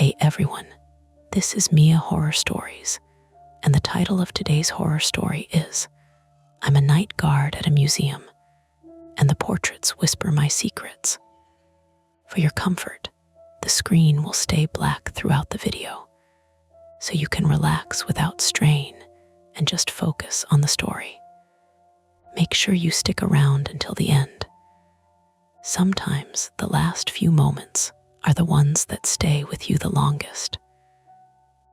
Hey everyone, this is Mia Horror Stories, and the title of today's horror story is I'm a Night Guard at a Museum, and the portraits whisper my secrets. For your comfort, the screen will stay black throughout the video, so you can relax without strain and just focus on the story. Make sure you stick around until the end. Sometimes the last few moments are the ones that stay with you the longest.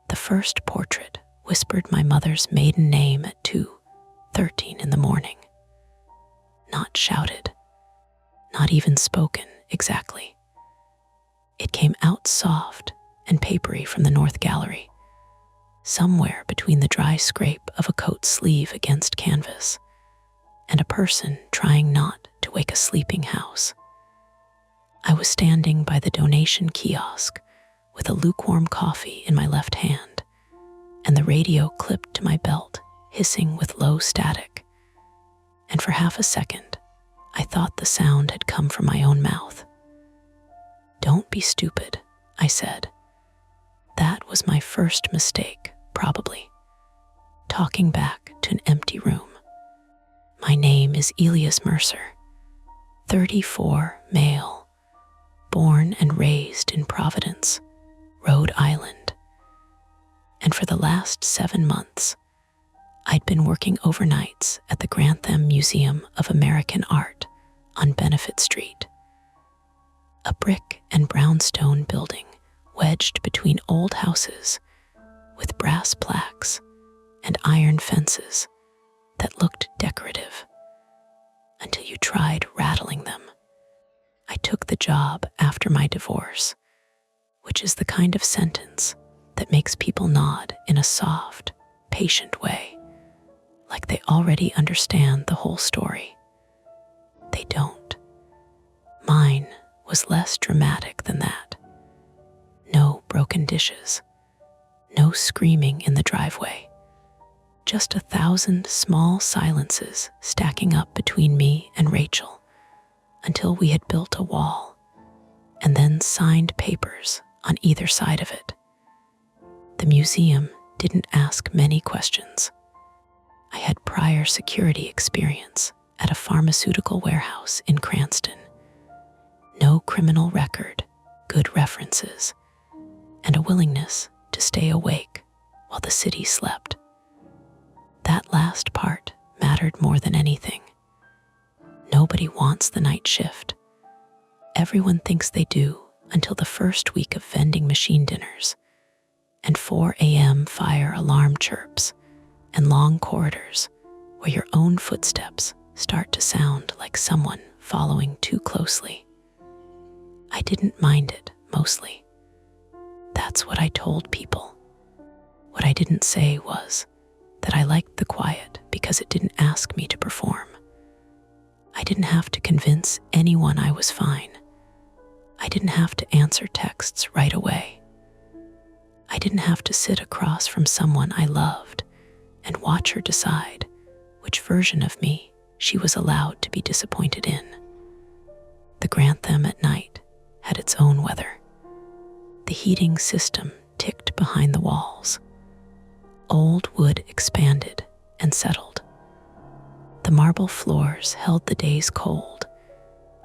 The first portrait whispered my mother's maiden name at 2:13 in the morning. Not shouted, not even spoken exactly. It came out soft and papery from the north gallery, somewhere between the dry scrape of a coat sleeve against canvas and a person trying not to wake a sleeping house. I was standing by the donation kiosk with a lukewarm coffee in my left hand and the radio clipped to my belt, hissing with low static. And for half a second, I thought the sound had come from my own mouth. "Don't be stupid," I said. That was my first mistake, probably. Talking back to an empty room. My name is Elias Mercer, 34, male, born and raised in Providence, Rhode Island. And for the last 7 months, I'd been working overnights at the Grantham Museum of American Art on Benefit Street. A brick and brownstone building wedged between old houses with brass plaques and iron fences that looked decorative until you tried rattling them. I took the job after my divorce, which is the kind of sentence that makes people nod in a soft, patient way, like they already understand the whole story. They don't. Mine was less dramatic than that. No broken dishes, no screaming in the driveway, just 1,000 small silences stacking up between me and Rachel until we had built a wall and then signed papers on either side of it. The museum didn't ask many questions. I had prior security experience at a pharmaceutical warehouse in Cranston. No criminal record, good references, and a willingness to stay awake while the city slept. That last part mattered more than anything. Nobody wants the night shift. Everyone thinks they do until the first week of vending machine dinners and 4 a.m. fire alarm chirps and long corridors where your own footsteps start to sound like someone following too closely. I didn't mind it, mostly. That's what I told people. What I didn't say was that I liked the quiet because it didn't ask me to perform. I didn't have to convince anyone I was fine. I didn't have to answer texts right away. I didn't have to sit across from someone I loved and watch her decide which version of me she was allowed to be disappointed in. The Grantham at night had its own weather. The heating system ticked behind the walls. Old wood expanded and settled. The marble floors held the day's cold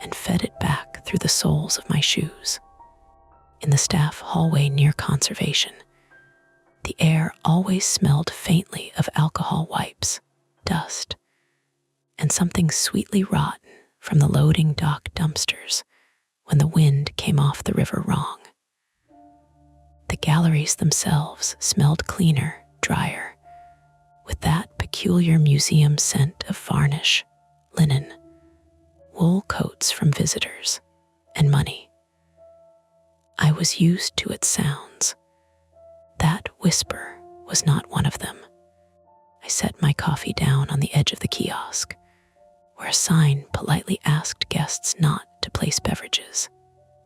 and fed it back through the soles of my shoes. In the staff hallway near conservation, the air always smelled faintly of alcohol wipes, dust, and something sweetly rotten from the loading dock dumpsters when the wind came off the river wrong. The galleries themselves smelled cleaner, drier, with that peculiar museum scent of varnish, linen, wool coats from visitors, and money. I was used to its sounds. That whisper was not one of them. I set my coffee down on the edge of the kiosk, where a sign politely asked guests not to place beverages,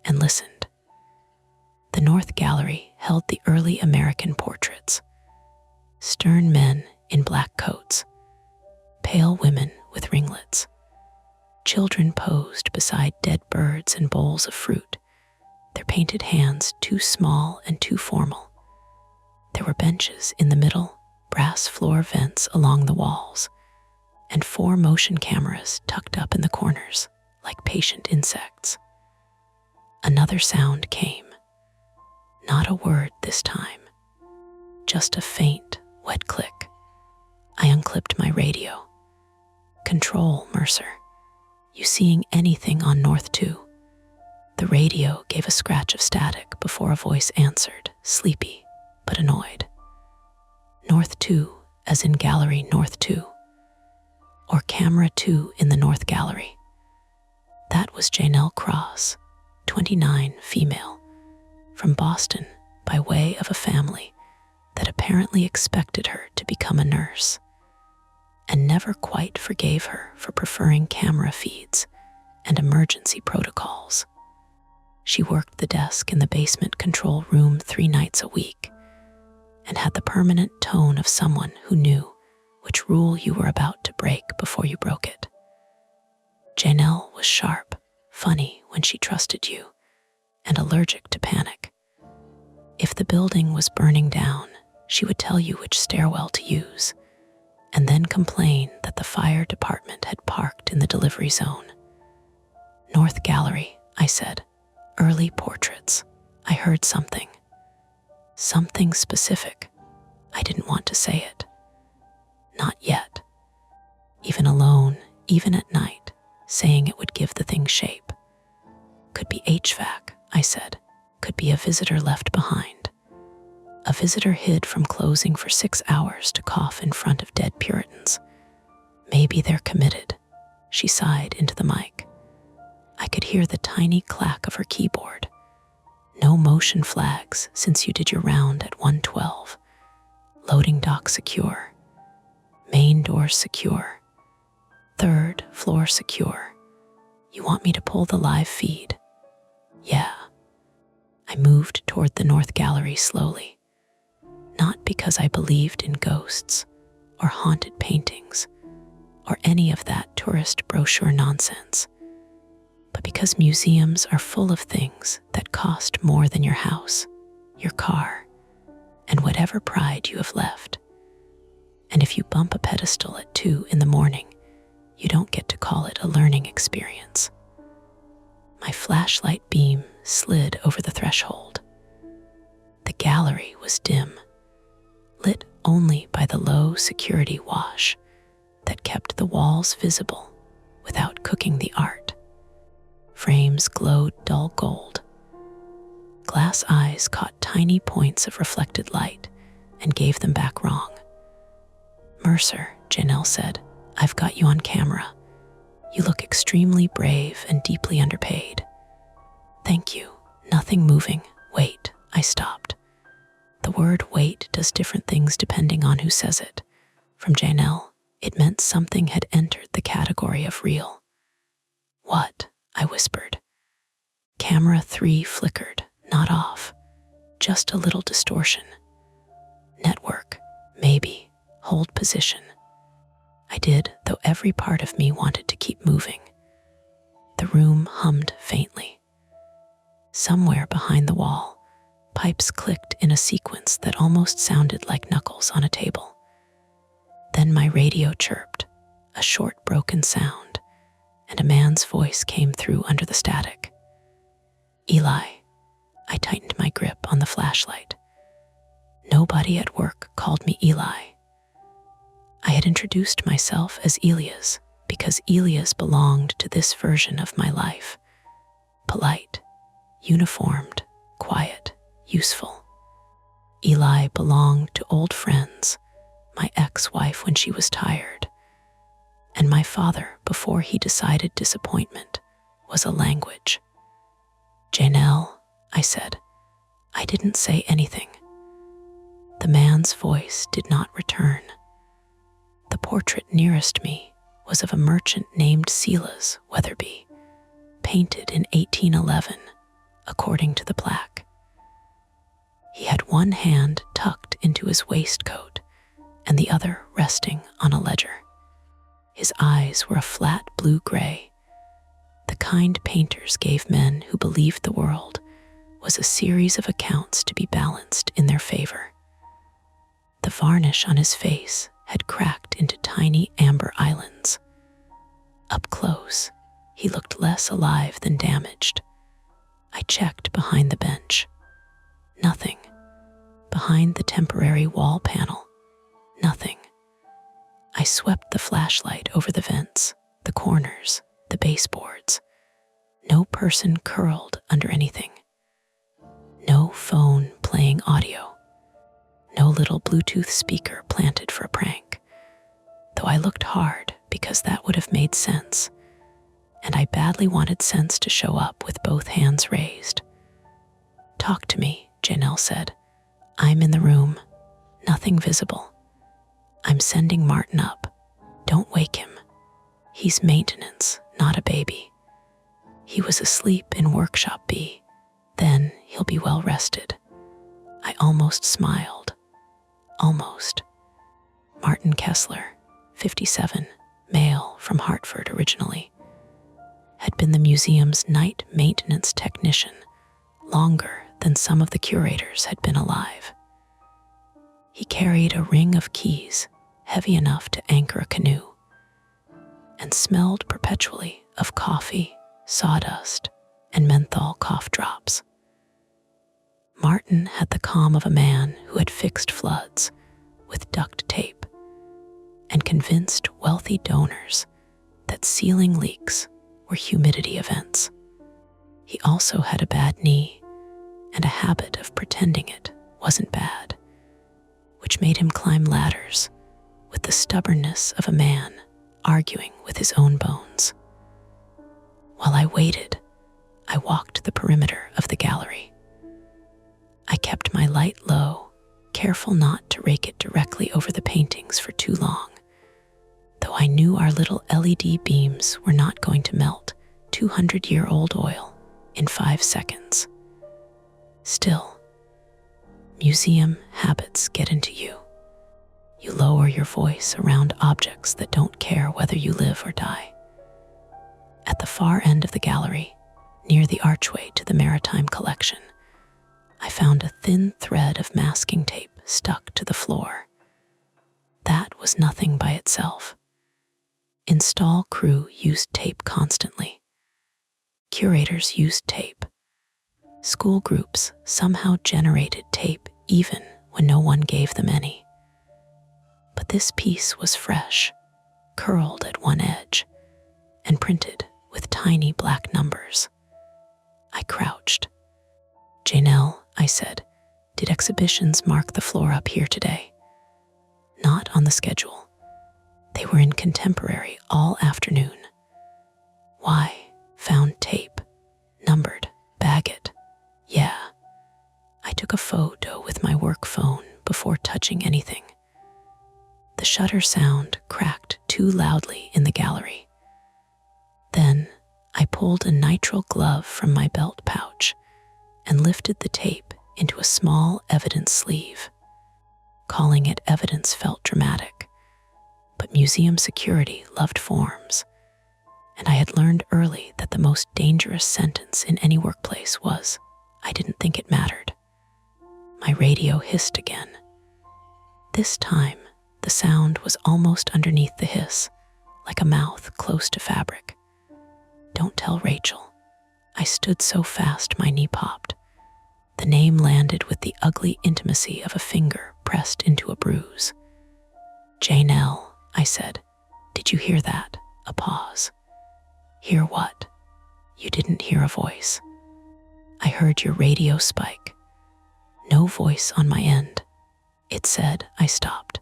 and listened. The North Gallery held the early American portraits. Stern men in black coats, pale women with ringlets, children posed beside dead birds and bowls of fruit, their painted hands too small and too formal. There were benches in the middle, brass floor vents along the walls, and 4 motion cameras tucked up in the corners like patient insects. Another sound came. Not a word this time, just a faint, wet click. I unclipped my radio. "Control, Mercer. You seeing anything on North 2? The radio gave a scratch of static before a voice answered, sleepy but annoyed. "North 2, as in gallery North 2. Or camera 2 in the North Gallery." That was Janelle Cross, 29, female, from Boston by way of a family that apparently expected her to become a nurse and never quite forgave her for preferring camera feeds and emergency protocols. She worked the desk in the basement control room 3 nights a week and had the permanent tone of someone who knew which rule you were about to break before you broke it. Janelle was sharp, funny when she trusted you, and allergic to panic. If the building was burning down, she would tell you which stairwell to use, and then complain that the fire department had parked in the delivery zone. "North Gallery," I said. "Early portraits. I heard something." Something specific. I didn't want to say it. Not yet. Even alone, even at night, saying it would give the thing shape. "Could be HVAC," I said. "Could be a visitor left behind. A visitor hid from closing for 6 hours to cough in front of dead Puritans. Maybe they're committed." She sighed into the mic. I could hear the tiny clack of her keyboard. "No motion flags since you did your round at 112. Loading dock secure. Main door secure. 3rd floor secure. You want me to pull the live feed?" "Yeah." I moved toward the North Gallery slowly, not because I believed in ghosts or haunted paintings or any of that tourist brochure nonsense, but because museums are full of things that cost more than your house, your car, and whatever pride you have left. And if you bump a pedestal at 2 in the morning, you don't get to call it a learning experience. My flashlight beam slid over the threshold. The gallery was dim, lit only by the low security wash that kept the walls visible without cooking the art. Frames glowed dull gold. Glass eyes caught tiny points of reflected light and gave them back wrong. "Mercer," Janelle said, "I've got you on camera. You look extremely brave and deeply underpaid." "Thank you. Nothing moving. Wait." I stopped. The word wait does different things depending on who says it. From Janelle, it meant something had entered the category of real. "What?" I whispered. Camera 3 flickered, not off, just a little distortion. "Network, maybe. Hold position." I did, though every part of me wanted to keep moving. The room hummed faintly. Somewhere behind the wall, pipes clicked in a sequence that almost sounded like knuckles on a table. Then my radio chirped, a short broken sound, and a man's voice came through under the static. "Eli." I tightened my grip on the flashlight. Nobody at work called me Eli. I had introduced myself as Elias because Elias belonged to this version of my life. Polite, uniformed, quiet, useful. Eli belonged to old friends, my ex-wife when she was tired, and my father before he decided disappointment was a language. "Janelle," I said. I didn't say anything. The man's voice did not return. The portrait nearest me was of a merchant named Silas Weatherby, painted in 1811, according to the plaque. He had one hand tucked into his waistcoat and the other resting on a ledger. His eyes were a flat blue-gray, the kind painters gave men who believed the world was a series of accounts to be balanced in their favor. The varnish on his face had cracked into tiny amber islands. Up close, he looked less alive than damaged. I checked behind the bench. Nothing. Behind the temporary wall panel. Nothing. I swept the flashlight over the vents, the corners, the baseboards. No person curled under anything. No phone playing audio. No little Bluetooth speaker planted for a prank. Though I looked hard because that would have made sense, and I badly wanted sense to show up with both hands raised. "Talk to me," Janelle said. "I'm in the room. Nothing visible. I'm sending Martin up. Don't wake him. He's maintenance, not a baby. He was asleep in workshop B. Then he'll be well rested." I almost smiled. Almost. Martin Kessler, 57, male from Hartford originally, had been the museum's night maintenance technician longer than some of the curators had been alive. He carried a ring of keys heavy enough to anchor a canoe and smelled perpetually of coffee, sawdust, and menthol cough drops. Martin had the calm of a man who had fixed floods with duct tape and convinced wealthy donors that ceiling leaks were humidity events. He also had a bad knee and a habit of pretending it wasn't bad, which made him climb ladders with the stubbornness of a man arguing with his own bones. While I waited, I walked the perimeter of the gallery. I kept my light low, careful not to rake it directly over the paintings for too long, though I knew our little LED beams were not going to melt 200-year-old oil in 5 seconds. Still, museum habits get into you. You lower your voice around objects that don't care whether you live or die. At the far end of the gallery, near the archway to the maritime collection, I found a thin thread of masking tape stuck to the floor. That was nothing by itself. Install crew used tape constantly. Curators used tape. School groups somehow generated tape even when no one gave them any. But this piece was fresh, curled at one edge, and printed with tiny black numbers. I crouched. "Janelle," I said, "did exhibitions mark the floor up here today?" "Not on the schedule. They were in contemporary all afternoon." "Why? Found tape. Numbered. Bag it." "Yeah." I took a photo with my work phone before touching anything. The shutter sound cracked too loudly in the gallery. Then I pulled a nitrile glove from my belt pouch and lifted the tape into a small evidence sleeve. Calling it evidence felt dramatic, but museum security loved forms, and I had learned early that the most dangerous sentence in any workplace was, "I didn't think it mattered." My radio hissed again. This time, the sound was almost underneath the hiss, like a mouth close to fabric. "Don't tell Rachel." I stood so fast my knee popped. The name landed with the ugly intimacy of a finger pressed into a bruise. "Janelle," I said. "Did you hear that?" A pause. "Hear what?" "You didn't hear a voice." "I heard your radio spike." No voice on my end. It said I stopped.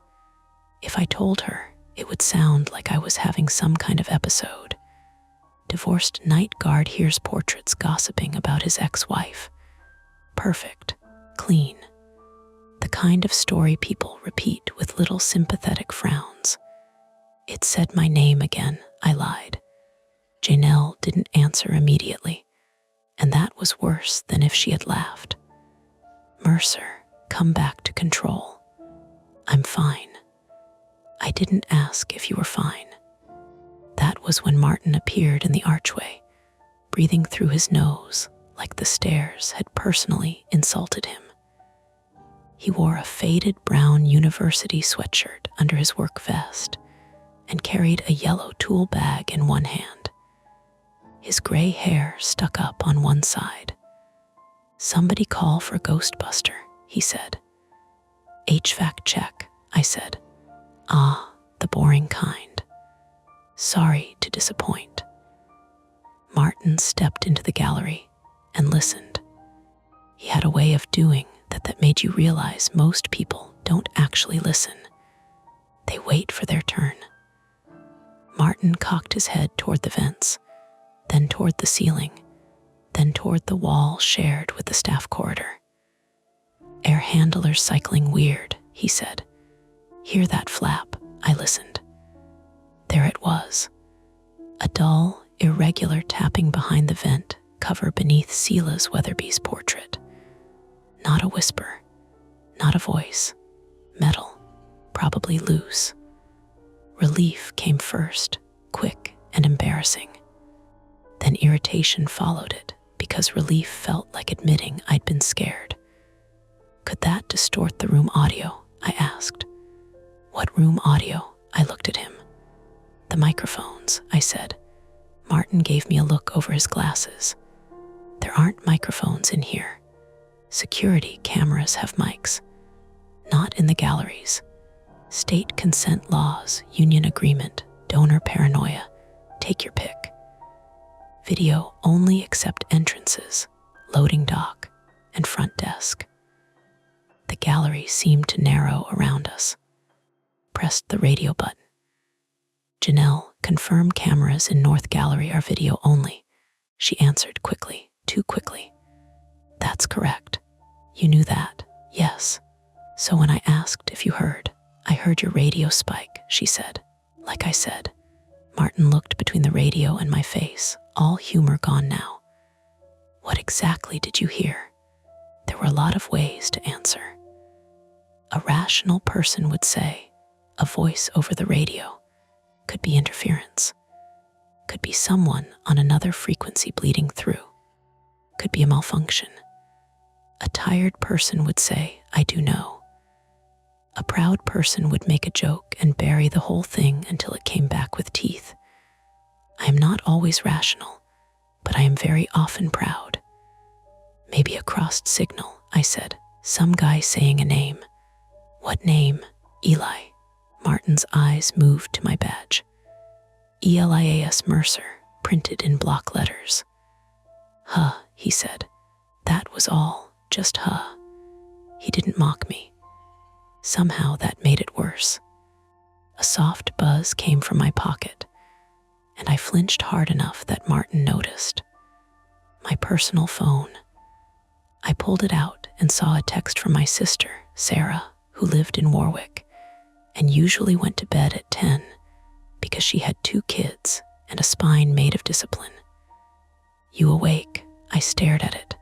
If I told her, it would sound like I was having some kind of episode. Divorced night guard hears portraits gossiping about his ex-wife. Perfect, clean. The kind of story people repeat with little sympathetic frowns. It said my name again, I lied. Janelle didn't answer immediately, and that was worse than if she had laughed. "Mercer, come back to control." "I'm fine." "I didn't ask if you were fine." That was when Martin appeared in the archway, breathing through his nose like the stairs had personally insulted him. He wore a faded brown university sweatshirt under his work vest and carried a yellow tool bag in one hand. His gray hair stuck up on one side. "Somebody call for Ghostbuster," he said. "HVAC check," I said. "Ah, the boring kind. Sorry to disappoint." Martin stepped into the gallery and listened. He had a way of doing that made you realize most people don't actually listen. They wait for their turn. Martin cocked his head toward the vents, then toward the ceiling, then toward the wall shared with the staff corridor. "Air handlers cycling weird," he said. "Hear that flap?" I listened. There it was. A dull, irregular tapping behind the vent cover beneath Sela's Weatherby's portrait. Not a whisper, not a voice. Metal, probably loose. Relief came first, quick and embarrassing. Then irritation followed it, because relief felt like admitting I'd been scared. "Could that distort the room audio?" I asked. "What room audio?" I looked at him. "The microphones," I said. Martin gave me a look over his glasses. "There aren't microphones in here. Security cameras have mics. Not in the galleries. State consent laws, union agreement, donor paranoia. Take your pick. Video only except entrances, loading dock, and front desk." The gallery seemed to narrow around us. Pressed the radio button. "Janelle, confirm cameras in North Gallery are video only," she answered quickly, too quickly. "That's correct. You knew that, yes. So when I asked if you heard, I heard your radio spike," she said. "Like I said." Martin looked between the radio and my face, all humor gone now. "What exactly did you hear?" There were a lot of ways to answer. A rational person would say, a voice over the radio. Could be interference. Could be someone on another frequency bleeding through. Could be a malfunction. A tired person would say, "I do know." A proud person would make a joke and bury the whole thing until it came back with teeth. I am not always rational, but I am very often proud. "Maybe a crossed signal," I said. "Some guy saying a name." "What name?" "Eli." Martin's eyes moved to my badge. "Elias Mercer," printed in block letters. "Huh," he said. That was all, just huh. He didn't mock me. Somehow that made it worse. A soft buzz came from my pocket, and I flinched hard enough that Martin noticed. My personal phone. I pulled it out and saw a text from my sister, Sarah, who lived in Warwick, and usually went to bed at 10 because she had 2 kids and a spine made of discipline. "You awake?" I stared at it.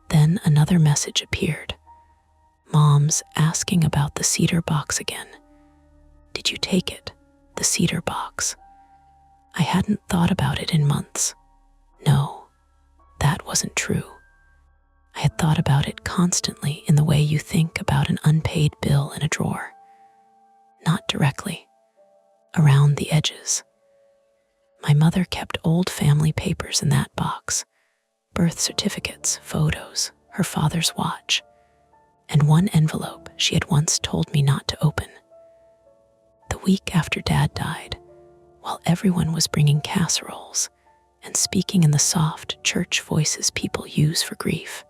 Then another message appeared. "Mom's asking about the cedar box again. Did you take it? The cedar box." I hadn't thought about it in months. No, that wasn't true. I had thought about it constantly in the way you think about an unpaid bill in a drawer. Not directly, around the edges. My mother kept old family papers in that box, birth certificates, photos, her father's watch, and one envelope she had once told me not to open. The week after Dad died, while everyone was bringing casseroles and speaking in the soft church voices people use for grief,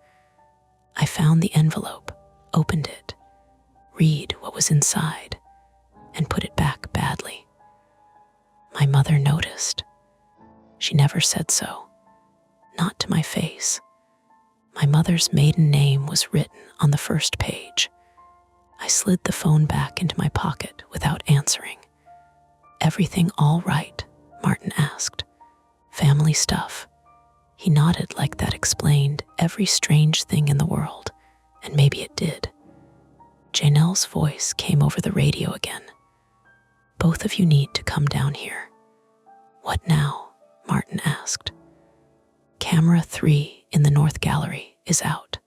I found the envelope, opened it, read what was inside, and put it back badly. My mother noticed. She never said so. Not to my face. My mother's maiden name was written on the first page. I slid the phone back into my pocket without answering. "Everything all right?" Martin asked. "Family stuff." He nodded like that explained every strange thing in the world, and maybe it did. Janelle's voice came over the radio again. "Both of you need to come down here." "What now?" Martin asked. "Camera 3 in the North Gallery is out.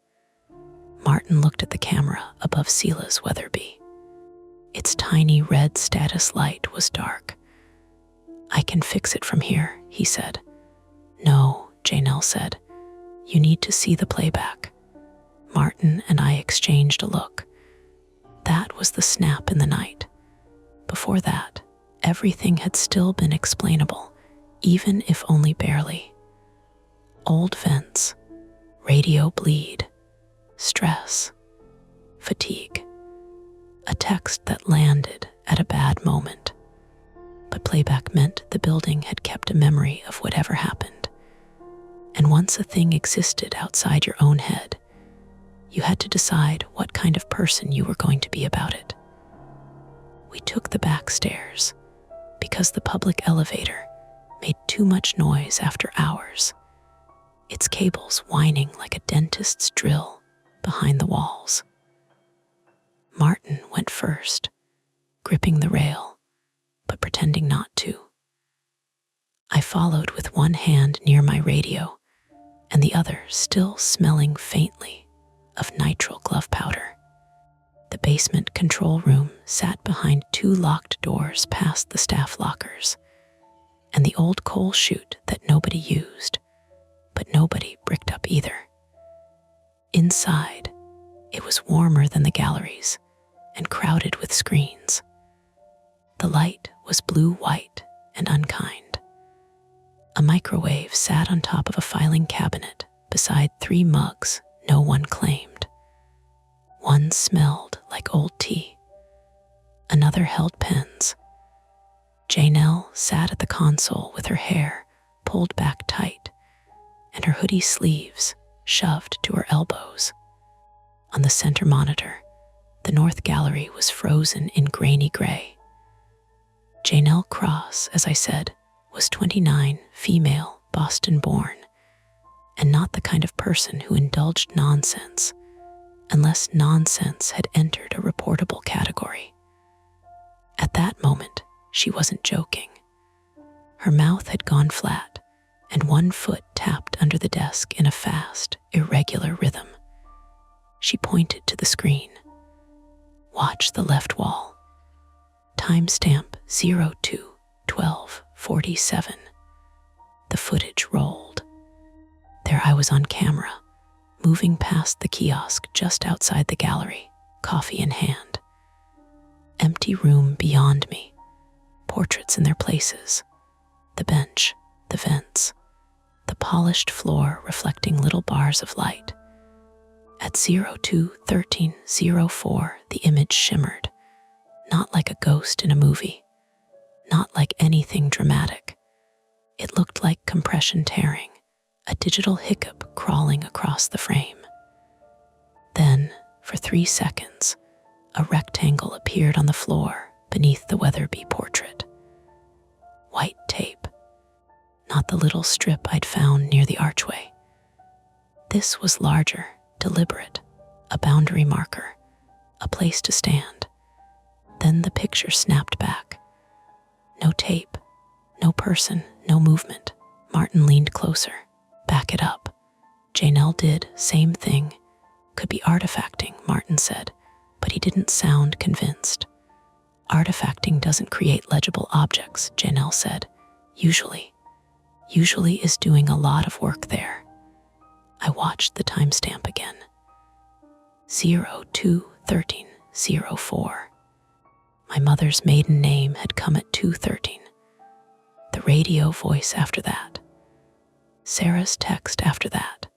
Martin looked at the camera above Sela's Weatherby. Its tiny red status light was dark. I can fix it from here, he said. No, Janelle said. You need to see the playback. Martin and I exchanged a look. That was the snap in the night. Before that, everything had still been explainable, even if only barely. Old vents, radio bleed, stress, fatigue. A text that landed at a bad moment. But playback meant the building had kept a memory of whatever happened. And once a thing existed outside your own head, you had to decide what kind of person you were going to be about it. We took the back stairs because the public elevator made too much noise after hours, its cables whining like a dentist's drill behind the walls. Martin went first, gripping the rail, but pretending not to. I followed with one hand near my radio and the other still smelling faintly of nitrile glove powder. The basement control room sat behind two locked doors past the staff lockers and the old coal chute that nobody used, but nobody bricked up either. Inside, it was warmer than the galleries and crowded with screens. The light was blue-white and unkind. A microwave sat on top of a filing cabinet beside 3 mugs no one claimed. One smelled like old tea. Another held pens. Janelle sat at the console with her hair pulled back tight and her hoodie sleeves shoved to her elbows. On the center monitor, the North Gallery was frozen in grainy gray. Janelle Cross, as I said, was 29, female, Boston-born, and not the kind of person who indulged nonsense unless nonsense had entered a reportable category. At that moment, she wasn't joking. Her mouth had gone flat, and one foot tapped under the desk in a fast, irregular rhythm. She pointed to the screen. Watch the left wall. Timestamp 02/12/47. The footage rolled. There I was on camera, moving past the kiosk just outside the gallery, coffee in hand. Empty room beyond me, portraits in their places, the bench, the vents, the polished floor reflecting little bars of light. At 02:13:04, the image shimmered, not like a ghost in a movie, not like anything dramatic. It looked like compression tearing, a digital hiccup crawling across the frame. Then, for 3 seconds, a rectangle appeared on the floor beneath the Weatherby portrait. White tape, not the little strip I'd found near the archway. This was larger, deliberate, a boundary marker, a place to stand. Then the picture snapped back. No tape, no person, no movement. Martin leaned closer. Back it up. Janelle did, same thing. Could be artifacting, Martin said, but he didn't sound convinced. Artifacting doesn't create legible objects, Janelle said. Usually is doing a lot of work there. I watched the timestamp again. 02:13:04. My mother's maiden name had come at 2:13. The radio voice after that. Sarah's text after that.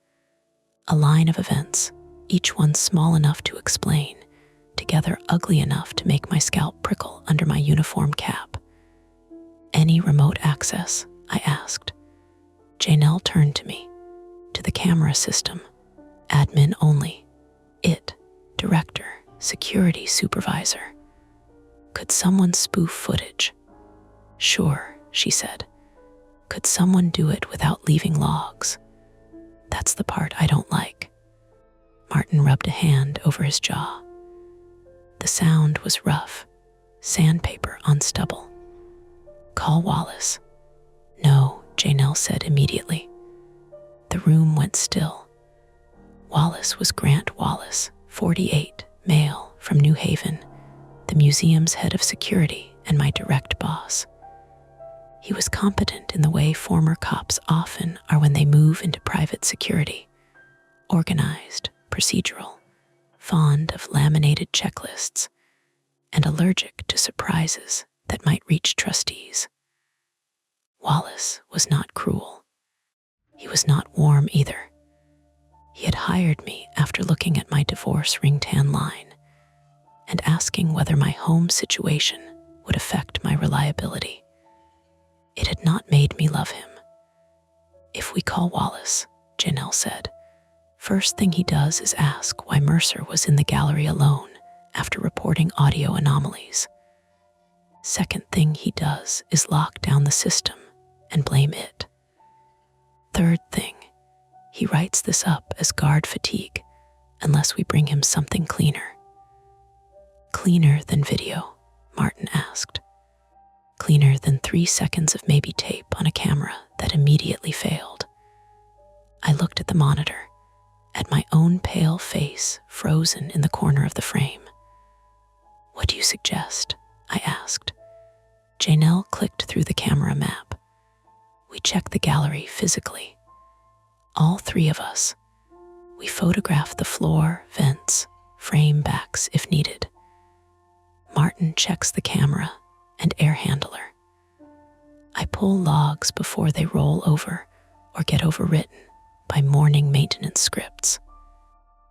A line of events, each one small enough to explain, together ugly enough to make my scalp prickle under my uniform cap. Any remote access? I asked. Janelle turned to me, to the camera system. Admin only. It, director, security supervisor. Could someone spoof footage? Sure, she said. Could someone do it without leaving logs? That's the part I don't like. Martin rubbed a hand over his jaw. The sound was rough, sandpaper on stubble. Call Wallace. No, Janelle said immediately. The room went still. Wallace was Grant Wallace, 48, male, from New Haven, the museum's head of security and my direct boss. He was competent in the way former cops often are when they move into private security: organized, procedural, fond of laminated checklists, and allergic to surprises that might reach trustees. Wallace was not cruel. He was not warm either. He had hired me after looking at my divorce ring-tan line and asking whether my home situation would affect my reliability. It had not made me love him. "If we call Wallace," Janelle said, "first thing he does is ask why Mercer was in the gallery alone after reporting audio anomalies. Second thing he does is lock down the system and blame it. Third thing, he writes this up as guard fatigue unless we bring him something cleaner." "Cleaner than video?" Martin asked. "Cleaner than 3 seconds of maybe tape on a camera that immediately failed." I looked at the monitor, at my own pale face frozen in the corner of the frame. "What do you suggest?" I asked. Janelle clicked through the camera map. "We checked the gallery physically. All 3 of us. We photographed the floor, vents, frame backs if needed. Martin checks the camera and air handler. I pull logs before they roll over or get overwritten by morning maintenance scripts."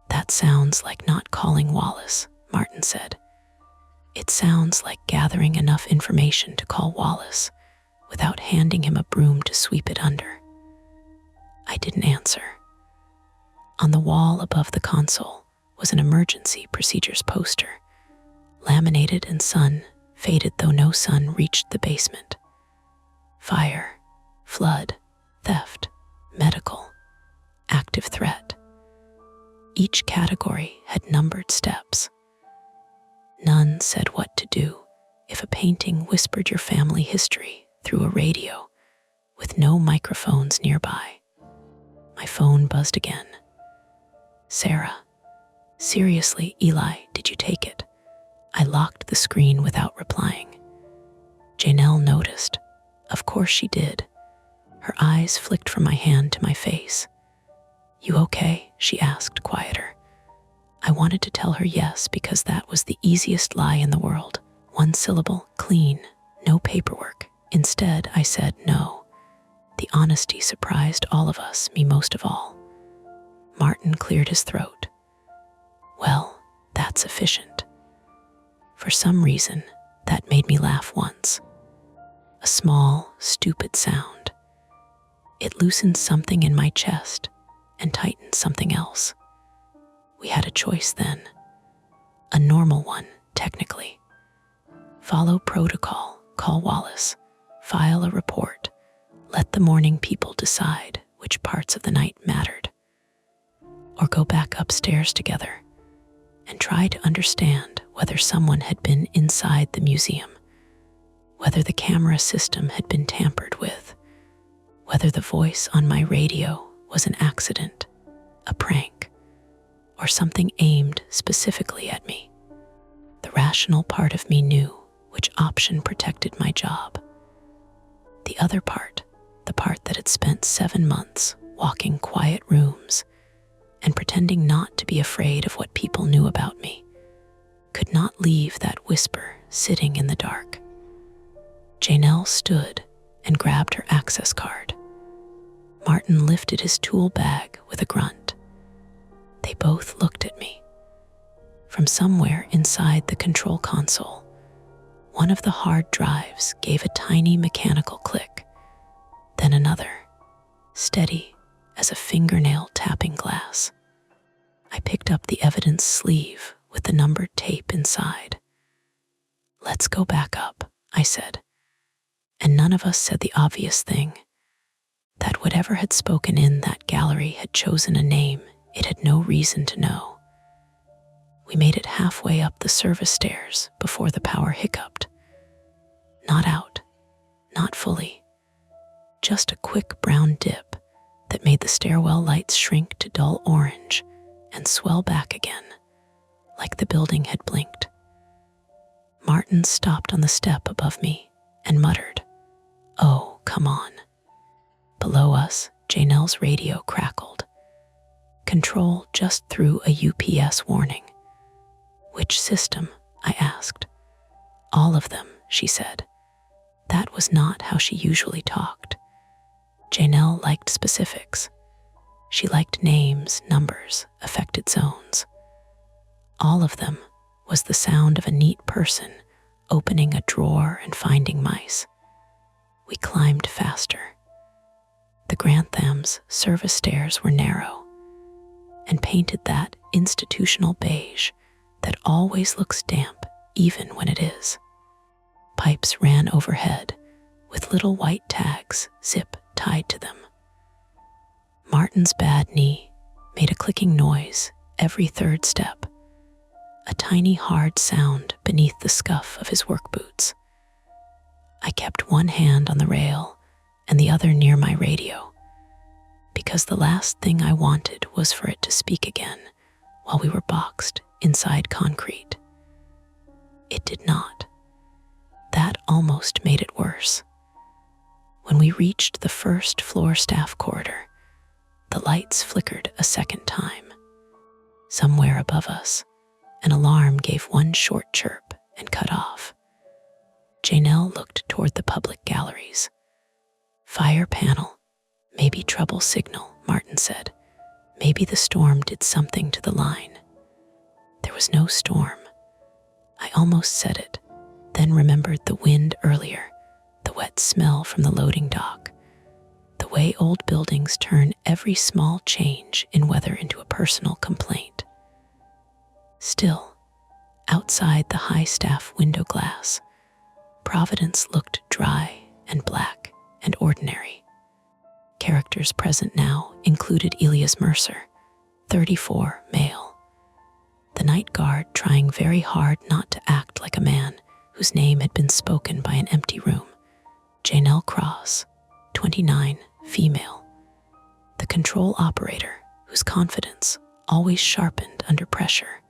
"That sounds like not calling Wallace," Martin said. "It sounds like gathering enough information to call Wallace without handing him a broom to sweep it under." I didn't answer. On the wall above the console was an emergency procedures poster, laminated and faded though no sun reached the basement. Fire, flood, theft, medical, active threat. Each category had numbered steps. None said what to do if a painting whispered your family history through a radio with no microphones nearby. My phone buzzed again. "Sarah. Seriously, Eli, did you take it?" I locked the screen without replying. Janelle noticed. Of course she did. Her eyes flicked from my hand to my face. "You okay?" she asked, quieter. I wanted to tell her yes because that was the easiest lie in the world. 1 syllable, clean, no paperwork. Instead, I said no. The honesty surprised all of us, me most of all. Martin cleared his throat. "Well, that's efficient." For some reason, that made me laugh once. A small, stupid sound. It loosened something in my chest and tightened something else. We had a choice then. A normal one, technically. Follow protocol, call Wallace, file a report, let the morning people decide which parts of the night mattered. Or go back upstairs together and try to understand whether someone had been inside the museum, whether the camera system had been tampered with, whether the voice on my radio was an accident, a prank, or something aimed specifically at me. The rational part of me knew which option protected my job. The other part, the part that had spent 7 months walking quiet rooms and pretending not to be afraid of what people knew about me, could not leave that whisper sitting in the dark. Janelle stood and grabbed her access card. Martin lifted his tool bag with a grunt. They both looked at me. From somewhere inside the control console, one of the hard drives gave a tiny mechanical click, then another, steady as a fingernail tapping glass. I picked up the evidence sleeve with the numbered tape inside. "Let's go back up," I said. And none of us said the obvious thing, that whatever had spoken in that gallery had chosen a name it had no reason to know. We made it halfway up the service stairs before the power hiccuped. Not out, not fully, just a quick brown dip that made the stairwell lights shrink to dull orange and swell back again, like the building had blinked. Martin stopped on the step above me and muttered, "Oh, come on." Below us, Janelle's radio crackled. Control just threw a UPS warning. "Which system?" I asked. "All of them," she said. That was not how she usually talked. Janelle liked specifics. She liked names, numbers, affected zones. "All of them" was the sound of a neat person opening a drawer and finding mice. We climbed faster. The Grantham's service stairs were narrow and painted that institutional beige that always looks damp even when it is. Pipes ran overhead with little white tags, zip, tied to them. Martin's bad knee made a clicking noise every third step, a tiny hard sound beneath the scuff of his work boots. I kept one hand on the rail and the other near my radio, because the last thing I wanted was for it to speak again while we were boxed inside concrete. It did not. That almost made it worse. When we reached the first floor staff corridor, the lights flickered a second time. Somewhere above us, an alarm gave one short chirp and cut off. Janelle looked toward the public galleries. "Fire panel, maybe trouble signal," Martin said. "Maybe the storm did something to the line." There was no storm. I almost said it, then remembered the wind earlier, the wet smell from the loading dock, the way old buildings turn every small change in weather into a personal complaint. Still, outside the high staff window glass, Providence looked dry and black and ordinary. Characters present now included Elias Mercer, 34, male. The night guard trying very hard not to act like a man whose name had been spoken by an empty room. Janelle Cross, 29, female. The control operator whose confidence always sharpened under pressure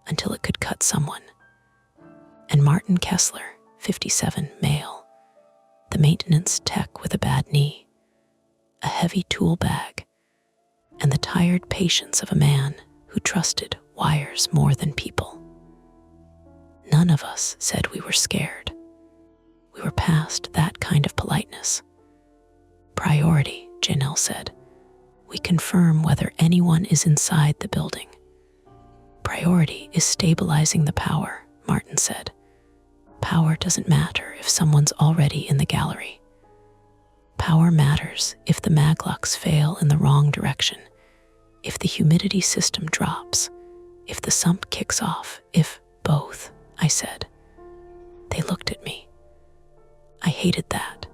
until it could cut someone. And Martin Kessler, 57, male. The maintenance tech with a bad knee, a heavy tool bag, and the tired patience of a man who trusted wires more than people. None of us said we were scared. We were past that kind of politeness. "Priority," Janelle said. "We confirm whether anyone is inside the building." "Priority is stabilizing the power," Martin said. "Power doesn't matter if someone's already in the gallery. Power matters if the maglocks fail in the wrong direction, if the humidity system drops, if the sump kicks off, if both," I said. They looked at me. I hated that.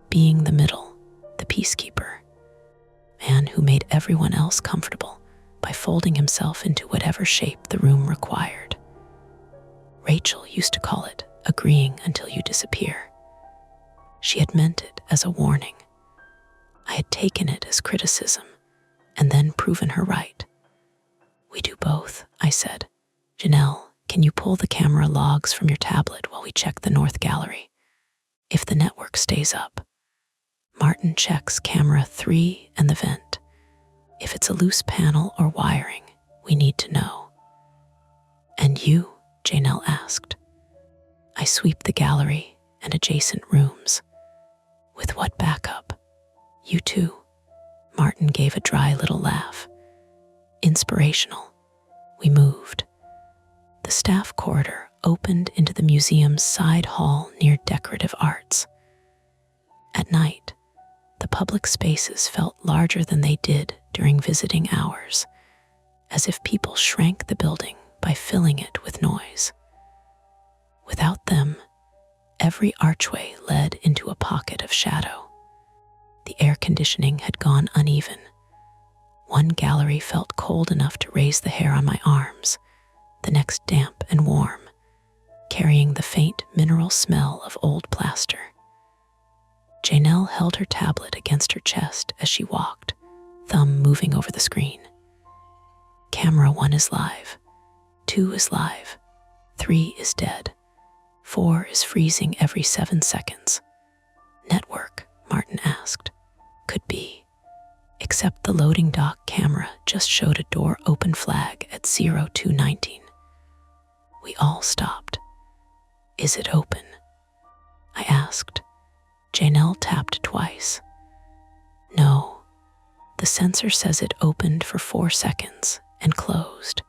Being the middle, the peacekeeper, man who made everyone else comfortable by folding himself into whatever shape the room required. Rachel used to call it agreeing until you disappear. She had meant it as a warning. I had taken it as criticism and then proven her right. "We do both," I said. "Janelle, can you pull the camera logs from your tablet while we check the north gallery? If the network stays up." Martin checks camera 3 and the vent. If it's a loose panel or wiring, we need to know. "And you?" Janelle asked. "I sweep the gallery and adjacent rooms." "With what backup?" "You too." Martin gave a dry little laugh. Inspirational. We moved. The staff corridor opened into the museum's side hall near decorative arts. At night, the public spaces felt larger than they did during visiting hours, as if people shrank the building by filling it with noise. Without them, every archway led into a pocket of shadow. The air conditioning had gone uneven. One gallery felt cold enough to raise the hair on my arms, the next damp and warm, carrying the faint mineral smell of old plaster. Janelle held her tablet against her chest as she walked, thumb moving over the screen. Camera 1 is live, 2 is live, 3 is dead, 4 is freezing every 7 seconds. Network, Martin asked. Could be. Except the loading dock camera just showed a door open flag at 0219. We all stopped. Is it open? I asked. Janelle tapped twice. No. The sensor says it opened for 4 seconds and closed.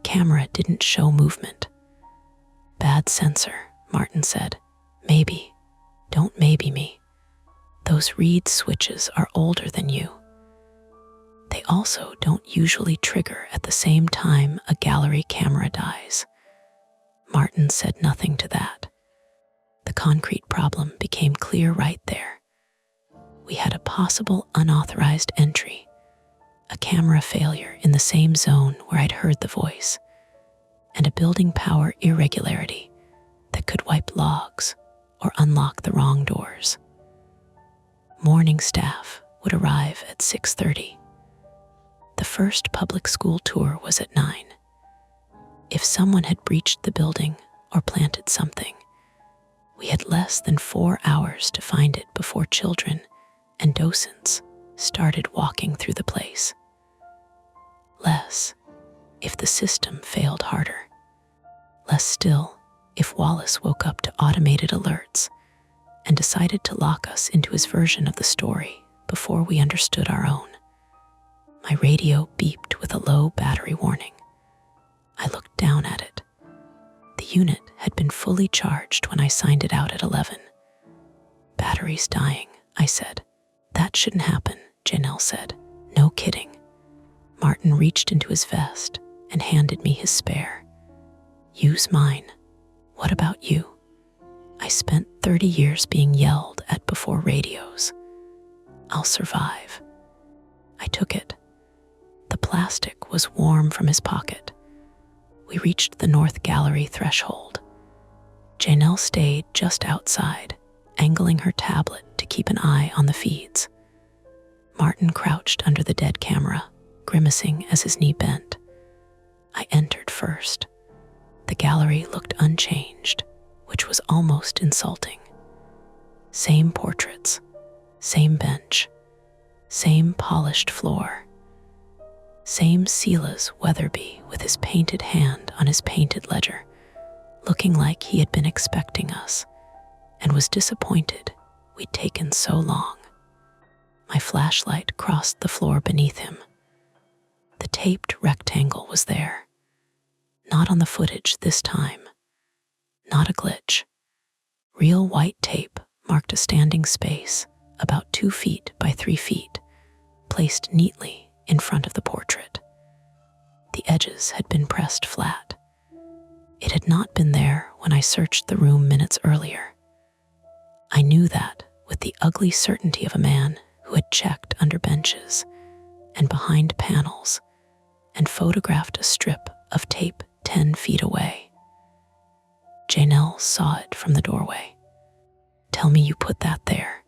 Camera didn't show movement. Bad sensor, Martin said. Maybe. Don't maybe me. Those reed switches are older than you. They also don't usually trigger at the same time a gallery camera dies. Martin said nothing to that. The concrete problem became clear right there. We had a possible unauthorized entry, a camera failure in the same zone where I'd heard the voice, and a building power irregularity that could wipe logs or unlock the wrong doors. Morning staff would arrive at 6:30. The first public school tour was at 9. If someone had breached the building or planted something, we had less than 4 hours to find it before children and docents started walking through the place. Less if the system failed harder. Less still if Wallace woke up to automated alerts and decided to lock us into his version of the story before we understood our own. My radio beeped with a low battery warning. I looked down at it. The unit had been fully charged when I signed it out at 11. Battery's dying, I said. That shouldn't happen, Janelle said. No kidding. Martin reached into his vest and handed me his spare. Use mine. What about you? I spent 30 years being yelled at before radios. I'll survive. I took it. The plastic was warm from his pocket. We reached the north gallery threshold. Janelle stayed just outside, angling her tablet to keep an eye on the feeds. Martin crouched under the dead camera, grimacing as his knee bent. I entered first. The gallery looked unchanged, which was almost insulting. Same portraits, same bench, same polished floor. Same Silas Weatherby with his painted hand on his painted ledger, looking like he had been expecting us and was disappointed we'd taken so long. My flashlight crossed the floor beneath him. The taped rectangle was there. Not on the footage this time. Not a glitch. Real white tape marked a standing space about 2 feet by 3 feet, placed neatly in front of the portrait. The edges had been pressed flat. It had not been there when I searched the room minutes earlier. I knew that with the ugly certainty of a man who had checked under benches and behind panels and photographed a strip of tape 10 feet away. Janelle saw it from the doorway. Tell me you put that there.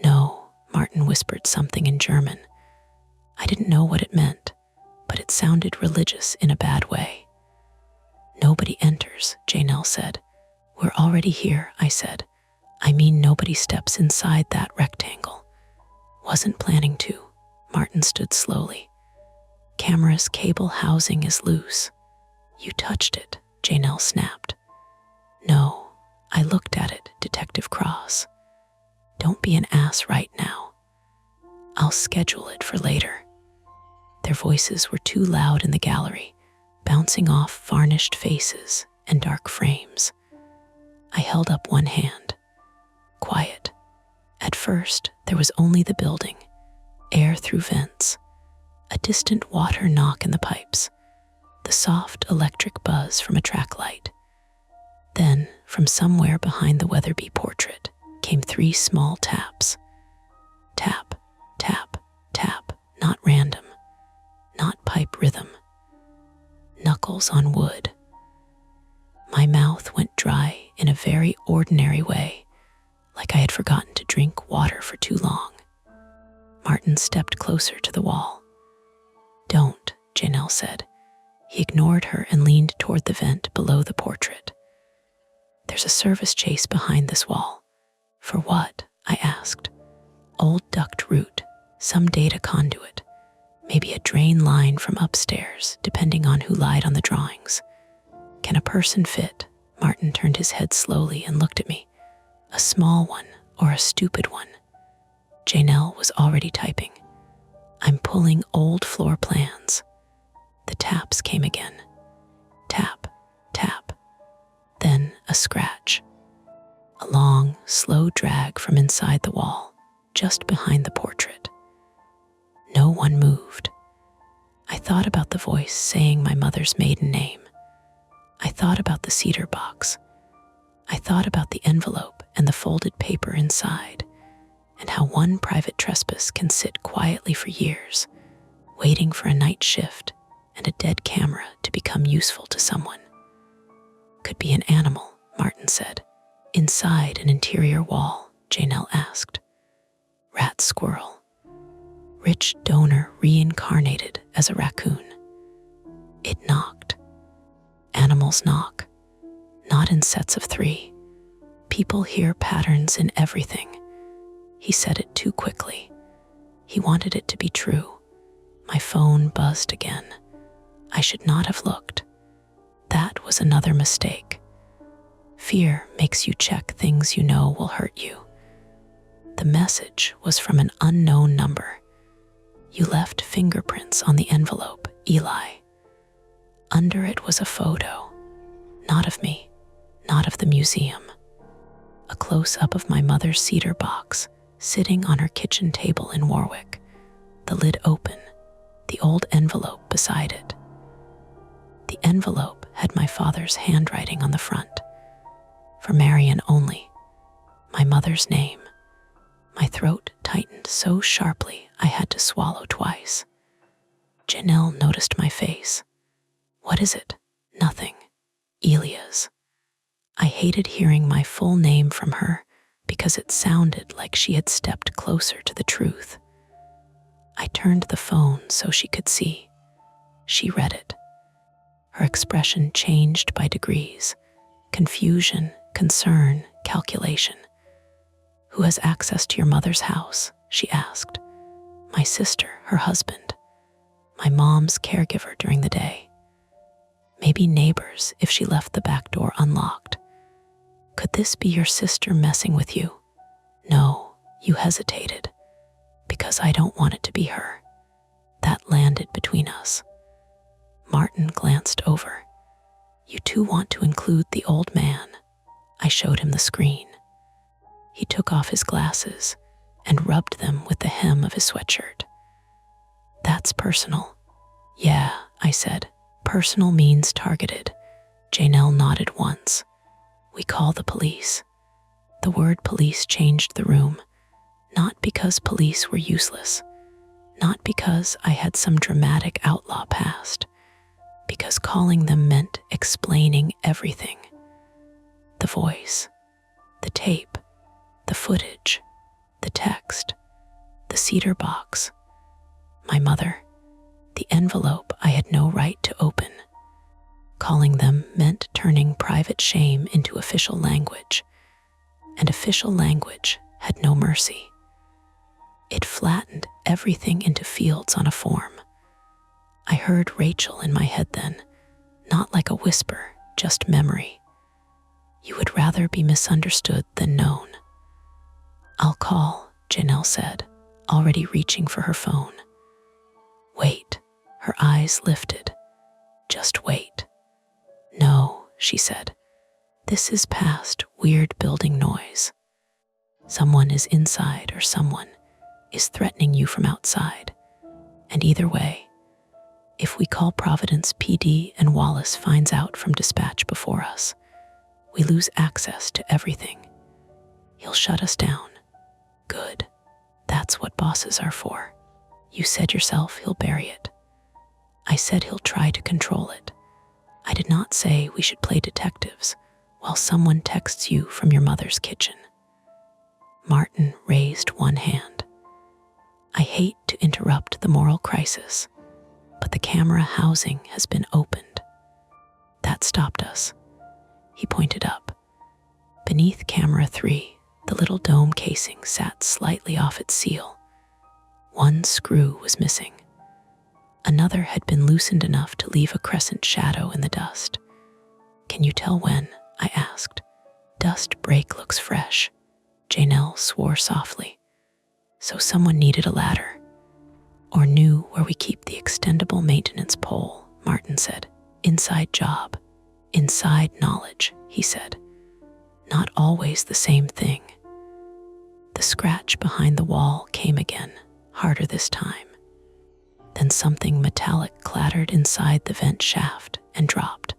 No, Martin whispered something in German. I didn't know what it meant, but it sounded religious in a bad way. Nobody enters, Janelle said. We're already here, I said. I mean nobody steps inside that rectangle. Wasn't planning to. Martin stood slowly. Camera's cable housing is loose. You touched it, Janelle snapped. No, I looked at it, Detective Cross. Don't be an ass right now. I'll schedule it for later. Their voices were too loud in the gallery, bouncing off varnished faces and dark frames. I held up one hand. Quiet. At first, there was only the building, air through vents, a distant water knock in the pipes, the soft electric buzz from a track light. Then, from somewhere behind the Weatherby portrait, came 3 small taps. Tap, tap, tap, not random. Not pipe rhythm. Knuckles on wood. My mouth went dry in a very ordinary way, like I had forgotten to drink water for too long. Martin stepped closer to the wall. "Don't," Janelle said. He ignored her and leaned toward the vent below the portrait. "There's a service chase behind this wall." "For what?" I asked. "Old duct route, some data conduit, maybe a drain line from upstairs, depending on who lied on the drawings." "Can a person fit?" Martin turned his head slowly and looked at me. "A small one or a stupid one?" Janelle was already typing. "I'm pulling old floor plans." The taps came again. Tap, tap. Then a scratch. A long, slow drag from inside the wall, just behind the portrait. No one moved. I thought about the voice saying my mother's maiden name. I thought about the cedar box. I thought about the envelope and the folded paper inside, and how one private trespass can sit quietly for years, waiting for a night shift and a dead camera to become useful to someone. "Could be an animal," Martin said. "Inside an interior wall," Janelle asked. "Rat, squirrel." "Rich donor reincarnated as a raccoon." It knocked. Animals knock, not in sets of 3. People hear patterns in everything. He said it too quickly. He wanted it to be true. My phone buzzed again. I should not have looked. That was another mistake. Fear makes you check things you know will hurt you. The message was from an unknown number. "You left fingerprints on the envelope, Eli." Under it was a photo, not of me, not of the museum. A close-up of my mother's cedar box, sitting on her kitchen table in Warwick, the lid open, the old envelope beside it. The envelope had my father's handwriting on the front. "For Marion only," my mother's name. My throat tightened so sharply I had to swallow twice. Janelle noticed my face. "What is it?" "Nothing. Elia's." I hated hearing my full name from her because it sounded like she had stepped closer to the truth. I turned the phone so she could see. She read it. Her expression changed by degrees. Confusion, concern, calculation. "Who has access to your mother's house?" she asked. "My sister, her husband. My mom's caregiver during the day. Maybe neighbors if she left the back door unlocked." "Could this be your sister messing with you?" "No," you hesitated. "Because I don't want it to be her." That landed between us. Martin glanced over. "You two want to include the old man." I showed him the screen. He took off his glasses and rubbed them with the hem of his sweatshirt. "That's personal." "Yeah," I said. "Personal means targeted." Janelle nodded once. "We call the police." The word police changed the room, not because police were useless, not because I had some dramatic outlaw past, because calling them meant explaining everything. The voice, the tape, the footage, the text, the cedar box, my mother, the envelope I had no right to open. Calling them meant turning private shame into official language, and official language had no mercy. It flattened everything into fields on a form. I heard Rachel in my head then, not like a whisper, just memory. "You would rather be misunderstood than known." "I'll call," Janelle said, already reaching for her phone. "Wait," her eyes lifted. "Just wait." "No," she said. "This is past weird building noise. Someone is inside or someone is threatening you from outside. And either way, if we call Providence PD and Wallace finds out from dispatch before us, we lose access to everything. He'll shut us down. Good. That's what bosses are for. You said yourself he'll bury it. I said he'll try to control it. I did not say we should play detectives while someone texts you from your mother's kitchen." Martin raised one hand. I hate to interrupt the moral crisis, but the camera housing has been opened. That stopped us. He pointed up. Beneath camera 3, the little dome casing sat slightly off its seal. One screw was missing. Another had been loosened enough to leave a crescent shadow in the dust. Can you tell when? I asked. Dust brake looks fresh. Janelle swore softly. So someone needed a ladder. Or knew where we keep the extendable maintenance pole, Martin said. Inside job. Inside knowledge, he said. Not always the same thing. The scratch behind the wall came again, harder this time. Then something metallic clattered inside the vent shaft and dropped.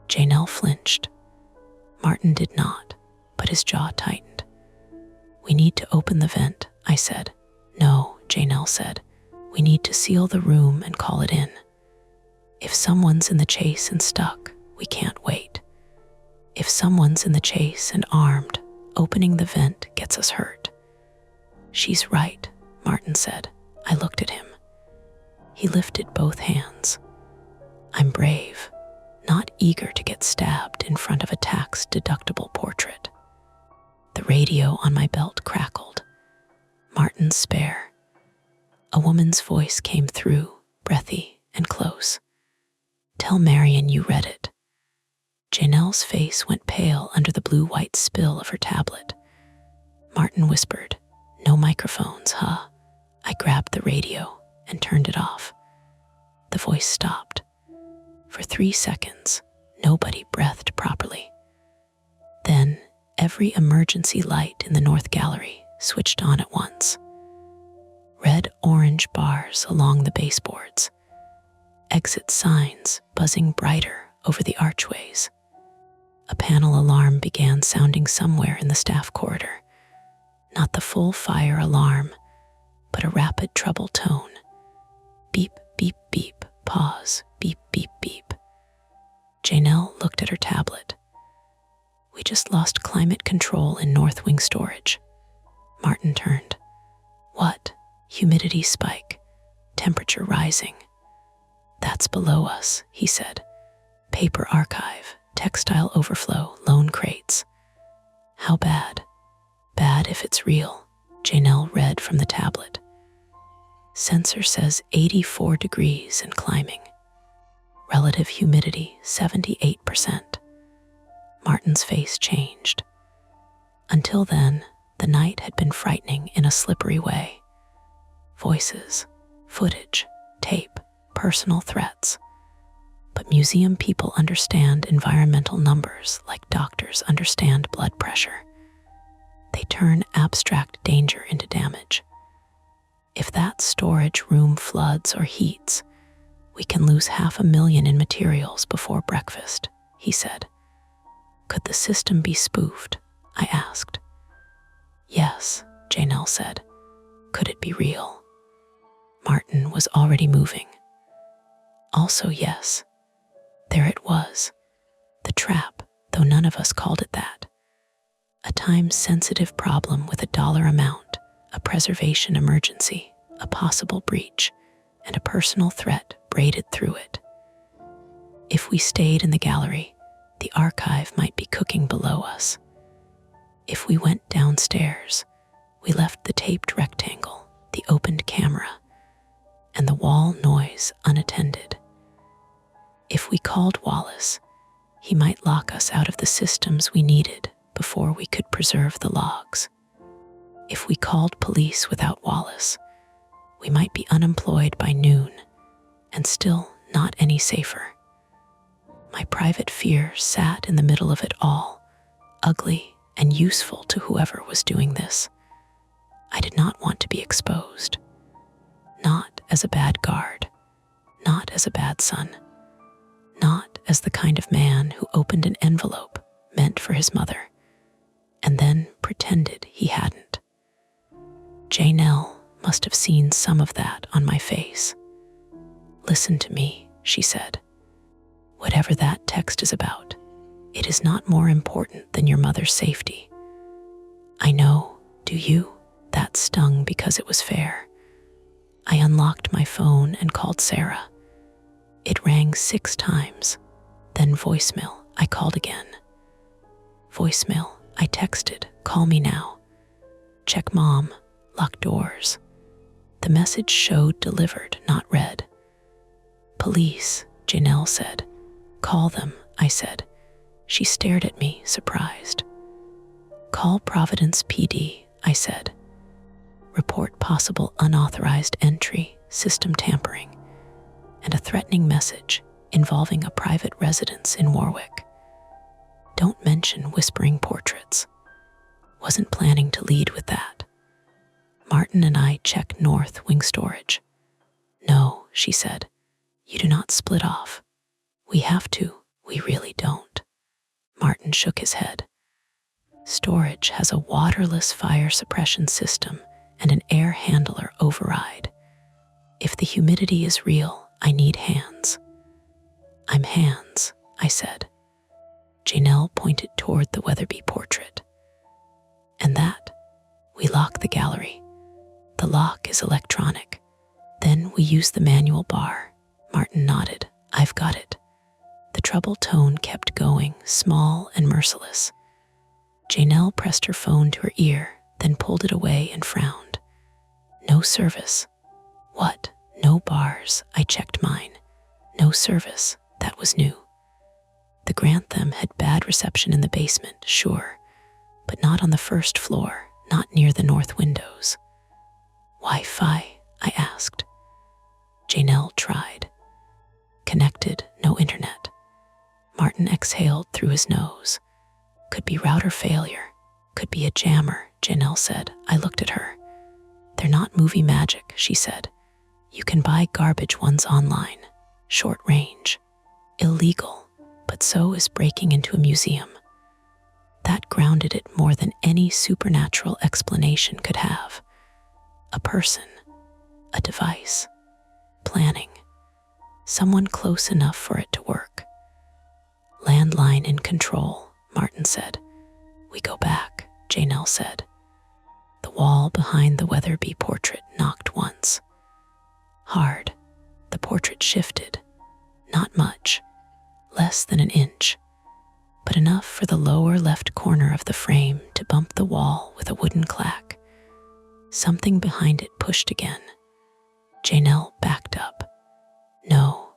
Janelle flinched. Martin did not, but his jaw tightened. We need to open the vent, I said. No, Janelle said. We need to seal the room and call it in. If someone's in the chase and stuck, we can't wait. If someone's in the chase and armed, opening the vent gets us hurt. She's right, Martin said. I looked at him. He lifted both hands. I'm brave, not eager to get stabbed in front of a tax-deductible portrait. The radio on my belt crackled. Martin's spare. A woman's voice came through, breathy and close. Tell Marion you read it. Janelle's face went pale under the blue-white spill of her tablet. Martin whispered, No microphones, huh? I grabbed the radio and turned it off. The voice stopped. For 3 seconds, nobody breathed properly. Then, every emergency light in the North Gallery switched on at once. Red-orange bars along the baseboards. Exit signs buzzing brighter over the archways. A panel alarm began sounding somewhere in the staff corridor. Not the full fire alarm, but a rapid treble tone. Beep, beep, beep, pause, beep, beep, beep. Janelle looked at her tablet. We just lost climate control in North Wing storage. Martin turned. What? Humidity spike. Temperature rising. That's below us, he said. Paper archive, textile overflow, lone crates. How bad? Bad if it's real, Janelle read from the tablet. Sensor says 84 degrees and climbing. Relative humidity 78%. Martin's face changed. Until then, the night had been frightening in a slippery way. Voices, footage, tape, personal threats. But museum people understand environmental numbers like doctors understand blood pressure. They turn abstract danger into damage. If that storage room floods or heats, we can lose 500,000 in materials before breakfast, he said. Could the system be spoofed? I asked. Yes, Janelle said. Could it be real? Martin was already moving. Also yes. There it was. The trap, though none of us called it that. A time-sensitive problem with a dollar amount, a preservation emergency, a possible breach, and a personal threat braided through it. If we stayed in the gallery, the archive might be cooking below us. If we went downstairs, we left the taped rectangle, the opened camera, and the wall noise unattended. If we called Wallace, he might lock us out of the systems we needed before we could preserve the logs. If we called police without Wallace, we might be unemployed by noon and still not any safer. My private fear sat in the middle of it all, ugly and useful to whoever was doing this. I did not want to be exposed. Not as a bad guard, not as a bad son, not as the kind of man who opened an envelope meant for his mother and then pretended he hadn't. Janelle must have seen some of that on my face. Listen to me, she said. Whatever that text is about, it is not more important than your mother's safety. I know, Do you? That stung because it was fair. I unlocked my phone and called Sarah. It rang 6 times. Then voicemail. I called again. Voicemail. I texted, call me now. Check mom, lock doors. The message showed delivered, not read. Police, Janelle said. Call them, I said. She stared at me, surprised. Call Providence PD, I said. Report possible unauthorized entry, system tampering, and a threatening message involving a private residence in Warwick. Don't mention whispering portraits. Wasn't planning to lead with that. Martin and I check North Wing Storage. No, she said. You do not split off. We have to. We really don't. Martin shook his head. Storage has a waterless fire suppression system and an air handler override. If the humidity is real, I need hands. I'm hands, I said. Janelle pointed toward the Weatherby portrait. And that, we lock the gallery. The lock is electronic. Then we use the manual bar. Martin nodded. I've got it. The troubled tone kept going, small and merciless. Janelle pressed her phone to her ear, then pulled it away and frowned. No service. What? No bars. I checked mine. No service. That was new. The Grantham had bad reception in the basement, sure, but not on the first floor, not near the north windows. Wi-Fi? I asked. Janelle tried. Connected, no internet. Martin exhaled through his nose. Could be router failure. Could be a jammer, Janelle said. I looked at her. They're not movie magic, she said. You can buy garbage ones online. Short range. Illegal, but so is breaking into a museum. That grounded it more than any supernatural explanation could have. A person, a device, planning, someone close enough for it to work. Landline in control, Martin said. We go back, Janelle said. The wall behind the Weatherby portrait knocked once. Hard. The portrait shifted. Not much. Less than an inch. But enough for the lower left corner of the frame to bump the wall with a wooden clack. Something behind it pushed again. Janelle backed up. No.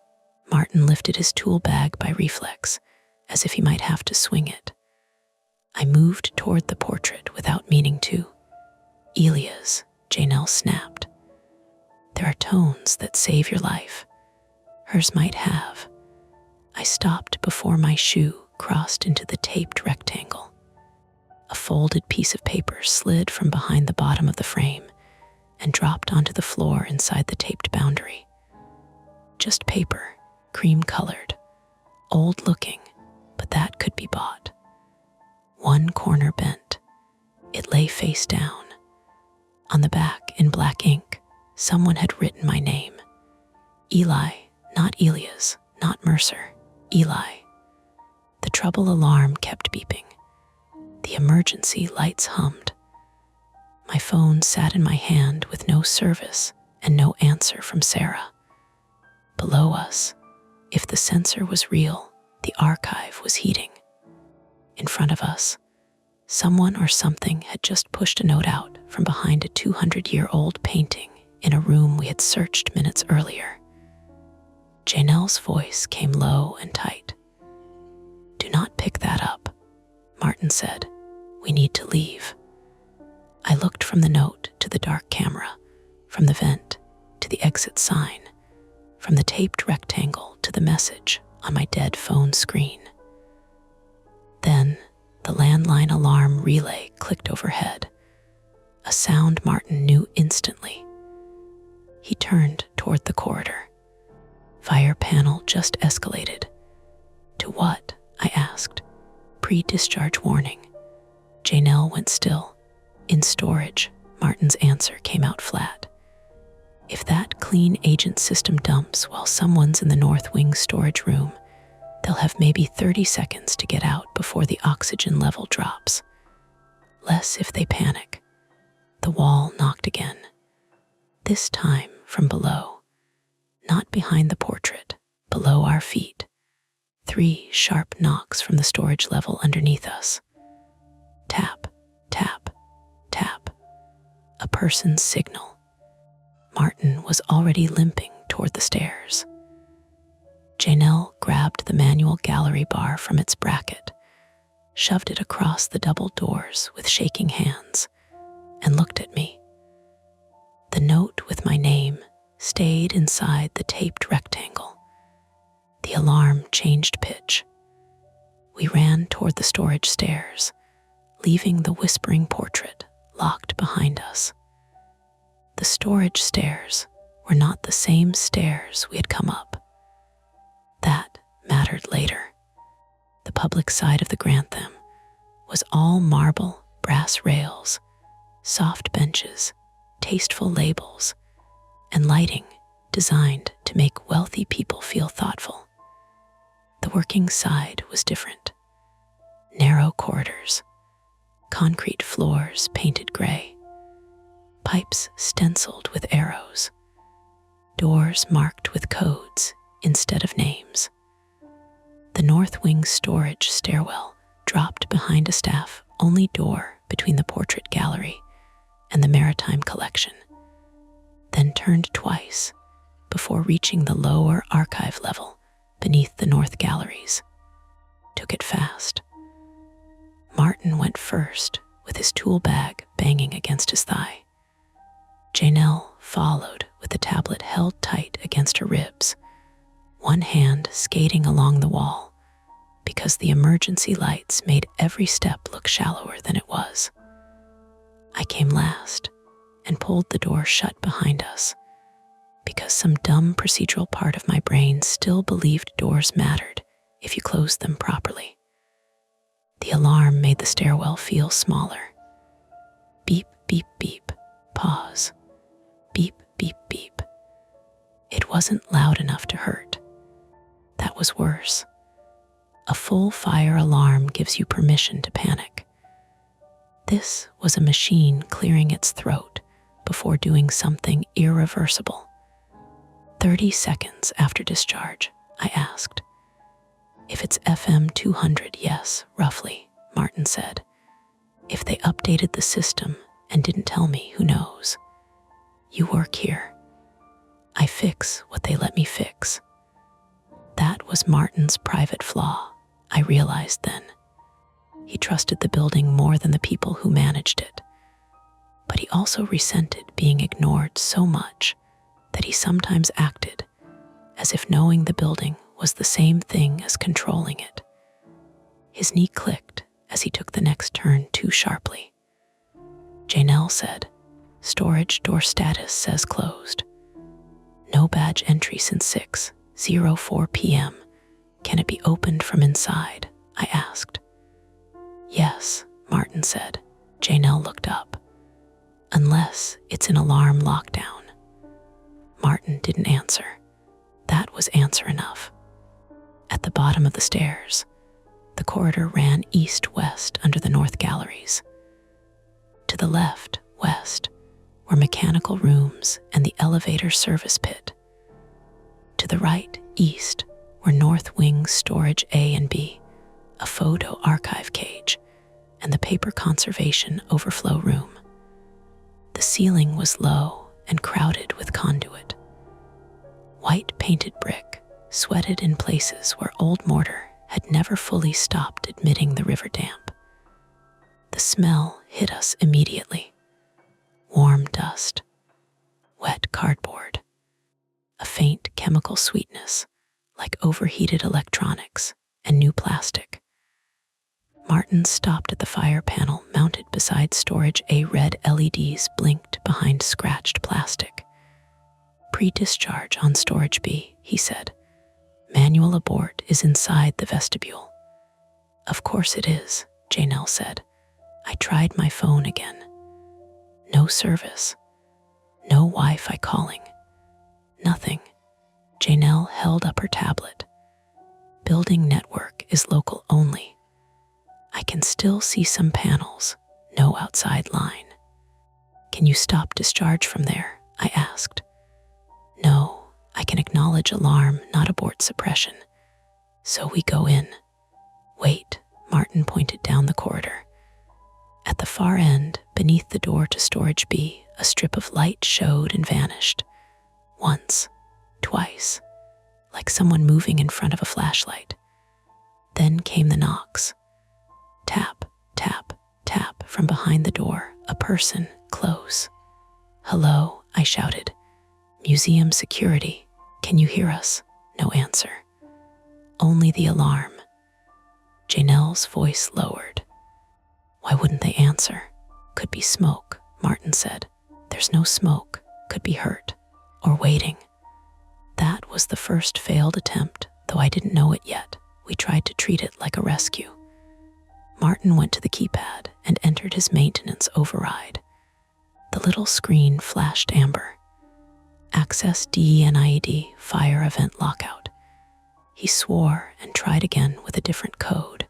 Martin lifted his tool bag by reflex, as if he might have to swing it. I moved toward the portrait without meaning to. Elia's, Janelle snapped. There are tones that save your life. Hers might have. I stopped before my shoe crossed into the taped rectangle. A folded piece of paper slid from behind the bottom of the frame and dropped onto the floor inside the taped boundary. Just paper, cream-colored, old-looking, but that could be bought. One corner bent. It lay face down. On the back, in black ink, someone had written my name. Eli, not Elias, not Mercer, Eli. The trouble alarm kept beeping. The emergency lights hummed. My phone sat in my hand with no service and no answer from Sarah. Below us, if the sensor was real, the archive was heating. In front of us, someone or something had just pushed a note out from behind a 200-year-old painting in a room we had searched minutes earlier. Janelle's voice came low and tight. Do not pick that up, Martin said. We need to leave. I looked from the note to the dark camera, from the vent to the exit sign, from the taped rectangle to the message on my dead phone screen. Then the landline alarm relay clicked overhead, a sound Martin knew instantly. He turned toward the corridor. Fire panel just escalated. To what? I asked. Pre-discharge warning. Janelle went still. In storage, Martin's answer came out flat. If that clean agent system dumps while someone's in the North Wing storage room, they'll have maybe 30 seconds to get out before the oxygen level drops. Less if they panic. The wall knocked again, this time from below, not behind the portrait, below our feet. 3 sharp knocks from the storage level underneath us. Tap, tap, tap. A person's signal. Martin was already limping toward the stairs. Janelle grabbed the manual gallery bar from its bracket, shoved it across the double doors with shaking hands, and looked at me. The note with my name stayed inside the taped rectangle. The alarm changed pitch. We ran toward the storage stairs, leaving the whispering portrait locked behind us. The storage stairs were not the same stairs we had come up. That mattered later. The public side of the Grantham was all marble, brass rails, soft benches, tasteful labels, and lighting designed to make wealthy people feel thoughtful. The working side was different. Narrow corridors, concrete floors painted gray, pipes stenciled with arrows, doors marked with codes instead of names. The North Wing storage stairwell dropped behind a staff-only door between the portrait gallery and the maritime collection, then turned twice before reaching the lower archive level beneath the north galleries. Took it fast. Martin went first with his tool bag banging against his thigh. Janelle followed with the tablet held tight against her ribs, one hand skating along the wall because the emergency lights made every step look shallower than it was. I came last and pulled the door shut behind us because some dumb procedural part of my brain still believed doors mattered if you closed them properly. The alarm made the stairwell feel smaller. Beep, beep, beep, pause. Beep, beep, beep. It wasn't loud enough to hurt. That was worse. A full fire alarm gives you permission to panic. This was a machine clearing its throat before doing something irreversible. 30 seconds after discharge, I asked. If it's FM 200, yes, roughly, Martin said. If they updated the system and didn't tell me, who knows? You work here. I fix what they let me fix. That was Martin's private flaw, I realized then. He trusted the building more than the people who managed it. But he also resented being ignored so much that he sometimes acted as if knowing the building was the same thing as controlling it. His knee clicked as he took the next turn too sharply. Janelle said, "Storage door status says closed. No badge entry since 6:04 p.m. Can it be opened from inside?" I asked. "Yes," Martin said. Janelle looked up. "Unless it's an alarm lockdown." Martin didn't answer. That was answer enough. At the bottom of the stairs, the corridor ran east-west under the north galleries. To the left, west, were mechanical rooms and the elevator service pit. To the right, east, were North Wing Storage A and B, a photo archive cage, and the paper conservation overflow room. The ceiling was low and crowded with conduit. White painted brick, sweated in places where old mortar had never fully stopped admitting the river damp. The smell hit us immediately. Warm dust, wet cardboard, a faint chemical sweetness like overheated electronics and new plastic. Martin stopped at the fire panel mounted beside storage A. Red LEDs blinked behind scratched plastic. "Pre-discharge on storage B," he said. "Manual abort is inside the vestibule." "Of course it is," Janelle said. I tried my phone again. No service. No Wi-Fi calling. Nothing. Janelle held up her tablet. "Building network is local only. I can still see some panels, no outside line." Can you stop discharge from there? I asked. No, I can acknowledge alarm, not abort suppression. So we go in. Wait, Martin pointed down the corridor. At the far end, beneath the door to storage B, a strip of light showed and vanished. Once, twice, like someone moving in front of a flashlight. Then came the knocks. Tap, tap, tap from behind the door, a person close. Hello, I shouted. Museum security, can you hear us? No answer. Only the alarm. Janelle's voice lowered. Why wouldn't they answer? Could be smoke, Martin said. There's no smoke, could be hurt, or waiting. That was the first failed attempt, though I didn't know it yet. We tried to treat it like a rescue. Martin went to the keypad and entered his maintenance override. The little screen flashed amber. Access DENIED, fire event lockout. He swore and tried again with a different code.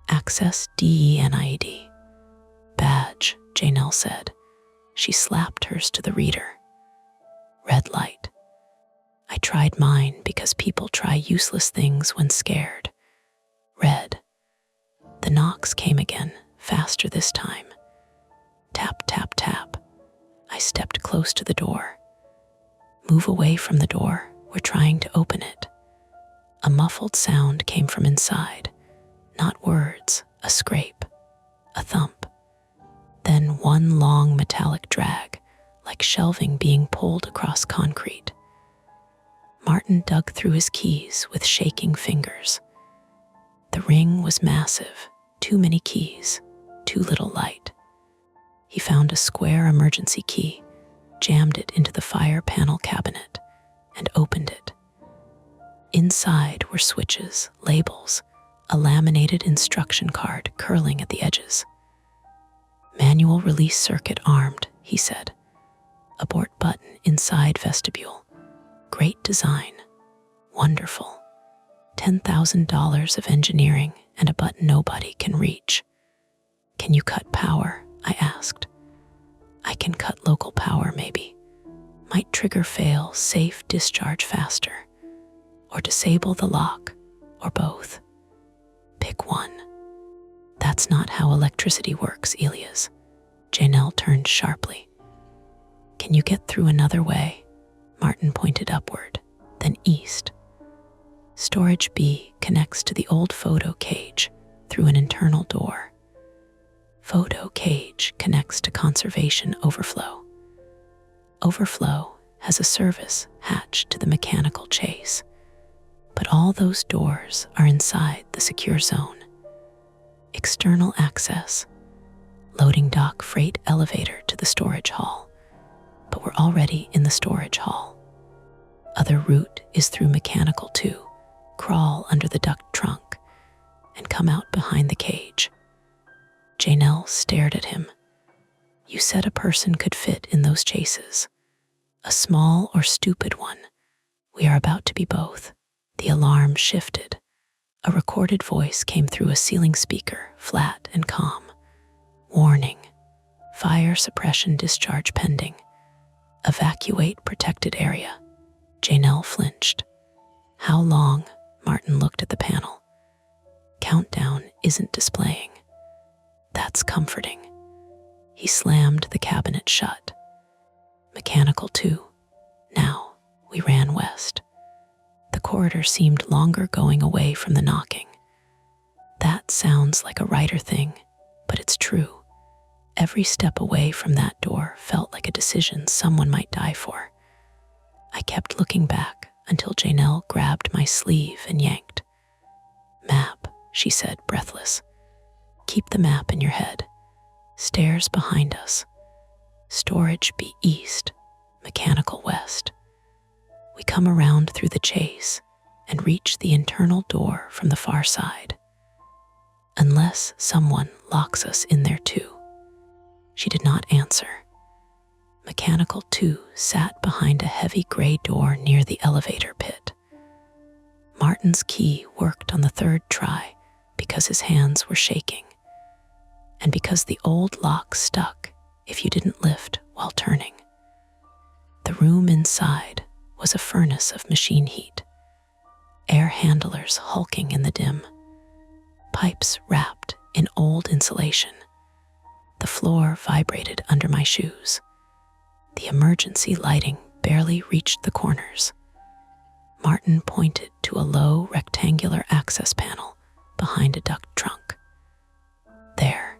Access DENIED. Badge, Janelle said. She slapped hers to the reader. Red light. I tried mine because people try useless things when scared. Red. The knocks came again, faster this time. Tap, tap, tap. I stepped close to the door. Move away from the door, we're trying to open it. A muffled sound came from inside. Not words, a scrape, a thump. Then one long metallic drag, like shelving being pulled across concrete. Martin dug through his keys with shaking fingers. The ring was massive, too many keys, too little light. He found a square emergency key, jammed it into the fire panel cabinet, and opened it. Inside were switches, labels, a laminated instruction card curling at the edges. Manual release circuit armed, he said. Abort button inside vestibule. Great design. Wonderful. $10,000 of engineering and a button nobody can reach. Can you cut power? I asked. I can cut local power, maybe. Might trigger fail, safe discharge faster. Or disable the lock, or both. Pick one. That's not how electricity works, Elias. Janelle turned sharply. Can you get through another way? Martin pointed upward, then east. Storage B connects to the old photo cage through an internal door. Photo cage connects to conservation overflow. Overflow has a service hatched to the mechanical chase. But all those doors are inside the secure zone. External access, loading dock freight elevator to the storage hall. But we're already in the storage hall. Other route is through mechanical 2, crawl under the duct trunk, and come out behind the cage. Janelle stared at him. You said a person could fit in those chases. A small or stupid one. We are about to be both. The alarm shifted. A recorded voice came through a ceiling speaker, flat and calm. Warning. Fire suppression discharge pending. Evacuate protected area. Janelle flinched. How long? Martin looked at the panel. Countdown isn't displaying. That's comforting. He slammed the cabinet shut. Mechanical 2. Now, we ran west. The corridor seemed longer going away from the knocking. That sounds like a writer thing, but it's true. Every step away from that door felt like a decision someone might die for. I kept looking back until Janelle grabbed my sleeve and yanked. Map, she said, breathless. Keep the map in your head. Stairs behind us. Storage B east, mechanical west. We come around through the chase and reach the internal door from the far side. Unless someone locks us in there too. She did not answer. Mechanical 2 sat behind a heavy gray door near the elevator pit. Martin's key worked on the third try because his hands were shaking. And because the old lock stuck, if you didn't lift while turning. The room inside was a furnace of machine heat, air handlers hulking in the dim, pipes wrapped in old insulation. The floor vibrated under my shoes. The emergency lighting barely reached the corners. Martin pointed to a low rectangular access panel behind a duct trunk. There,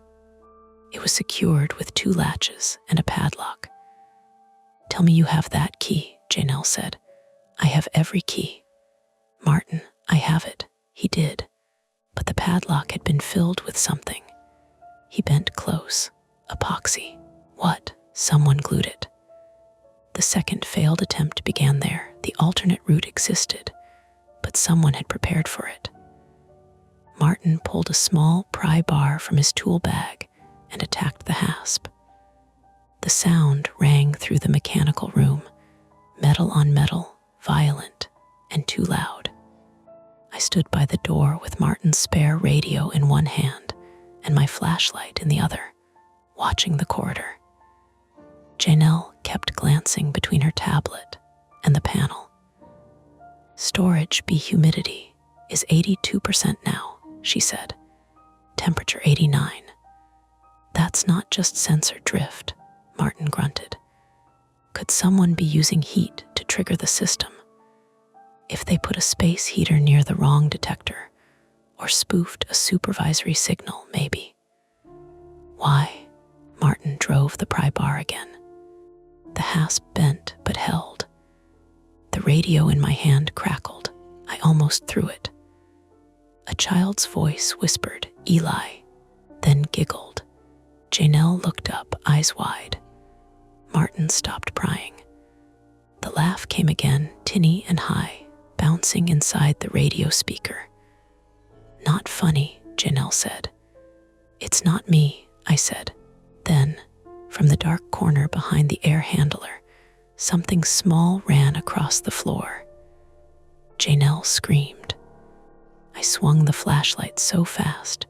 it was secured with 2 latches and a padlock. "Tell me you have that key," Janelle said. "I have every key." "Martin, I have it." He did, but the padlock had been filled with something. He bent close. "Epoxy." "What?" "Someone glued it." The second failed attempt began there. The alternate route existed, but someone had prepared for it. Martin pulled a small pry bar from his tool bag and attacked the hasp. The sound rang through the mechanical room, metal on metal, violent and too loud. I stood by the door with Martin's spare radio in one hand and my flashlight in the other, watching the corridor. Janelle kept glancing between her tablet and the panel. "Storage B humidity is 82% now," she said. "Temperature 89. "That's not just sensor drift," Martin grunted. "Could someone be using heat to trigger the system? If they put a space heater near the wrong detector, or spoofed a supervisory signal, maybe." "Why?" Martin drove the pry bar again. The hasp bent but held. The radio in my hand crackled. I almost threw it. A child's voice whispered, "Eli," then giggled. Janelle looked up, eyes wide. Martin stopped prying. The laugh came again, tinny and high, bouncing inside the radio speaker. "Not funny," Janelle said. "It's not me," I said. Then, from the dark corner behind the air handler, something small ran across the floor. Janelle screamed. I swung the flashlight so fast,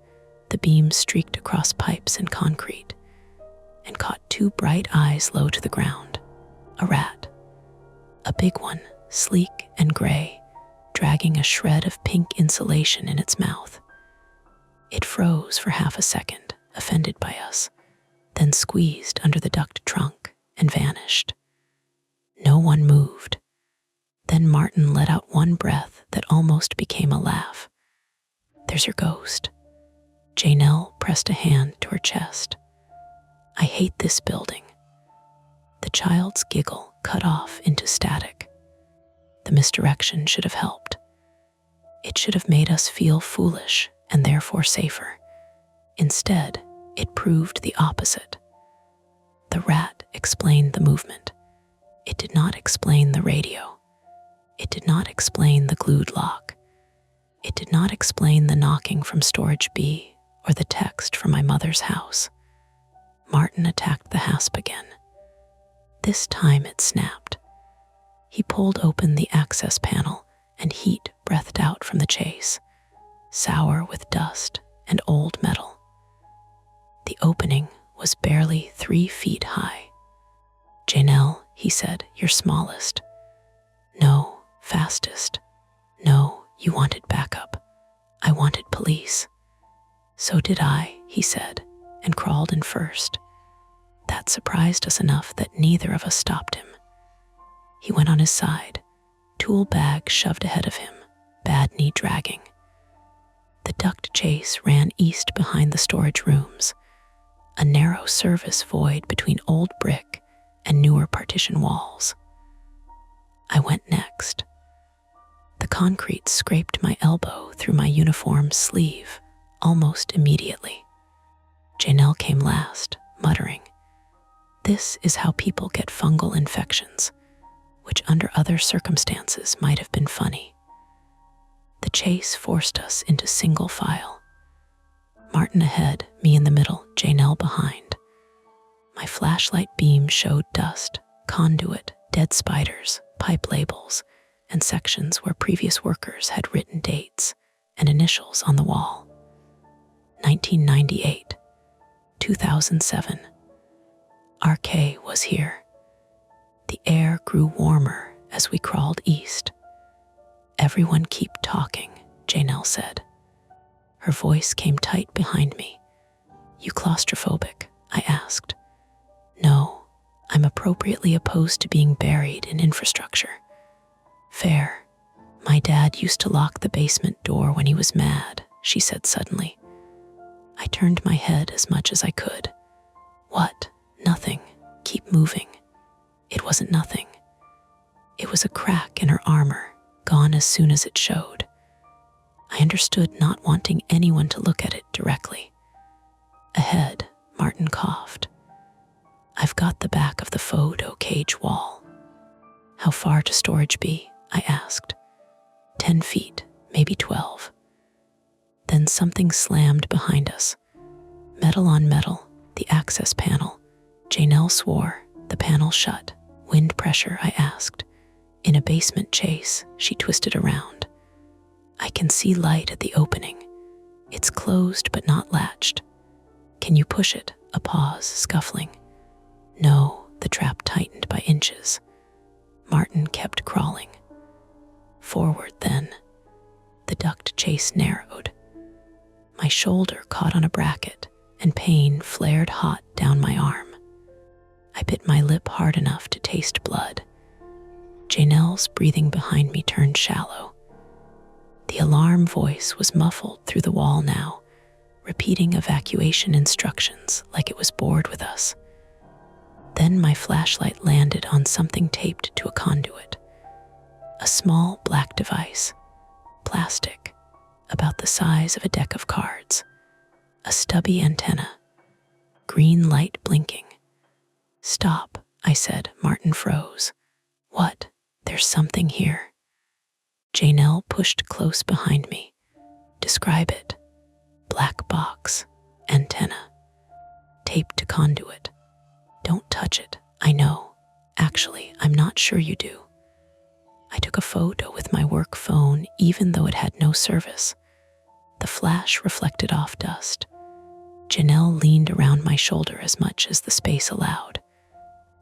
the beam streaked across pipes and concrete, and caught 2 bright eyes low to the ground. A rat. A big one, sleek and gray, dragging a shred of pink insulation in its mouth. It froze for half a second, offended by us, then squeezed under the duct trunk and vanished. No one moved. Then Martin let out one breath that almost became a laugh. "There's your ghost." Janelle pressed a hand to her chest. "I hate this building." The child's giggle cut off into static. The misdirection should have helped. It should have made us feel foolish and therefore safer. Instead, it proved the opposite. The rat explained the movement. It did not explain the radio. It did not explain the glued lock. It did not explain the knocking from storage B or the text from my mother's house. Martin attacked the hasp again. This time it snapped. He pulled open the access panel and heat breathed out from the chase, sour with dust and old metal. The opening was barely 3 feet high. "Janelle," he said, "you're smallest." "No, fastest." "No, you wanted backup. I wanted police." "So did I," he said, and crawled in first. That surprised us enough that neither of us stopped him. He went on his side, tool bag shoved ahead of him, bad knee dragging. The duct chase ran east behind the storage rooms, a narrow service void between old brick and newer partition walls. I went next. The concrete scraped my elbow through my uniform sleeve almost immediately. Janelle came last, muttering, "This is how people get fungal infections," which under other circumstances might have been funny. The chase forced us into single file. Martin ahead, me in the middle, Janelle behind. My flashlight beam showed dust, conduit, dead spiders, pipe labels, and sections where previous workers had written dates and initials on the wall. 1998, 2007. RK was here. The air grew warmer as we crawled east. "Everyone keep talking," Janelle said. Her voice came tight behind me. "You claustrophobic?" I asked. "No, I'm appropriately opposed to being buried in infrastructure." "Fair. My dad used to lock the basement door when he was mad," she said suddenly. I turned my head as much as I could. "What? Nothing. Keep moving." It wasn't nothing. It was a crack in her armor, gone as soon as it showed. I understood not wanting anyone to look at it directly. Ahead, Martin coughed. "I've got the back of the photo cage wall." "How far to storage be?" I asked. 10 feet, maybe 12. Then something slammed behind us. Metal on metal, the access panel. Janelle swore, the panel shut. "Wind pressure?" I asked. "In a basement chase," she twisted around. "I can see light at the opening. It's closed but not latched." "Can you push it?" A pause, scuffling. "No," the trap tightened by inches. Martin kept crawling. Forward then. The duct chase narrowed. My shoulder caught on a bracket, and pain flared hot down my arm. I bit my lip hard enough to taste blood. Janelle's breathing behind me turned shallow. The alarm voice was muffled through the wall now, repeating evacuation instructions like it was bored with us. Then my flashlight landed on something taped to a conduit. A small black device, plastic, about the size of a deck of cards. A stubby antenna, green light blinking. "Stop," I said. Martin froze. "What? There's something here." Janelle pushed close behind me. "Describe it." "Black box, antenna, taped to conduit." "Don't touch it." "I know. Actually, I'm not sure you do." I took a photo with my work phone even though it had no service. The flash reflected off dust. Janelle leaned around my shoulder as much as the space allowed.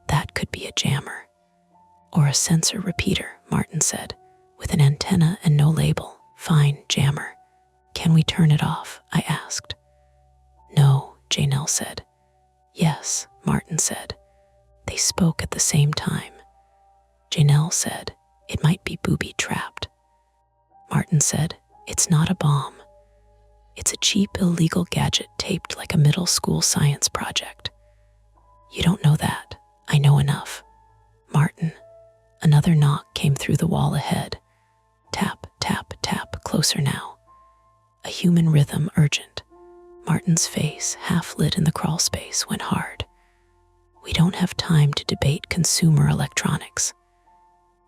"That could be a jammer." "Or a sensor repeater," Martin said, "with an antenna and no label." "Fine, jammer. Can we turn it off?" I asked. "No," Janelle said. "Yes," Martin said. They spoke at the same time. Janelle said, "It might be booby-trapped." Martin said, "It's not a bomb. It's a cheap, illegal gadget taped like a middle school science project." "You don't know that. I know enough." "Martin." Another knock came through the wall ahead. Tap, tap, tap, closer now. A human rhythm, urgent. Martin's face, half lit in the crawl space, went hard. "We don't have time to debate consumer electronics."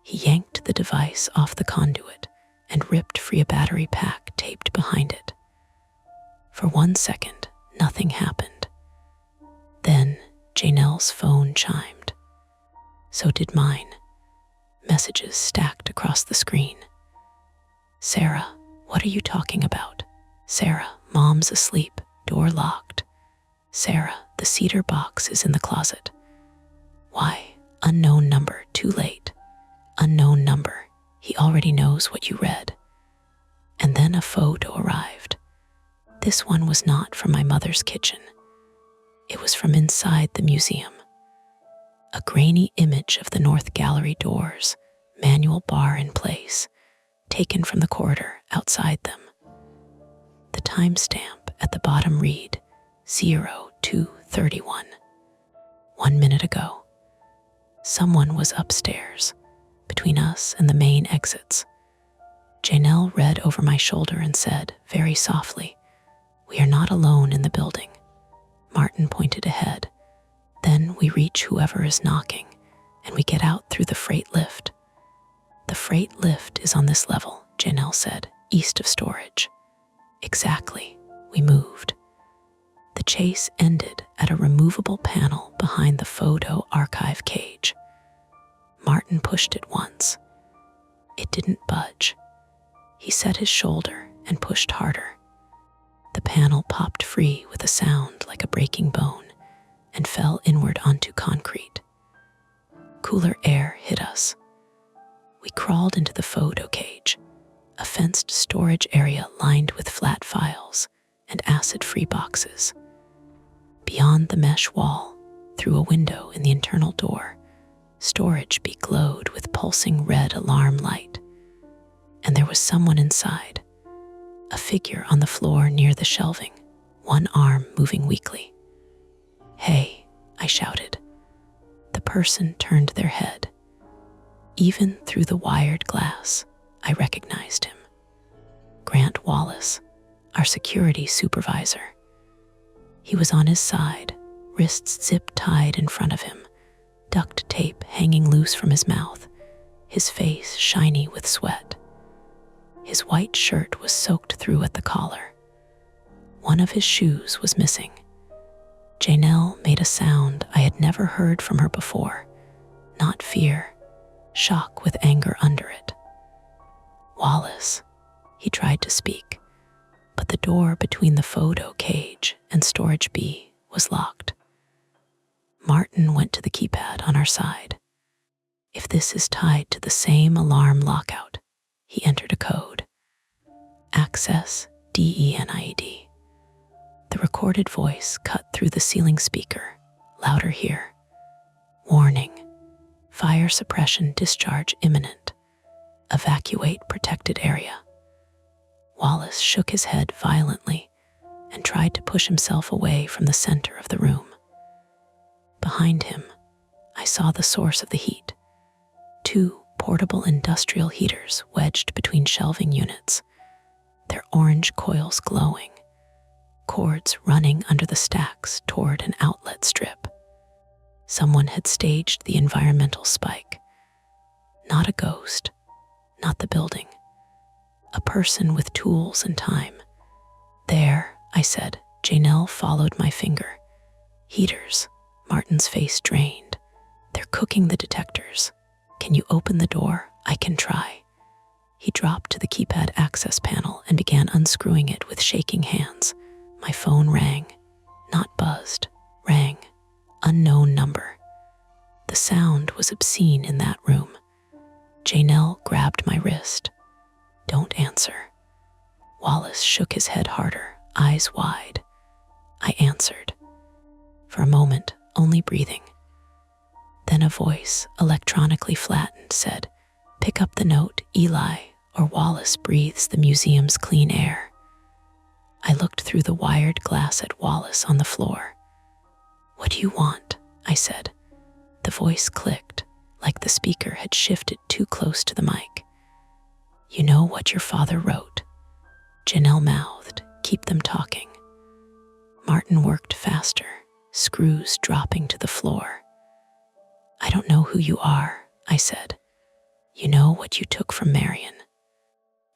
He yanked the device off the conduit and ripped free a battery pack taped behind it. For 1 second, nothing happened. Then Janelle's phone chimed. So did mine. Messages stacked across the screen. "Sarah, what are you talking about?" "Sarah, Mom's asleep, door locked." "Sarah, the cedar box is in the closet." "Why? Unknown number, too late." "Unknown number, he already knows what you read." And then a photo arrived. This one was not from my mother's kitchen. It was from inside the museum. A grainy image of the north gallery doors, manual bar in place, taken from the corridor outside them. The timestamp at the bottom read 0231. 1 minute ago. Someone was upstairs, between us and the main exits. Janelle read over my shoulder and said, very softly, "We are not alone in the building." Martin pointed ahead. "Then we reach whoever is knocking, and we get out through the freight lift." "The freight lift is on this level," Janelle said, "east of storage." Exactly. We moved. The chase ended at a removable panel behind the photo archive cage. Martin pushed it once. It didn't budge. He set his shoulder and pushed harder. The panel popped free with a sound like a breaking bone, and fell inward onto concrete. Cooler air hit us. We crawled into the photo cage, a fenced storage area lined with flat files and acid-free boxes. Beyond the mesh wall, through a window in the internal door, storage B glowed with pulsing red alarm light. And there was someone inside, a figure on the floor near the shelving, one arm moving weakly. "Hey," I shouted. The person turned their head. Even through the wired glass, I recognized him. Grant Wallace, our security supervisor. He was on his side, wrists zip-tied in front of him, duct tape hanging loose from his mouth, his face shiny with sweat. His white shirt was soaked through at the collar. One of his shoes was missing. Janelle made a sound I had never heard from her before, not fear, shock with anger under it. "Wallace," he tried to speak, but the door between the photo cage and storage B was locked. Martin went to the keypad on our side. If this is tied to the same alarm lockout, he entered a code. Access DENIED. The recorded voice cut through the ceiling speaker, louder here. Warning, fire suppression discharge imminent. Evacuate protected area. Wallace shook his head violently and tried to push himself away from the center of the room. Behind him, I saw the source of the heat. 2 portable industrial heaters wedged between shelving units, their orange coils glowing, cords running under the stacks toward an outlet strip. Someone had staged the environmental spike. Not a ghost, not the building. A person with tools and time. "There," I said. Janelle followed my finger. "Heaters." Martin's face drained. "They're cooking the detectors. Can you open the door? I can try." He dropped to the keypad access panel and began unscrewing it with shaking hands. My phone rang. Not buzzed. Rang. Unknown number. The sound was obscene in that room. Janelle grabbed my wrist. "Don't answer." Wallace shook his head harder, eyes wide. I answered. For a moment, only breathing. Then a voice, electronically flattened, said, "Pick up the note, Eli, or Wallace breathes the museum's clean air." I looked through the wired glass at Wallace on the floor. "What do you want?" I said. The voice clicked, like the speaker had shifted too close to the mic. "You know what your father wrote?" Janelle mouthed, "Keep them talking." Martin worked faster, screws dropping to the floor. "I don't know who you are," I said. "You know what you took from Marion.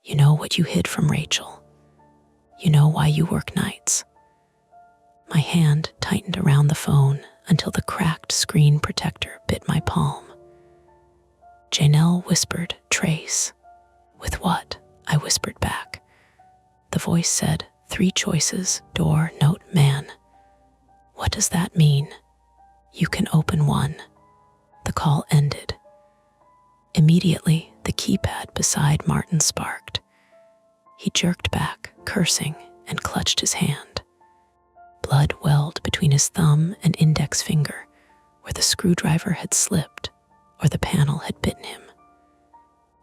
You know what you hid from Rachel. You know why you work nights." My hand tightened around the phone until the cracked screen protector bit my palm. Janelle whispered, "Trace." "With what?" I whispered back. The voice said, 3 choices, door, note, man. "What does that mean?" "You can open one." The call ended. Immediately, the keypad beside Martin sparked. He jerked back, cursing, and clutched his hand. Blood welled between his thumb and index finger, where the screwdriver had slipped or the panel had bitten him.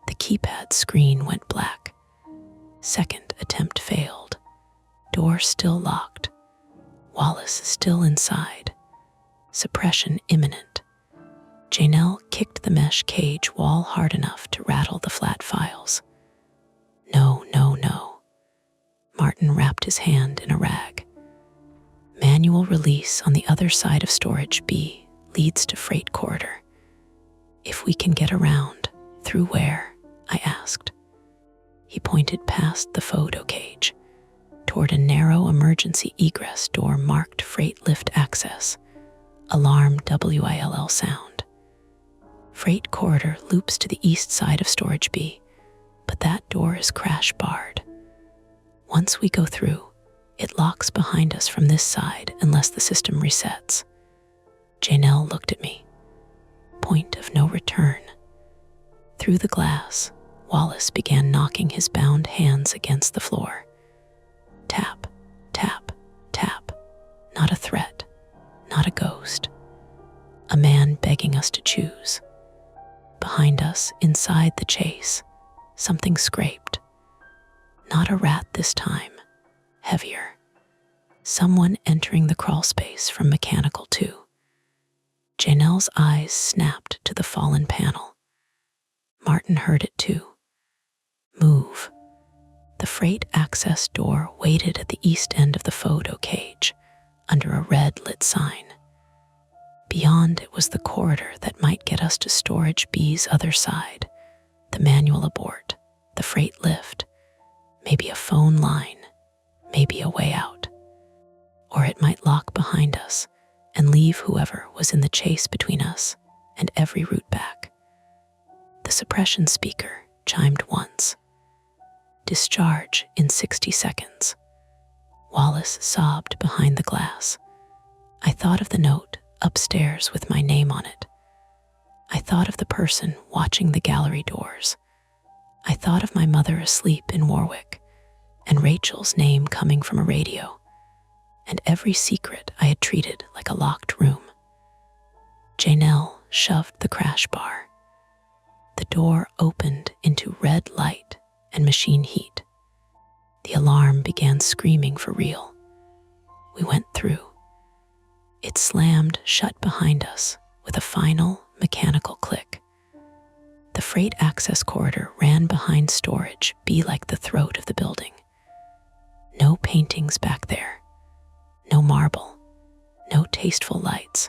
The keypad screen went black. Second attempt failed. Door still locked. Wallace still inside. Suppression imminent. Janelle kicked the mesh cage wall hard enough to rattle the flat files. "No, no, no." Martin wrapped his hand in a rag. "Manual release on the other side of storage B leads to freight corridor. If we can get around, through where?" I asked. He pointed past the photo cage, toward a narrow emergency egress door marked freight lift access. Alarm WILL sound. Freight corridor loops to the east side of storage B, but that door is crash barred. Once we go through, it locks behind us from this side unless the system resets. Janelle looked at me. Point of no return. Through the glass, Wallace began knocking his bound hands against the floor. Tap, tap, tap. Not a threat, not a ghost. A man begging us to choose. Behind us, inside the chase, something scraped. Not a rat this time, heavier. Someone entering the crawl space from Mechanical 2. Janelle's eyes snapped to the fallen panel. Martin heard it too. Move. The freight access door waited at the east end of the photo cage, under a red-lit sign. Beyond it was the corridor that might get us to Storage B's other side, the manual abort, the freight lift, maybe a phone line, maybe a way out. Or it might lock behind us and leave whoever was in the chase between us and every route back. The suppression speaker chimed once. Discharge in 60 seconds. Wallace sobbed behind the glass. I thought of the note upstairs with my name on it. I thought of the person watching the gallery doors. I thought of my mother asleep in Warwick, and Rachel's name coming from a radio, and every secret I had treated like a locked room. Janelle shoved the crash bar. The door opened into red light and machine heat. The alarm began screaming for real. We went through. It slammed shut behind us with a final mechanical click. The freight access corridor ran behind Storage B like the throat of the building. No paintings back there. No marble. No tasteful lights.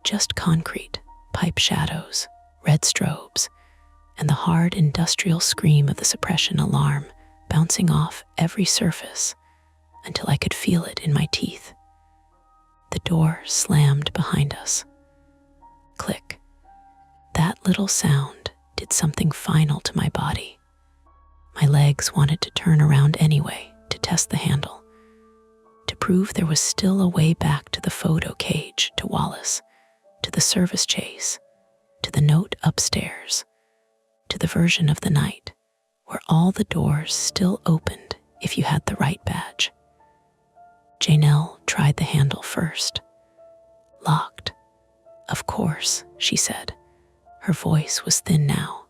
Just concrete, pipe shadows, red strobes, and the hard industrial scream of the suppression alarm bouncing off every surface until I could feel it in my teeth. The door slammed behind us. Click. That little sound did something final to my body. My legs wanted to turn around anyway to test the handle, to prove there was still a way back to the photo cage, to Wallace, to the service chase, to the note upstairs, to the version of the night where all the doors still opened if you had the right badge. Janelle tried the handle first. Locked. Of course, she said. Her voice was thin now.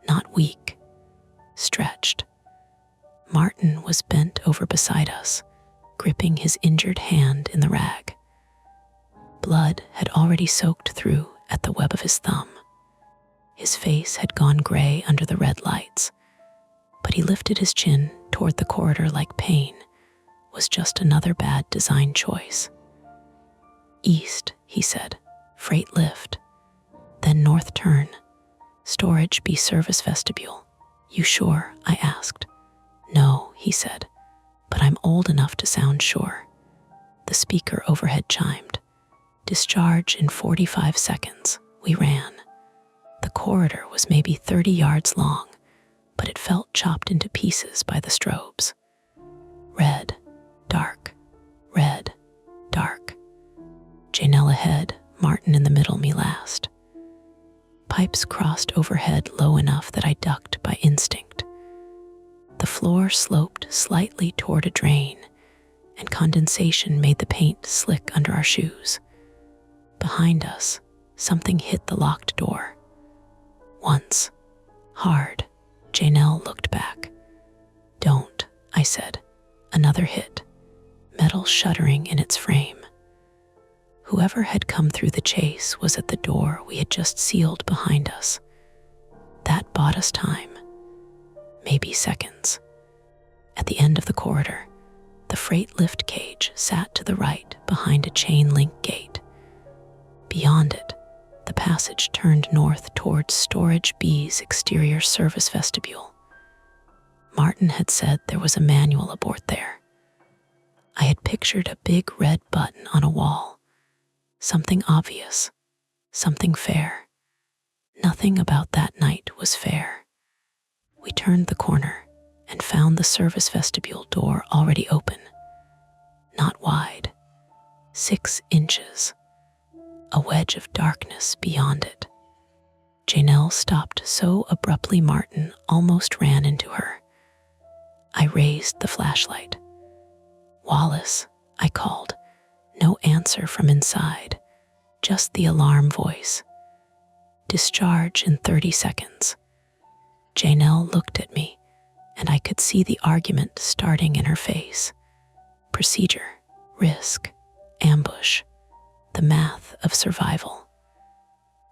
Not weak. Stretched. Martin was bent over beside us, gripping his injured hand in the rag. Blood had already soaked through at the web of his thumb. His face had gone gray under the red lights, but he lifted his chin toward the corridor like pain was just another bad design choice. East, he said, freight lift, then north turn, Storage B service vestibule. You sure? I asked. No, he said, but I'm old enough to sound sure. The speaker overhead chimed. Discharge in 45 seconds. We ran. The corridor was maybe 30 yards long, but it felt chopped into pieces by the strobes. Red, dark, red, dark. Janelle ahead, Martin in the middle, me last. Pipes crossed overhead low enough that I ducked by instinct. The floor sloped slightly toward a drain, and condensation made the paint slick under our shoes. Behind us, something hit the locked door. Once. Hard. Janelle looked back. Don't, I said. Another hit. Metal shuddering in its frame. Whoever had come through the chase was at the door we had just sealed behind us. That bought us time. Maybe seconds. At the end of the corridor, the freight lift cage sat to the right behind a chain-link gate. Beyond it, the passage turned north towards Storage B's exterior service vestibule. Martin had said there was a manual aboard there. I had pictured a big red button on a wall. Something obvious, something fair. Nothing about that night was fair. We turned the corner and found the service vestibule door already open. Not wide. 6 inches. a wedge of darkness beyond it. Janelle stopped so abruptly Martin almost ran into her. I raised the flashlight. "Wallace," I called. No answer from inside, just the alarm voice. "Discharge in 30 seconds. Janelle looked at me, and I could see the argument starting in her face. Procedure, risk, ambush, the math of survival.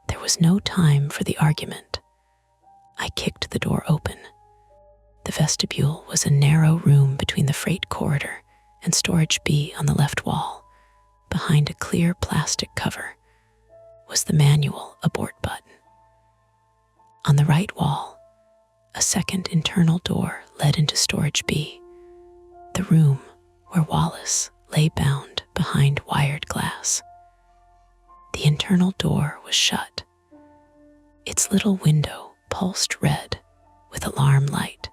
There was no time for the argument. I kicked the door open. The vestibule was a narrow room between the freight corridor and storage B on the left wall. Behind a clear plastic cover was the manual abort button. On the right wall, a second internal door led into storage B, the room where Wallace lay bound behind wired glass. The internal door was shut. Its little window pulsed red with alarm light.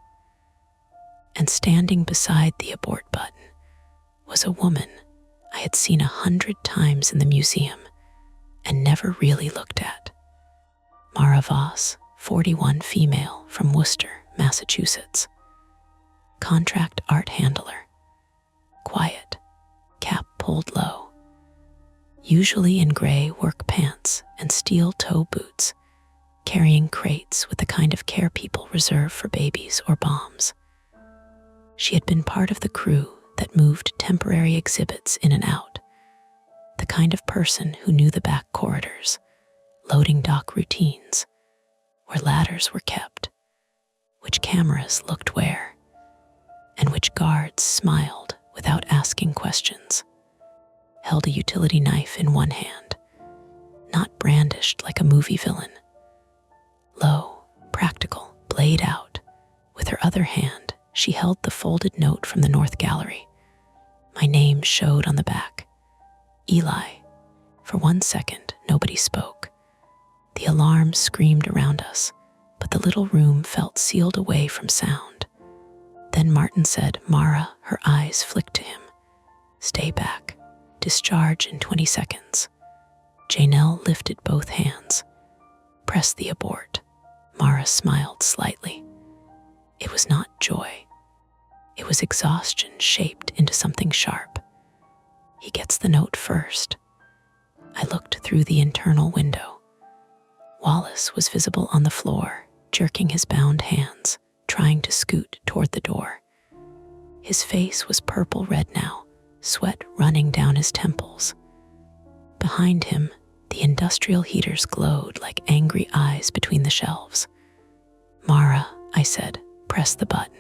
And standing beside the abort button was a woman I had seen 100 times in the museum and never really looked at. Mara Voss, 41, female, from Worcester, Massachusetts. Contract art handler. Quiet, cap pulled low. Usually in gray work pants and steel toe boots, carrying crates with the kind of care people reserve for babies or bombs. She had been part of the crew that moved temporary exhibits in and out, the kind of person who knew the back corridors, loading dock routines, where ladders were kept, which cameras looked where, and which guards smiled without asking questions, held a utility knife in one hand, not brandished like a movie villain. Low, practical, blade out. With her other hand, she held the folded note from the North Gallery. My name showed on the back. Eli. For 1 second, nobody spoke. The alarm screamed around us, but the little room felt sealed away from sound. Then Martin said, "Mara," her eyes flicked to him. "Stay back. Discharge in 20 seconds. Janelle lifted both hands. "Press the abort." Mara smiled slightly. It was not joy. It was exhaustion shaped into something sharp. He gets the note first. I looked through the internal window. Wallace was visible on the floor, jerking his bound hands, trying to scoot toward the door. His face was purple-red now, sweat running down his temples. Behind him, the industrial heaters glowed like angry eyes between the shelves. "Mara," I said, "press the button."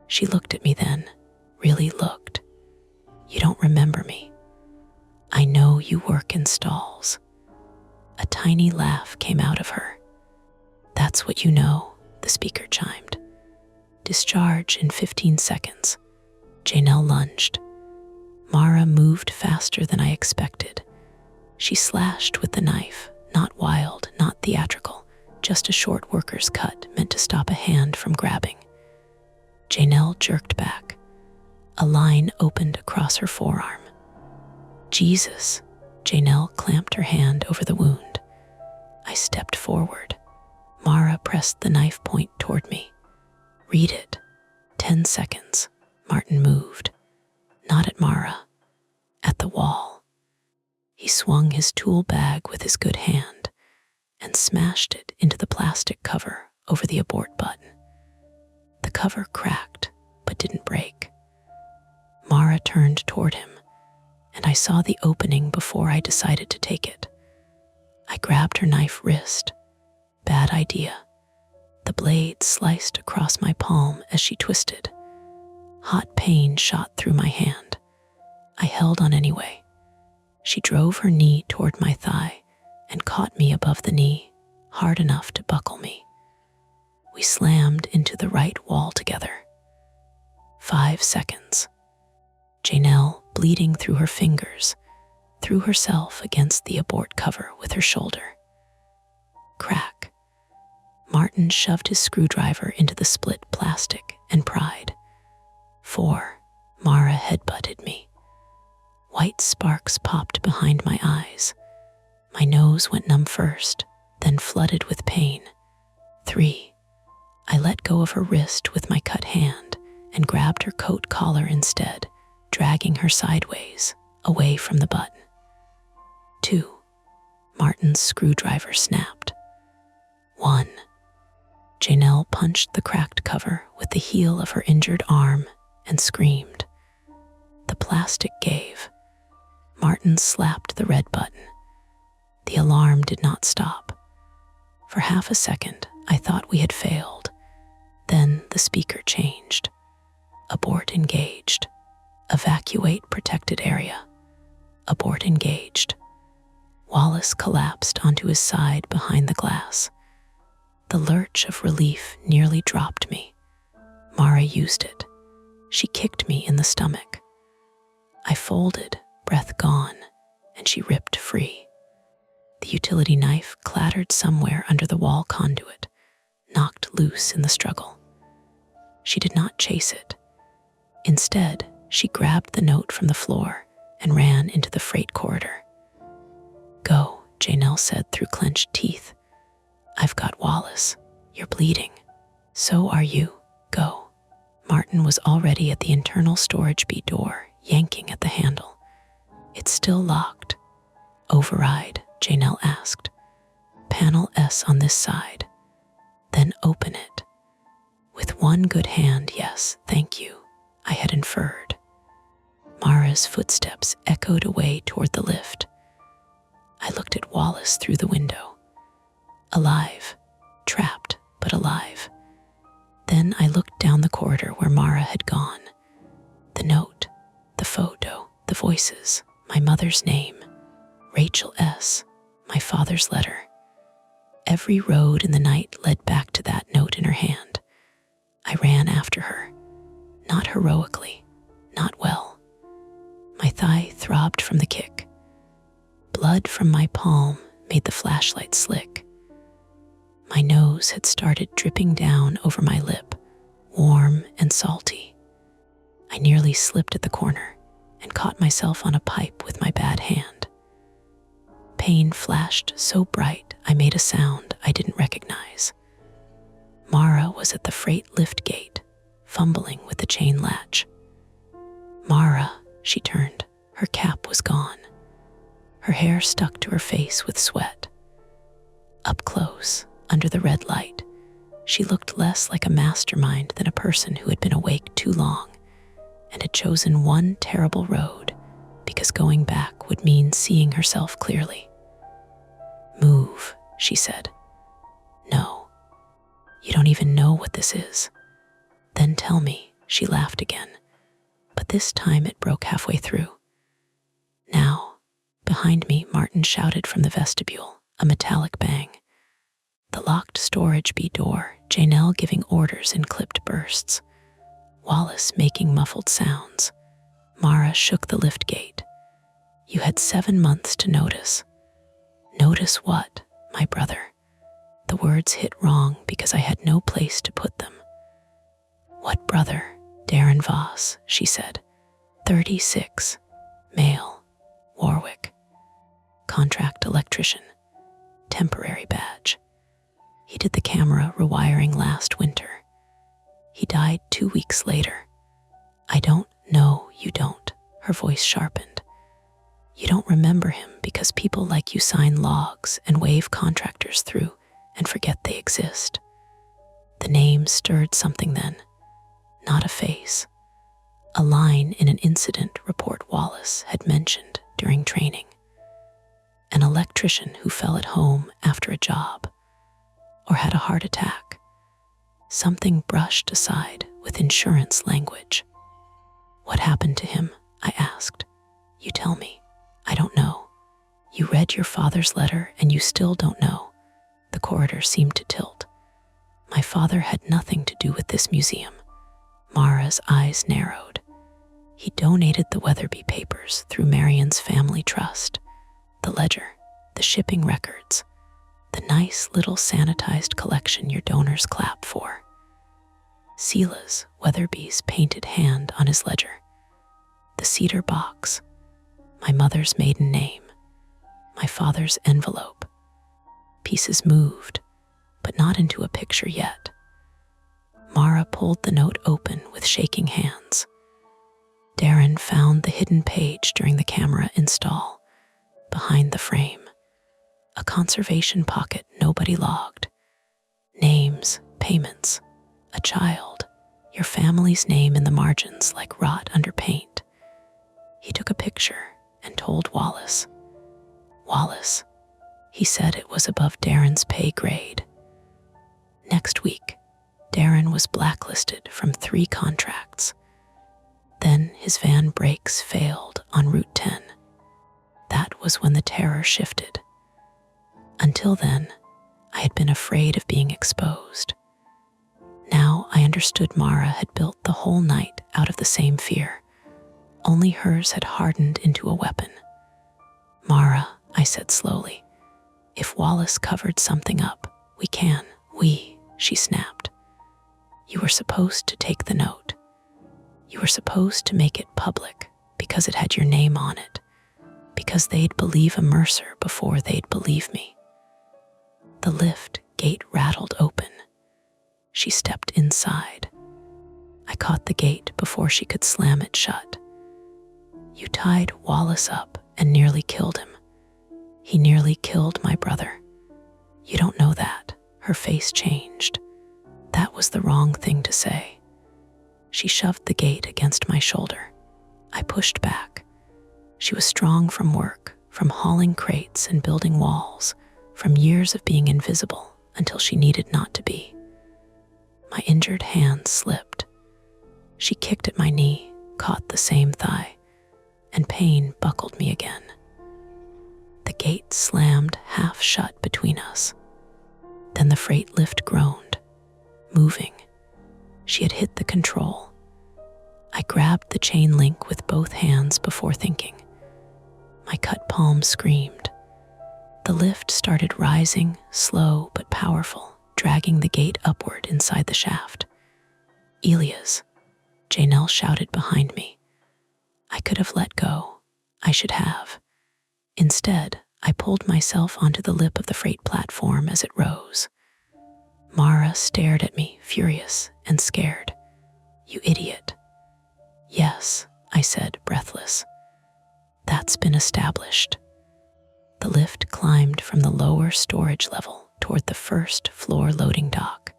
She looked at me then, really looked. "You don't remember me. I know you work in stalls." A tiny laugh came out of her. "That's what you know," the speaker chimed. "Discharge in 15 seconds. Janelle lunged. Mara moved faster than I expected. She slashed with the knife, not wild, not theatrical, just a short worker's cut meant to stop a hand from grabbing. Janelle jerked back. A line opened across her forearm. "Jesus!" Janelle clamped her hand over the wound. I stepped forward. Mara pressed the knife point toward me. "Read it." 10 seconds. Martin moved. Not at Mara. At the wall. He swung his tool bag with his good hand and smashed it into the plastic cover over the abort button. The cover cracked, but didn't break. Mara turned toward him, and I saw the opening before I decided to take it. I grabbed her knife wrist. Bad idea. The blade sliced across my palm as she twisted. Hot pain shot through my hand. I held on anyway. She drove her knee toward my thigh and caught me above the knee, hard enough to buckle me. We slammed into the right wall together. 5 seconds. Janelle, bleeding through her fingers, threw herself against the abort cover with her shoulder. Crack. Martin shoved his screwdriver into the split plastic and pried. 4. Mara headbutted me. White sparks popped behind my eyes. My nose went numb first, then flooded with pain. 3. I let go of her wrist with my cut hand and grabbed her coat collar instead, dragging her sideways, away from the button. 2. Martin's screwdriver snapped. 1. Janelle punched the cracked cover with the heel of her injured arm and screamed. The plastic gave. Martin slapped the red button. The alarm did not stop. For half a second, I thought we had failed. Then the speaker changed. Abort engaged. Evacuate protected area. Abort engaged. Wallace collapsed onto his side behind the glass. The lurch of relief nearly dropped me. Mara used it. She kicked me in the stomach. I folded, breath gone, and she ripped free. The utility knife clattered somewhere under the wall conduit, knocked loose in the struggle. She did not chase it. Instead, she grabbed the note from the floor and ran into the freight corridor. Go, Janelle said through clenched teeth. I've got Wallace. You're bleeding. So are you. Go. Martin was already at the internal storage B door, yanking at the handle. It's still locked. Override, Janelle asked. Panel S on this side. Then open it. With one good hand, yes, thank you, I had inferred. Mara's footsteps echoed away toward the lift. I looked at Wallace through the window. Alive, trapped, but alive. Then I looked down the corridor where Mara had gone. The note, the photo, the voices, my mother's name, Rachel S., my father's letter. Every road in the night led back to that note in her hand. I ran after her, not heroically, not well. My thigh throbbed from the kick. Blood from my palm made the flashlight slick. My nose had started dripping down over my lip, warm and salty. I nearly slipped at the corner and caught myself on a pipe with my bad hand. Pain flashed so bright I made a sound I didn't recognize. Mara was at the freight lift gate, fumbling with the chain latch. Mara, she turned. Her cap was gone. Her hair stuck to her face with sweat. Up close, under the red light, she looked less like a mastermind than a person who had been awake too long and had chosen one terrible road because going back would mean seeing herself clearly. Move, she said. No, you don't even know what this is. Then tell me, she laughed again, but this time it broke halfway through. Now, behind me, Martin shouted from the vestibule, a metallic bang. The locked storage B door, Janelle giving orders in clipped bursts, Wallace making muffled sounds. Mara shook the lift gate. You had 7 months to notice. Notice what, my brother? The words hit wrong because I had no place to put them. What brother? Darren Voss, she said. 36, male, Warwick. Contract electrician, temporary badge. He did the camera rewiring last winter. He died 2 weeks later. I don't know you don't, her voice sharpened. You don't remember him because people like you sign logs and wave contractors through and forget they exist. The name stirred something then, not a face. A line in an incident report Wallace had mentioned during training. An electrician who fell at home after a job or had a heart attack. Something brushed aside with insurance language. What happened to him? I asked. You tell me. I don't know. You read your father's letter and you still don't know. The corridor seemed to tilt. My father had nothing to do with this museum. Mara's eyes narrowed. He donated the Weatherby papers through Marion's family trust, the ledger, the shipping records, the nice little sanitized collection your donors clap for. Sela's, Weatherby's painted hand on his ledger. The cedar box, my mother's maiden name. my father's envelope. Pieces moved, but not into a picture yet. Mara pulled the note open with shaking hands. Darren found the hidden page during the camera install, behind the frame. A conservation pocket nobody logged. Names, payments, a child, your family's name in the margins like rot under paint. He took a picture and told Wallace. Wallace, he said it was above Darren's pay grade. Next week, Darren was blacklisted from 3 contracts. Then his van brakes failed on Route 10. That was when the terror shifted. Until then, I had been afraid of being exposed. Now I understood Mara had built the whole night out of the same fear. Only hers had hardened into a weapon. Mara, I said slowly, if Wallace covered something up, she snapped. You were supposed to take the note. You were supposed to make it public because it had your name on it, because they'd believe a Mercer before they'd believe me. The lift gate rattled open. She stepped inside. I caught the gate before she could slam it shut. You tied Wallace up and nearly killed him. He nearly killed my brother. You don't know that. Her face changed. That was the wrong thing to say. She shoved the gate against my shoulder. I pushed back. She was strong from work, from hauling crates and building walls, from years of being invisible until she needed not to be. My injured hand slipped. She kicked at my knee, caught the same thigh, and pain buckled me again. The gate slammed half shut between us. Then the freight lift groaned, moving. She had hit the control. I grabbed the chain link with both hands before thinking. My cut palm screamed. The lift started rising, slow but powerful, dragging the gate upward inside the shaft. Elias, Janelle shouted behind me. I could have let go. I should have. Instead, I pulled myself onto the lip of the freight platform as it rose. Mara stared at me, furious and scared. You idiot. Yes, I said, breathless. That's been established. The lift climbed from the lower storage level toward the first floor loading dock.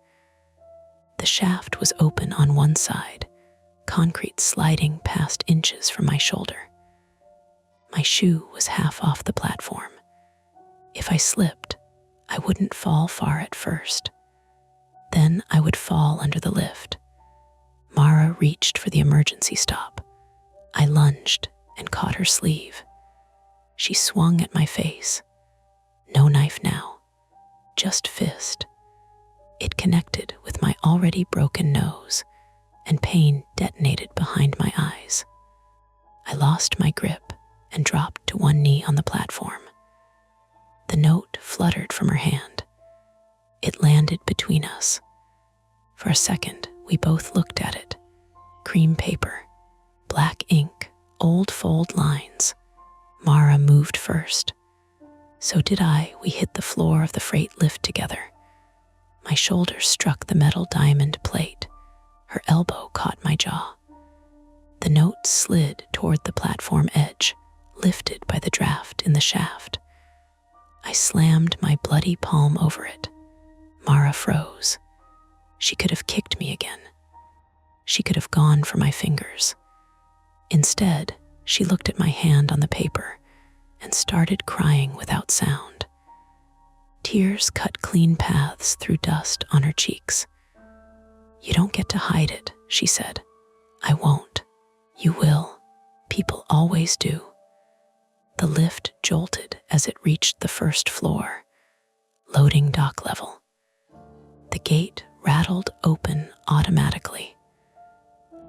The shaft was open on one side, concrete sliding past inches from my shoulder. My shoe was half off the platform. If I slipped, I wouldn't fall far at first. Then I would fall under the lift. Mara reached for the emergency stop. I lunged and caught her sleeve. She swung at my face. No knife now, just fist. It connected with my already broken nose, and pain detonated behind my eyes. I lost my grip and dropped to one knee on the platform. The note fluttered from her hand. It landed between us. For a second, we both looked at it. Cream paper, black ink, old fold lines. Mara moved first. So did I. We hit the floor of the freight lift together. My shoulder struck the metal diamond plate. Her elbow caught my jaw. The note slid toward the platform edge, lifted by the draft in the shaft. I slammed my bloody palm over it. Mara froze. She could have kicked me again. She could have gone for my fingers. Instead, she looked at my hand on the paper and started crying without sound. Tears cut clean paths through dust on her cheeks. You don't get to hide it, she said. I won't. You will. People always do. The lift jolted as it reached the first floor, loading dock level. The gate rattled open automatically.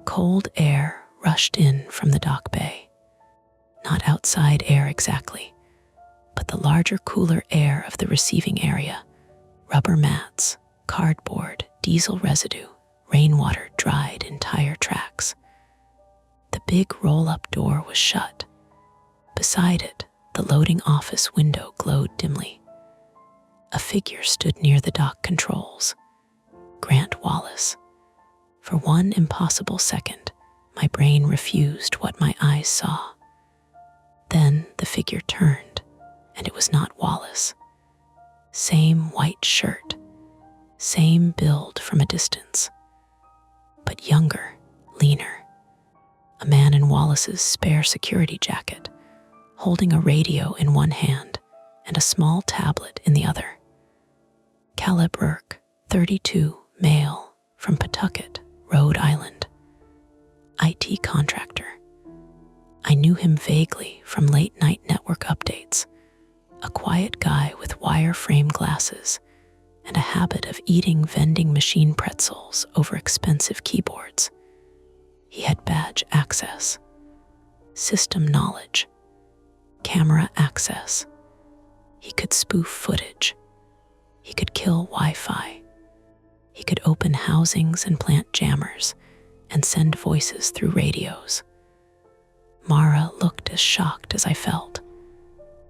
Cold air rushed in from the dock bay. Not outside air exactly, but the larger, cooler air of the receiving area. Rubber mats, cardboard, diesel residue, rainwater dried in tire tracks. The big roll-up door was shut. Beside it, the The loading office window glowed dimly. A figure stood near the dock controls. Grant Wallace. For one impossible second, my brain refused what my eyes saw. Then the figure turned, and it was not Wallace. Same white shirt, same build from a distance, but younger, leaner. A man in Wallace's spare security jacket, holding a radio in one hand and a small tablet in the other. Caleb Burke, 32, male, from Pawtucket, Rhode Island. IT contractor. I knew him vaguely from late-night network updates. A quiet guy with wire-frame glasses and a habit of eating vending machine pretzels over expensive keyboards. He had badge access, system knowledge, camera access. He could spoof footage. He could kill Wi-Fi. He could open housings and plant jammers and send voices through radios. Mara looked as shocked as I felt.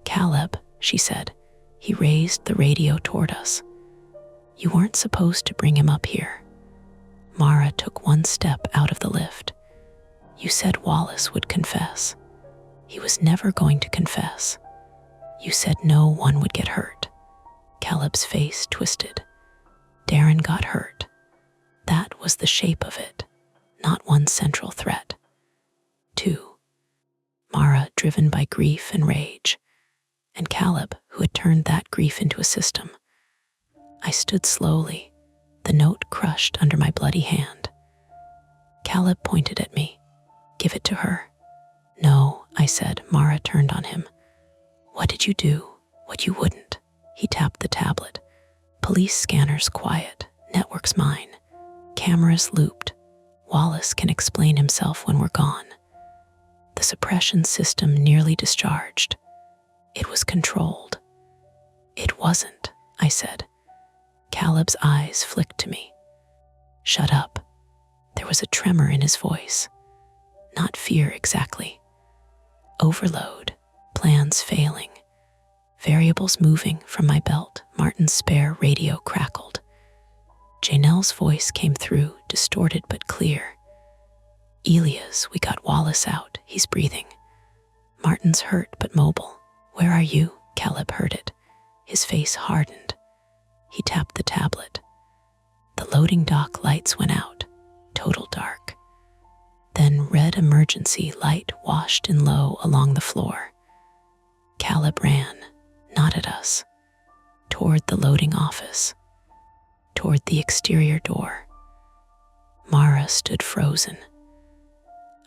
"Caleb," she said. He raised the radio toward us. "You weren't supposed to bring him up here." Mara took one step out of the lift. "You said Wallace would confess." "He was never going to confess." "You said no one would get hurt." Caleb's face twisted. "Darren got hurt. That was the shape of it, not one central threat." 2. Mara, driven by grief and rage, and Caleb, who had turned that grief into a system. I stood slowly, the note crushed under my bloody hand. Caleb pointed at me. "Give it to her." "No," I said. Mara turned on him. "What did you do? What you wouldn't?" He tapped the tablet. "Police scanners quiet, networks mine, cameras looped. Wallace can explain himself when we're gone." The suppression system nearly discharged. It was controlled. "It wasn't," I said. Caleb's eyes flicked to me. "Shut up." There was a tremor in his voice. Not fear exactly. Overload, plans failing, variables moving from my belt. Martin's spare radio crackled. Janelle's voice came through, distorted but clear. "Elias, we got Wallace out. He's breathing. Martin's hurt but mobile. Where are you?" Caleb heard it. His face hardened. He tapped the tablet. The loading dock lights went out. Total dark. Then red emergency light washed in low along the floor. Caleb ran, not at us, toward the loading office, toward the exterior door. Mara stood frozen.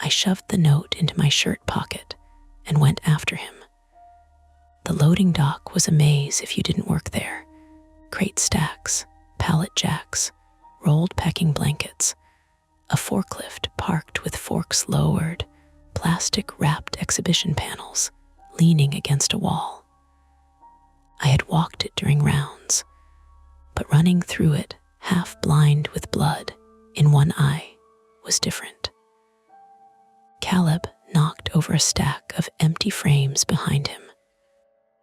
I shoved the note into my shirt pocket and went after him. The loading dock was a maze if you didn't work there. Crate stacks, pallet jacks, rolled packing blankets, a forklift parked with forks lowered, plastic-wrapped exhibition panels leaning against a wall. I had walked it during rounds, but running through it, half blind with blood in one eye, was different. Caleb knocked over a stack of empty frames behind him.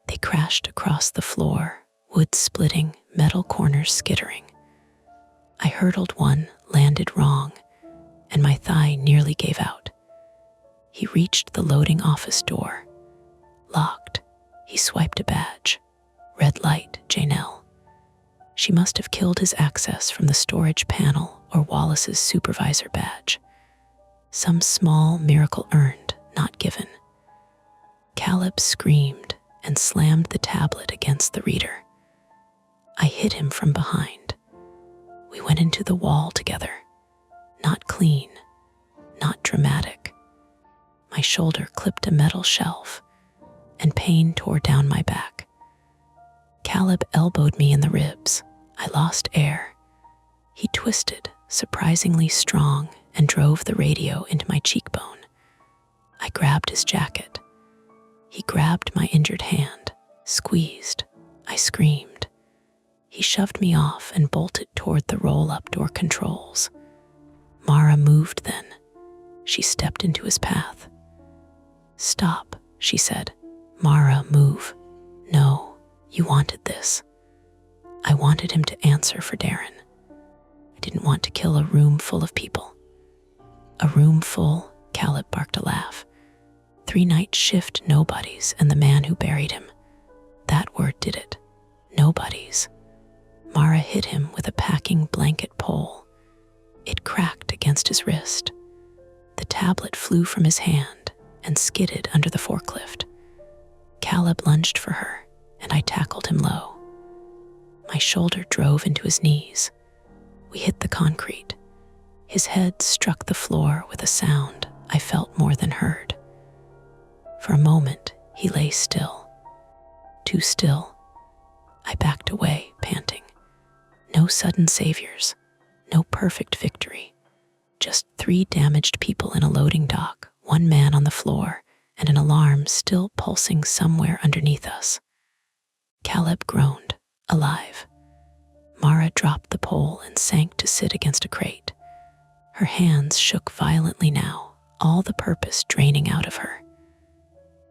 They crashed across the floor, wood splitting, metal corners skittering. I hurdled one, landed wrong, and my thigh nearly gave out. He reached the loading office door. Locked. He swiped a badge. Red light, Janelle. She must have killed his access from the storage panel or Wallace's supervisor badge. Some small miracle earned, not given. Caleb screamed and slammed the tablet against the reader. I hit him from behind. We went into the wall together. Not clean, not dramatic. My shoulder clipped a metal shelf, and pain tore down my back. Caleb elbowed me in the ribs. I lost air. He twisted, surprisingly strong, and drove the radio into my cheekbone. I grabbed his jacket. He grabbed my injured hand, squeezed. I screamed. He shoved me off and bolted toward the roll-up door controls. Mara moved then. She stepped into his path. "Stop," she said. Mara, move. No, you wanted this. I wanted him to answer for Darren. I didn't want to kill a room full of people. A room full, Caleb barked a laugh. 3-night shift nobodies and the man who buried him. That word did it. Nobodies. Mara hit him with a packing blanket pole. It cracked against his wrist. The tablet flew from his hand and skidded under the forklift. Caleb lunged for her, and I tackled him low. My shoulder drove into his knees. We hit the concrete. His head struck the floor with a sound I felt more than heard. For a moment, he lay still. Too still. I backed away, panting. No sudden saviors, no perfect victory. Just 3 damaged people in a loading dock, 1 man on the floor, and an alarm still pulsing somewhere underneath us. Caleb groaned, alive. Mara dropped the pole and sank to sit against a crate. Her hands shook violently now, all the purpose draining out of her.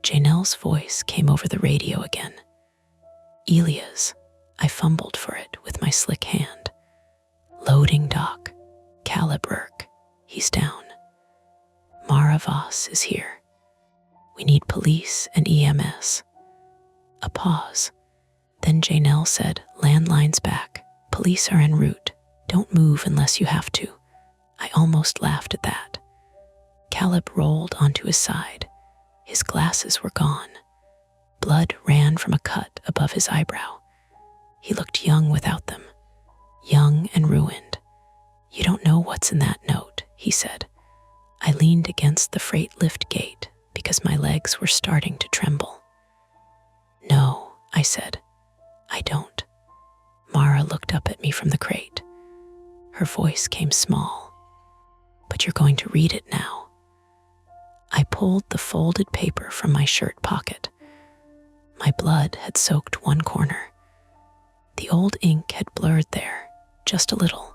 Janelle's voice came over the radio again. Elia's. I fumbled for it with my slick hand. Loading dock. Caleb Burke. He's down. Mara Voss is here. We need police and EMS. A pause. Then Janelle said, landlines back. Police are en route. Don't move unless you have to. I almost laughed at that. Caleb rolled onto his side. His glasses were gone. Blood ran from a cut above his eyebrow. He looked young without them. Young and ruined. You don't know what's in that note, he said. I leaned against the freight lift gate because my legs were starting to tremble. No, I said. I don't. Mara looked up at me from the crate. Her voice came small. But you're going to read it now. I pulled the folded paper from my shirt pocket. My blood had soaked one corner. The old ink had blurred there, just a little,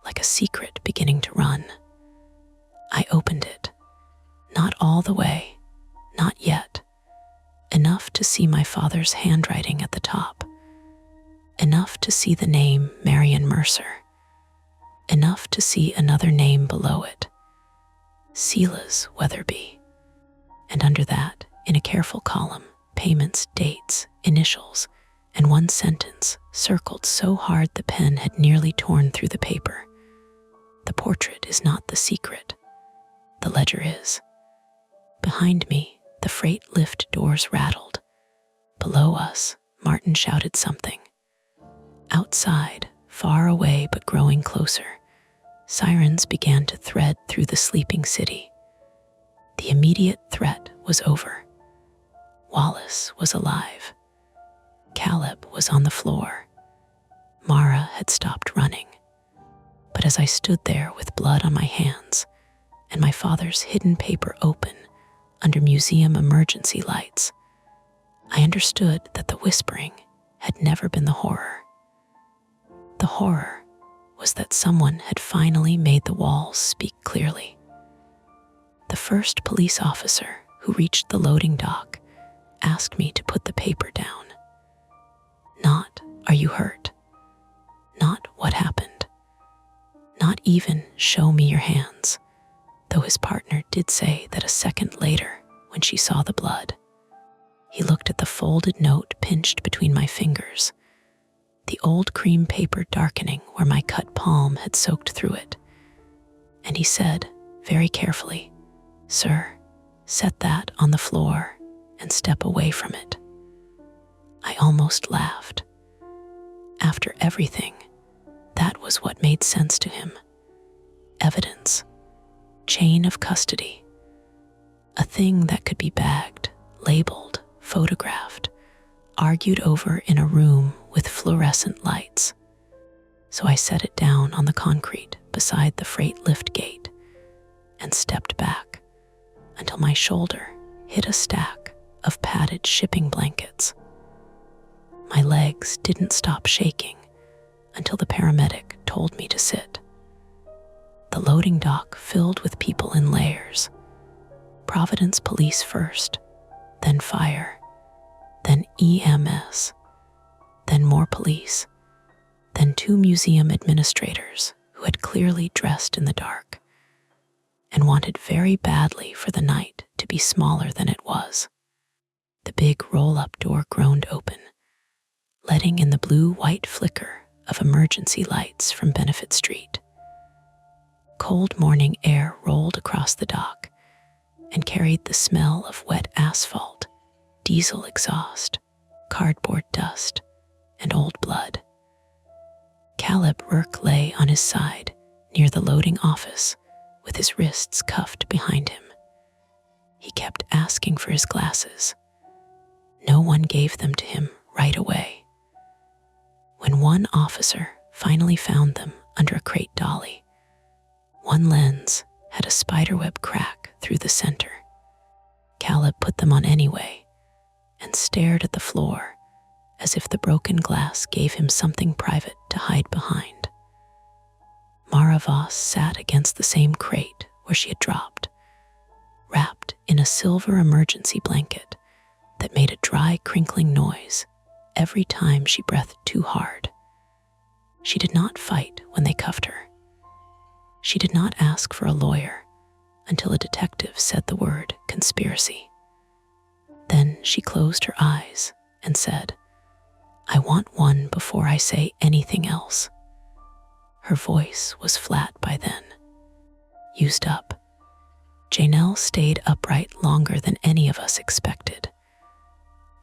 like a secret beginning to run. I opened it. Not all the way, not yet. Enough to see my father's handwriting at the top. Enough to see the name Marion Mercer. Enough to see another name below it. Silas Weatherby. And under that, in a careful column, payments, dates, initials, and one sentence circled so hard the pen had nearly torn through the paper. The portrait is not the secret. The ledger is. Behind me, the freight lift doors rattled. Below us, Martin shouted something. Outside, far away but growing closer, sirens began to thread through the sleeping city. The immediate threat was over. Wallace was alive. Caleb was on the floor. Mara had stopped running. But as I stood there with blood on my hands and my father's hidden paper open under museum emergency lights, I understood that the whispering had never been the horror. The horror was that someone had finally made the walls speak clearly. The first police officer who reached the loading dock asked me to put the paper down. Not, are you hurt? Not, what happened? Not even, show me your hands, though his partner did say that a second later, when she saw the blood. He looked at the folded note pinched between my fingers, the old cream paper darkening where my cut palm had soaked through it. And he said, very carefully, "Sir, set that on the floor and step away from it." I almost laughed. After everything, that was what made sense to him. Evidence. Chain of custody. A thing that could be bagged, labeled, photographed, argued over in a room with fluorescent lights. So I set it down on the concrete beside the freight lift gate and stepped back until my shoulder hit a stack of padded shipping blankets. My legs didn't stop shaking until the paramedic told me to sit. The loading dock filled with people in layers. Providence police first, then fire, EMS, then more police, then 2 museum administrators who had clearly dressed in the dark and wanted very badly for the night to be smaller than it was. The big roll-up door groaned open, letting in the blue-white flicker of emergency lights from Benefit Street. Cold morning air rolled across the dock and carried the smell of wet asphalt, diesel exhaust, cardboard dust, and old blood. Caleb Rourke lay on his side near the loading office with his wrists cuffed behind him. He kept asking for his glasses. No one gave them to him right away. When one officer finally found them under a crate dolly, one lens had a spiderweb crack through the center. Caleb put them on anyway and stared at the floor as if the broken glass gave him something private to hide behind. Mara Voss sat against the same crate where she had dropped, wrapped in a silver emergency blanket that made a dry, crinkling noise every time she breathed too hard. She did not fight when they cuffed her. She did not ask for a lawyer until a detective said the word conspiracy. Then she closed her eyes and said, "I want one before I say anything else." Her voice was flat by then, used up. Janelle stayed upright longer than any of us expected.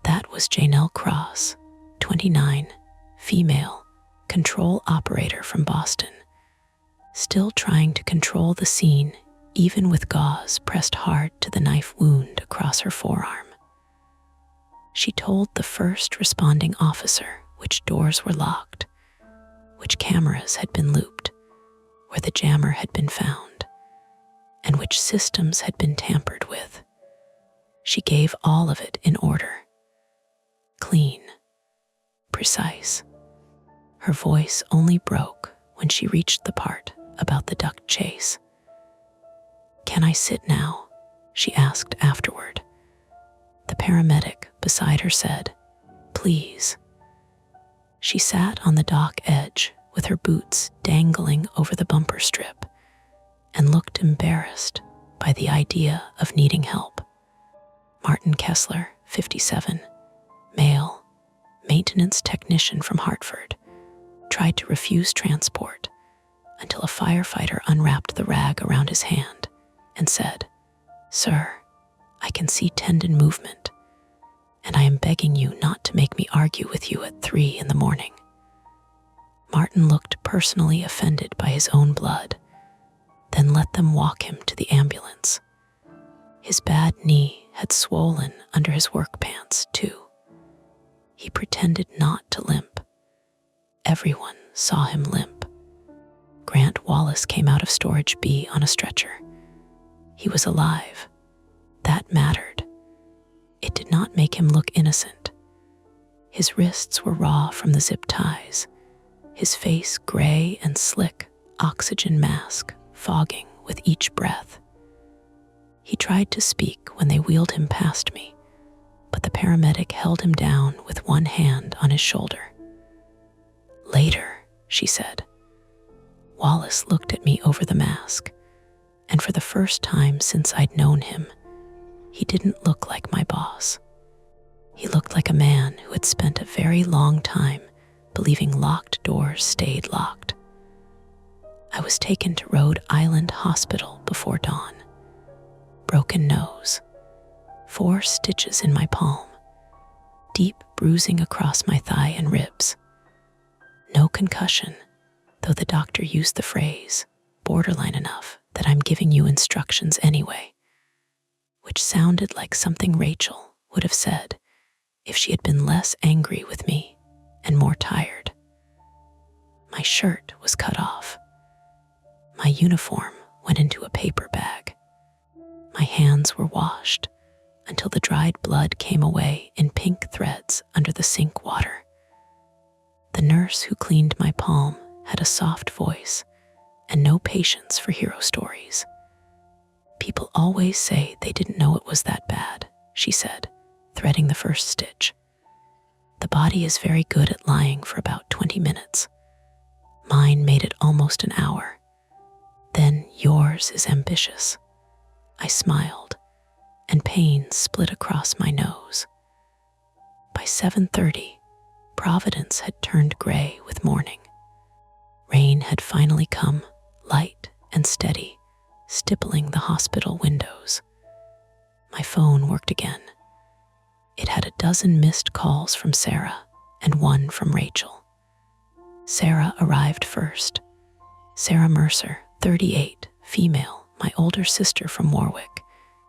That was Janelle Cross, 29, female, control operator from Boston, still trying to control the scene even with gauze pressed hard to the knife wound across her forearm. She told the first responding officer which doors were locked, which cameras had been looped, where the jammer had been found, and which systems had been tampered with. She gave all of it in order. Clean, precise. Her voice only broke when she reached the part about the duck chase. "Can I sit now?" she asked afterward. The paramedic beside her said, "Please." She sat on the dock edge with her boots dangling over the bumper strip and looked embarrassed by the idea of needing help. Martin Kessler, 57, male, maintenance technician from Hartford, tried to refuse transport until a firefighter unwrapped the rag around his hand and said, "Sir, I can see tendon movement, and I am begging you not to make me argue with you at 3 a.m. Martin looked personally offended by his own blood, then let them walk him to the ambulance. His bad knee had swollen under his work pants, too. He pretended not to limp. Everyone saw him limp. Grant Wallace came out of storage B on a stretcher. He was alive. That mattered. It did not make him look innocent. His wrists were raw from the zip ties, his face gray and slick, oxygen mask fogging with each breath. He tried to speak when they wheeled him past me, but the paramedic held him down with one hand on his shoulder. "Later," she said. Wallace looked at me over the mask, and for the first time since I'd known him, he didn't look like my boss. He looked like a man who had spent a very long time believing locked doors stayed locked. I was taken to Rhode Island Hospital before dawn. Broken nose, 4 stitches in my palm, deep bruising across my thigh and ribs. No concussion, though the doctor used the phrase, borderline enough that I'm giving you instructions anyway, which sounded like something Rachel would have said if she had been less angry with me and more tired. My shirt was cut off. My uniform went into a paper bag. My hands were washed until the dried blood came away in pink threads under the sink water. The nurse who cleaned my palm had a soft voice and no patience for hero stories. "People always say they didn't know it was that bad," she said, threading the first stitch. The body is very good at lying for about 20 minutes. Mine made it almost an hour. Then yours is ambitious. I smiled, and pain split across my nose. By 7:30, Providence had turned gray with morning. Rain had finally come, light and steady, stippling the hospital windows. My phone worked again. It had a dozen missed calls from Sarah and one from Rachel. Sarah arrived first. Sarah Mercer, 38, female, my older sister from Warwick,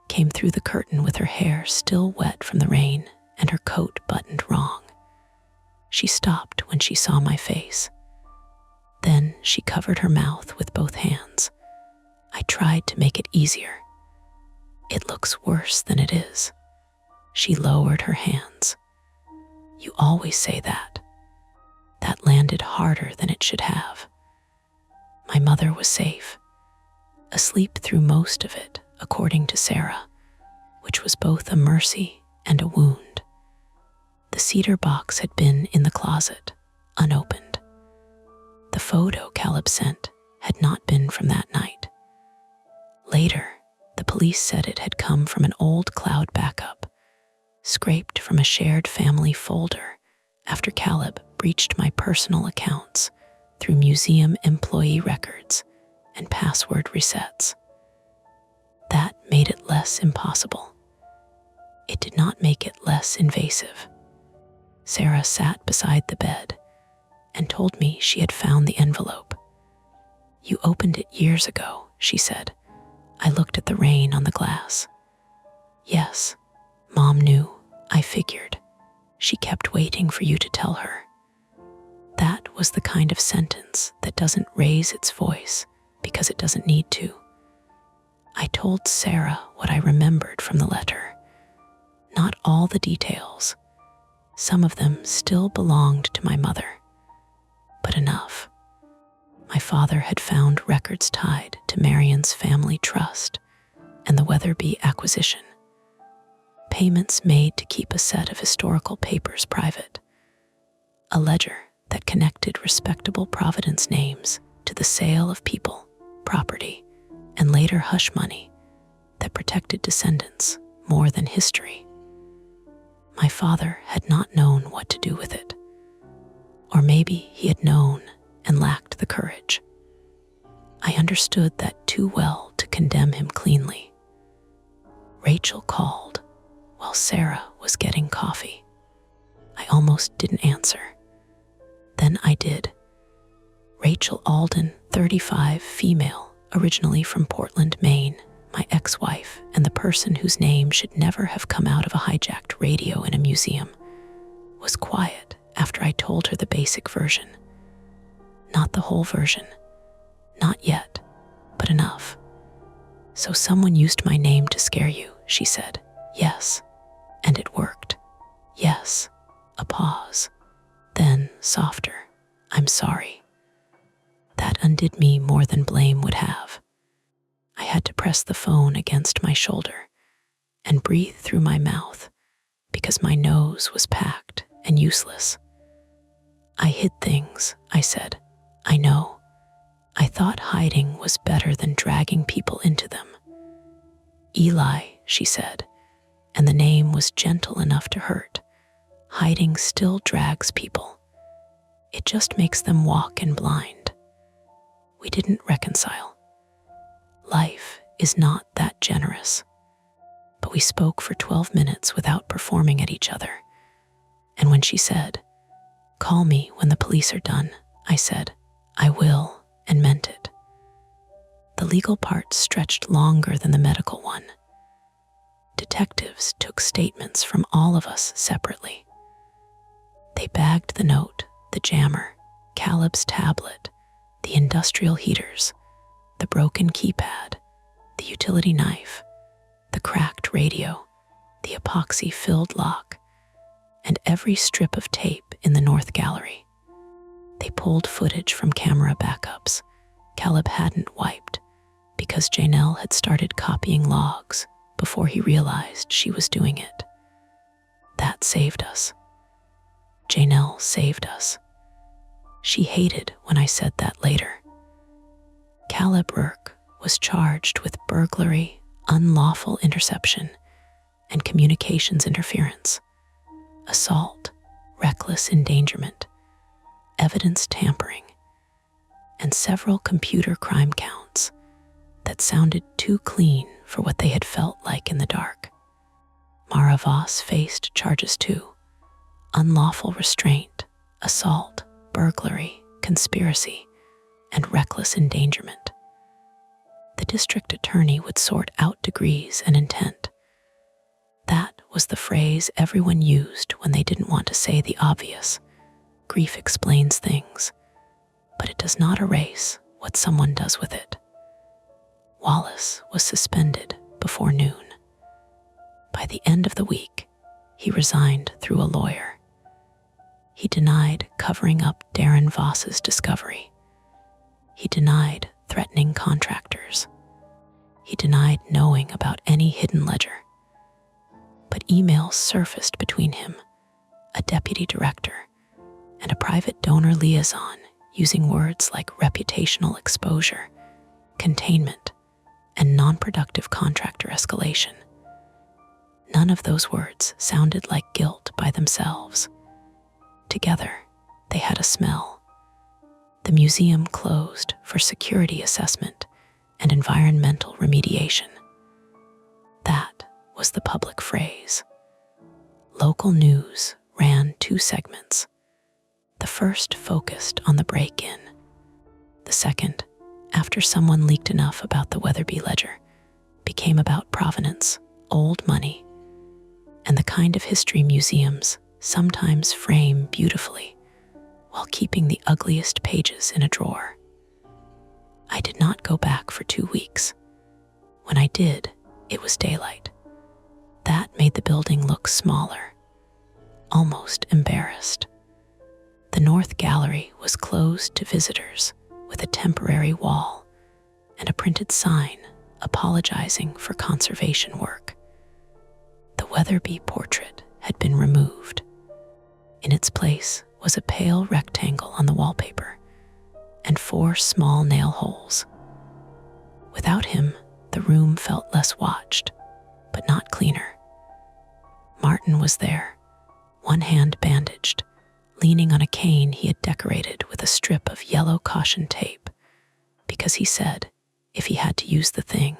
came through the curtain with her hair still wet from the rain and her coat buttoned wrong. She stopped when she saw my face. Then she covered her mouth with both hands. I tried to make it easier. It looks worse than it is. She lowered her hands. You always say that. That landed harder than it should have. My mother was safe, asleep through most of it, according to Sarah, which was both a mercy and a wound. The cedar box had been in the closet, unopened. The photo Caleb sent had not been from that night. Later, the police said it had come from an old cloud backup, scraped from a shared family folder after Caleb breached my personal accounts through museum employee records and password resets. That made it less impossible. It did not make it less invasive. Sarah sat beside the bed and told me she had found the envelope. You opened it years ago, she said. I looked at the rain on the glass. Yes, Mom knew, I figured. She kept waiting for you to tell her. That was the kind of sentence that doesn't raise its voice because it doesn't need to. I told Sarah what I remembered from the letter. Not all the details. Some of them still belonged to my mother, but enough. My father had found records tied to Marion's family trust and the Weatherby acquisition. Payments made to keep a set of historical papers private. A ledger that connected respectable Providence names to the sale of people, property, and later hush money that protected descendants more than history. My father had not known what to do with it. Or maybe he had known and lacked the courage. I understood that too well to condemn him cleanly. Rachel called while Sarah was getting coffee. I almost didn't answer. Then I did. Rachel Alden, 35, female, originally from Portland, Maine, my ex-wife and the person whose name should never have come out of a hijacked radio in a museum, was quiet after I told her the basic version. Not the whole version. Not yet, but enough. So someone used my name to scare you, she said. Yes. And it worked. Yes. A pause. Then, softer. I'm sorry. That undid me more than blame would have. I had to press the phone against my shoulder and breathe through my mouth because my nose was packed and useless. I hid things, I said. I know. I thought hiding was better than dragging people into them. Eli, she said, and the name was gentle enough to hurt. Hiding still drags people. It just makes them walk in blind. We didn't reconcile. Life is not that generous. But we spoke for 12 minutes without performing at each other. And when she said, "Call me when the police are done," I said, "I will," and meant it. The legal part stretched longer than the medical one. Detectives took statements from all of us separately. They bagged the note, the jammer, Caleb's tablet, the industrial heaters, the broken keypad, the utility knife, the cracked radio, the epoxy-filled lock, and every strip of tape in the North Gallery. They pulled footage from camera backups Caleb hadn't wiped because Janelle had started copying logs before he realized she was doing it. That saved us. Janelle saved us. She hated when I said that later. Caleb Burke was charged with burglary, unlawful interception, and communications interference, assault, reckless endangerment, evidence tampering, and several computer crime counts that sounded too clean for what they had felt like in the dark. Mara Voss faced charges too: unlawful restraint, assault, burglary, conspiracy, and reckless endangerment. The district attorney would sort out degrees and intent. That was the phrase everyone used when they didn't want to say the obvious. Grief explains things, but it does not erase what someone does with it. Wallace was suspended before noon. By the end of the week, he resigned through a lawyer. He denied covering up Darren Voss's discovery. He denied threatening contractors. He denied knowing about any hidden ledger. But emails surfaced between him, a deputy director, and a private donor liaison using words like reputational exposure, containment, and non-productive contractor escalation. None of those words sounded like guilt by themselves. Together, they had a smell. The museum closed for security assessment and environmental remediation. That was the public phrase. Local news ran 2 segments. The first focused on the break-in. The second, after someone leaked enough about the Weatherby ledger, became about provenance, old money, and the kind of history museums sometimes frame beautifully while keeping the ugliest pages in a drawer. I did not go back for 2 weeks. When I did, it was daylight. That made the building look smaller, almost embarrassed. The North Gallery was closed to visitors with a temporary wall and a printed sign apologizing for conservation work. The Weatherby portrait had been removed. In its place was a pale rectangle on the wallpaper and 4 small nail holes. Without him, the room felt less watched, but not cleaner. Martin was there, one hand bandaged, leaning on a cane he had decorated with a strip of yellow caution tape, because he said if he had to use the thing,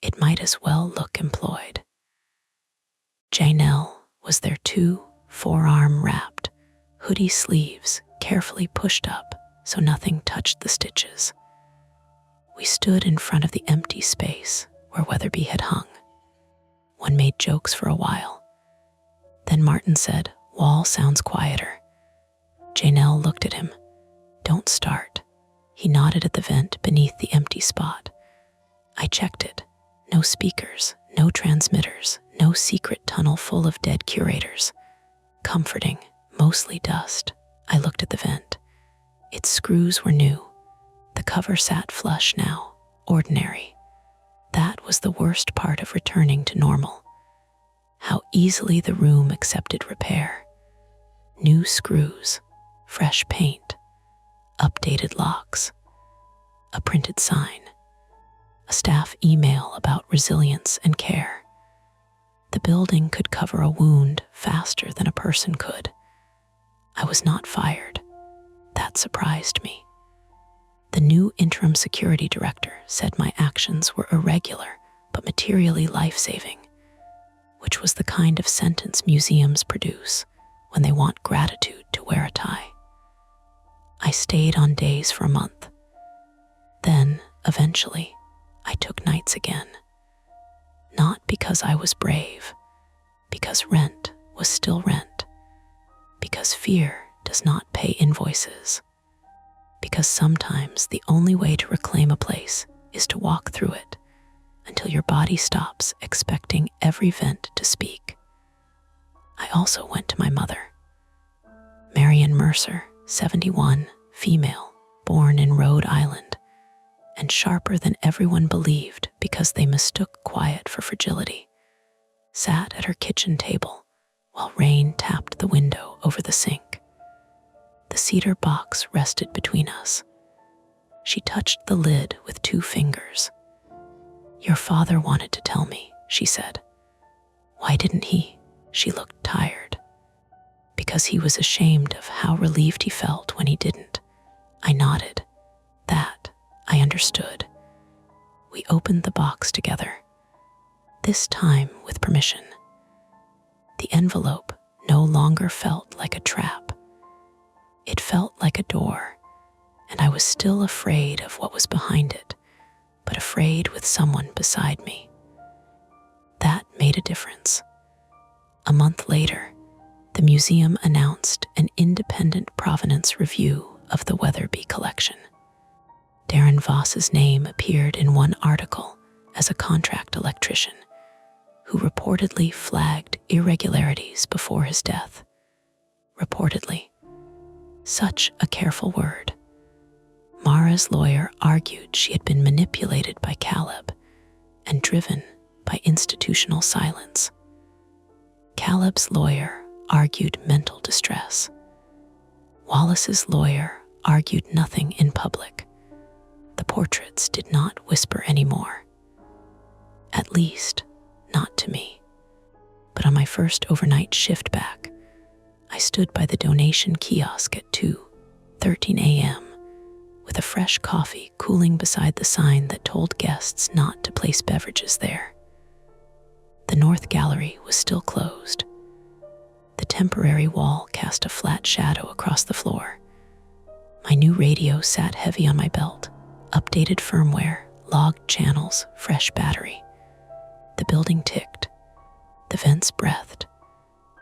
it might as well look employed. Janelle was there too, forearm wrapped, hoodie sleeves carefully pushed up so nothing touched the stitches. We stood in front of the empty space where Weatherby had hung. One made jokes for a while. Then Martin said, "Wall sounds quieter." Janelle looked at him. "Don't start." He nodded at the vent beneath the empty spot. I checked it. No speakers, no transmitters, no secret tunnel full of dead curators. Comforting, mostly dust. I looked at the vent. Its screws were new. The cover sat flush now, ordinary. That was the worst part of returning to normal. How easily the room accepted repair. New screws, fresh paint, updated locks, a printed sign, a staff email about resilience and care. The building could cover a wound faster than a person could. I was not fired. That surprised me. The new interim security director said my actions were irregular but materially life-saving, which was the kind of sentence museums produce when they want gratitude to wear a tie. I stayed on days for a month. Then, eventually, I took nights again. Not because I was brave, because rent was still rent, because fear does not pay invoices, because sometimes the only way to reclaim a place is to walk through it until your body stops expecting every vent to speak. I also went to my mother. Marion Mercer, 71, female, born in Rhode Island, and sharper than everyone believed because they mistook quiet for fragility, sat at her kitchen table while rain tapped the window over the sink. The cedar box rested between us. She touched the lid with 2 fingers. "Your father wanted to tell me," she said. "Why didn't he?" She looked tired. "Because he was ashamed of how relieved he felt when he didn't." I nodded. That I understood. We opened the box together, this time with permission. The envelope no longer felt like a trap. It felt like a door, and I was still afraid of what was behind it, but afraid with someone beside me. That made a difference. A month later, the museum announced an independent provenance review of the Weatherby collection. Darren Voss's name appeared in one article as a contract electrician who reportedly flagged irregularities before his death. Reportedly. Such a careful word. Mara's lawyer argued she had been manipulated by Caleb and driven by institutional silence. Caleb's lawyer argued mental distress. Wallace's lawyer argued nothing in public. The portraits did not whisper anymore. At least, not to me. But on my first overnight shift back, I stood by the donation kiosk at 2:13 a.m. with a fresh coffee cooling beside the sign that told guests not to place beverages there. The north gallery was still closed. The temporary wall cast a flat shadow across the floor. My new radio sat heavy on my belt. Updated firmware, logged channels, fresh battery. The building ticked. The vents breathed.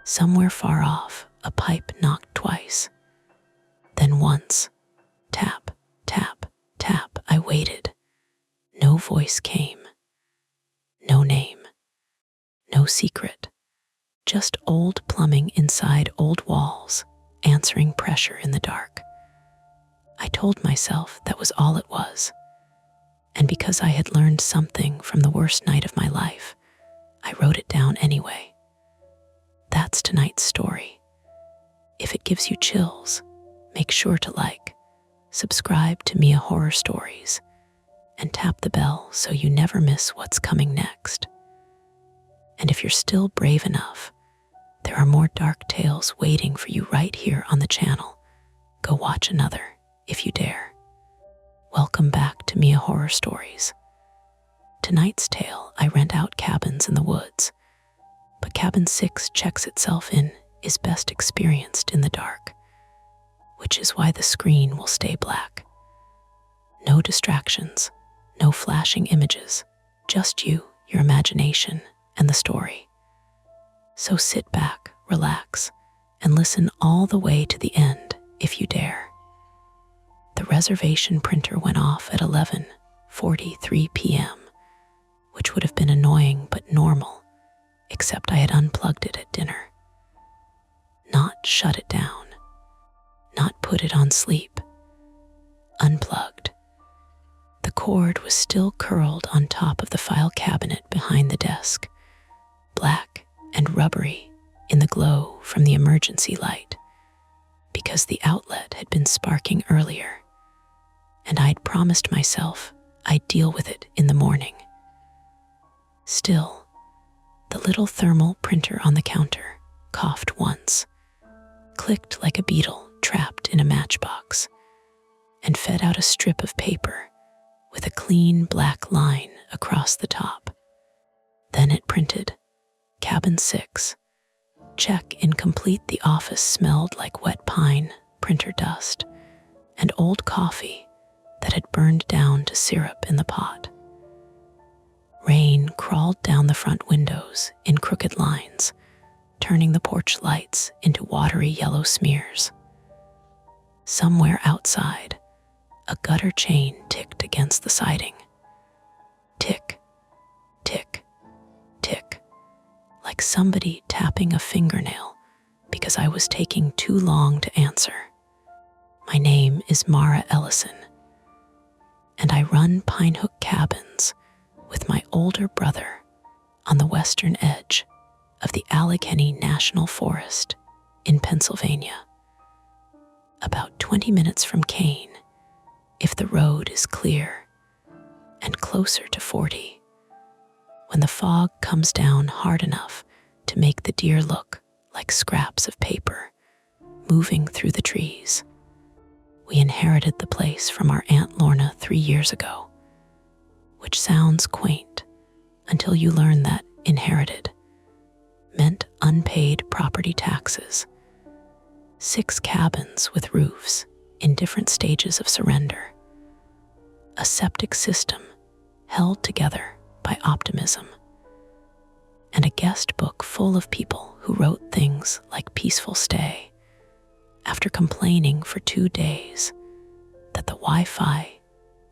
Somewhere far off, a pipe knocked twice. Then once. Tap, tap, tap. I waited. No voice came. No name. No secret. Just old plumbing inside old walls, answering pressure in the dark. I told myself that was all it was. And because I had learned something from the worst night of my life, I wrote it down anyway. That's tonight's story. If it gives you chills, make sure to like, subscribe to Mia Horror Stories, and tap the bell so you never miss what's coming next. And if you're still brave enough, there are more dark tales waiting for you right here on the channel. Go watch another if you dare. Welcome back to Mia Horror Stories. Tonight's tale, I rent out cabins in the woods, but cabin 6 checks itself in is best experienced in the dark, which is why the screen will stay black. No distractions, no flashing images, just you, your imagination, and the story. So sit back, relax, and listen all the way to the end if you dare. The reservation printer went off at 11:43 p.m., which would have been annoying but normal, except I had unplugged it at dinner. Not shut it down. Not put it on sleep. Unplugged. The cord was still curled on top of the file cabinet behind the desk, black and rubbery in the glow from the emergency light, because the outlet had been sparking earlier, and I'd promised myself I'd deal with it in the morning. Still, the little thermal printer on the counter coughed once, clicked like a beetle trapped in a matchbox, and fed out a strip of paper with a clean black line across the top. Then it printed, Cabin 6. Check incomplete. The office smelled like wet pine, printer dust, and old coffee that had burned down to syrup in the pot. Rain crawled down the front windows in crooked lines, turning the porch lights into watery yellow smears. Somewhere outside, a gutter chain ticked against the siding. Tick, tick, tick, like somebody tapping a fingernail because I was taking too long to answer. My name is Mara Ellison, and I run Pinehook Cabins with my older brother on the western edge of the Allegheny National Forest in Pennsylvania. About 20 minutes from Kane, if the road is clear, and closer to 40, when the fog comes down hard enough to make the deer look like scraps of paper moving through the trees. We inherited the place from our Aunt Lorna 3 years ago, which sounds quaint until you learn that inherited meant unpaid property taxes, 6 cabins with roofs in different stages of surrender, a septic system held together by optimism, and a guest book full of people who wrote things like peaceful stay after complaining for 2 days that the Wi-Fi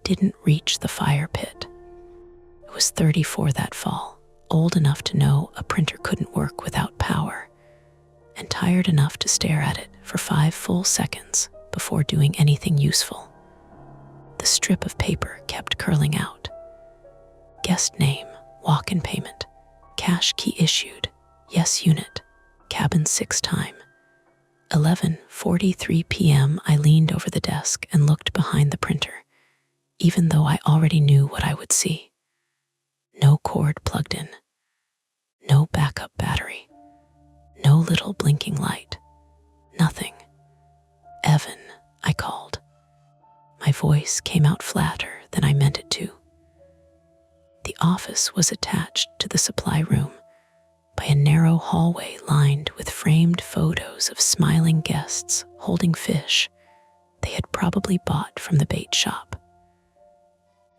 didn't reach the fire pit. It was 34 that fall, old enough to know a printer couldn't work without power, and tired enough to stare at it for 5 full seconds before doing anything useful. The strip of paper kept curling out. Guest name, walk-in payment, cash key issued, yes unit, cabin 6 time. 11:43 p.m. I leaned over the desk and looked behind the printer, even though I already knew what I would see. No cord plugged in, no backup battery, no little blinking light, nothing. Evan, I called. My voice came out flatter than I meant it to. The office was attached to the supply room by a narrow hallway lined with framed photos of smiling guests holding fish they had probably bought from the bait shop.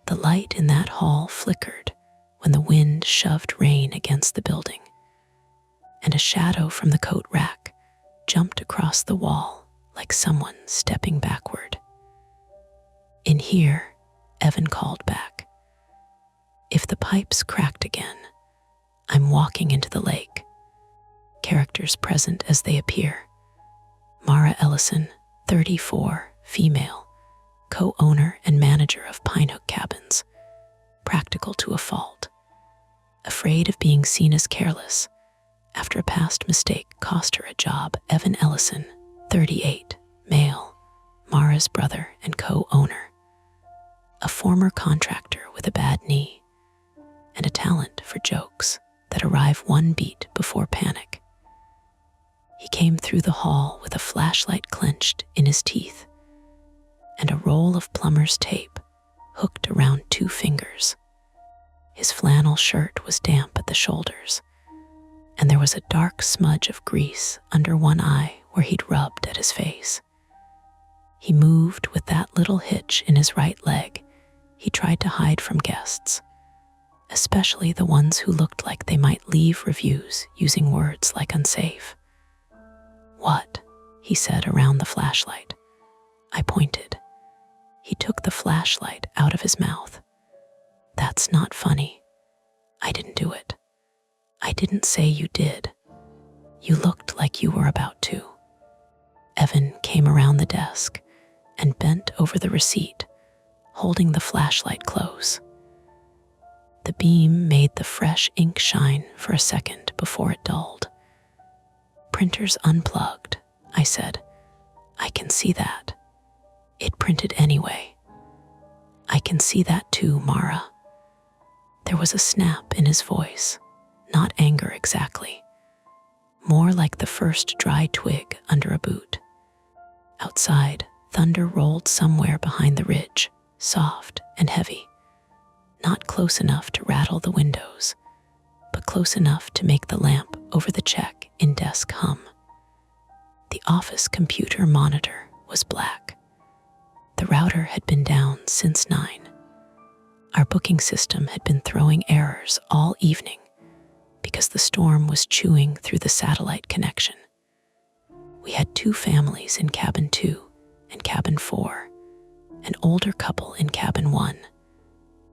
The light in that hall flickered when the wind shoved rain against the building, and a shadow from the coat rack jumped across the wall like someone stepping backward. In here, Evan called back. If the pipes cracked again, I'm walking into the lake. Characters present as they appear. Mara Ellison, 34, female, co-owner and manager of Pinehook Cabins, practical to a fault, afraid of being seen as careless after a past mistake cost her a job. Evan Ellison, 38, male, Mara's brother and co-owner, a former contractor with a bad knee, and a talent for jokes that arrive one beat before panic. He came through the hall with a flashlight clenched in his teeth and a roll of plumber's tape hooked around 2 fingers. His flannel shirt was damp at the shoulders, and there was a dark smudge of grease under one eye where he'd rubbed at his face. He moved with that little hitch in his right leg he tried to hide from guests, especially the ones who looked like they might leave reviews using words like unsafe. "What?" he said around the flashlight. I pointed. He took the flashlight out of his mouth. "That's not funny. I didn't do it. I didn't say you did. You looked like you were about to." Evan came around the desk and bent over the receipt, holding the flashlight close. The beam made the fresh ink shine for a second before it dulled. "Printer's unplugged," I said. "I can see that. It printed anyway." "I can see that too, Mara." There was a snap in his voice, not anger exactly, more like the first dry twig under a boot. Outside, thunder rolled somewhere behind the ridge, soft and heavy. Not close enough to rattle the windows, but close enough to make the lamp over the check in desk hum. The office computer monitor was black. The router had been down since 9. Our booking system had been throwing errors all evening because the storm was chewing through the satellite connection. We had 2 families in cabin 2 and cabin 4, an older couple in cabin 1,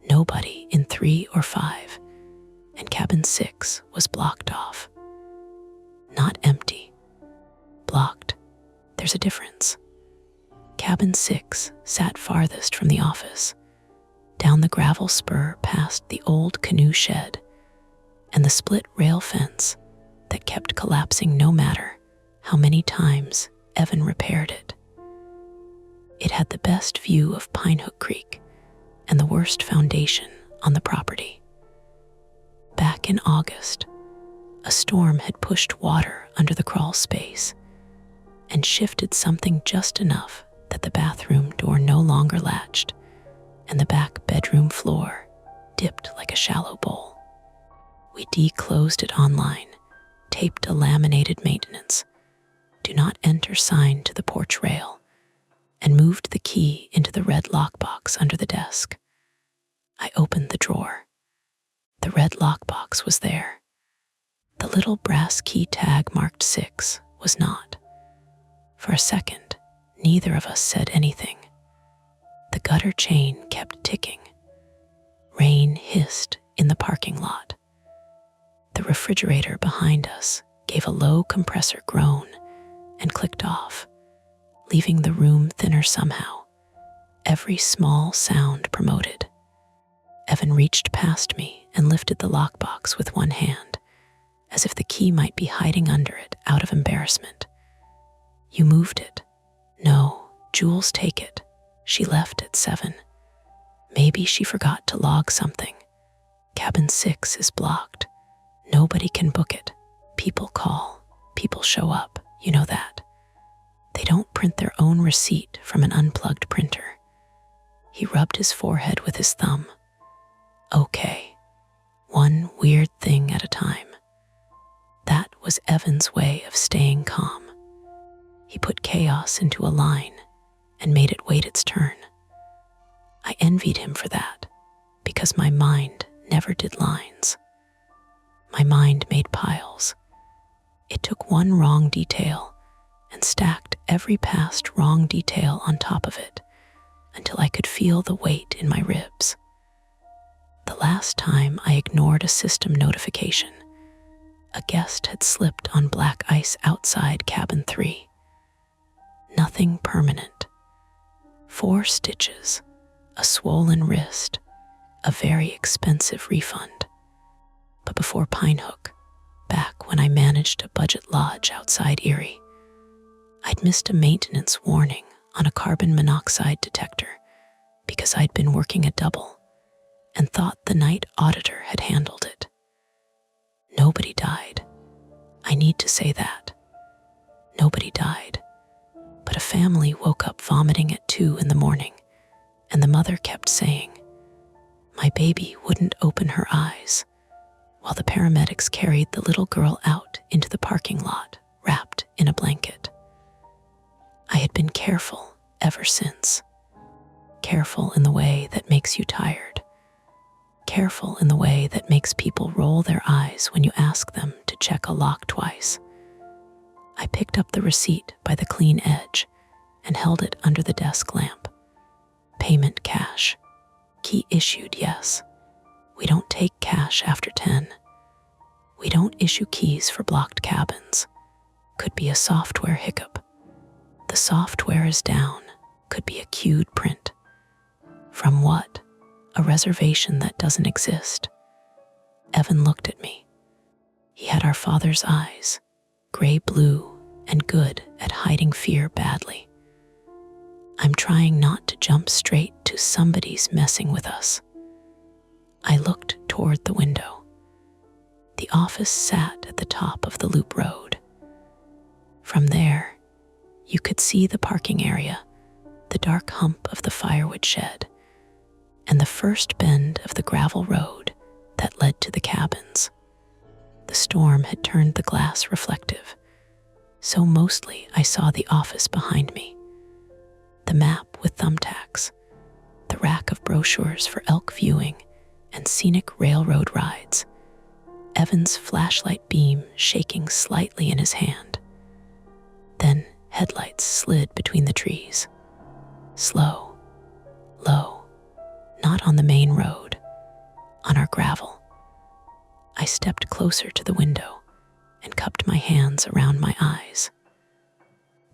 nobody in 3 or 5, and cabin 6 was blocked off. Not empty. Blocked. There's a difference. Cabin 6 sat farthest from the office, down the gravel spur past the old canoe shed and the split rail fence that kept collapsing no matter how many times Evan repaired it. It had the best view of Pinehook Creek and the worst foundation on the property. Back in August, a storm had pushed water under the crawl space and shifted something just enough that the bathroom door no longer latched and the back bedroom floor dipped like a shallow bowl. We declosed it online, taped a laminated maintenance "Do not enter" sign to the porch rail, and moved the key into the red lockbox under the desk. I opened the drawer. The red lockbox was there. The little brass key tag marked 6 was not. For a second, neither of us said anything. The gutter chain kept ticking. Rain hissed in the parking lot. The refrigerator behind us gave a low compressor groan and clicked off, leaving the room thinner somehow. Every small sound promoted. Evan reached past me and lifted the lockbox with one hand, as if the key might be hiding under it out of embarrassment. "You moved it." "No, Jules, take it. She left at 7. Maybe she forgot to log something. Cabin 6 is blocked. Nobody can book it. People call. People show up. You know that. They don't print their own receipt from an unplugged printer." He rubbed his forehead with his thumb. "Okay, one weird thing at a time." That was Evan's way of staying calm. He put chaos into a line and made it wait its turn. I envied him for that, because my mind never did lines. My mind made piles. It took one wrong detail and stacked every past wrong detail on top of it until I could feel the weight in my ribs. The last time I ignored a system notification, a guest had slipped on black ice outside cabin 3. Nothing permanent. 4 stitches, a swollen wrist, a very expensive refund. But before Pinehook, back when I managed a budget lodge outside Erie, I'd missed a maintenance warning on a carbon monoxide detector because I'd been working a double and thought the night auditor had handled it. Nobody died. I need to say that. Nobody died. But a family woke up vomiting at 2 in the morning, and the mother kept saying, "My baby wouldn't open her eyes," while the paramedics carried the little girl out into the parking lot, wrapped in a blanket. I had been careful ever since. Careful in the way that makes you tired. Careful in the way that makes people roll their eyes when you ask them to check a lock twice. I picked up the receipt by the clean edge and held it under the desk lamp. Payment cash. Key issued, yes. We don't take cash after 10. We don't issue keys for blocked cabins. Could be a software hiccup. The software is down. Could be a queued print. From what? A reservation that doesn't exist. Evan looked at me. He had our father's eyes, gray-blue and good at hiding fear badly. I'm trying not to jump straight to somebody's messing with us. I looked toward the window. The office sat at the top of the loop road. From there, you could see the parking area, the dark hump of the firewood shed, and the first bend of the gravel road that led to the cabins. The storm had turned the glass reflective, so mostly I saw the office behind me. The map with thumbtacks, the rack of brochures for elk viewing and scenic railroad rides, Evan's flashlight beam shaking slightly in his hand. Then headlights slid between the trees. Slow, low, not on the main road, on our gravel. I stepped closer to the window and cupped my hands around my eyes.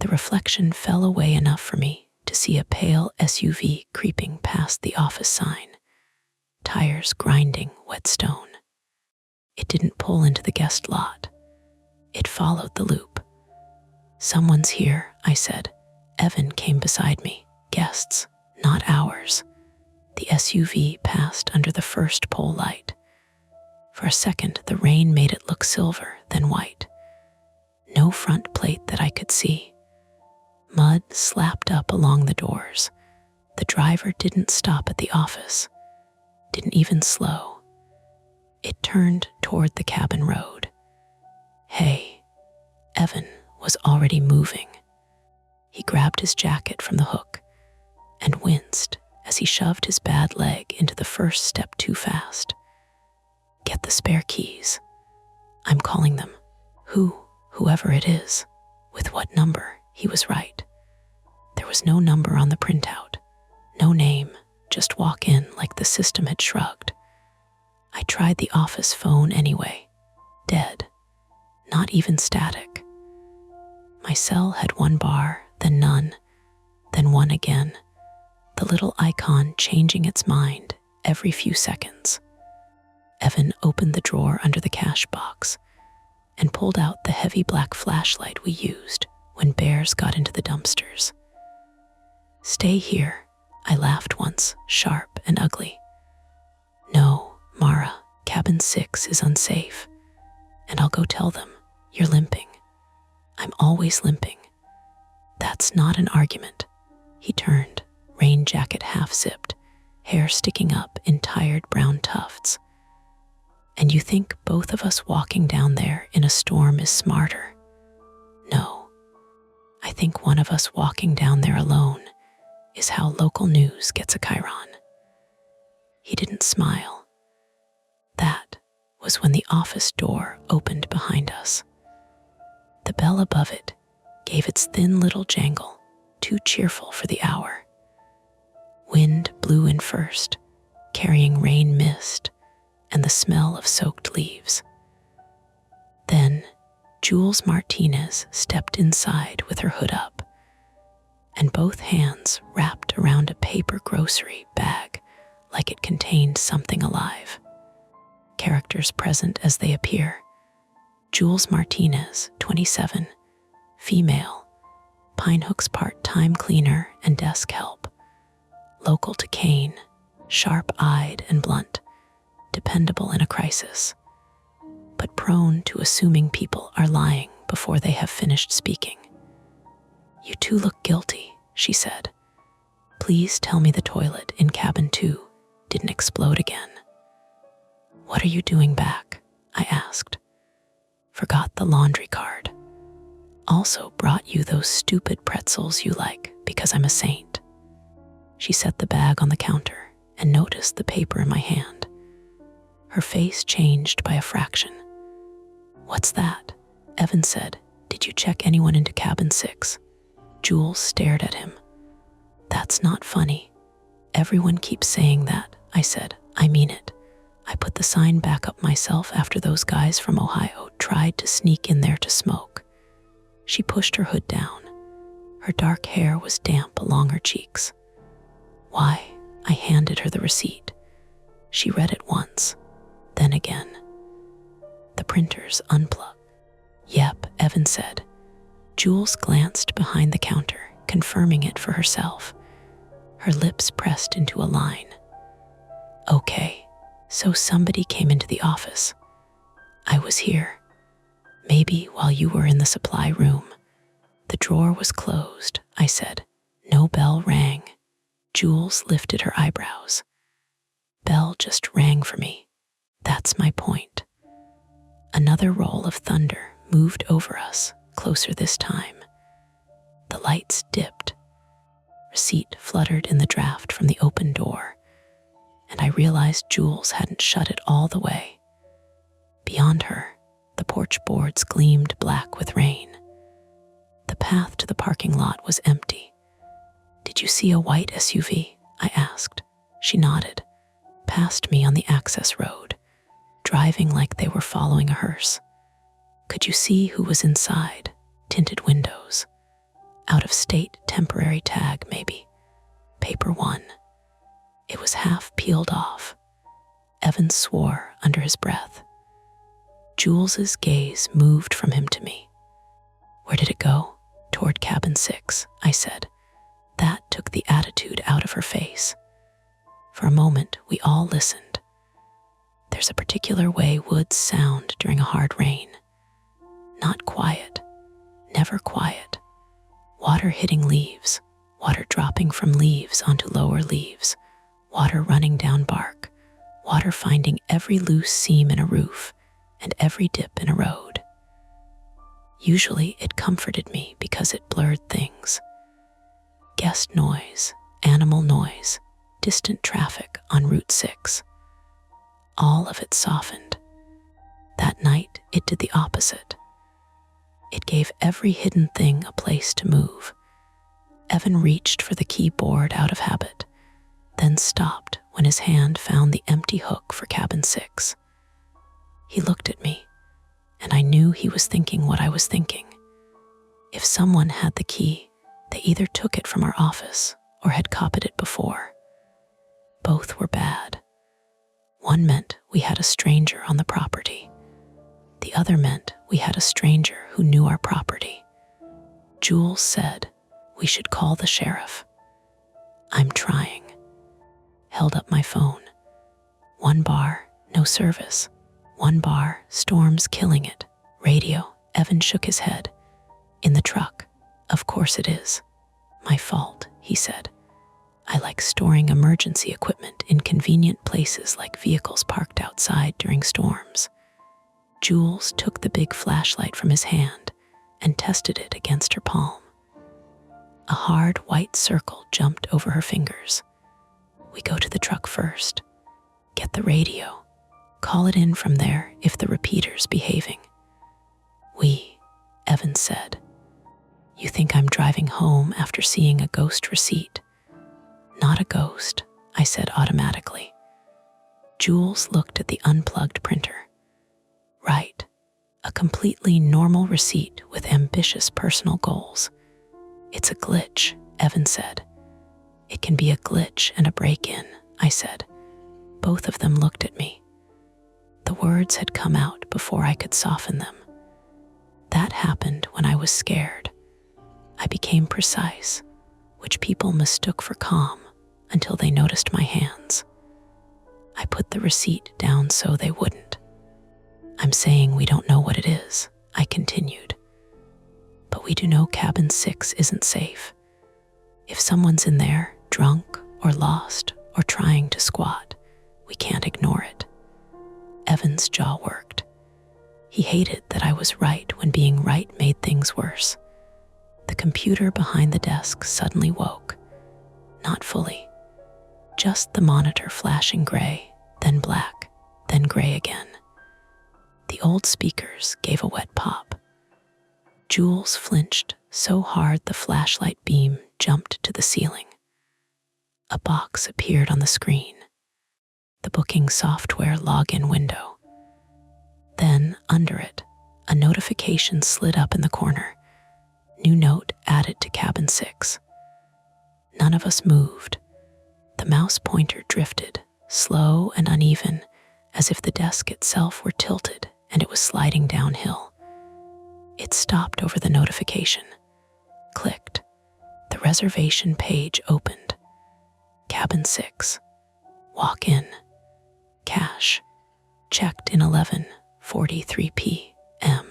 The reflection fell away enough for me to see a pale SUV creeping past the office sign, tires grinding wet stone. It didn't pull into the guest lot. It followed the loop. "Someone's here," I said. Evan came beside me. "Guests, not ours." The SUV passed under the first pole light. For a second, the rain made it look silver, then white. No front plate that I could see. Mud slapped up along the doors. The driver didn't stop at the office, didn't even slow. It turned toward the cabin road. "Hey," Evan was already moving. He grabbed his jacket from the hook and winced as he shoved his bad leg into the first step too fast. "Get the spare keys. I'm calling them. Whoever it is. With what number?" He was right. There was no number on the printout. No name. Just walk in like the system had shrugged. I tried the office phone anyway. Dead. Not even static. My cell had one bar, then none, then one again. The little icon changing its mind every few seconds. Evan opened the drawer under the cash box and pulled out the heavy black flashlight we used when bears got into the dumpsters. "Stay here," I laughed once, sharp and ugly. "No, Mara, cabin 6 is unsafe, and I'll go tell them. You're limping." "I'm always limping." "That's not an argument." He turned, rain jacket half zipped, hair sticking up in tired brown tufts. "And you think both of us walking down there in a storm is smarter?" "No. I think one of us walking down there alone is how local news gets a chyron." He didn't smile. That was when the office door opened behind us. The bell above it gave its thin little jangle, too cheerful for the hour. Wind blew in first, carrying rain mist and the smell of soaked leaves. Then Jules Martinez stepped inside with her hood up, and both hands wrapped around a paper grocery bag like it contained something alive. Characters present as they appear. Jules Martinez, 27, female, Pinehooks part-time cleaner and desk help, local to Kane, sharp-eyed and blunt, dependable in a crisis, but prone to assuming people are lying before they have finished speaking. "You two look guilty," she said. "Please tell me the toilet in cabin 2 didn't explode again." "What are you doing back?" I asked. "Forgot the laundry card. Also brought you those stupid pretzels you like because I'm a saint." She set the bag on the counter and noticed the paper in my hand. Her face changed by a fraction. "What's that?" Evan said. "Did you check anyone into cabin 6? Jules stared at him. "That's not funny. Everyone keeps saying that," I said. "I mean it. I put the sign back up myself after those guys from Ohio tried to sneak in there to smoke." She pushed her hood down. Her dark hair was damp along her cheeks. "Why?" I handed her the receipt. She read it once, then again. "The printer's unplugged." "Yep," Evan said. Jules glanced behind the counter, confirming it for herself. Her lips pressed into a line. "Okay, so somebody came into the office. I was here. Maybe while you were in the supply room. The drawer was closed," I said. No bell rang. Jules lifted her eyebrows. "Bell just rang for me. That's my point." Another roll of thunder moved over us, closer this time. The lights dipped. Receipt fluttered in the draft from the open door, and I realized Jules hadn't shut it all the way. Beyond her, the porch boards gleamed black with rain. The path to the parking lot was empty. "Did you see a white SUV?" I asked. She nodded, past me on the access road, driving like they were following a hearse. "Could you see who was inside?" "Tinted windows. Out of state temporary tag, maybe. Paper 1. It was half peeled off." Evan swore under his breath. Jules's gaze moved from him to me. Where did it go? Toward cabin 6, I said. That took the attitude out of her face. For a moment, we all listened. There's a particular way woods sound during a hard rain. Not quiet, never quiet. Water hitting leaves, water dropping from leaves onto lower leaves, water running down bark, water finding every loose seam in a roof and every dip in a road. Usually it comforted me because it blurred things. Guest noise, animal noise, distant traffic on Route 6. All of it softened. That night, it did the opposite. It gave every hidden thing a place to move. Evan reached for the keyboard out of habit, then stopped when his hand found the empty hook for cabin 6. He looked at me, and I knew he was thinking what I was thinking. If someone had the key, they either took it from our office or had copied it before. Both were bad. One meant we had a stranger on the property. The other meant we had a stranger who knew our property. Jules said we should call the sheriff. I'm trying. Held up my phone. 1 bar, no service. 1 bar, storm's killing it. Radio, Evan shook his head. In the truck. Of course it is. My fault, he said. I like storing emergency equipment in convenient places like vehicles parked outside during storms. Jules took the big flashlight from his hand and tested it against her palm. A hard white circle jumped over her fingers. We go to the truck first. Get the radio. Call it in from there if the repeater's behaving. Evan said. You think I'm driving home after seeing a ghost receipt? Not a ghost, I said automatically. Jules looked at the unplugged printer. Right, a completely normal receipt with ambitious personal goals. It's a glitch, Evan said. It can be a glitch and a break-in, I said. Both of them looked at me. The words had come out before I could soften them. That happened when I was scared. I became precise, which people mistook for calm until they noticed my hands. I put the receipt down so they wouldn't. I'm saying we don't know what it is, I continued. But we do know cabin 6 isn't safe. If someone's in there, drunk or lost or trying to squat, we can't ignore it. Evan's jaw worked. He hated that I was right when being right made things worse. The computer behind the desk suddenly woke. Not fully. Just the monitor flashing gray, then black, then gray again. The old speakers gave a wet pop. Jules flinched so hard the flashlight beam jumped to the ceiling. A box appeared on the screen. The booking software login window. Then, under it, a notification slid up in the corner. New note added to cabin 6. None of us moved. The mouse pointer drifted, slow and uneven, as if the desk itself were tilted and it was sliding downhill. It stopped over the notification. Clicked. The reservation page opened. Cabin 6. Walk in. Cash. Checked in 11:43 p.m.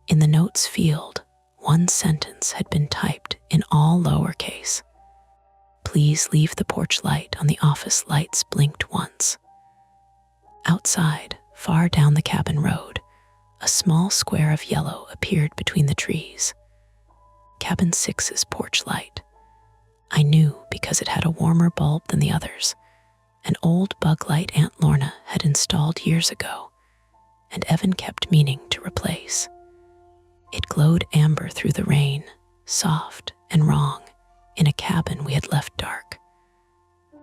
In the notes field, one sentence had been typed in all lowercase. Please leave the porch light on. The office lights blinked once. Outside, far down the cabin road, a small square of yellow appeared between the trees. Cabin 6's porch light. I knew because it had a warmer bulb than the others. An old bug light Aunt Lorna had installed years ago, and Evan kept meaning to replace. It glowed amber through the rain, soft and wrong, in a cabin we had left dark.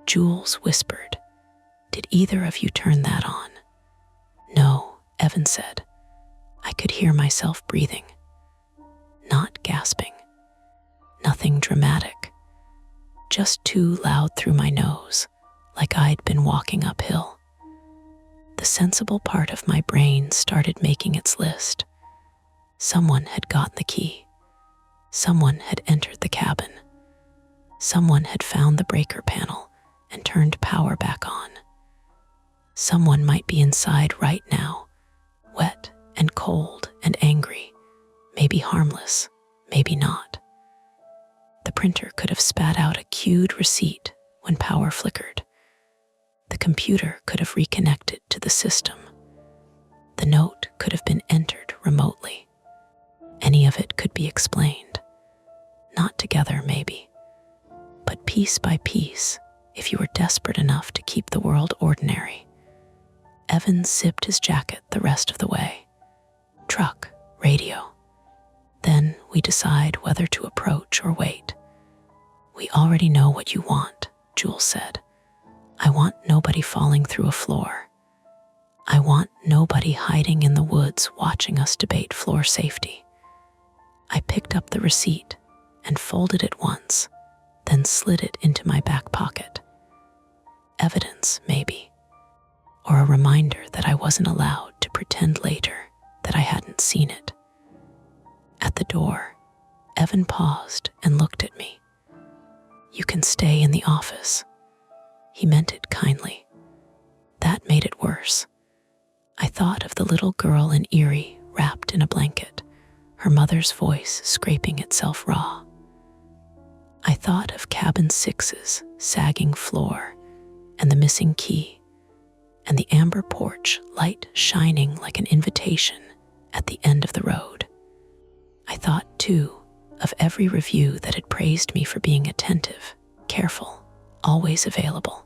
Jules whispered, "Did either of you turn that on?" "No," Evan said. I could hear myself breathing. Not gasping. Nothing dramatic. Just too loud through my nose, like I'd been walking uphill. the sensible part of my brain started making its list. Someone had gotten the key. Someone had entered the cabin. Someone had found the breaker panel and turned power back on. Someone might be inside right now, wet and cold and angry, maybe harmless, maybe not. The printer could have spat out a cued receipt when power flickered. The computer could have reconnected to the system. The note could have been entered remotely. Any of it could be explained. Not together, maybe, but piece by piece, if you were desperate enough to keep the world ordinary. Evan zipped his jacket the rest of the way. Truck, radio. Then we decide whether to approach or wait. We already know what you want, Jules said. I want nobody falling through a floor. I want nobody hiding in the woods watching us debate floor safety. I picked up the receipt and folded it once, then slid it into my back pocket. Evidence, maybe, or a reminder that I wasn't allowed to pretend later that I hadn't seen it. At the door, Evan paused and looked at me. You can stay in the office. He meant it kindly. That made it worse. I thought of the little girl in Erie wrapped in a blanket, her mother's voice scraping itself raw. I thought of cabin 6's sagging floor and the missing key, and the amber porch light shining like an invitation at the end of the road. I thought, too, of every review that had praised me for being attentive, careful, always available.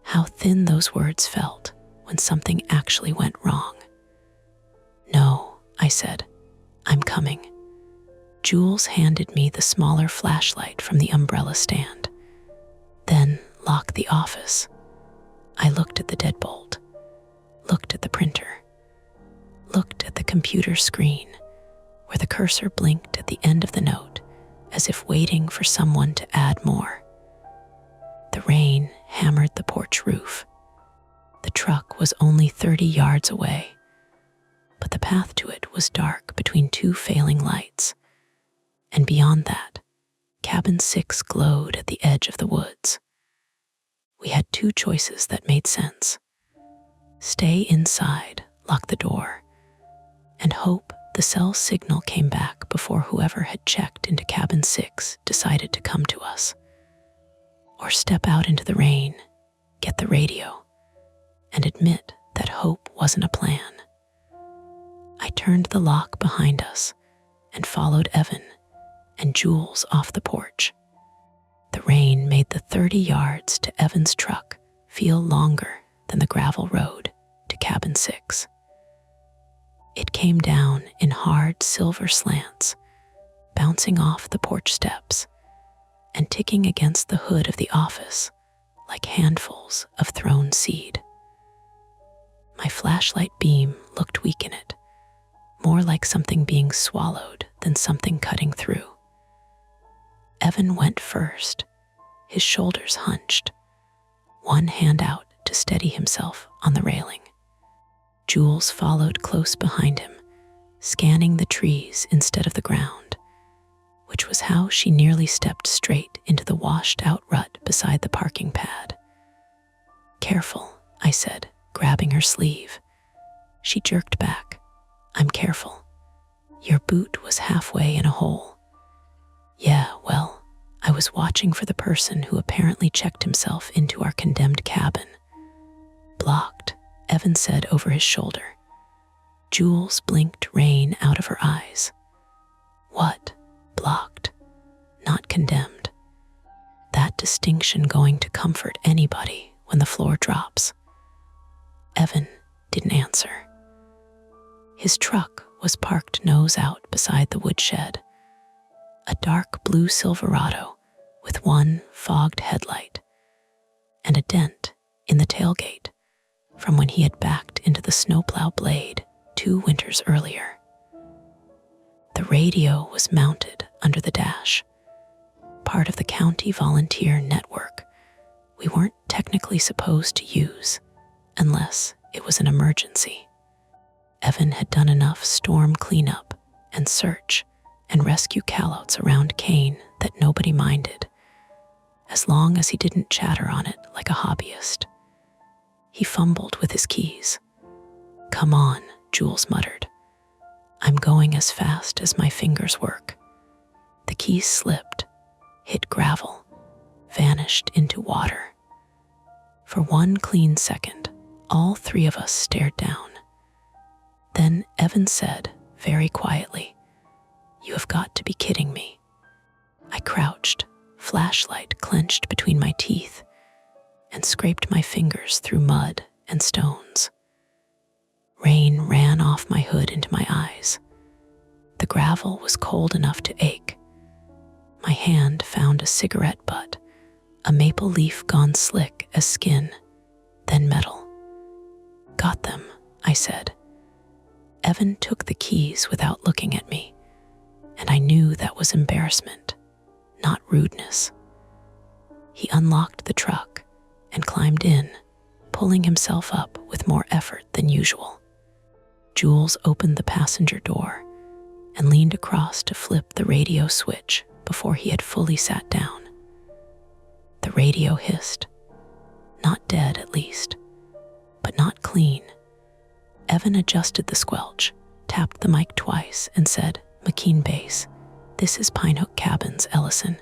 How thin those words felt when something actually went wrong. No, I said, I'm coming. Jules handed me the smaller flashlight from the umbrella stand. Then lock the office. I looked at the deadbolt, looked at the printer, looked at the computer screen where the cursor blinked at the end of the note as if waiting for someone to add more. The rain hammered the porch roof. The truck was only 30 yards away, but the path to it was dark between two failing lights. And beyond that, cabin 6 glowed at the edge of the woods. We had two choices that made sense. Stay inside, lock the door, and hope the cell signal came back before whoever had checked into cabin 6 decided to come to us. Or step out into the rain, get the radio, and admit that hope wasn't a plan. I turned the lock behind us and followed Evan and Jules off the porch. The rain made the 30 yards to Evan's truck feel longer than the gravel road to cabin 6. It came down in hard silver slants, bouncing off the porch steps and ticking against the hood of the office like handfuls of thrown seed. My flashlight beam looked weak in it, more like something being swallowed than something cutting through. Evan went first, his shoulders hunched, one hand out to steady himself on the railing. Jules followed close behind him, scanning the trees instead of the ground, which was how she nearly stepped straight into the washed-out rut beside the parking pad. Careful, I said, grabbing her sleeve. She jerked back. I'm careful. Your boot was halfway in a hole. Yeah, well, I was watching for the person who apparently checked himself into our condemned cabin. Blocked, Evan said over his shoulder. Jules blinked rain out of her eyes. What? Blocked, not condemned. That distinction going to comfort anybody when the floor drops. Evan didn't answer. His truck was parked nose out beside the woodshed. A dark blue Silverado with one fogged headlight and a dent in the tailgate from when he had backed into the snowplow blade 2 winters earlier. The radio was mounted under the dash, part of the county volunteer network we weren't technically supposed to use unless it was an emergency. Evan had done enough storm cleanup and search and rescue callouts around Kane that nobody minded, as long as he didn't chatter on it like a hobbyist. He fumbled with his keys. "Come on," Jules muttered. "I'm going as fast as my fingers work." The keys slipped, hit gravel, vanished into water. For one clean second, all three of us stared down. Then Evan said, very quietly, "You have got to be kidding me." I crouched, flashlight clenched between my teeth, and scraped my fingers through mud and stones. Rain ran off my hood into my eyes. The gravel was cold enough to ache. My hand found a cigarette butt, a maple leaf gone slick as skin, then metal. "Got them," I said. Evan took the keys without looking at me, and I knew that was embarrassment, not rudeness. He unlocked the truck and climbed in, pulling himself up with more effort than usual. Jules opened the passenger door and leaned across to flip the radio switch before he had fully sat down. The radio hissed. Not dead, at least, but not clean. Evan adjusted the squelch, tapped the mic twice, and said, "McKean Base, this is Pinehook Cabins, Ellison.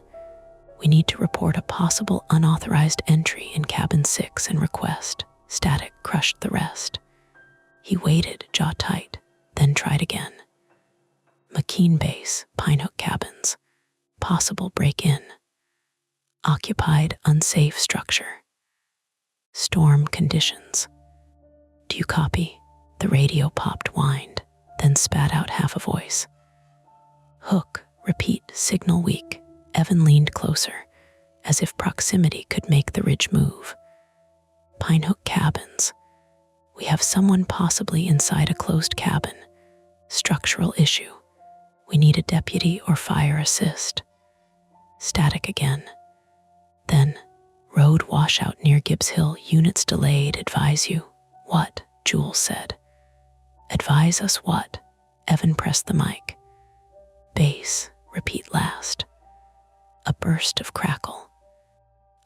We need to report a possible unauthorized entry in Cabin 6 and request." Static crushed the rest. He waited, jaw tight, then tried again. "McKean Base, Pinehook Cabins. Possible break-in. Occupied unsafe structure. Storm conditions. Do you copy?" The radio popped whined, then spat out half a voice. "Hook, repeat, signal weak." Evan leaned closer, as if proximity could make the ridge move. "Pinehook Cabins. We have someone possibly inside a closed cabin. Structural issue. We need a deputy or fire assist." Static again. Then, "Road washout near Gibbs Hill, units delayed, advise you." "What?" Jules said. "Advise us what?" Evan pressed the mic. "Base, repeat last." A burst of crackle.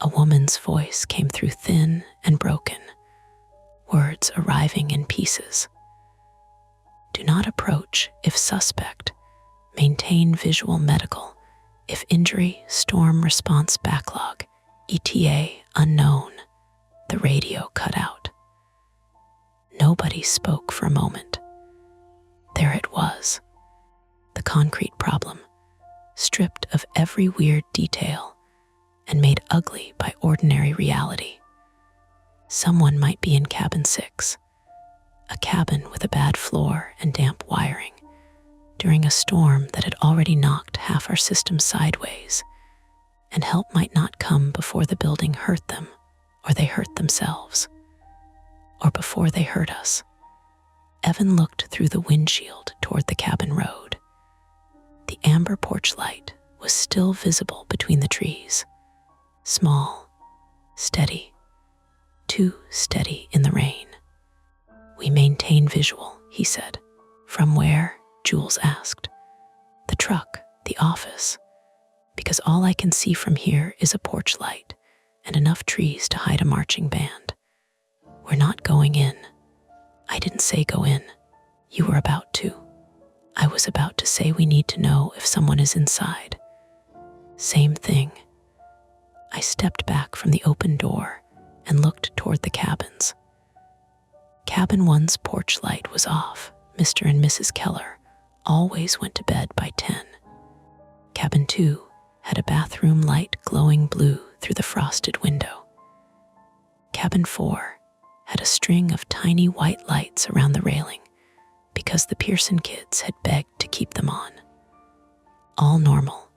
A woman's voice came through, thin and broken, words arriving in pieces. "Do not approach if suspect. Maintain visual medical. If injury, storm response backlog. ETA unknown." The radio cut out. Nobody spoke for a moment. There it was. The concrete problem, stripped of every weird detail and made ugly by ordinary reality. Someone might be in Cabin 6, a cabin with a bad floor and damp wiring, during a storm that had already knocked half our system sideways, and help might not come before the building hurt them, or they hurt themselves, or before they hurt us. Evan looked through the windshield toward the cabin road. The amber porch light was still visible between the trees. Small, steady, too steady in the rain. "We maintain visual," he said. "From where?" Jules asked. "The truck, the office. Because all I can see from here is a porch light and enough trees to hide a marching band. We're not going in." "I didn't say go in. You were about to." "I was about to say we need to know if someone is inside." "Same thing." I stepped back from the open door and looked toward the cabins. Cabin 1's porch light was off. Mr. and Mrs. Keller always went to bed by 10. Cabin 2 had a bathroom light glowing blue through the frosted window. Cabin 4 had a string of tiny white lights around the railing because the Pearson kids had begged to keep them on. All normal.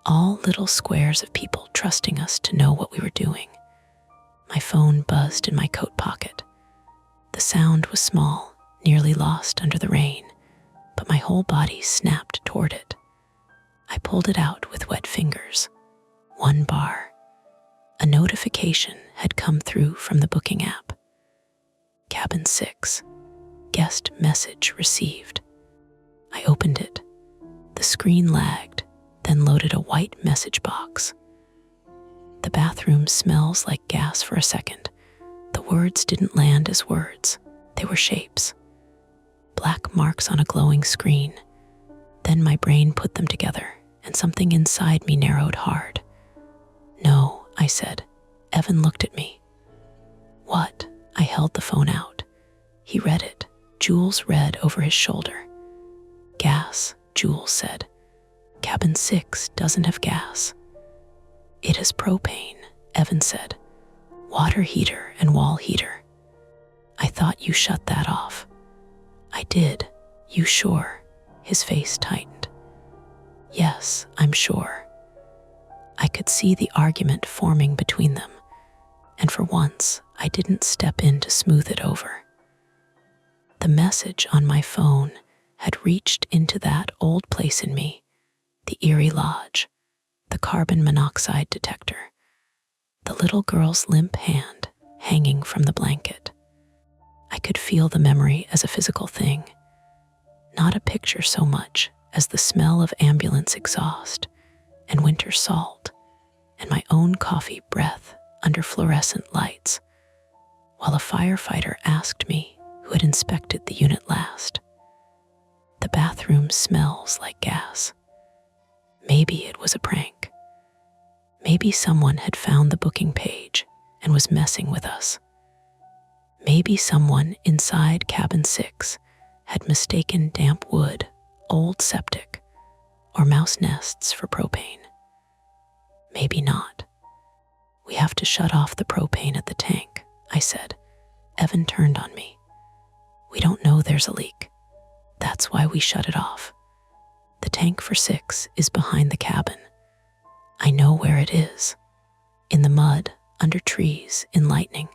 All little squares of people trusting us to know what we were doing. My phone buzzed in my coat pocket. The sound was small, nearly lost under the rain, but my whole body snapped toward it. I pulled it out with wet fingers. 1 bar. A notification had come through from the booking app. Cabin 6. Guest message received. I opened it. The screen lagged, then loaded a white message box. The bathroom smells like gas for a second. The words didn't land as words. They were shapes. Black marks on a glowing screen. Then my brain put them together, and something inside me narrowed hard. "No," I said. Evan looked at me. "What?" I held the phone out. He read it. Jules read over his shoulder. "Gas," Jules said. "Cabin 6 doesn't have gas." "It is propane," Evan said. "Water heater and wall heater." "I thought you shut that off." "I did. You sure?" His face tightened. "Yes, I'm sure." I could see the argument forming between them, and for once, I didn't step in to smooth it over. The message on my phone had reached into that old place in me, the eerie lodge, the carbon monoxide detector, the little girl's limp hand hanging from the blanket. I could feel the memory as a physical thing, not a picture so much as the smell of ambulance exhaust and winter salt and my own coffee breath under fluorescent lights, while a firefighter asked me who had inspected the unit last. "The bathroom smells like gas." Maybe it was a prank. Maybe someone had found the booking page and was messing with us. Maybe someone inside cabin 6 had mistaken damp wood, old septic, or mouse nests for propane. Maybe not. "We have to shut off the propane at the tank," I said. Evan turned on me. "We don't know there's a leak. That's why we shut it off. The tank for 6 is behind the cabin. I know where it is. In the mud, under trees, in lightning,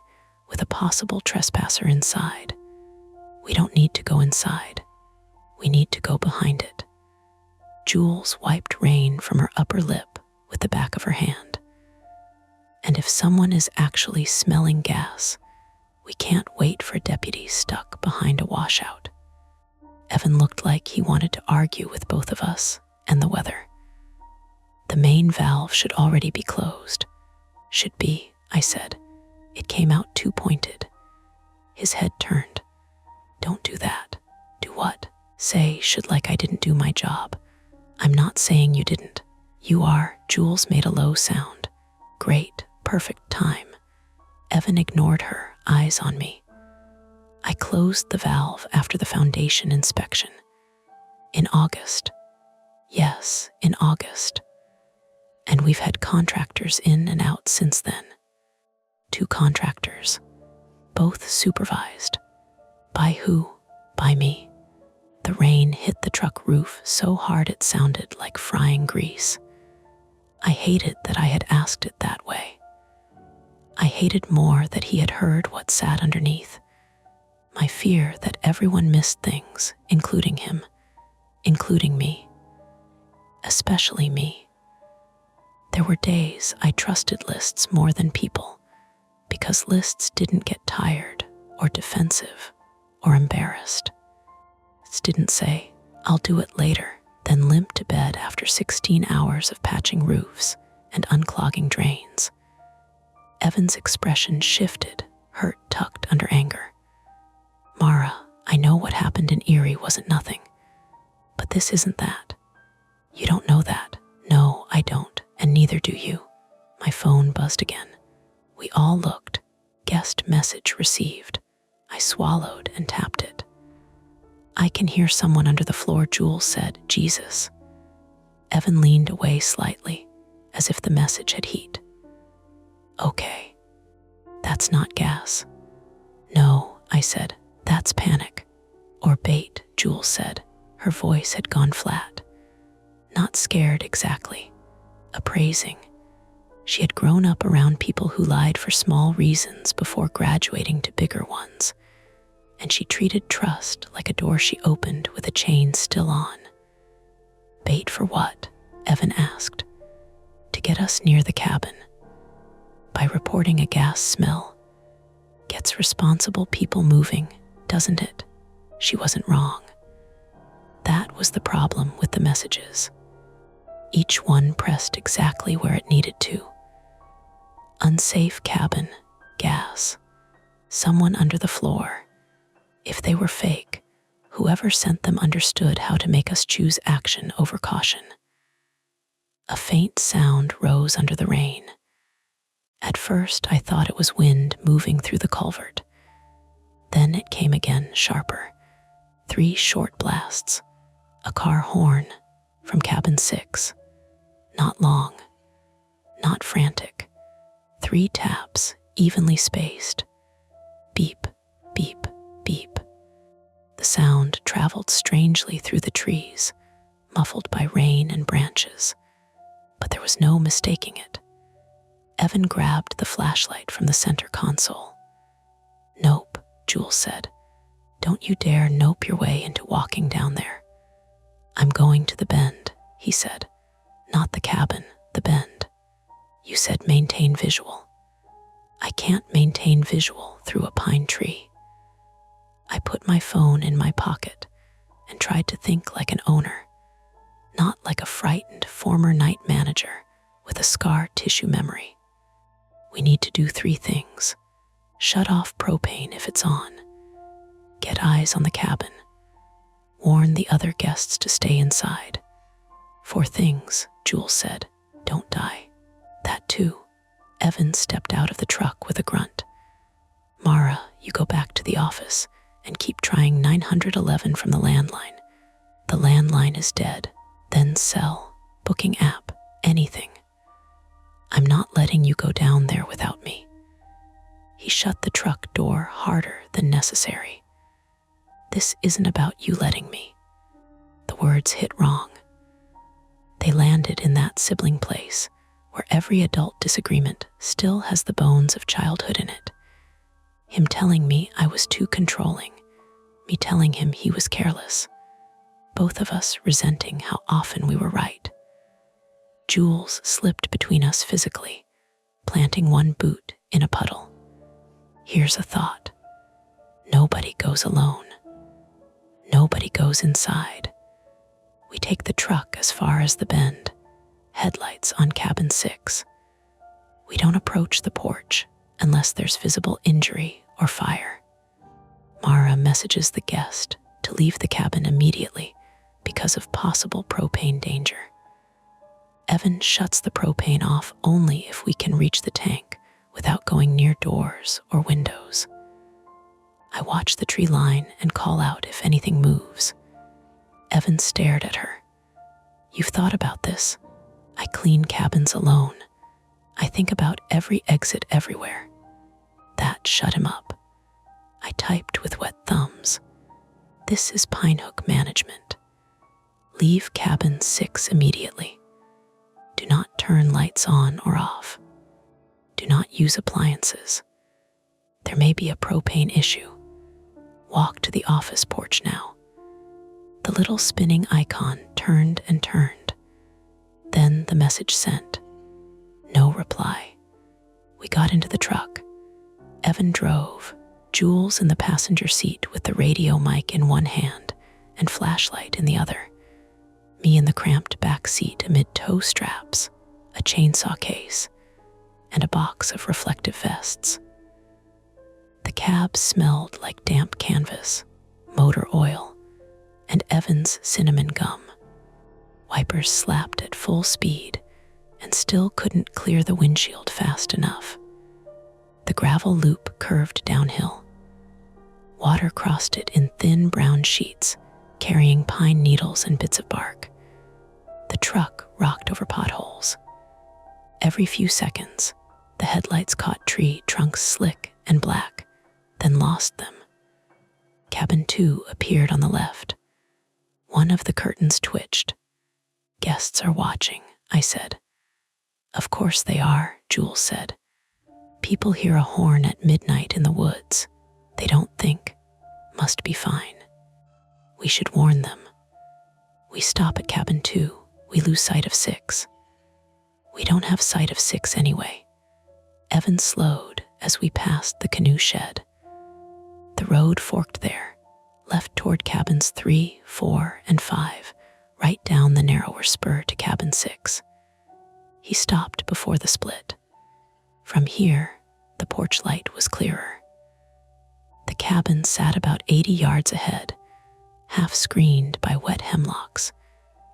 with a possible trespasser inside. We don't need to go inside. We need to go behind it." Jules wiped rain from her upper lip with the back of her hand. "And if someone is actually smelling gas, we can't wait for deputies stuck behind a washout." Evan looked like he wanted to argue with both of us and the weather. "The main valve should already be closed." "Should be," I said. It came out too pointed. His head turned. "Don't do that." "Do what?" "Say should like I didn't do my job." "I'm not saying you didn't. You are." Jules made a low sound. "Great, perfect time." Evan ignored her, eyes on me. "I closed the valve after the foundation inspection." "In August." "Yes, in August. And we've had contractors in and out since then." 2 contractors, both supervised. By who? By me. The rain hit the truck roof so hard it sounded like frying grease. I hated that I had asked it that way. I hated more that he had heard what sat underneath. My fear that everyone missed things, including him, including me. Especially me. There were days I trusted lists more than people, because lists didn't get tired or defensive or embarrassed. Lists didn't say, "I'll do it later," then limp to bed after 16 hours of patching roofs and unclogging drains. Evan's expression shifted, hurt tucked under anger. "Mara, I know what happened in Erie wasn't nothing, but this isn't that. You don't know that." "No, I don't, and neither do you." My phone buzzed again. We all looked. Guest message received. I swallowed and tapped it. "I can hear someone under the floor," Jules said. "Jesus." Evan leaned away slightly, as if the message had heat. "Okay. That's not gas." "No," I said. "That's panic." "Or bait," Jules said. Her voice had gone flat. Not scared exactly. Appraising. She had grown up around people who lied for small reasons before graduating to bigger ones, and she treated trust like a door she opened with a chain still on. "Bait for what?" Evan asked. "To get us near the cabin. By reporting a gas smell." Gets responsible people moving, doesn't it? She wasn't wrong. That was the problem with the messages. Each one pressed exactly where it needed to. Unsafe cabin, gas, someone under the floor. If they were fake, whoever sent them understood how to make us choose action over caution. A faint sound rose under the rain. At first, I thought it was wind moving through the culvert. Then it came again, sharper. 3 short blasts. A car horn from cabin 6. Not long, not frantic. 3 taps, evenly spaced. Beep, beep, beep. The sound traveled strangely through the trees, muffled by rain and branches. But there was no mistaking it. Evan grabbed the flashlight from the center console. "Nope," Jules said. "Don't you dare nope your way into walking down there." "I'm going to the bend," he said. "Not the cabin, the bend. You said maintain visual." "I can't maintain visual through a pine tree." I put my phone in my pocket and tried to think like an owner, not like a frightened former night manager with a scar tissue memory. We need to do 3 things. Shut off propane if it's on. Get eyes on the cabin. Warn the other guests to stay inside. 4 things, Jules said. Don't die. That too. Evan stepped out of the truck with a grunt. "Mara, you go back to the office and keep trying 911 from the landline. The landline is dead. Then cell, booking app, anything. I'm not letting you go down there without me." He shut the truck door harder than necessary. "This isn't about you letting me." The words hit wrong. They landed in that sibling place where every adult disagreement still has the bones of childhood in it. Him telling me I was too controlling, me telling him he was careless. Both of us resenting how often we were right. Jules slipped between us physically, planting one boot in a puddle. Here's a thought. Nobody goes alone. Nobody goes inside. We take the truck as far as the bend, headlights on cabin 6. We don't approach the porch unless there's visible injury or fire. Mara messages the guest to leave the cabin immediately because of possible propane danger. Evan shuts the propane off only if we can reach the tank without going near doors or windows. I watch the tree line and call out if anything moves. Evan stared at her. "You've thought about this. I clean cabins alone. I think about every exit everywhere." That shut him up. I typed with wet thumbs. "This is Pinehook management. Leave cabin 6 immediately. Do not turn lights on or off. Do not use appliances. There may be a propane issue. Walk to the office porch now." The little spinning icon turned and turned. Then the message sent. No reply. We got into the truck. Evan drove, Jules in the passenger seat with the radio mic in one hand and flashlight in the other. Me in the cramped back seat amid toe straps, a chainsaw case, and a box of reflective vests. The cab smelled like damp canvas, motor oil, and Evan's cinnamon gum. Wipers slapped at full speed and still couldn't clear the windshield fast enough. The gravel loop curved downhill. Water crossed it in thin brown sheets, carrying pine needles and bits of bark. The truck rocked over potholes. Every few seconds, the headlights caught tree trunks slick and black, then lost them. Cabin 2 appeared on the left. One of the curtains twitched. "Guests are watching," I said. "Of course they are," Jules said. "People hear a horn at midnight in the woods. They don't think. Must be fine. We should warn them. We stop at cabin 2. We lose sight of 6. We don't have sight of 6 anyway." Evan slowed as we passed the canoe shed. The road forked there, left toward cabins 3, 4, and 5, right down the narrower spur to cabin 6. He stopped before the split. From here, the porch light was clearer. The cabin sat about 80 yards ahead, half screened by wet hemlocks,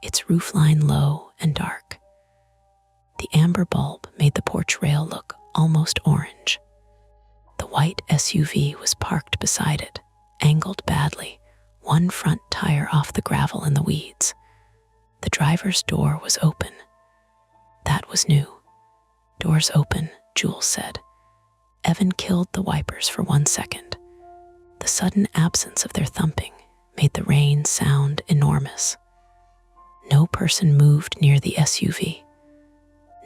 its roofline low and dark. The amber bulb made the porch rail look almost orange. The white SUV was parked beside it, angled badly, one front tire off the gravel in the weeds. The driver's door was open. That was new. Doors open, Jules said. Evan killed the wipers for 1 second. The sudden absence of their thumping made the rain sound enormous. No person moved near the SUV.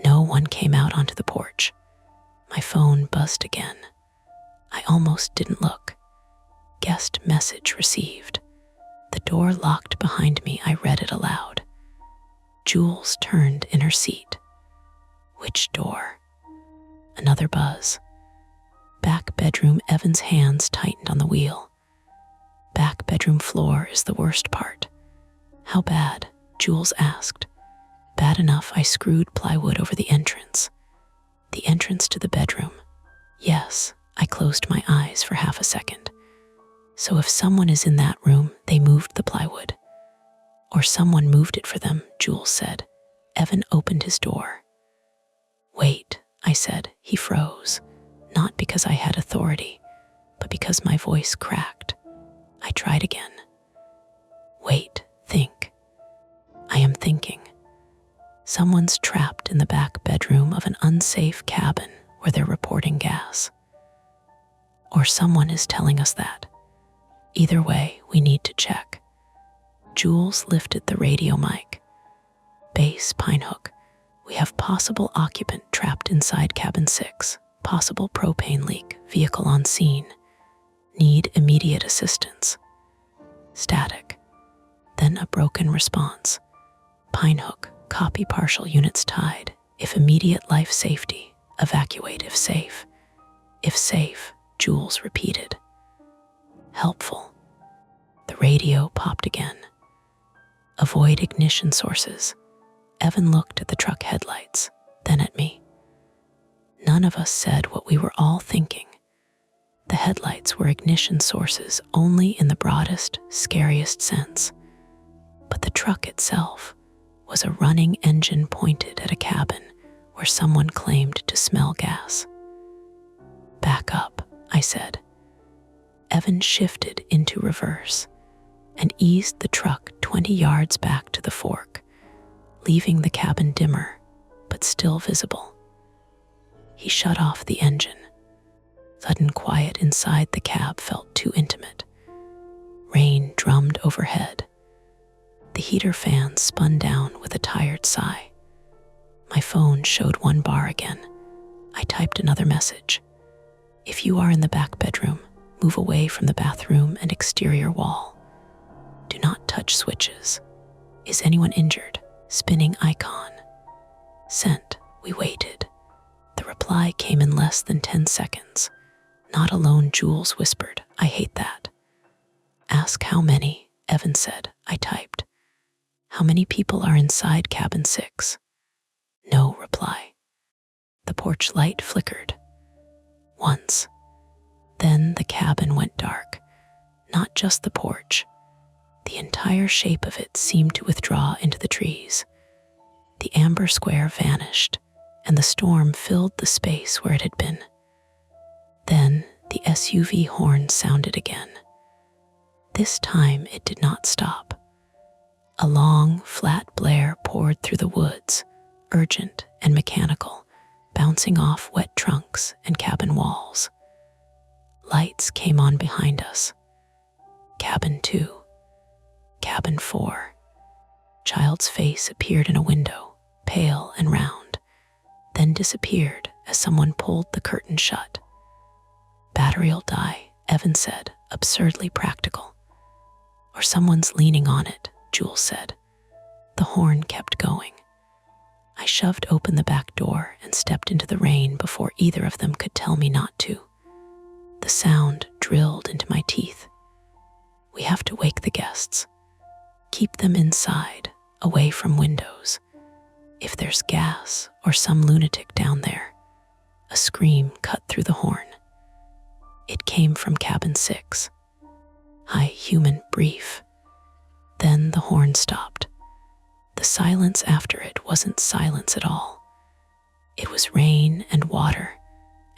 No one came out onto the porch. My phone buzzed again. I almost didn't look. Guest message received. The door locked behind me. I read it aloud. Jules turned in her seat. Which door? Another buzz. Back bedroom. Evan's hands tightened on the wheel. Back bedroom floor is the worst part. How bad? Jules asked. Bad enough I screwed plywood over the entrance. The entrance to the bedroom. Yes, I closed my eyes for half a second. So if someone is in that room, they moved the plywood. Or someone moved it for them, Jules said. Evan opened his door. Wait, I said. He froze. Not because I had authority, but because my voice cracked. I tried again. Wait, think. I am thinking. Someone's trapped in the back bedroom of an unsafe cabin where they're reporting gas. Or someone is telling us that. Either way, we need to check. Jules lifted the radio mic. Base Pinehook. We have possible occupant trapped inside cabin 6. Possible propane leak. Vehicle on scene. Need immediate assistance. Static. Then a broken response. Pinehook. Copy. Partial units tied. If immediate life safety. Evacuate if safe. If safe, Jules repeated. Helpful. The radio popped again. Avoid ignition sources. Evan looked at the truck headlights, then at me. None of us said what we were all thinking. The headlights were ignition sources only in the broadest, scariest sense. But the truck itself was a running engine pointed at a cabin where someone claimed to smell gas. Back up, I said. Evan shifted into reverse and eased the truck 20 yards back to the fork, leaving the cabin dimmer, but still visible. He shut off the engine. Sudden quiet inside the cab felt too intimate. Rain drummed overhead. The heater fan spun down with a tired sigh. My phone showed 1 bar again. I typed another message. If you are in the back bedroom, move away from the bathroom and exterior wall. Do not touch switches. Is anyone injured? Spinning icon. Sent. We waited. The reply came in less than 10 seconds. Not alone, Jules whispered. I hate that. Ask how many, Evan said. I typed. How many people are inside cabin 6? No reply. The porch light flickered. Once. Then the cabin went dark. Not just the porch. The entire shape of it seemed to withdraw into the trees. The amber square vanished, and the storm filled the space where it had been. Then the SUV horn sounded again. This time it did not stop. A long, flat blare poured through the woods, urgent and mechanical, bouncing off wet trunks and cabin walls. Lights came on behind us. Cabin 2. Cabin 4. Child's face appeared in a window, pale and round, then disappeared as someone pulled the curtain shut. Battery'll die, Evan said, absurdly practical. Or someone's leaning on it, Jules said. The horn kept going. I shoved open the back door and stepped into the rain before either of them could tell me not to. The sound drilled into my teeth. We have to wake the guests. Keep them inside, away from windows. If there's gas or some lunatic down there. A scream cut through the horn. It came from cabin 6. Hi, human, brief. Then the horn stopped. The silence after it wasn't silence at all. It was rain and water,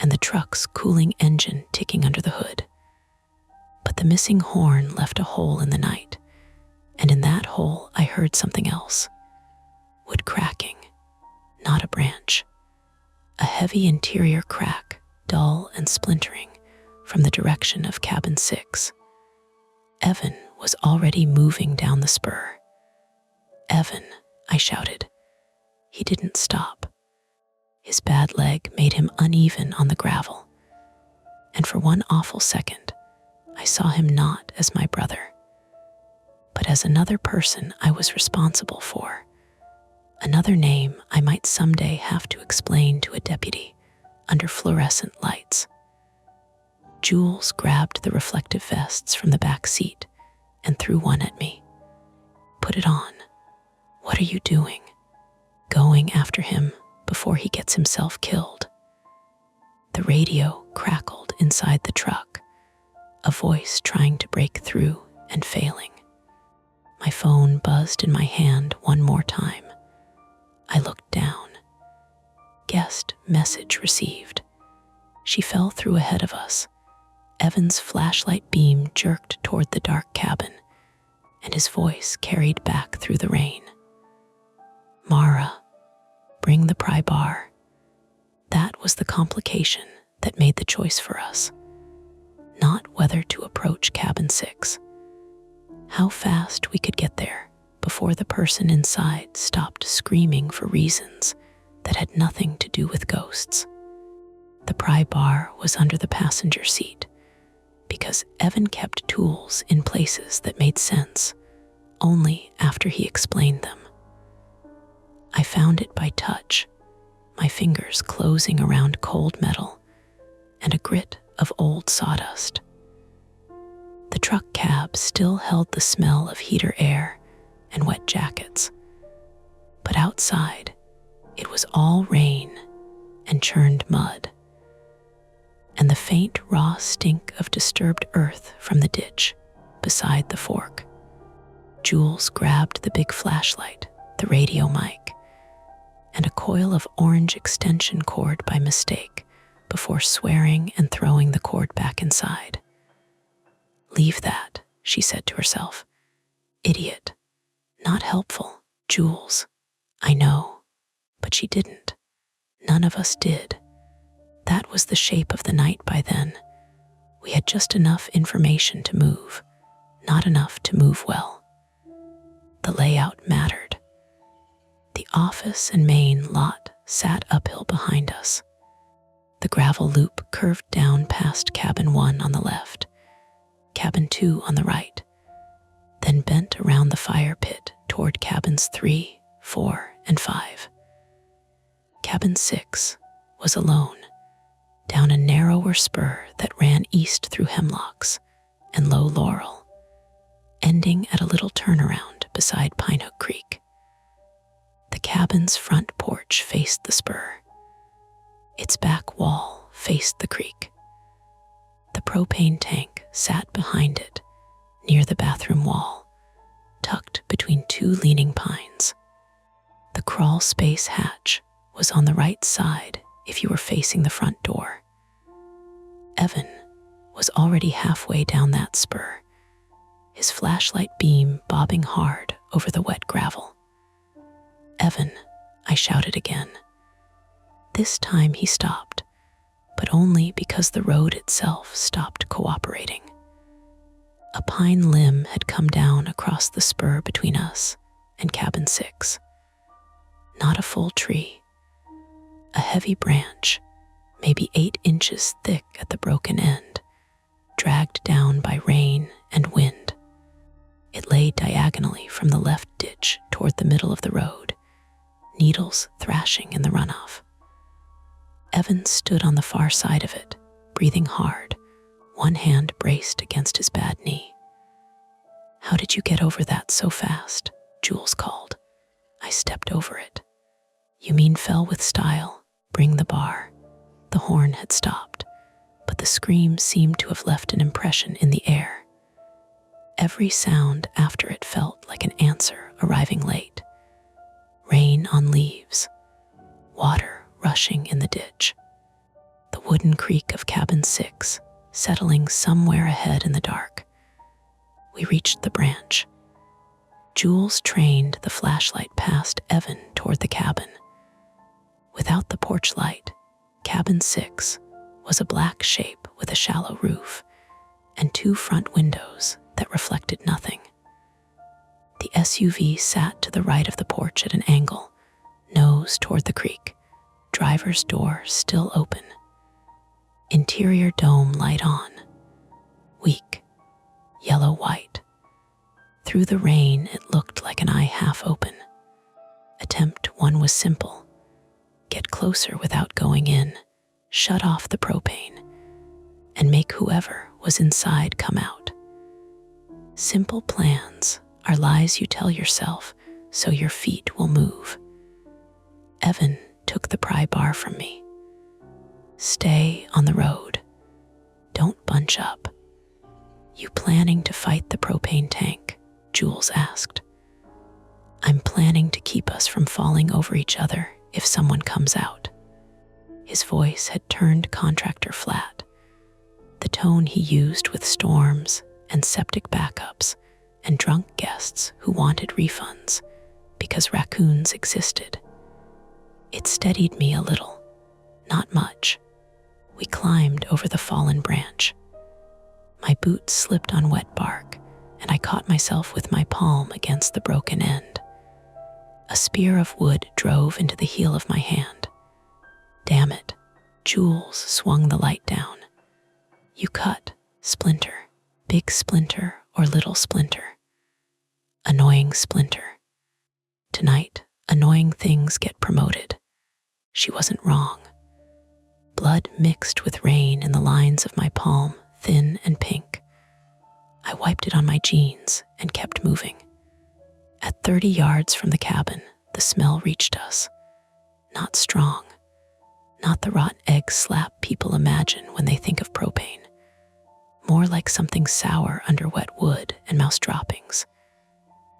and the truck's cooling engine ticking under the hood. But the missing horn left a hole in the night, and in that hole I heard something else. Wood cracking, not a branch. A heavy interior crack, dull and splintering, from the direction of cabin 6. Evan was already moving down the spur. Evan, I shouted. He didn't stop. His bad leg made him uneven on the gravel, and for one awful second, I saw him not as my brother, but as another person I was responsible for, another name I might someday have to explain to a deputy under fluorescent lights. Jules grabbed the reflective vests from the back seat and threw one at me. Put it on. What are you doing? Going after him before he gets himself killed. The radio crackled inside the truck, a voice trying to break through and failing. My phone buzzed in my hand one more time. I looked down. Guest message received. She fell through ahead of us. Evan's flashlight beam jerked toward the dark cabin, and his voice carried back through the rain. Mara, bring the pry bar. That was the complication that made the choice for us. Not whether to approach cabin 6. How fast we could get there before the person inside stopped screaming for reasons that had nothing to do with ghosts. The pry bar was under the passenger seat because Evan kept tools in places that made sense only after he explained them. I found it by touch, my fingers closing around cold metal and a grit of old sawdust. The truck cab still held the smell of heater air and wet jackets, but outside it was all rain and churned mud, and the faint raw stink of disturbed earth from the ditch beside the fork. Jules grabbed the big flashlight, the radio mic, and a coil of orange extension cord by mistake before swearing and throwing the cord back inside. Leave that, she said to herself. Idiot. Not helpful, Jules. I know, but she didn't. None of us did. That was the shape of the night by then. We had just enough information to move, not enough to move well. The layout mattered. The office and main lot sat uphill behind us. The gravel loop curved down past cabin 1 on the left, cabin 2 on the right, then bent around the fire pit toward cabins 3, 4, and 5. Cabin 6 was alone, down a narrower spur that ran east through hemlocks and low laurel, ending at a little turnaround beside Pine Hook Creek. The cabin's front porch faced the spur. Its back wall faced the creek. The propane tank sat behind it, near the bathroom wall, tucked between 2 leaning pines. The crawl space hatch was on the right side if you were facing the front door. Evan was already halfway down that spur, his flashlight beam bobbing hard over the wet gravel. Evan, I shouted again. This time he stopped, but only because the road itself stopped cooperating. A pine limb had come down across the spur between us and cabin 6. Not a full tree. A heavy branch, maybe 8 inches thick at the broken end, dragged down by rain and wind. It lay diagonally from the left ditch toward the middle of the road, needles thrashing in the runoff. Evan stood on the far side of it, breathing hard, one hand braced against his bad knee. "How did you get over that so fast?" Jules called. I stepped over it. "You mean fell with style? Bring the bar." The horn had stopped, but the scream seemed to have left an impression in the air. Every sound after it felt like an answer arriving late. Rain on leaves, water rushing in the ditch, the wooden creak of cabin 6 settling somewhere ahead in the dark. We reached the branch. Jules trained the flashlight past Evan toward the cabin. Without the porch light, cabin 6 was a black shape with a shallow roof and 2 front windows that reflected nothing. The SUV sat to the right of the porch at an angle, nose toward the creek, driver's door still open. Interior dome light on, weak, yellow-white. Through the rain, it looked like an eye half open. Attempt 1 was simple. Get closer without going in, shut off the propane, and make whoever was inside come out. Simple plans are lies you tell yourself so your feet will move. Evan took the pry bar from me. "Stay on the road. Don't bunch up." "You planning to fight the propane tank?" Jules asked. "I'm planning to keep us from falling over each other if someone comes out." His voice had turned contractor flat, the tone he used with storms and septic backups and drunk guests who wanted refunds because raccoons existed. It steadied me a little, not much. We climbed over the fallen branch. My boots slipped on wet bark, and I caught myself with my palm against the broken end. A spear of wood drove into the heel of my hand. "Damn it," Jules swung the light down. "You cut, splinter, big splinter or little splinter?" "Annoying splinter." Tonight, annoying things get promoted. She wasn't wrong. Blood mixed with rain in the lines of my palm, thin and pink. I wiped it on my jeans and kept moving. At 30 yards from the cabin, the smell reached us. Not strong. Not the rotten egg slap people imagine when they think of propane. More like something sour under wet wood and mouse droppings.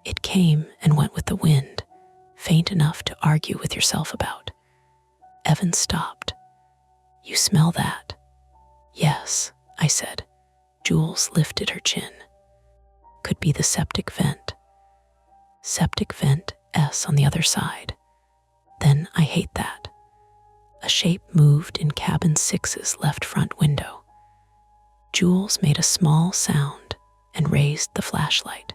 It came and went with the wind, faint enough to argue with yourself about. Evan stopped. "You smell that?" "Yes," I said. Jules lifted her chin. "Could be the septic vent." "Septic vent S on the other side." "Then I hate that." A shape moved in cabin 6's left front window. Jules made a small sound and raised the flashlight.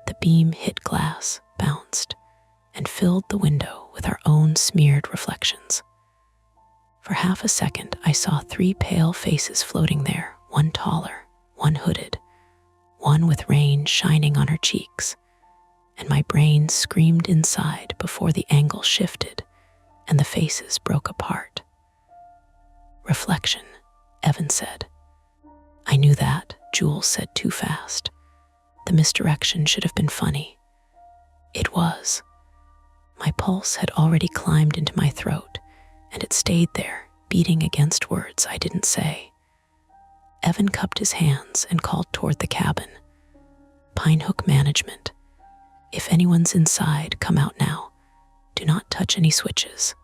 The beam hit glass, bounced, and filled the window with our own smeared reflections. For half a second, I saw 3 pale faces floating there, one taller, one hooded, one with rain shining on her cheeks, and my brain screamed inside before the angle shifted and the faces broke apart. "Reflection," Evan said. "I knew that," Jules said too fast. The misdirection should have been funny. It was. My pulse had already climbed into my throat, and it stayed there, beating against words I didn't say. Evan cupped his hands and called toward the cabin. "Pinehook management. If anyone's inside, come out now. Do not touch any switches."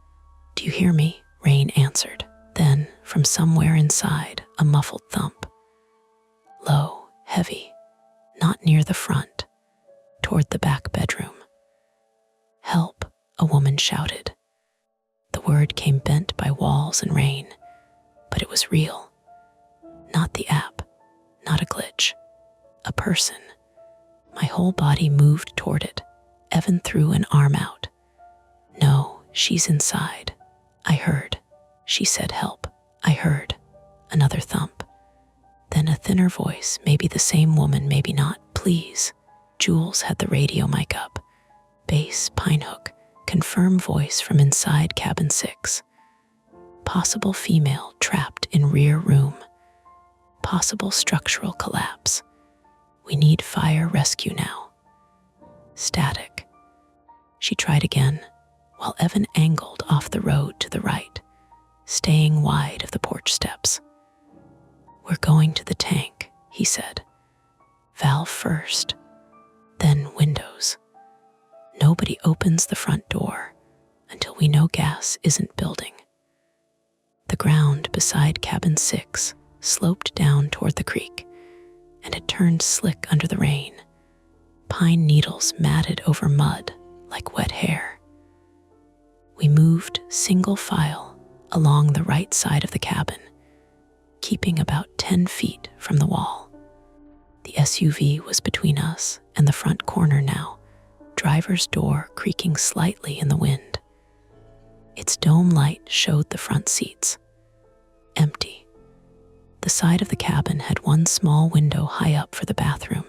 "Do you hear me?" Rain answered. Then, from somewhere inside, a muffled thump. Low, heavy, not near the front, toward the back bedroom. "Help," a woman shouted. The word came bent by walls and rain, but it was real. Not the app, not a glitch. A person. My whole body moved toward it. Evan threw an arm out. "No, she's inside." I heard. She said help. I heard. Another thump. Then a thinner voice, maybe the same woman, maybe not. "Please." Jules had the radio mic up. "Bass, Pinehook. confirm voice from inside cabin 6. Possible female trapped in rear room. Possible structural collapse. We need fire rescue now. Static. She tried again, while Evan angled off the road to the right, staying wide of the porch steps. We're going to the tank, he said. Valve first, then windows. Nobody opens the front door until we know gas isn't building. The ground beside cabin 6 sloped down toward the creek, and it turned slick under the rain. Pine needles matted over mud like wet hair. We moved single file along the right side of the cabin, keeping about 10 feet from the wall. The SUV was between us and the front corner now, driver's door creaking slightly in the wind. Its dome light showed the front seats. Empty. The side of the cabin had one small window high up for the bathroom,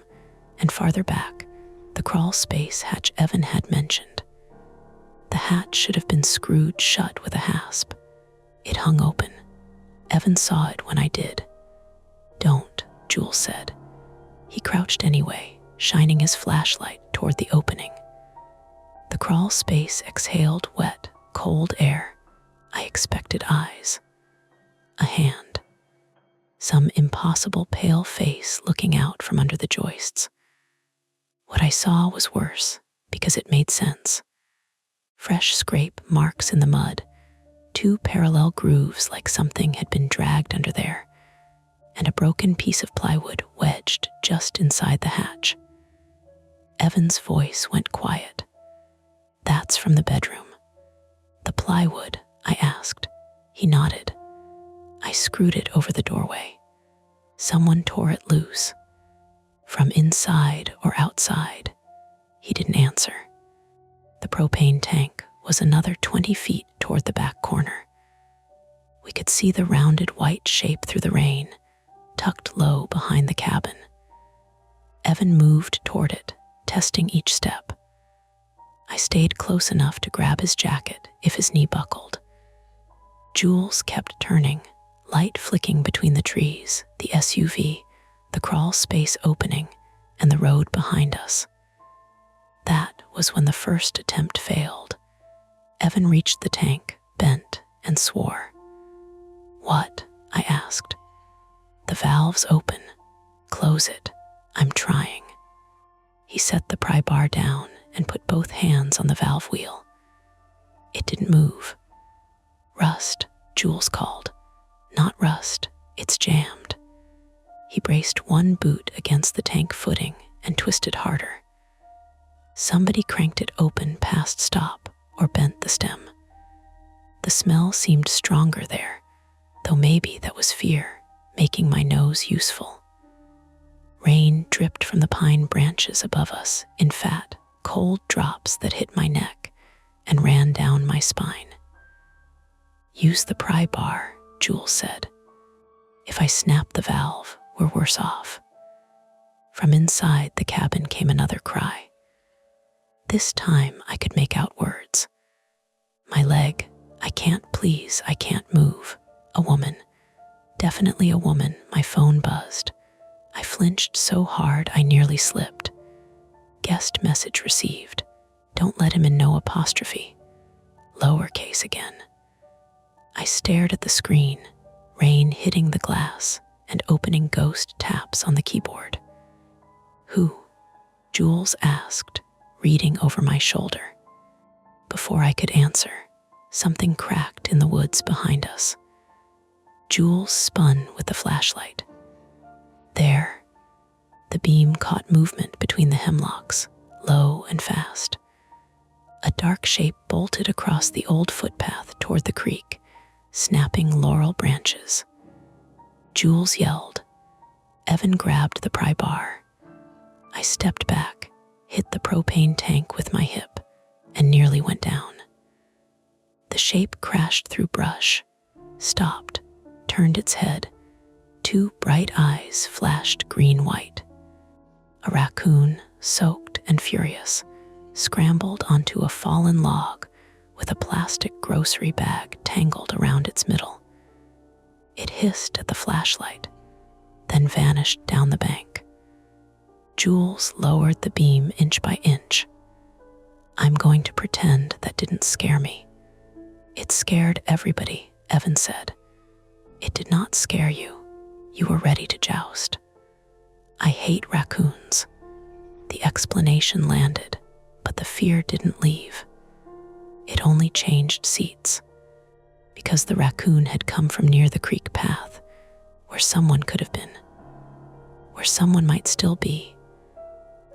and farther back, the crawl space hatch Evan had mentioned. The hatch should have been screwed shut with a hasp. It hung open. Evan saw it when I did. Don't, Jules said. He crouched anyway, shining his flashlight toward the opening. The crawl space exhaled wet, cold air. I expected eyes. A hand. Some impossible pale face looking out from under the joists. What I saw was worse, because it made sense. Fresh scrape marks in the mud, 2 parallel grooves like something had been dragged under there, and a broken piece of plywood wedged just inside the hatch. Evan's voice went quiet. That's from the bedroom. The plywood, I asked. He nodded. I screwed it over the doorway. Someone tore it loose. From inside or outside, he didn't answer. The propane tank was another 20 feet toward the back corner. We could see the rounded white shape through the rain, tucked low behind the cabin. Evan moved toward it, testing each step. I stayed close enough to grab his jacket if his knee buckled. Jules kept turning, light flicking between the trees, the SUV, the crawl space opening, and the road behind us. That was when the first attempt failed. Evan reached the tank, bent, and swore. What? I asked. The valve's open. Close it. I'm trying. He set the pry bar down and put both hands on the valve wheel. It didn't move. Rust, Jules called. Not rust, it's jammed. He braced one boot against the tank footing and twisted harder. Somebody cranked it open past stop or bent the stem. The smell seemed stronger there, though maybe that was fear, making my nose useful. Rain dripped from the pine branches above us in fat, cold drops that hit my neck and ran down my spine. Use the pry bar, Jules said. If I snap the valve, we're worse off. From inside the cabin came another cry. This time I could make out words. My leg, I can't move. A woman. Definitely a woman, my phone buzzed. I flinched so hard I nearly slipped. Guest message received. Don't let him in, no apostrophe. Lowercase again. I stared at the screen, rain hitting the glass and opening ghost taps on the keyboard. Who? Jules asked, reading over my shoulder. Before I could answer, something cracked in the woods behind us. Jules spun with the flashlight. There, the beam caught movement between the hemlocks, low and fast. A dark shape bolted across the old footpath toward the creek, snapping laurel branches. Jules yelled. Evan grabbed the pry bar. I stepped back, hit the propane tank with my hip, and nearly went down. The shape crashed through brush, stopped, turned its head. 2 bright eyes flashed green-white. A raccoon, soaked and furious, scrambled onto a fallen log with a plastic grocery bag tangled around its middle. It hissed at the flashlight, then vanished down the bank. Jules lowered the beam inch by inch. "I'm going to pretend that didn't scare me." "It scared everybody," Evan said. "It did not scare you. You were ready to joust." "I hate raccoons." The explanation landed, but the fear didn't leave. It only changed seats, because the raccoon had come from near the creek path, where someone could have been, where someone might still be.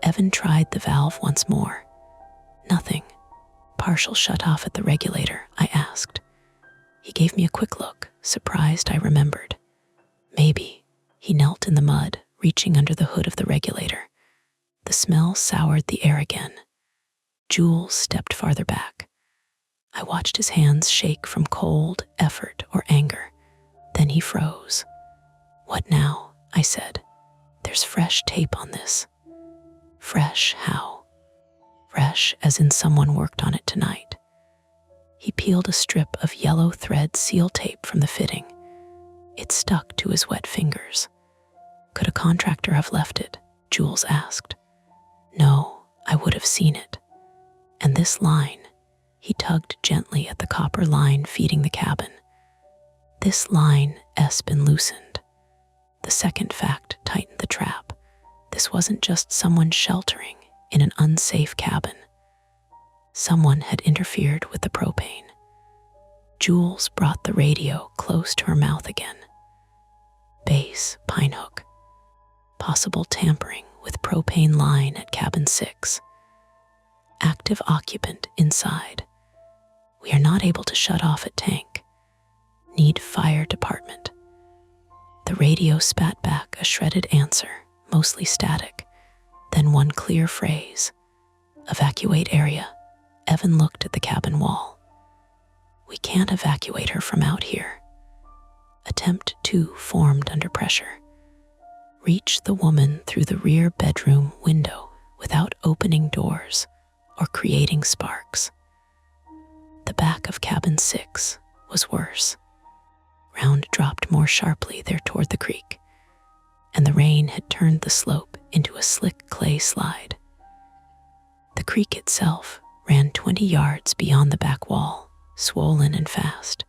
Evan tried the valve once more. "Nothing. Partial shut off at the regulator," I asked. He gave me a quick look, surprised I remembered. "Maybe." He knelt in the mud, reaching under the hood of the regulator. The smell soured the air again. Jules stepped farther back. I watched his hands shake from cold, effort, or anger. Then he froze. "What now?" I said. "There's fresh tape on this." "Fresh how?" "Fresh as in someone worked on it tonight." He peeled a strip of yellow thread seal tape from the fitting. It stuck to his wet fingers. "Could a contractor have left it?" Jules asked. "No, I would have seen it. And this line," he tugged gently at the copper line feeding the cabin. "This line has been loosened." The second fact tightened the trap. This wasn't just someone sheltering in an unsafe cabin. Someone had interfered with the propane. Jules brought the radio close to her mouth again. "Base, Pinehook. Possible tampering with propane line at cabin 6. Active occupant inside. We are not able to shut off at tank. Need fire department." The radio spat back a shredded answer, mostly static, then one clear phrase. "Evacuate area." Evan looked at the cabin wall. "We can't evacuate her from out here." Attempt 2 formed under pressure. "Reach the woman through the rear bedroom window without opening doors or creating sparks." The back of cabin 6 was worse. Ground dropped more sharply there toward the creek, and the rain had turned the slope into a slick clay slide. The creek itself ran 20 yards beyond the back wall, swollen and fast,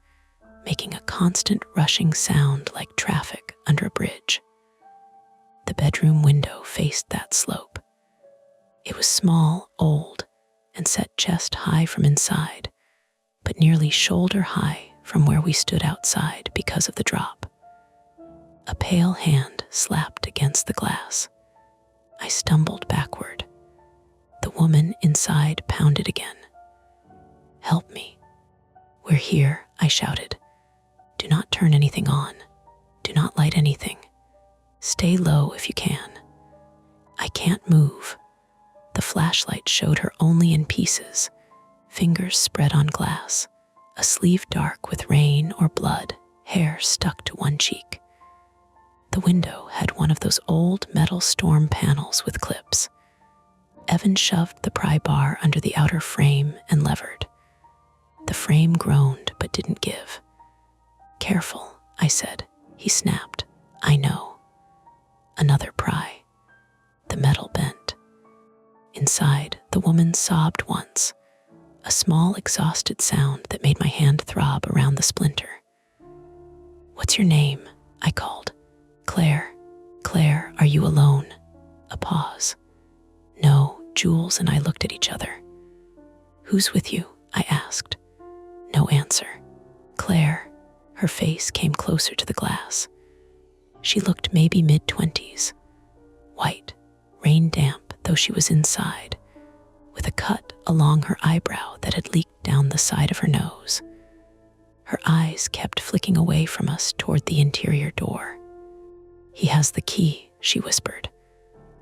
making a constant rushing sound like traffic under a bridge. The bedroom window faced that slope. It was small, old, and set chest high from inside, but nearly shoulder high from where we stood outside because of the drop. A pale hand slapped against the glass. I stumbled backward. The woman inside pounded again. "Help me." "We're here," I shouted. "Do not turn anything on. Do not light anything. Stay low if you can." "I can't move." The flashlight showed her only in pieces, fingers spread on glass, a sleeve dark with rain or blood, hair stuck to one cheek. The window had one of those old metal storm panels with clips. Evan shoved the pry bar under the outer frame and levered. The frame groaned but didn't give. "Careful," I said. He snapped. "I know." Another pry. The metal bent. Inside, the woman sobbed once, a small exhausted sound that made my hand throb around the splinter. "What's your name?" I called. "Claire. Claire, are you alone?" A pause. "No." Jules and I looked at each other. "Who's with you?" I asked. No answer. "Claire." Her face came closer to the glass. She looked maybe mid-20s. White, rain damp though she was inside, with a cut along her eyebrow that had leaked down the side of her nose. Her eyes kept flicking away from us toward the interior door. "He has the key," she whispered.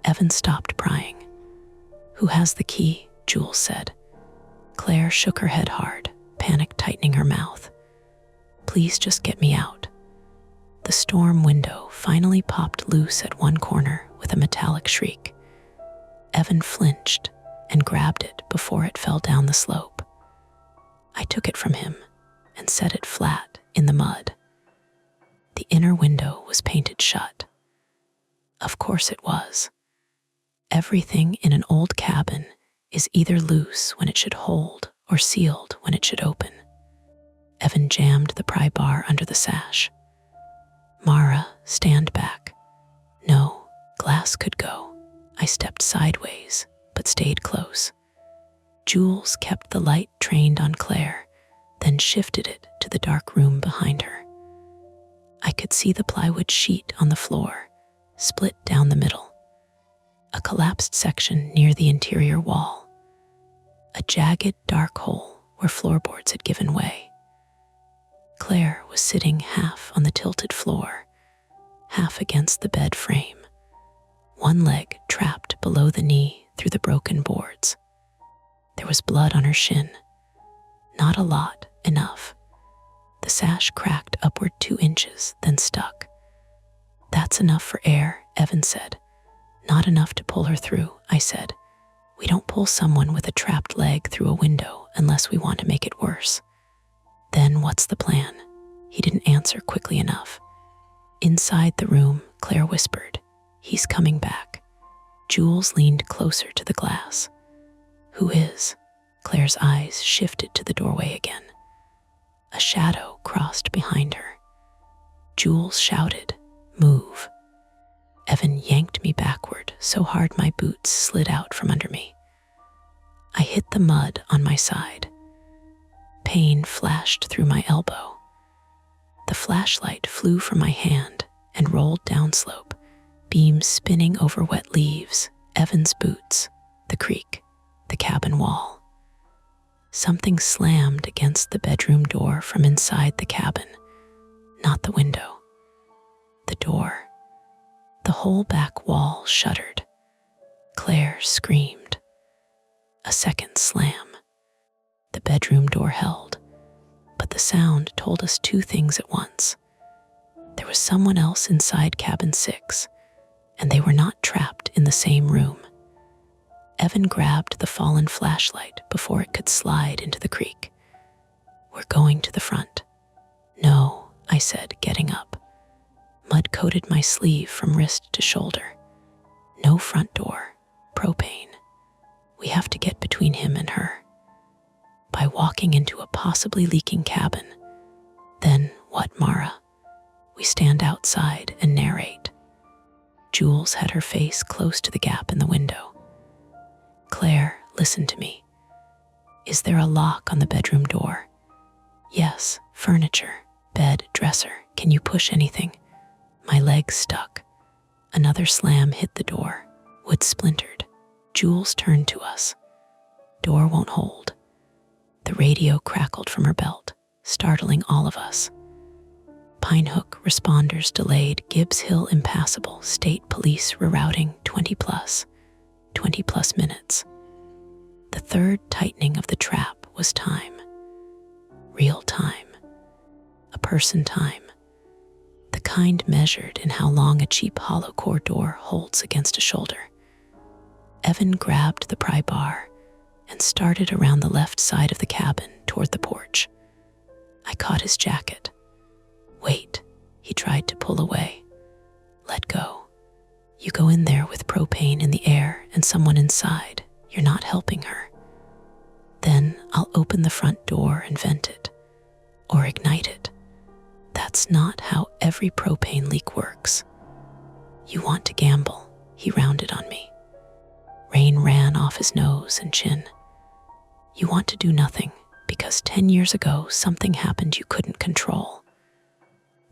Evan stopped prying. "Who has the key?" Jules said. Claire shook her head hard, panic tightening her mouth. "Please just get me out." The storm window finally popped loose at one corner with a metallic shriek. Evan flinched and grabbed it before it fell down the slope. I took it from him and set it flat in the mud. The inner window was painted shut. Of course it was. Everything in an old cabin is either loose when it should hold or sealed when it should open. Evan jammed the pry bar under the sash. Mara, stand back. No, glass could go. I stepped sideways, but stayed close. Jules kept the light trained on Claire, then shifted it to the dark room behind her. I could see the plywood sheet on the floor, split down the middle. A collapsed section near the interior wall. A jagged, dark hole where floorboards had given way. Claire was sitting half on the tilted floor, half against the bed frame, one leg trapped below the knee through the broken boards. There was blood on her shin. Not a lot, enough. The sash cracked upward 2 inches, then stuck. That's enough for air, Evan said. Not enough to pull her through, I said. We don't pull someone with a trapped leg through a window unless we want to make it worse. Then what's the plan? He didn't answer quickly enough. Inside the room, Claire whispered, He's coming back. Jules leaned closer to the glass. Who is? Claire's eyes shifted to the doorway again. A shadow crossed behind her. Jules shouted, Move. Evan yanked me backward so hard my boots slid out from under me. I hit the mud on my side. Pain flashed through my elbow. The flashlight flew from my hand and rolled downslope, beams spinning over wet leaves, Evan's boots, the creek, the cabin wall. Something slammed against the bedroom door from inside the cabin, not the window. The door. The whole back wall shuddered. Claire screamed. A second slam. The bedroom door held, but the sound told us 2 things at once. There was someone else inside cabin 6, and they were not trapped in the same room. Evan grabbed the fallen flashlight before it could slide into the creek. We're going to the front. No, I said, getting up. Mud coated my sleeve from wrist to shoulder. No front door. Propane. We have to get between him and her. By walking into a possibly leaking cabin. Then what, Mara? We stand outside and narrate. Jules had her face close to the gap in the window. Claire, listen to me. Is there a lock on the bedroom door? Yes, furniture, bed, dresser. Can you push anything? My legs stuck. Another slam hit the door. Wood splintered. Jules turned to us. Door won't hold. The radio crackled from her belt, startling all of us. Pinehook responders delayed, Gibbs Hill impassable, state police rerouting 20 plus minutes. The third tightening of the trap was time. Real time. A person time. The kind measured in how long a cheap hollow core door holds against a shoulder. Evan grabbed the pry bar and started around the left side of the cabin toward the porch. I caught his jacket. Wait, he tried to pull away. Let go. You go in there with propane in the air and someone inside. You're not helping her. Then I'll open the front door and vent it. Or ignite it. That's not how every propane leak works. You want to gamble, he rounded on me. Rain ran off his nose and chin. You want to do nothing because 10 years ago something happened you couldn't control.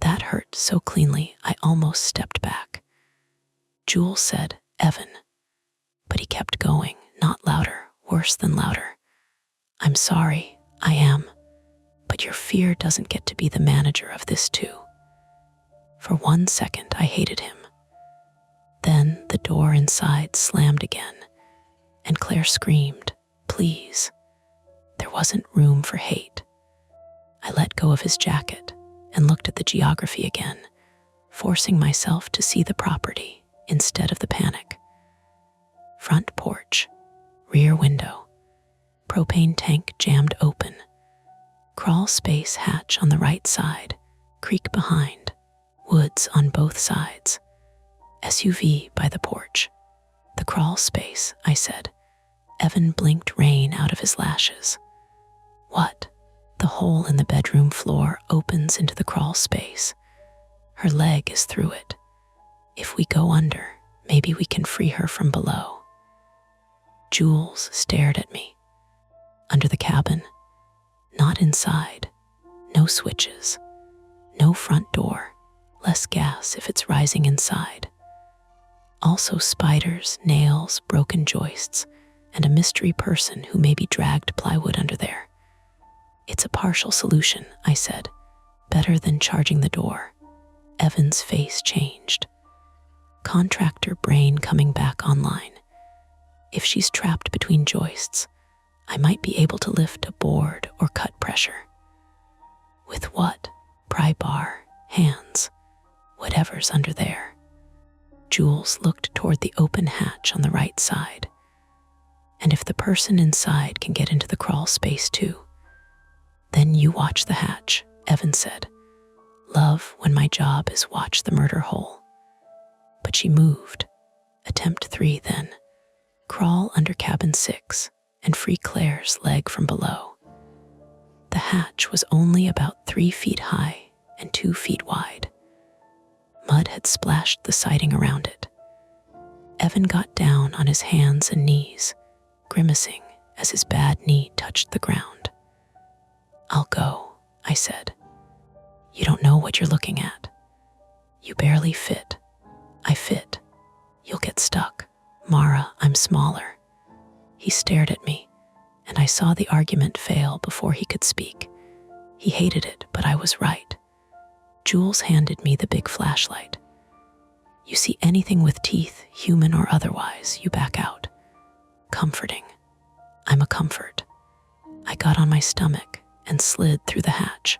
That hurt so cleanly I almost stepped back. Jules said, Evan. But he kept going, not louder, worse than louder. I'm sorry, I am. But your fear doesn't get to be the manager of this too. For 1 second, I hated him. Then the door inside slammed again, and Claire screamed, please. There wasn't room for hate. I let go of his jacket and looked at the geography again, forcing myself to see the property instead of the panic. Front porch, rear window, propane tank jammed open, Crawl space hatch on the right side, creek behind, woods on both sides, SUV by the porch. The crawl space, I said. Evan blinked rain out of his lashes. What? The hole in the bedroom floor opens into the crawl space. Her leg is through it. If we go under, maybe we can free her from below. Jules stared at me. Under the cabin, not inside, no switches, no front door, less gas if it's rising inside. Also spiders, nails, broken joists, and a mystery person who maybe dragged plywood under there. It's a partial solution, I said. Better than charging the door. Evan's face changed. Contractor brain coming back online. If she's trapped between joists, I might be able to lift a board or cut pressure. With what? Pry bar, hands, whatever's under there. Jules looked toward the open hatch on the right side. And if the person inside can get into the crawl space too, then you watch the hatch, Evan said. Love when my job is watch the murder hole. But she moved. Attempt 3 then. Crawl under cabin 6 and free Claire's leg from below. The hatch was only about 3 feet high and 2 feet wide. Mud had splashed the siding around it. Evan got down on his hands and knees, grimacing as his bad knee touched the ground. I'll go, I said. You don't know what you're looking at. You barely fit. I fit. You'll get stuck. Mara, I'm smaller. He stared at me, and I saw the argument fail before he could speak. He hated it, but I was right. Jules handed me the big flashlight. You see anything with teeth, human or otherwise, you back out. Comforting. I'm a comfort. I got on my stomach and slid through the hatch.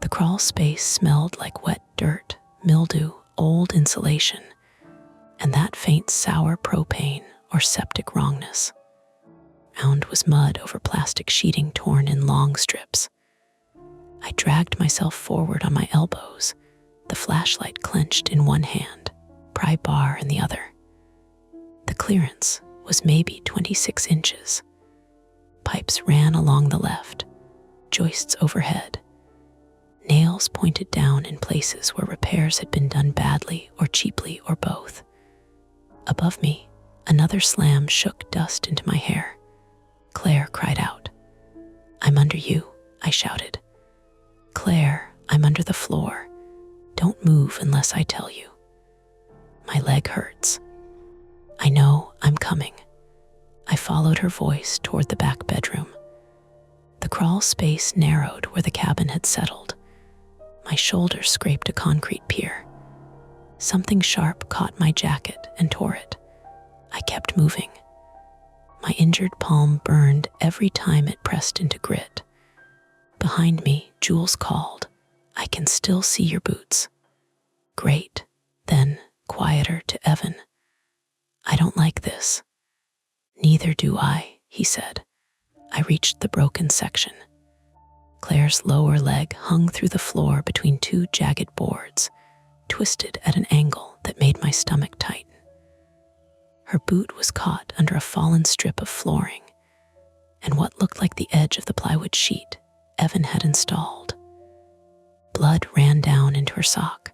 The crawl space smelled like wet dirt, mildew, old insulation, and that faint sour propane or septic wrongness. Around was mud over plastic sheeting torn in long strips. I dragged myself forward on my elbows, the flashlight clenched in one hand, pry bar in the other. The clearance was maybe 26 inches. Pipes ran along the left, joists overhead. Nails pointed down in places where repairs had been done badly or cheaply or both. Above me, another slam shook dust into my hair. Claire cried out. I'm under you, I shouted. Claire, I'm under the floor. Don't move unless I tell you. My leg hurts. I know, I'm coming. I followed her voice toward the back bedroom. The crawl space narrowed where the cabin had settled. My shoulder scraped a concrete pier. Something sharp caught my jacket and tore it. I kept moving. My injured palm burned every time it pressed into grit. Behind me, Jules called. I can still see your boots. Great. Then, quieter to Evan. I don't like this. Neither do I, he said. I reached the broken section. Claire's lower leg hung through the floor between 2 jagged boards, twisted at an angle that made my stomach tighten. Her boot was caught under a fallen strip of flooring, and what looked like the edge of the plywood sheet Evan had installed. Blood ran down into her sock.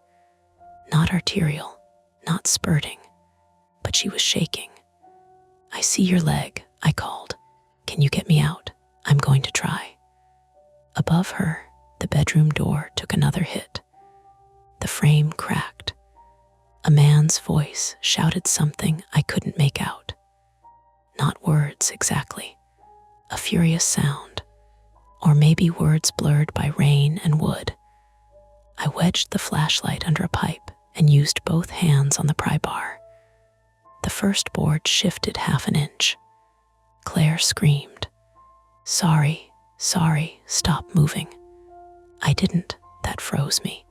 Not arterial, not spurting, but she was shaking. I see your leg, I called. Can you get me out? I'm going to try. Above her, the bedroom door took another hit. The frame cracked. A man's voice shouted something I couldn't make out. Not words exactly. A furious sound. Or maybe words blurred by rain and wood. I wedged the flashlight under a pipe and used both hands on the pry bar. The first board shifted half an inch. Claire screamed. Sorry, stop moving. I didn't, that froze me.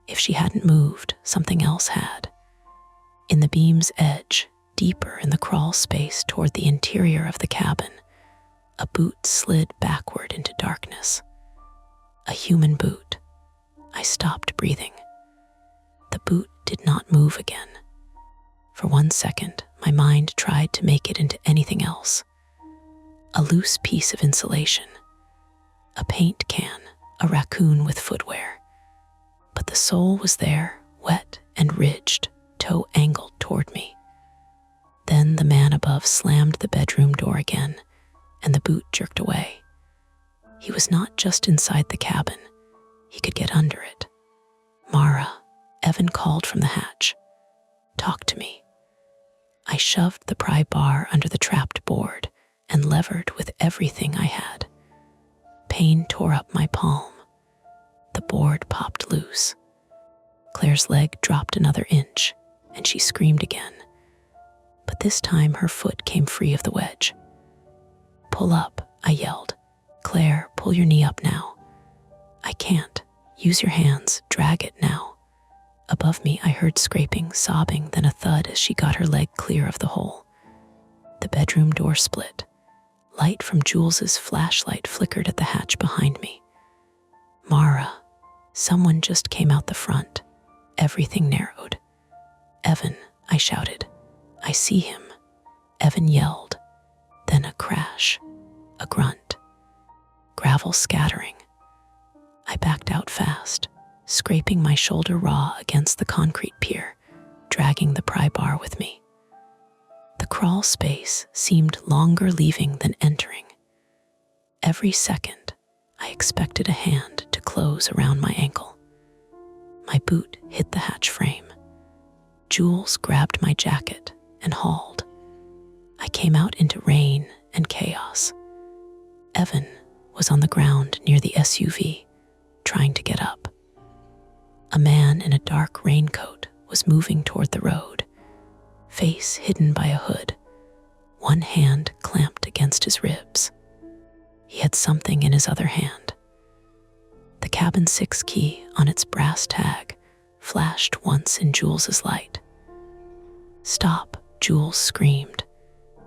If she hadn't moved, something else had. In the beam's edge, deeper in the crawl space toward the interior of the cabin, A boot slid backward into darkness. A human boot. I stopped breathing. The boot did not move again. For 1 second, my mind tried to make it into anything else. A loose piece of insulation, a paint can, a raccoon with footwear. But the sole was there, wet and ridged, toe angled toward me. Then the man above slammed the bedroom door again, and the boot jerked away. He was not just inside the cabin. He could get under it. "Mara," Evan called from the hatch. "Talk to me." I shoved the pry bar under the trapped board and levered with everything I had. Pain tore up my palm. The board popped loose. Claire's leg dropped another inch, and she screamed again. But this time her foot came free of the wedge. "Pull up," I yelled. "Claire, pull your knee up now." "I can't. Use your hands. Drag it now." Above me, I heard scraping, sobbing, then a thud as she got her leg clear of the hole. The bedroom door split. Light from Jules's flashlight flickered at the hatch behind me. "Mara." Someone just came out the front. Everything narrowed. "Evan," I shouted. "I see him." Evan yelled. Then a crash, a grunt, gravel scattering. I backed out fast, scraping my shoulder raw against the concrete pier, dragging the pry bar with me. The crawl space seemed longer leaving than entering. Every second, I expected a hand to close around my ankle. My boot hit the hatch frame. Jules grabbed my jacket and hauled. I came out into rain and chaos. Evan was on the ground near the SUV, trying to get up. A man in a dark raincoat was moving toward the road, face hidden by a hood, one hand clamped against his ribs. He had something in his other hand. The cabin 6 key on its brass tag flashed once in Jules's light. "Stop," Jules screamed.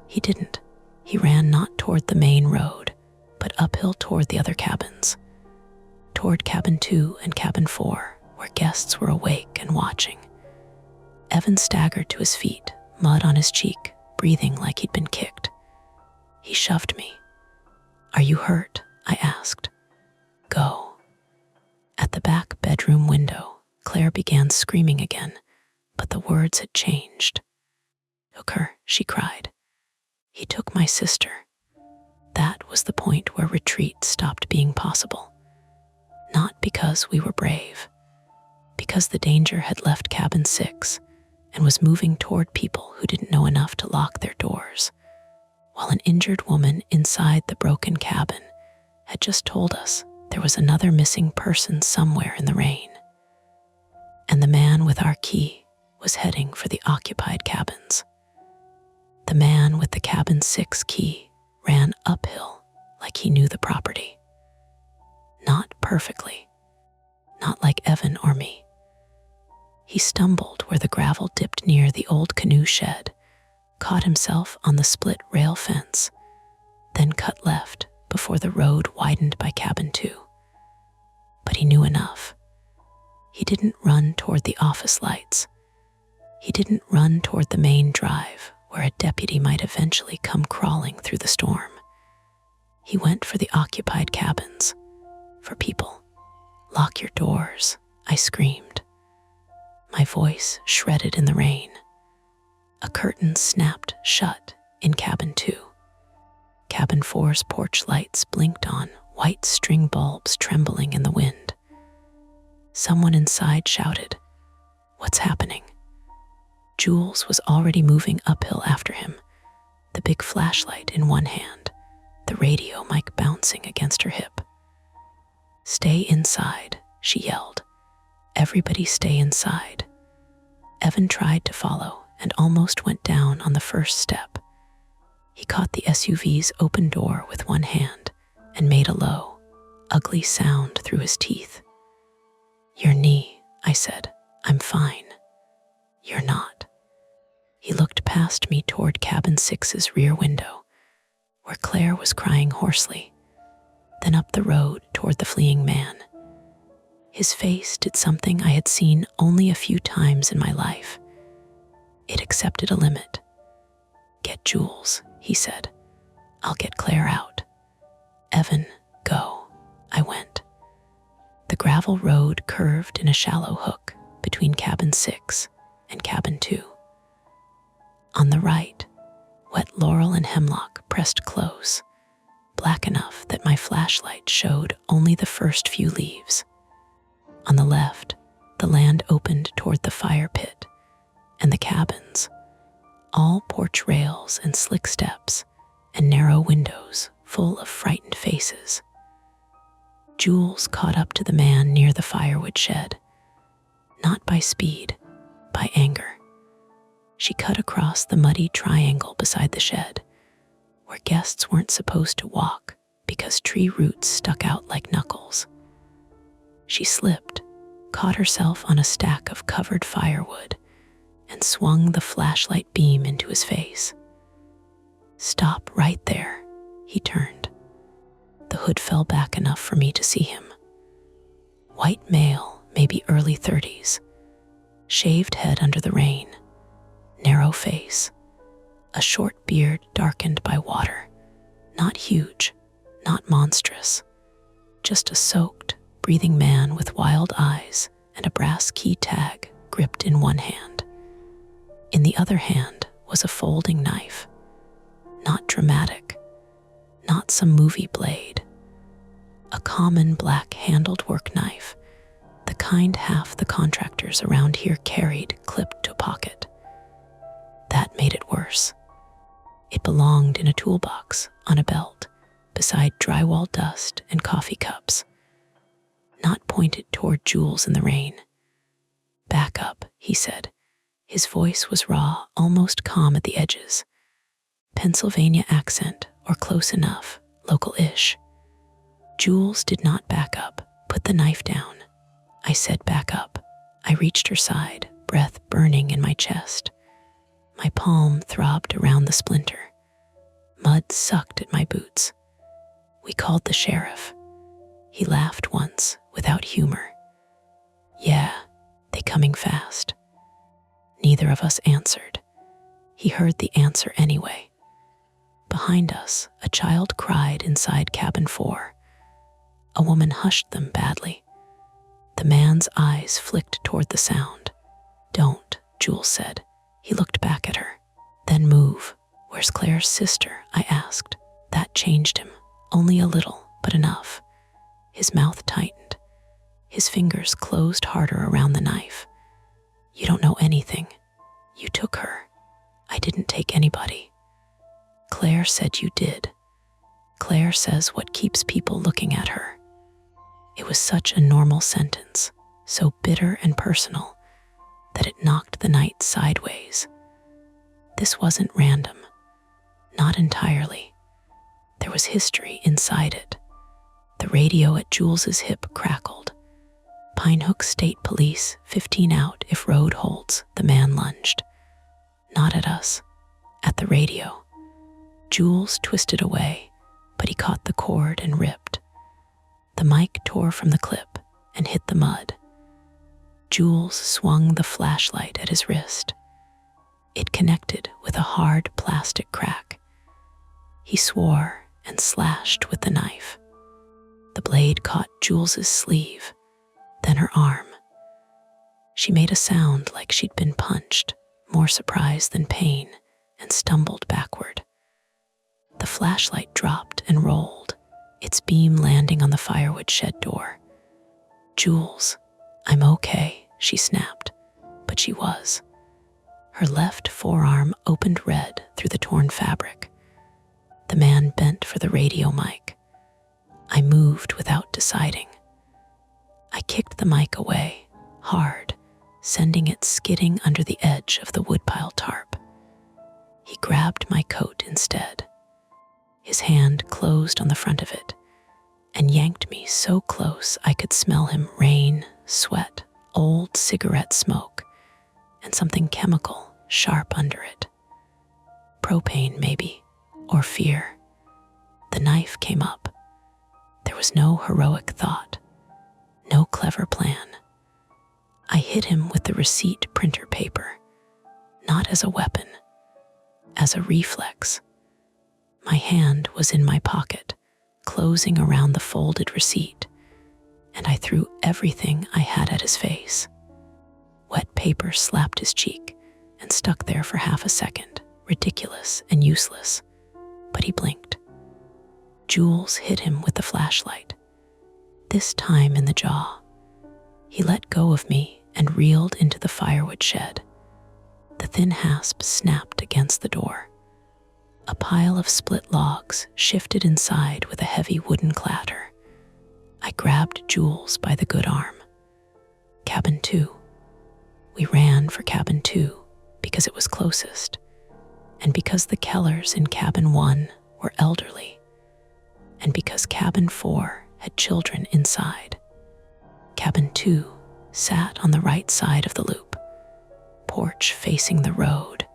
He didn't. He ran not toward the main road, but uphill toward the other cabins, toward cabin 2 and cabin 4, where guests were awake and watching. Evan staggered to his feet, mud on his cheek, breathing like he'd been kicked. He shoved me. "Are you hurt?" I asked. "Go." At the back bedroom window, Claire began screaming again, but the words had changed. "Took her," she cried. "He took my sister." That was the point where retreat stopped being possible. Not because we were brave, because the danger had left cabin 6 and was moving toward people who didn't know enough to lock their doors, while an injured woman inside the broken cabin had just told us there was another missing person somewhere in the rain. And the man with our key was heading for the occupied cabins. The man with the cabin 6 key ran uphill like he knew the property. Not perfectly, not like Evan or me. He stumbled where the gravel dipped near the old canoe shed, caught himself on the split rail fence, then cut left before the road widened by cabin 2. But he knew enough. He didn't run toward the office lights. He didn't run toward the main drive where a deputy might eventually come crawling through the storm. He went for the occupied cabins, for people. "Lock your doors," I screamed. My voice shredded in the rain. A curtain snapped shut in cabin 2. Cabin 4's porch lights blinked on, white string bulbs trembling in the wind. Someone inside shouted, "What's happening?" Jules was already moving uphill after him, the big flashlight in one hand, the radio mic bouncing against her hip. "Stay inside," she yelled. "Everybody stay inside." Evan tried to follow and almost went down on the first step. He caught the SUV's open door with one hand and made a low, ugly sound through his teeth. "Your knee," I said. "I'm fine." "You're not." He looked past me toward cabin 6's rear window. where Claire was crying hoarsely, then up the road toward the fleeing man. His face did something I had seen only a few times in my life. It accepted a limit. "Get Jules," he said. "I'll get Claire out." "Evan, go." I went. The gravel road curved in a shallow hook between cabin 6 and cabin 2. On the right, wet laurel and hemlock pressed close, black enough that my flashlight showed only the first few leaves. On the left, the land opened toward the fire pit and the cabins, all porch rails and slick steps and narrow windows full of frightened faces. Jules caught up to the man near the firewood shed, not by speed, by anger. She cut across the muddy triangle beside the shed, where guests weren't supposed to walk because tree roots stuck out like knuckles. She slipped, caught herself on a stack of covered firewood, and swung the flashlight beam into his face. "Stop right there," he turned. The hood fell back enough for me to see him. White male, maybe early 30s, shaved head under the rain, narrow face, a short beard darkened by water, not huge, not monstrous, just a soaked, breathing man with wild eyes and a brass key tag gripped in one hand. In the other hand was a folding knife, not dramatic, not some movie blade, a common black-handled work knife, the kind half the contractors around here carried clipped to a pocket. That made it worse. It belonged in a toolbox on a belt beside drywall dust and coffee cups, not pointed toward Jules in the rain. "Back up," he said. His voice was raw, almost calm at the edges. Pennsylvania accent, or close enough, local-ish. Jules did not back up. "Put the knife down." I said back up. I reached her side, breath burning in my chest. My palm throbbed around the splinter. Mud sucked at my boots. "We called the sheriff." He laughed once, without humor. "Yeah, they coming fast." Neither of us answered. He heard the answer anyway. Behind us, a child cried inside cabin 4. A woman hushed them badly. The man's eyes flicked toward the sound. "Don't," Jules said. He looked back at her. "Then move." "Where's Claire's sister?" I asked. That changed him. Only a little, but enough. His mouth tightened. His fingers closed harder around the knife. "You don't know anything. You took her." "I didn't take anybody." "Claire said you did." "Claire says what keeps people looking at her." It was such a normal sentence, so bitter and personal, that it knocked the night sideways. This wasn't random. Not entirely. There was history inside it. The radio at Jules's hip crackled. "Pinehook State Police, 15 out if road holds," the man lunged. Not at us, at the radio. Jules twisted away, but he caught the cord and ripped. The mic tore from the clip and hit the mud. Jules swung the flashlight at his wrist. It connected with a hard plastic crack. He swore and slashed with the knife. The blade caught Jules's sleeve, then her arm. She made a sound like she'd been punched, more surprise than pain, and stumbled backward. The flashlight dropped and rolled, its beam landing on the firewood shed door. "Jules, I'm okay," she snapped, but she was. Her left forearm opened red through the torn fabric. The man bent for the radio mic. I moved without deciding. I kicked the mic away, hard, sending it skidding under the edge of the woodpile tarp. He grabbed my coat instead. His hand closed on the front of it and yanked me so close I could smell him: rain, sweat, old cigarette smoke, and something chemical sharp under it. Propane, maybe, or fear. The knife came up. There was no heroic thought, no clever plan. I hit him with the receipt printer paper, not as a weapon, as a reflex. My hand was in my pocket, closing around the folded receipt, and I threw everything I had at his face. Wet paper slapped his cheek and stuck there for half a second, ridiculous and useless, but he blinked. Jules hit him with the flashlight, this time in the jaw. He let go of me and reeled into the firewood shed. The thin hasp snapped against the door. A pile of split logs shifted inside with a heavy wooden clatter. I grabbed Jules by the good arm. Cabin 2. We ran for cabin 2 because it was closest, and because the Kellers in cabin 1 were elderly, and because cabin 4 had children inside. Cabin 2 sat on the right side of the loop, porch facing the road,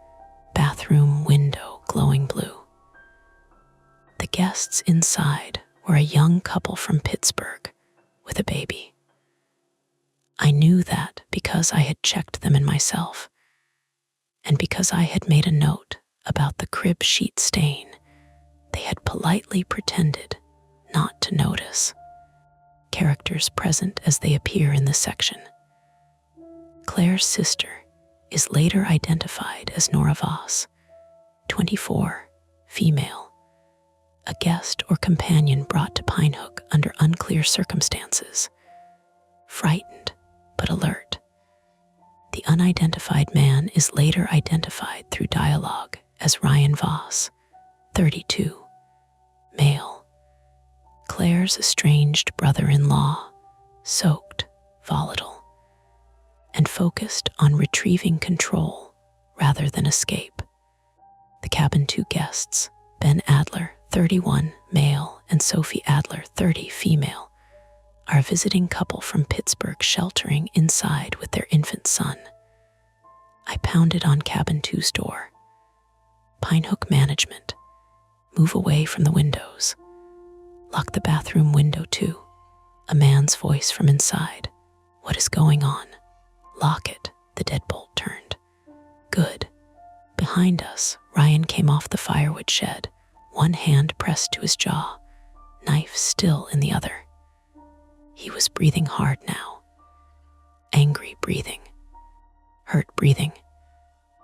bathroom window glowing blue. The guests inside were a young couple from Pittsburgh with a baby. I knew that because I had checked them in myself, and because I had made a note about the crib sheet stain, they had politely pretended not to notice. Characters present as they appear in this section. Claire's sister is later identified as Nora Voss, 24, female, a guest or companion brought to Pinehook under unclear circumstances, frightened but alert. The unidentified man is later identified through dialogue as Ryan Voss, 32, male. Claire's estranged brother-in-law, soaked, volatile, and focused on retrieving control rather than escape. The cabin 2 guests, Ben Adler, 31, male, and Sophie Adler, 30, female, are a visiting couple from Pittsburgh sheltering inside with their infant son. I pounded on cabin 2's door. Pinehook management, move away from the windows. Lock the bathroom window too. A man's voice from inside. What is going on? Lock it. The deadbolt turned. Good. Behind us, Ryan came off the firewood shed, one hand pressed to his jaw, knife still in the other. He was breathing hard now. Angry breathing. Hurt breathing.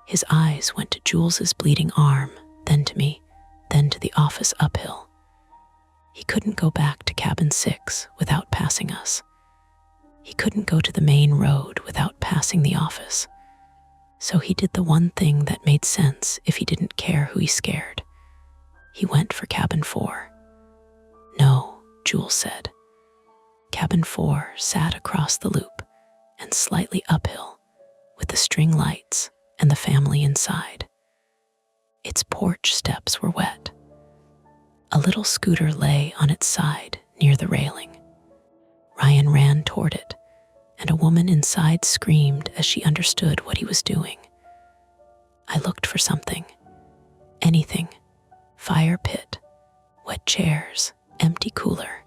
His eyes went to Jules's bleeding arm, then to me, then to the office uphill. He couldn't go back to cabin 6 without passing us. He couldn't go to the main road without passing the office. So he did the one thing that made sense if he didn't care who he scared. He went for cabin 4. No, Jules said. Cabin 4 sat across the loop and slightly uphill, with the string lights and the family inside. Its porch steps were wet. A little scooter lay on its side near the railing. Ryan ran toward it, and a woman inside screamed as she understood what he was doing. I looked for something. Anything. Fire pit, wet chairs, empty cooler,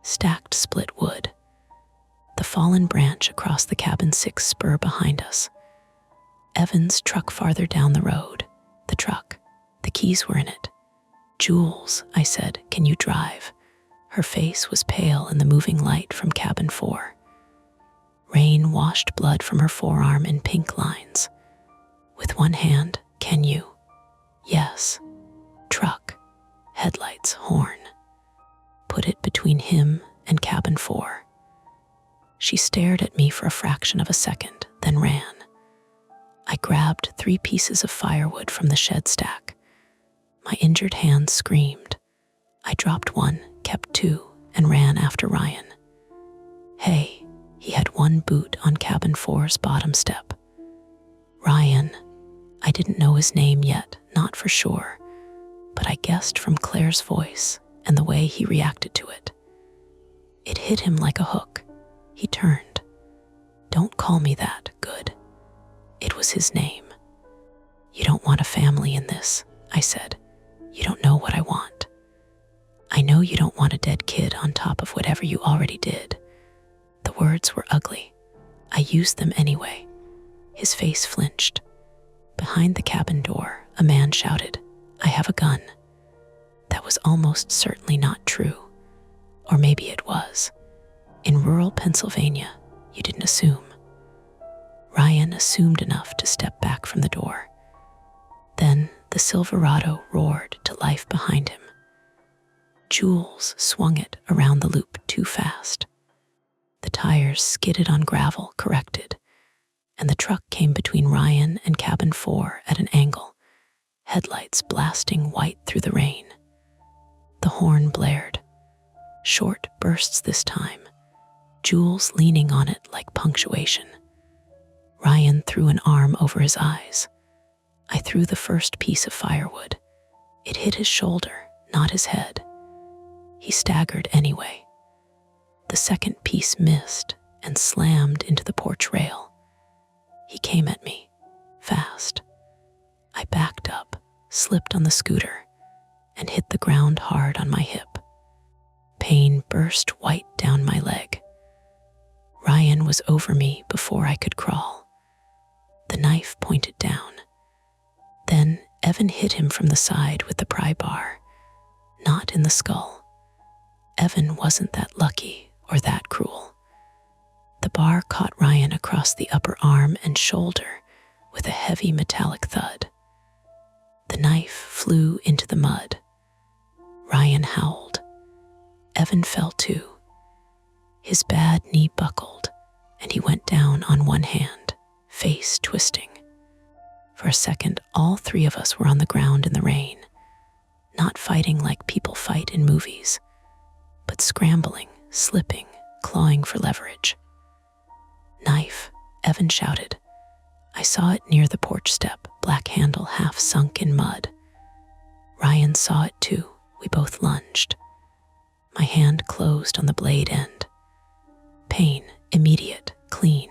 stacked split wood, the fallen branch across the cabin 6 spur behind us. Evan's truck farther down the road. The truck. The keys were in it. Jules, I said, can you drive? Her face was pale in the moving light from cabin 4. Rain washed blood from her forearm in pink lines. With one hand, can you? Yes. Truck. Headlights, horn. Put it between him and cabin 4. She stared at me for a fraction of a second, then ran. I grabbed 3 pieces of firewood from the shed stack. My injured hand screamed. I dropped 1, kept 2, and ran after Ryan. Hey, he had 1 boot on cabin 4's bottom step. Ryan. I didn't know his name yet, not for sure, but I guessed from Claire's voice and the way he reacted to it. It hit him like a hook. He turned. Don't call me that, good. It was his name. You don't want a family in this, I said. You don't know what I want. I know you don't want a dead kid on top of whatever you already did. The words were ugly. I used them anyway. His face flinched. Behind the cabin door, a man shouted, "I have a gun." That was almost certainly not true. Or maybe it was. In rural Pennsylvania, you didn't assume. Ryan assumed enough to step back from the door. Then the Silverado roared to life behind him. Jules swung it around the loop too fast. The tires skidded on gravel, corrected, and the truck came between Ryan and cabin 4 at an angle, headlights blasting white through the rain. The horn blared. Short bursts this time, Jules leaning on it like punctuation. Ryan threw an arm over his eyes. I threw the first piece of firewood. It hit his shoulder, not his head. He staggered anyway. The second piece missed and slammed into the porch rail. He came at me, fast. I backed up, slipped on the scooter, and hit the ground hard on my hip. Pain burst white down my leg. Ryan was over me before I could crawl. The knife pointed down. Then Evan hit him from the side with the pry bar, not in the skull. Evan wasn't that lucky or that cruel. The bar caught Ryan across the upper arm and shoulder with a heavy metallic thud. The knife flew into the mud. Ryan howled. Evan fell too. His bad knee buckled, and he went down on one hand, face twisting. For a second, all three of us were on the ground in the rain, not fighting like people fight in movies, but scrambling, slipping, clawing for leverage. "Knife," Evan shouted. I saw it near the porch step, black handle half sunk in mud. Ryan saw it too. We both lunged. My hand closed on the blade end. Pain, immediate, clean.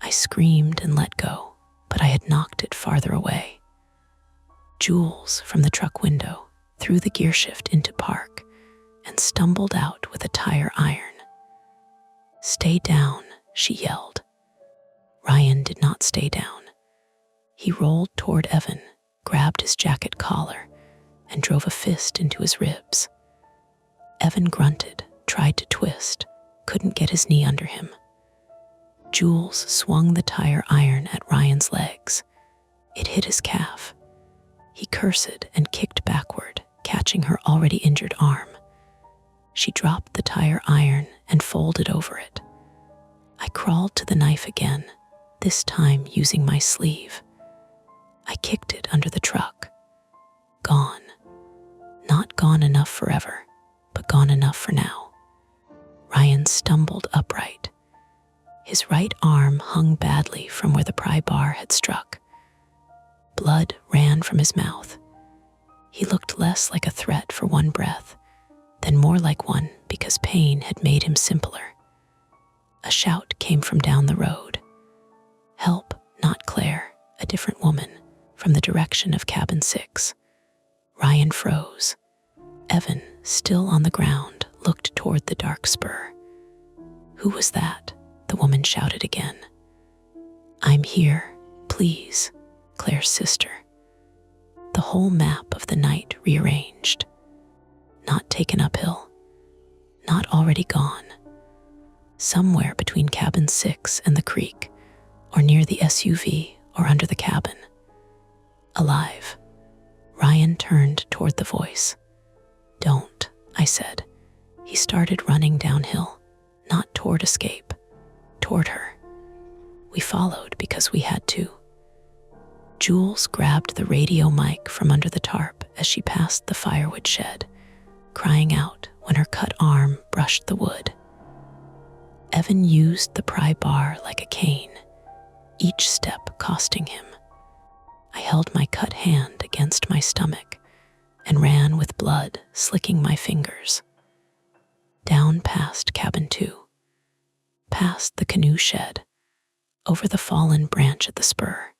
I screamed and let go, but I had knocked it farther away. Jules, from the truck window, threw the gear shift into park and stumbled out with a tire iron. "Stay down," she yelled. Ryan did not stay down. He rolled toward Evan, grabbed his jacket collar, and drove a fist into his ribs. Evan grunted, tried to twist, couldn't get his knee under him. Jules swung the tire iron at Ryan's legs. It hit his calf. He cursed and kicked backward, catching her already injured arm. She dropped the tire iron and folded over it. I crawled to the knife again, this time using my sleeve. I kicked it under the truck. Gone. Not gone enough forever, but gone enough for now. Ryan stumbled upright. His right arm hung badly from where the pry bar had struck. Blood ran from his mouth. He looked less like a threat for one breath, then more like one because pain had made him simpler. A shout came from down the road. Help, not Claire, a different woman, from the direction of cabin 6. Ryan froze. Evan, still on the ground, looked toward the dark spur. "Who was that?" the woman shouted again. "I'm here, please," Claire's sister. The whole map of the night rearranged. Not taken uphill. Not already gone. Somewhere between cabin 6 and the creek, or near the SUV, or under the cabin. Alive. Ryan turned toward the voice. "Don't," I said. He started running downhill, not toward escape, toward her. We followed because we had to. Jules grabbed the radio mic from under the tarp as she passed the firewood shed, crying out when her cut arm brushed the wood. Evan used the pry bar like a cane, each step costing him. I held my cut hand against my stomach and ran with blood slicking my fingers. Down past cabin 2, past the canoe shed, over the fallen branch at the spur.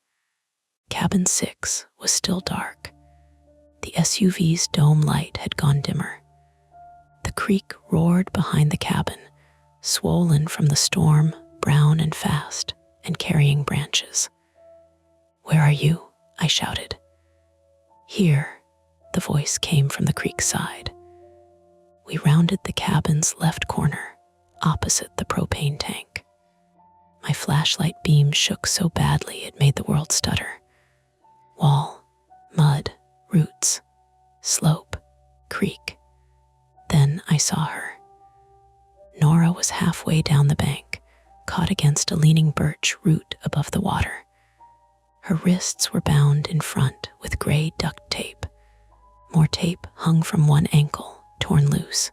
Cabin 6 was still dark. The SUV's dome light had gone dimmer. The creek roared behind the cabin, swollen from the storm, brown and fast, and carrying branches. "Where are you?" I shouted. "Here," the voice came from the creek side. We rounded the cabin's left corner, opposite the propane tank. My flashlight beam shook so badly it made the world stutter. Wall, mud, roots, slope, creek. Then I saw her. Nora was halfway down the bank, caught against a leaning birch root above the water. Her wrists were bound in front with gray duct tape. More tape hung from one ankle, torn loose.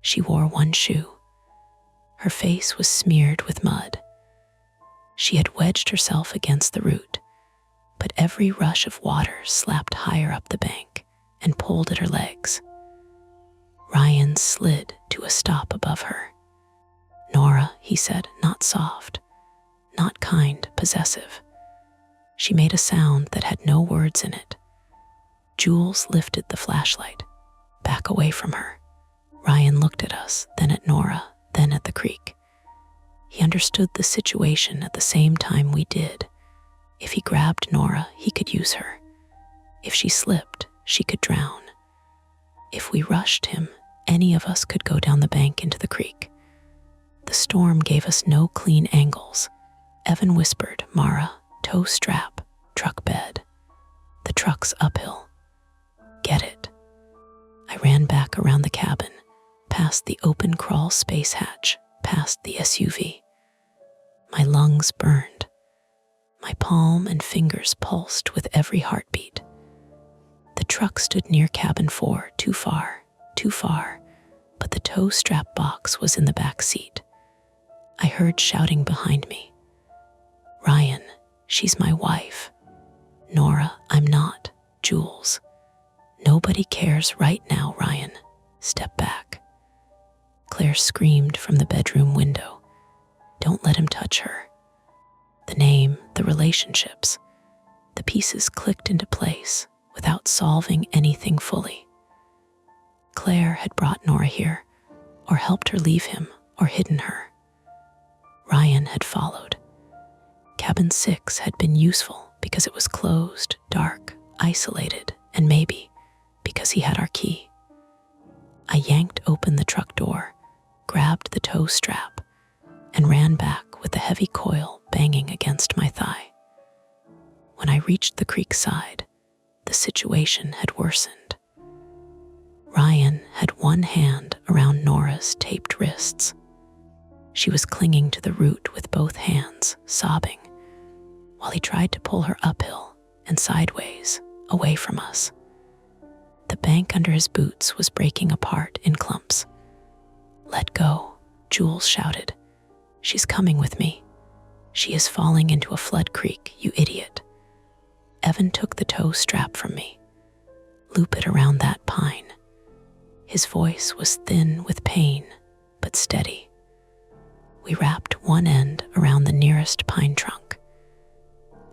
She wore one shoe. Her face was smeared with mud. She had wedged herself against the root, but every rush of water slapped higher up the bank and pulled at her legs. Ryan slid to a stop above her. "Nora," he said, not soft, not kind, possessive. She made a sound that had no words in it. Jules lifted the flashlight, back away from her. Ryan looked at us, then at Nora, then at the creek. He understood the situation at the same time we did. If he grabbed Nora, he could use her. If she slipped, she could drown. If we rushed him, any of us could go down the bank into the creek. The storm gave us no clean angles. Evan whispered, "Mara, tow strap, truck bed. The truck's uphill. Get it." I ran back around the cabin, past the open crawl space hatch, past the SUV. My lungs burned. My palm and fingers pulsed with every heartbeat. The truck stood near cabin 4, too far, but the tow strap box was in the back seat. I heard shouting behind me. "Ryan, she's my wife." "Nora, I'm not." "Jules, nobody cares right now, Ryan. Step back." Claire screamed from the bedroom window. "Don't let him touch her." The name, the relationships, the pieces clicked into place without solving anything fully. Claire had brought Nora here, or helped her leave him, or hidden her. Ryan had followed. Cabin 6 had been useful because it was closed, dark, isolated, and maybe because he had our key. I yanked open the truck door, grabbed the tow strap, and ran back with the heavy coil banging against my thigh. When I reached the creek side, the situation had worsened. Ryan had one hand around Nora's taped wrists. She was clinging to the root with both hands, sobbing, while he tried to pull her uphill and sideways, away from us. The bank under his boots was breaking apart in clumps. "Let go," Jules shouted. "She's coming with me. She is falling into a flood creek, you idiot." Evan took the tow strap from me. "Loop it around that pine." His voice was thin with pain, but steady. We wrapped one end around the nearest pine trunk.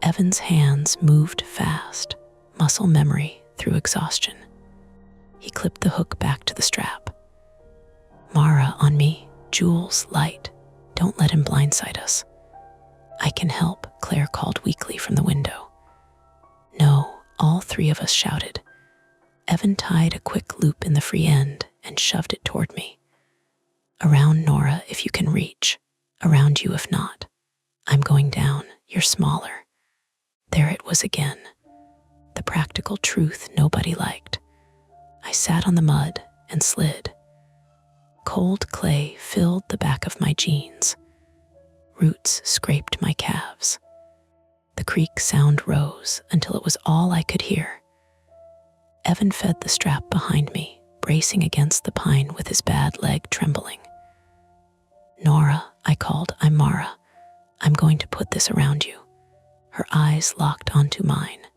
Evan's hands moved fast, muscle memory through exhaustion. He clipped the hook back to the strap. "Mara, on me. Jules, light. Don't let him blindside us." "I can help," Claire called weakly from the window. "No," all three of us shouted. Evan tied a quick loop in the free end and shoved it toward me. "Around Nora if you can reach. Around you if not. I'm going down. You're smaller." There it was again. The practical truth nobody liked. I sat on the mud and slid. Cold clay filled the back of my jeans. Roots scraped my calves. The creek sound rose until it was all I could hear. Evan fed the strap behind me, bracing against the pine with his bad leg trembling. "Nora," I called, "I'm Mara. I'm going to put this around you." Her eyes locked onto mine.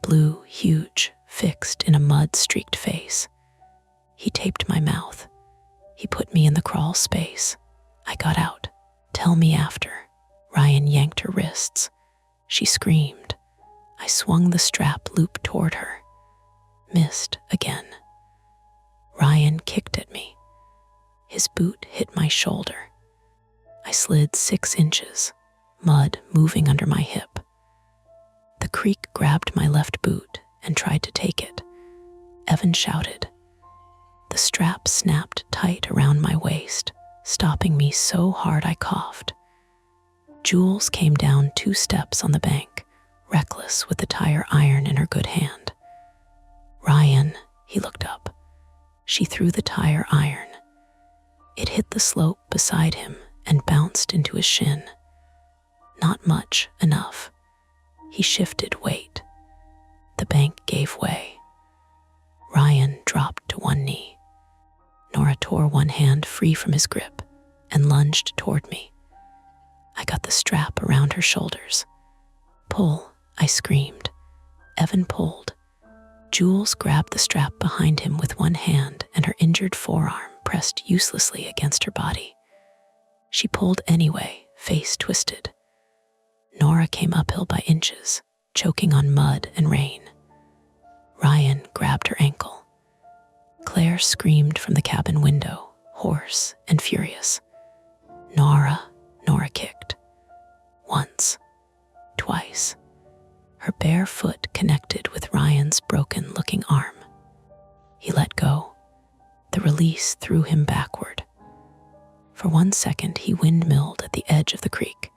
Blue, huge, fixed in a mud-streaked face. He taped my mouth. He put me in the crawl space. I got out. "Tell me after." Ryan yanked her wrists. She screamed. I swung the strap loop toward her. Missed again. Ryan kicked at me. His boot hit my shoulder. I slid 6 inches, mud moving under my hip. The creek grabbed my left boot and tried to take it. Evan shouted. The strap snapped tight around my waist, stopping me so hard I coughed. Jules came down 2 steps on the bank, reckless with the tire iron in her good hand. Ryan, he looked up. She threw the tire iron. It hit the slope beside him and bounced into his shin. Not much, enough. He shifted weight. The bank gave way. Ryan dropped to one knee. Nora tore one hand free from his grip and lunged toward me. I got the strap around her shoulders. Pull, I screamed. Evan pulled. Jules grabbed the strap behind him with one hand, and her injured forearm pressed uselessly against her body. She pulled anyway, face twisted. Nora came uphill by inches, choking on mud and rain. Ryan grabbed her ankle. Claire screamed from the cabin window, hoarse and furious. Nora kicked. Once, twice. Her bare foot connected with Ryan's broken-looking arm. He let go. The release threw him backward. For 1 second, he windmilled at the edge of the creek,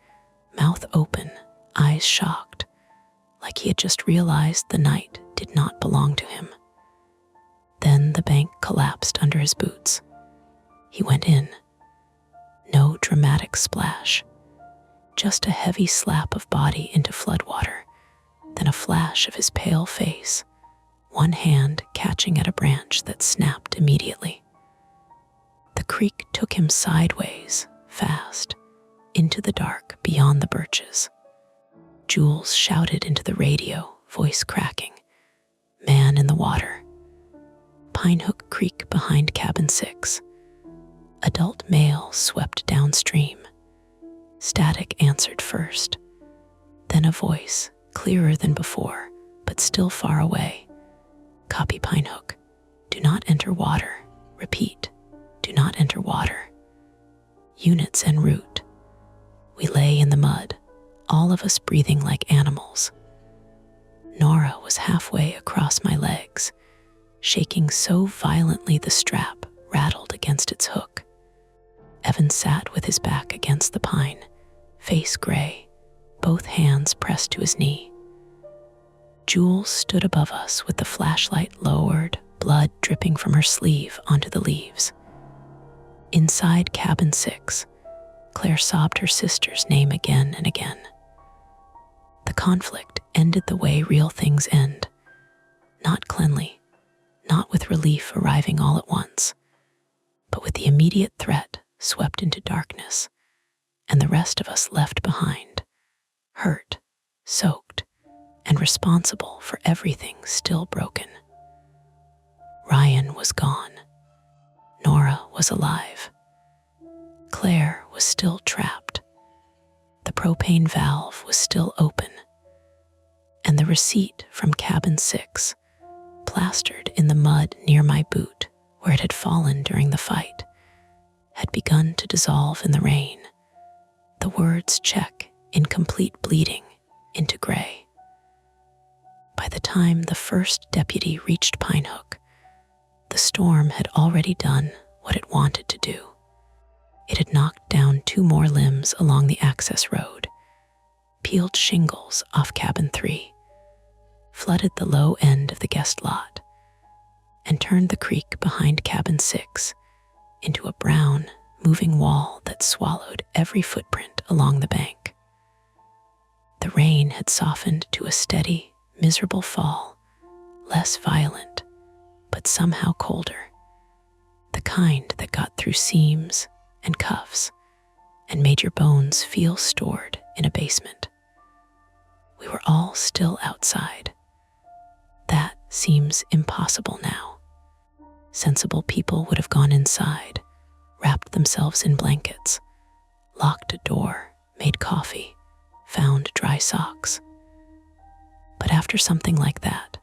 mouth open, eyes shocked, like he had just realized the night did not belong to him. Then the bank collapsed under his boots. He went in. No dramatic splash, just a heavy slap of body into floodwater, then a flash of his pale face, one hand catching at a branch that snapped immediately. The creek took him sideways, fast, into the dark beyond the birches. Jules shouted into the radio, voice cracking. Man in the water. Pinehook Creek behind cabin 6. Adult male swept downstream. Static answered first. Then a voice, clearer than before, but still far away. Copy Pinehook. Do not enter water. Repeat. Do not enter water. Units en route. We lay in the mud, all of us breathing like animals. Nora was halfway across my legs, shaking so violently the strap rattled against its hook. Evan sat with his back against the pine, face gray, both hands pressed to his knee. Jules stood above us with the flashlight lowered, blood dripping from her sleeve onto the leaves. Inside cabin 6, Claire sobbed her sister's name again and again. The conflict ended the way real things end, not cleanly, not with relief arriving all at once, but with the immediate threat swept into darkness, and the rest of us left behind, hurt, soaked, and responsible for everything still broken. Ryan was gone. Nora was alive. Claire was still trapped. The propane valve was still open, and the receipt from cabin 6, plastered in the mud near my boot where it had fallen during the fight, had begun to dissolve in the rain. The words check in complete bleeding into gray. By the time the first deputy reached Pinehook, the storm had already done what it wanted to do. It had knocked down 2 more limbs along the access road, peeled shingles off cabin 3, flooded the low end of the guest lot, and turned the creek behind cabin 6 into a brown, moving wall that swallowed every footprint along the bank. The rain had softened to a steady, miserable fall, less violent, but somehow colder, the kind that got through seams and cuffs and made your bones feel stored in a basement. We were all still outside. That seems impossible now. Sensible people would have gone inside, wrapped themselves in blankets, locked a door, made coffee, found dry socks. But after something like that,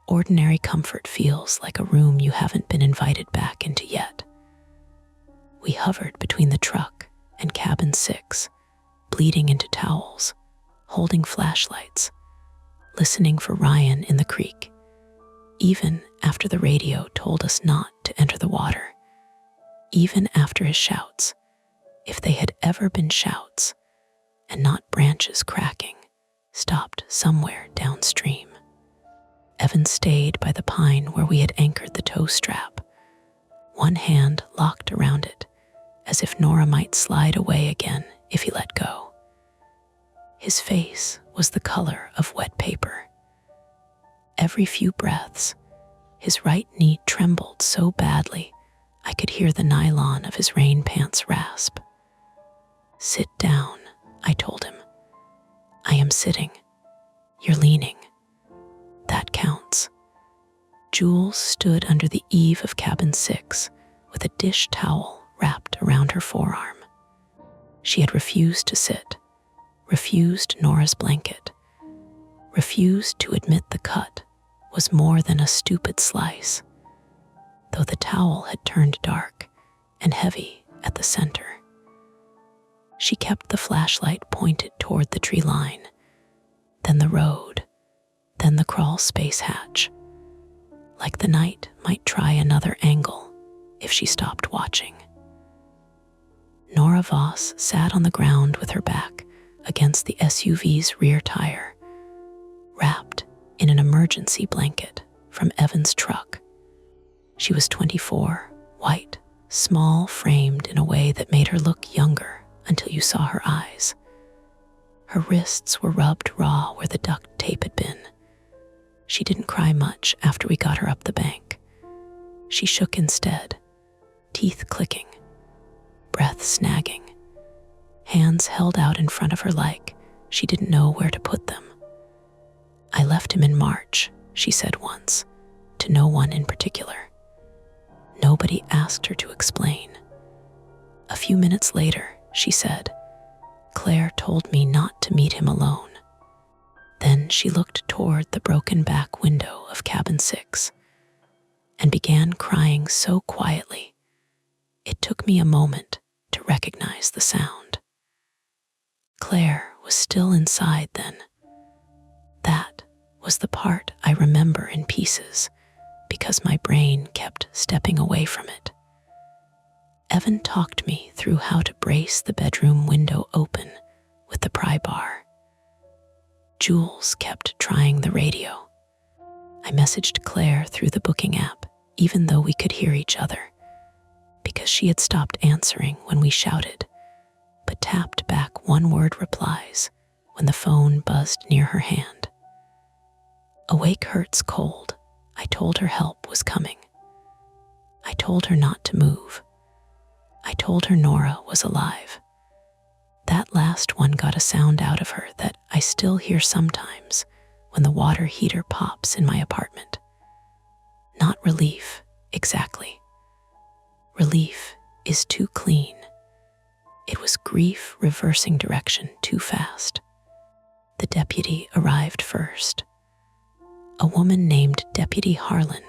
ordinary comfort feels like a room you haven't been invited back into yet. We hovered between the truck and cabin 6, bleeding into towels, holding flashlights, listening for Ryan in the creek, even after the radio told us not to enter the water, even after his shouts, if they had ever been shouts and not branches cracking, stopped somewhere downstream. Evan stayed by the pine where we had anchored the tow strap, one hand locked around it, as if Nora might slide away again if he let go. His face was the color of wet paper. Every few breaths, his right knee trembled so badly I could hear the nylon of his rain pants rasp. "Sit down," I told him. "I am sitting. You're leaning. That counts." Jules stood under the eave of cabin 6 with a dish towel wrapped around her forearm. She had refused to sit, refused Nora's blanket, refused to admit the cut was more than a stupid slice, though the towel had turned dark and heavy at the center. She kept the flashlight pointed toward the tree line, then the road, then the crawl space hatch, like the night might try another angle if she stopped watching. Nora Voss sat on the ground with her back against the SUV's rear tire, wrapped in an emergency blanket from Evan's truck. She was 24, white, small, framed in a way that made her look younger until you saw her eyes. Her wrists were rubbed raw where the duct tape had been. She didn't cry much after we got her up the bank. She shook instead, teeth clicking, breath snagging, hands held out in front of her like she didn't know where to put them. "I left him in March," she said once, to no one in particular. Nobody asked her to explain. A few minutes later, she said, "Claire told me not to meet him alone." Then she looked toward the broken back window of cabin 6 and began crying so quietly, it took me a moment to recognize the sound. Claire was still inside then. That was the part I remember in pieces because my brain kept stepping away from it. Evan talked me through how to brace the bedroom window open with the pry bar. Jules kept trying the radio. I messaged Claire through the booking app, even though we could hear each other, because she had stopped answering when we shouted, but tapped back one-word replies when the phone buzzed near her hand. "Awake hurts cold," I told her help was coming. I told her not to move. I told her Nora was alive. That last one got a sound out of her that I still hear sometimes when the water heater pops in my apartment. Not relief, exactly. Relief is too clean. It was grief reversing direction too fast. The deputy arrived first. A woman named Deputy Harlan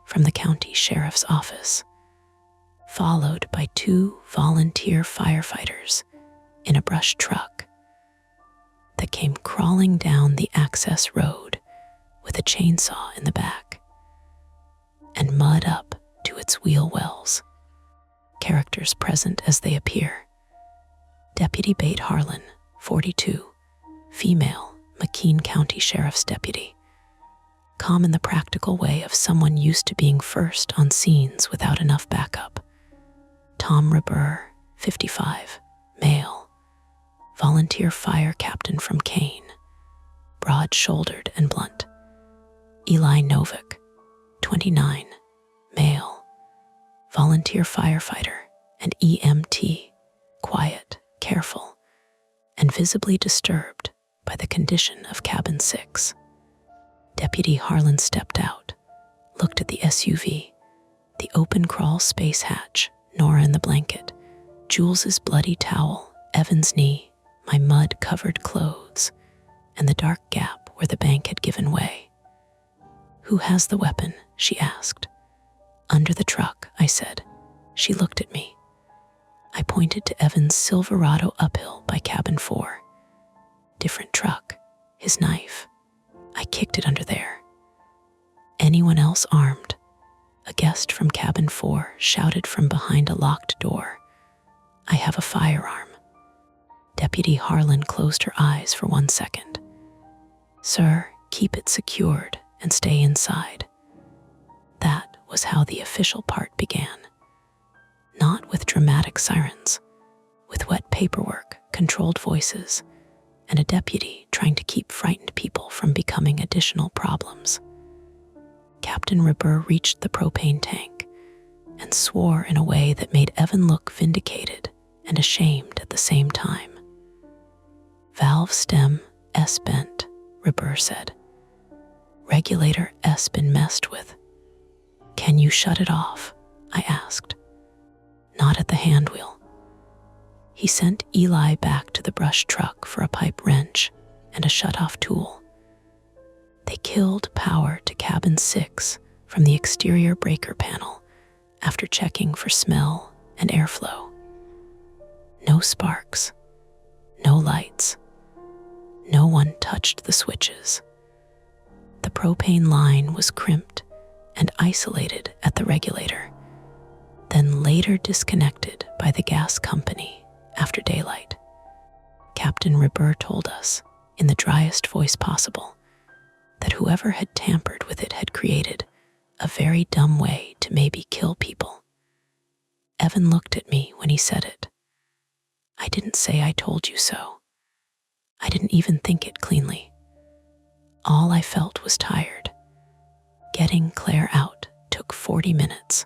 from the county sheriff's office, followed by 2 volunteer firefighters in a brush truck that came crawling down the access road with a chainsaw in the back and mud up to its wheel wells. Characters present as they appear. Deputy Bate Harlan, 42, female, McKean County Sheriff's Deputy. Calm in the practical way of someone used to being first on scenes without enough backup. Tom Reber, 55, male, volunteer fire captain from Kane, broad-shouldered and blunt. Eli Novick, 29, male, volunteer firefighter and EMT, quiet, careful, and visibly disturbed by the condition of cabin 6. Deputy Harlan stepped out, looked at the SUV, the open crawl space hatch, Nora in the blanket, Jules's bloody towel, Evan's knee, my mud-covered clothes, and the dark gap where the bank had given way. "Who has the weapon?" she asked. "Under the truck," I said. She looked at me. I pointed to Evan's Silverado uphill by cabin 4. Different truck, his knife. I kicked it under there. "Anyone else armed?" A guest from cabin 4 shouted from behind a locked door. "I have a firearm." Deputy Harlan closed her eyes for 1 second. "Sir, keep it secured and stay inside." That was how the official part began. Not with dramatic sirens, with wet paperwork, controlled voices, and a deputy trying to keep frightened people from becoming additional problems. Captain Ripper reached the propane tank and swore in a way that made Evan look vindicated and ashamed at the same time. "Valve stem S bent," Ripper said. "Regulator S been messed with." "Can you shut it off?" I asked. "Not at the handwheel." He sent Eli back to the brush truck for a pipe wrench and a shut-off tool. They killed power to cabin 6 from the exterior breaker panel after checking for smell and airflow. No sparks, no lights. No one touched the switches. The propane line was crimped and isolated at the regulator, then later disconnected by the gas company after daylight. Captain Ripper told us, in the driest voice possible, that whoever had tampered with it had created a very dumb way to maybe kill people. Evan looked at me when he said it. I didn't say I told you so. I didn't even think it cleanly. All I felt was tired. Getting Claire out took 40 minutes.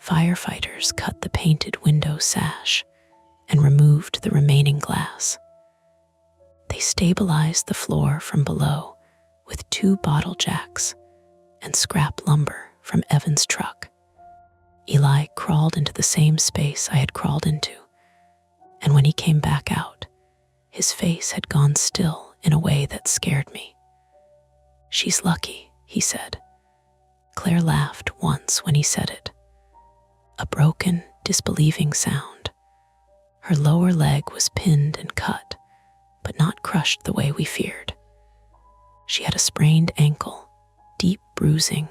Firefighters cut the painted window sash and removed the remaining glass. They stabilized the floor from below with 2 bottle jacks and scrap lumber from Evan's truck. Eli crawled into the same space I had crawled into, and when he came back out, his face had gone still in a way that scared me. "She's lucky," he said. Claire laughed once when he said it. A broken, disbelieving sound. Her lower leg was pinned and cut, but not crushed the way we feared. She had a sprained ankle, deep bruising,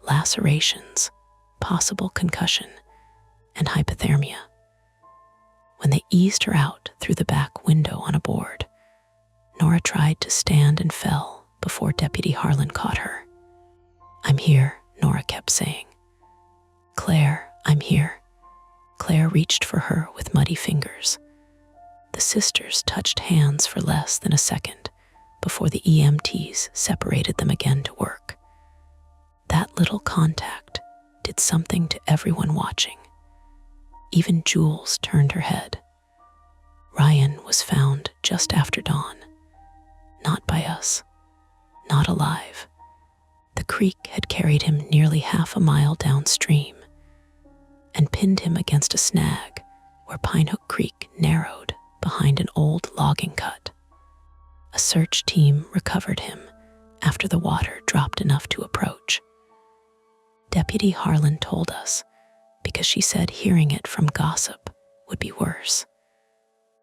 lacerations, possible concussion, and hypothermia. When they eased her out through the back window on a board, Nora tried to stand and fell before Deputy Harlan caught her. "I'm here," Nora kept saying. "Claire, I'm here." Claire reached for her with muddy fingers. The sisters touched hands for less than a second before the EMTs separated them again to work. That little contact did something to everyone watching. Even Jules turned her head. Ryan was found just after dawn. Not by us. Not alive. The creek had carried him nearly half a mile downstream and pinned him against a snag where Pinehook Creek narrowed behind an old logging cut. A search team recovered him after the water dropped enough to approach. Deputy Harlan told us because she said hearing it from gossip would be worse.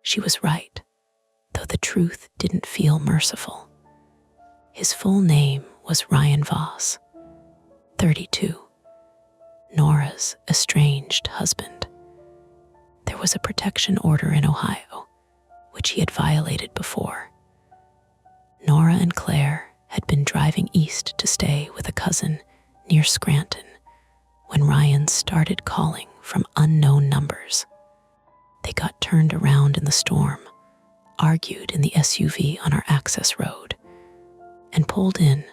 She was right, though the truth didn't feel merciful. His full name was Ryan Voss, 32, Nora's estranged husband. There was a protection order in Ohio, which he had violated before. Nora and Claire had been driving east to stay with a cousin near Scranton when Ryan started calling from unknown numbers. They got turned around in the storm, argued in the SUV on our access road, and pulled in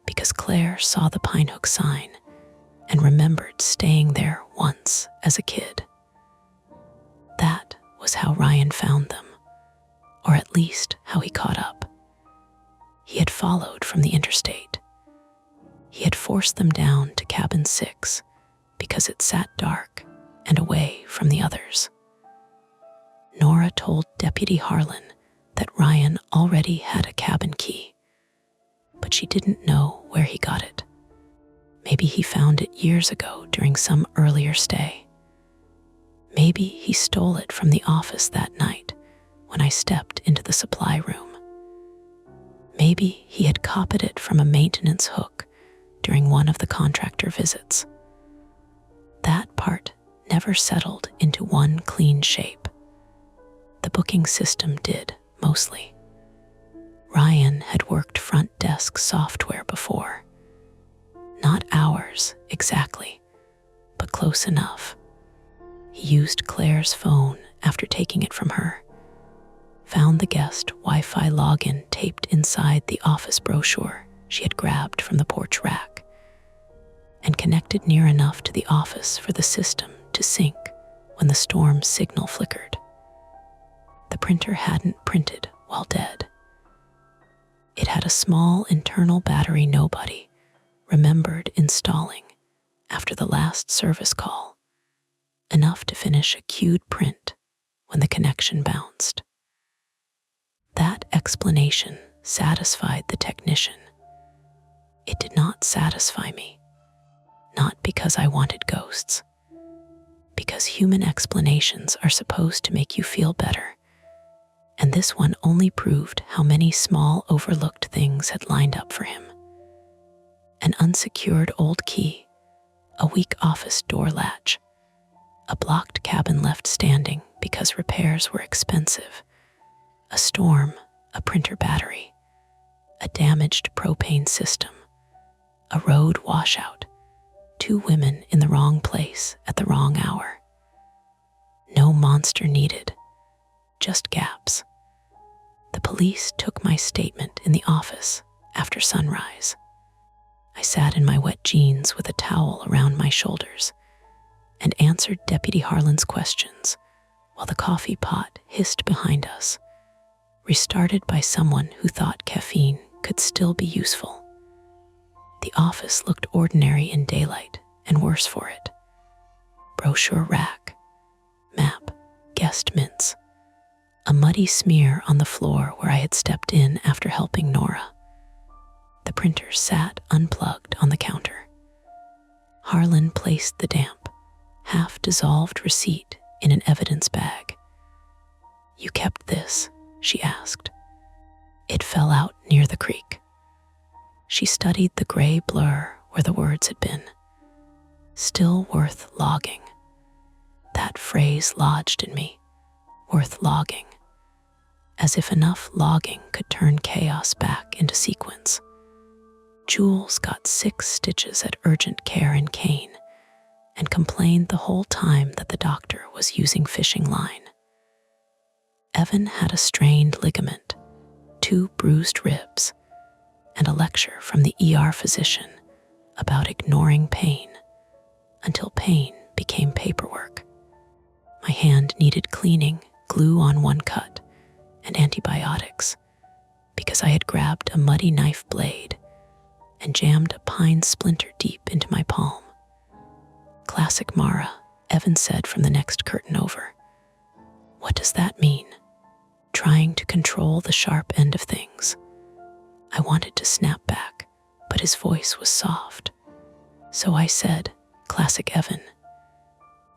because Claire saw the Pinehook sign and remembered staying there once as a kid. That was how Ryan found them, or at least how he caught up. He had followed from the interstate. He had forced them down to cabin 6 because it sat dark and away from the others. Nora told Deputy Harlan that Ryan already had a cabin key. but she didn't know where he got it. Maybe he found it years ago during some earlier stay. Maybe he stole it from the office that night when I stepped into the supply room. Maybe he had copied it from a maintenance hook during one of the contractor visits. That part never settled into one clean shape. The booking system did, mostly. Ryan had worked front desk software before. Not ours, exactly, but close enough. He used Claire's phone after taking it from her, found the guest Wi-Fi login taped inside the office brochure she had grabbed from the porch rack, and connected near enough to the office for the system to sync when the storm signal flickered. The printer hadn't printed while dead. It had a small internal battery nobody remembered installing after the last service call, enough to finish a queued print when the connection bounced. That explanation satisfied the technician. It did not satisfy me, not because I wanted ghosts, because human explanations are supposed to make you feel better, and this one only proved how many small overlooked things had lined up for him. An unsecured old key, a weak office door latch, a blocked cabin left standing because repairs were expensive, a storm, a printer battery, a damaged propane system, a road washout, 2 women in the wrong place at the wrong hour. No monster needed, just gaps. The police took my statement in the office after sunrise. I sat in my wet jeans with a towel around my shoulders and answered Deputy Harlan's questions while the coffee pot hissed behind us, restarted by someone who thought caffeine could still be useful. The office looked ordinary in daylight and worse for it. Brochure rack, map, guest mints, a muddy smear on the floor where I had stepped in after helping Nora. The printer sat unplugged on the counter. Harlan placed the damp, half-dissolved receipt in an evidence bag. "You kept this?" she asked. "It fell out near the creek." She studied the gray blur where the words had been. "Still worth logging." That phrase lodged in me. Worth logging. As if enough logging could turn chaos back into sequence. Jules got 6 stitches at urgent care in Kane and complained the whole time that the doctor was using fishing line. Evan had a strained ligament, 2 bruised ribs, and a lecture from the ER physician about ignoring pain until pain became paperwork. My hand needed cleaning, glue on one cut, and antibiotics because I had grabbed a muddy knife blade and jammed a pine splinter deep into my palm. "Classic Mara," Evan said from the next curtain over. "What does that mean?" Trying to control the sharp end of things. I wanted to snap back, but his voice was soft. So I said, "Classic Evan.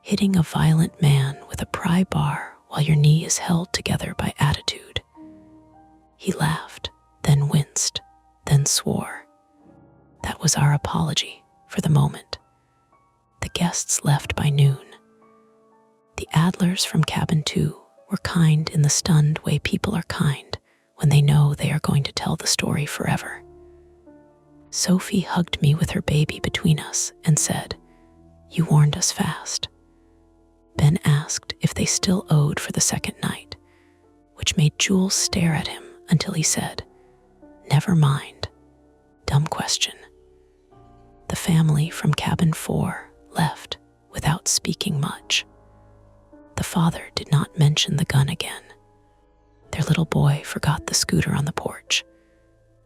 Hitting a violent man with a pry bar while your knee is held together by attitude." He laughed, then winced, then swore. That was our apology for the moment. The guests left by noon. The Adlers from cabin 2 were kind in the stunned way people are kind when they know they are going to tell the story forever. Sophie hugged me with her baby between us and said, "You warned us fast." Ben asked if they still owed for the second night, which made Jules stare at him until he said, "Never mind. Dumb question." The family from cabin 4 left without speaking much. The father did not mention the gun again. Their little boy forgot the scooter on the porch,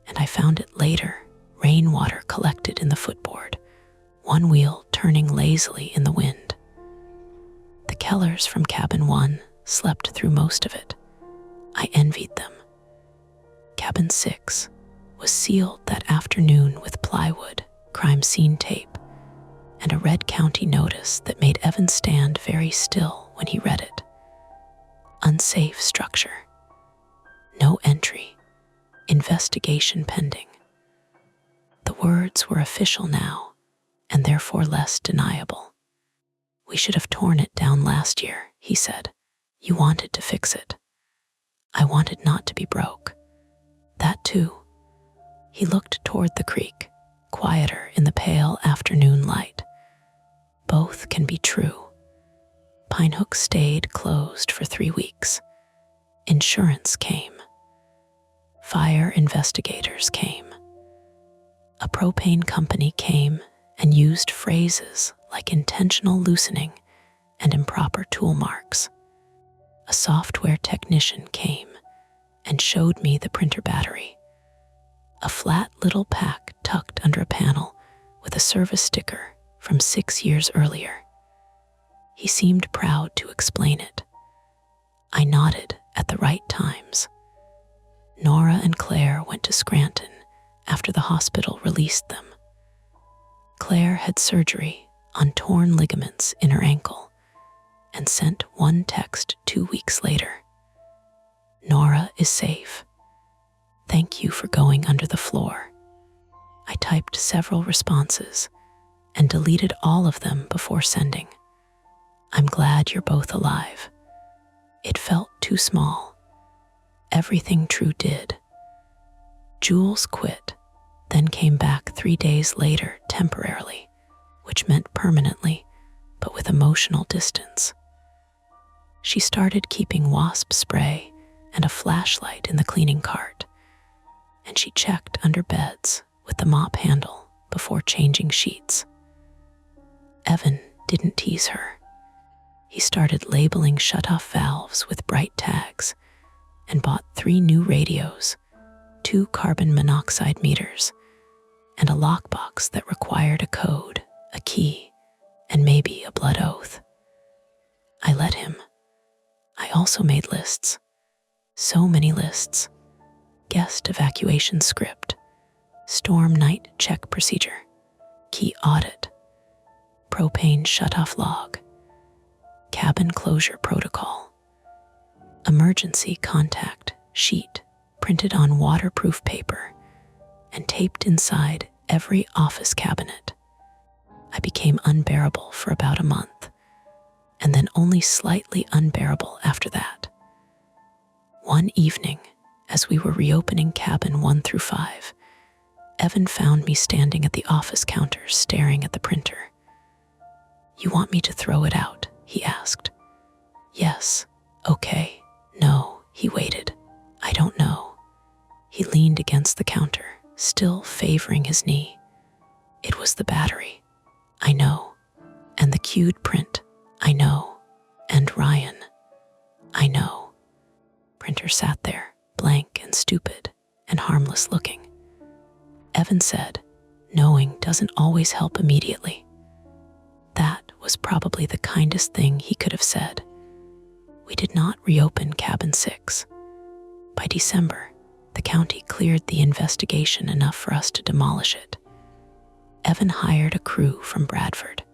and I found it later, rainwater collected in the footboard, one wheel turning lazily in the wind. The Kellers from cabin 1 slept through most of it. I envied them. Cabin 6, was sealed that afternoon with plywood, crime scene tape, and a red county notice that made Evan stand very still when he read it. Unsafe structure. No entry. Investigation pending. The words were official now, and therefore less deniable. We should have torn it down last year, he said. You wanted to fix it. I wanted not to be broke. That too. He looked toward the creek, quieter in the pale afternoon light. Both can be true. Pinehook stayed closed for 3 weeks. Insurance came. Fire investigators came. A propane company came and used phrases like intentional loosening and improper tool marks. A software technician came and showed me the printer battery. A flat little pack tucked under a panel with a service sticker from 6 years earlier. He seemed proud to explain it. I nodded at the right times. Nora and Claire went to Scranton after the hospital released them. Claire had surgery on torn ligaments in her ankle and sent one text 2 weeks later. Nora is safe. Thank you for going under the floor. I typed several responses and deleted all of them before sending. I'm glad you're both alive. It felt too small. Everything True did. Jules quit, then came back 3 days later temporarily, which meant permanently, but with emotional distance. She started keeping wasp spray and a flashlight in the cleaning cart, and she checked under beds with the mop handle before changing sheets. Evan didn't tease her. He started labeling shut-off valves with bright tags and bought 3 new radios, 2 carbon monoxide meters, and a lockbox that required a code, a key, and maybe a blood oath. I let him. I also made lists. So many lists. Guest evacuation script, storm night check procedure, key audit, propane shutoff log, cabin closure protocol, emergency contact sheet printed on waterproof paper and taped inside every office cabinet. I became unbearable for about a month, and then only slightly unbearable after that. One evening, as we were reopening cabin 1 through 5, Evan found me standing at the office counter staring at the printer. You want me to throw it out? He asked. Yes. Okay. No. He waited. I don't know. He leaned against the counter, still favoring his knee. It was the battery. I know. And the cued print. I know. And Ryan. I know. Printer sat there, blank and stupid and harmless looking. Evan said, knowing doesn't always help immediately. That was probably the kindest thing he could have said. We did not reopen cabin 6. By December, the county cleared the investigation enough for us to demolish it. Evan hired a crew from Bradford.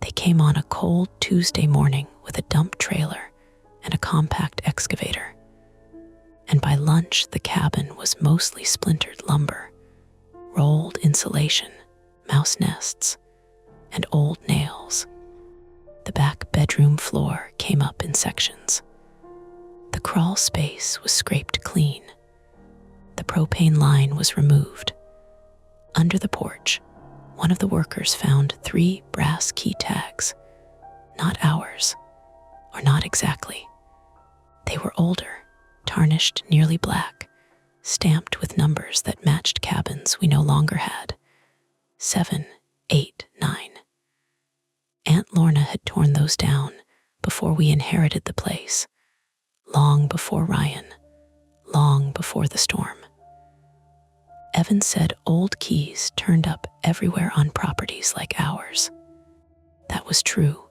They came on a cold Tuesday morning with a dump trailer and a compact excavator. And by lunch, the cabin was mostly splintered lumber, rolled insulation, mouse nests, and old nails. The back bedroom floor came up in sections. The crawl space was scraped clean. The propane line was removed. Under the porch, one of the workers found 3 brass key tags. Not ours, or not exactly. They were older, tarnished nearly black, stamped with numbers that matched cabins we no longer had. 7, 8, 9. Aunt Lorna had torn those down before we inherited the place, long before Ryan, long before the storm. Evan said old keys turned up everywhere on properties like ours. That was true.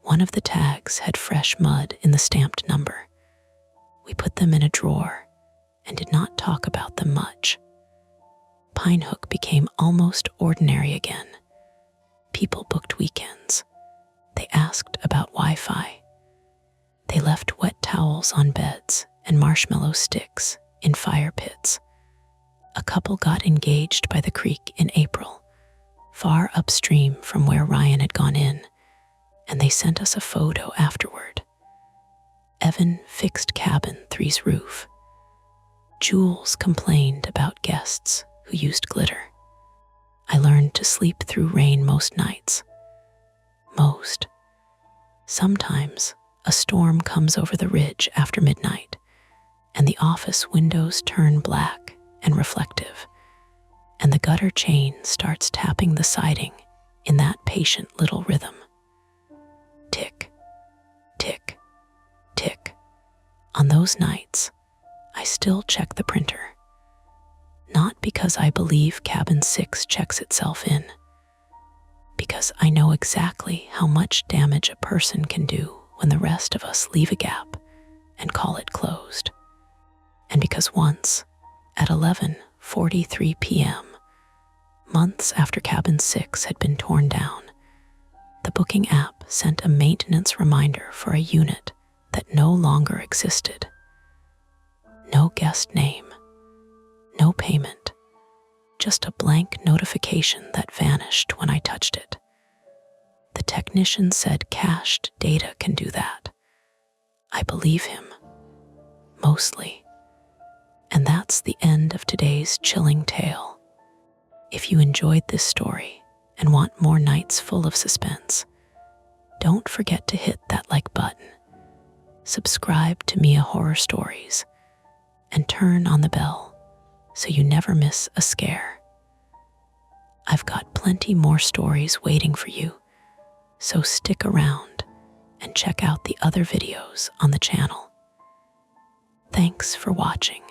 One of the tags had fresh mud in the stamped number. We put them in a drawer, and did not talk about them much. Pinehook became almost ordinary again. People booked weekends. They asked about Wi-Fi. They left wet towels on beds and marshmallow sticks in fire pits. A couple got engaged by the creek in April, far upstream from where Ryan had gone in, and they sent us a photo afterward. Evan fixed cabin 3's roof. Jules complained about guests who used glitter. I learned to sleep through rain most nights. Most. Sometimes a storm comes over the ridge after midnight, and the office windows turn black and reflective, and the gutter chain starts tapping the siding in that patient little rhythm. Tick, tick, tick. On those nights, I still check the printer. Not because I believe cabin 6 checks itself in, because I know exactly how much damage a person can do when the rest of us leave a gap and call it closed. And because once, at 11:43 p.m., months after cabin 6 had been torn down, the booking app sent a maintenance reminder for a unit that no longer existed. No guest name, no payment, just a blank notification that vanished when I touched it. The technician said cached data can do that. I believe him, mostly. And that's the end of today's chilling tale. If you enjoyed this story and want more nights full of suspense, don't forget to hit that like button, subscribe to Mia Horror Stories, and turn on the bell so you never miss a scare. I've got plenty more stories waiting for you, so stick around and check out the other videos on the channel. Thanks for watching,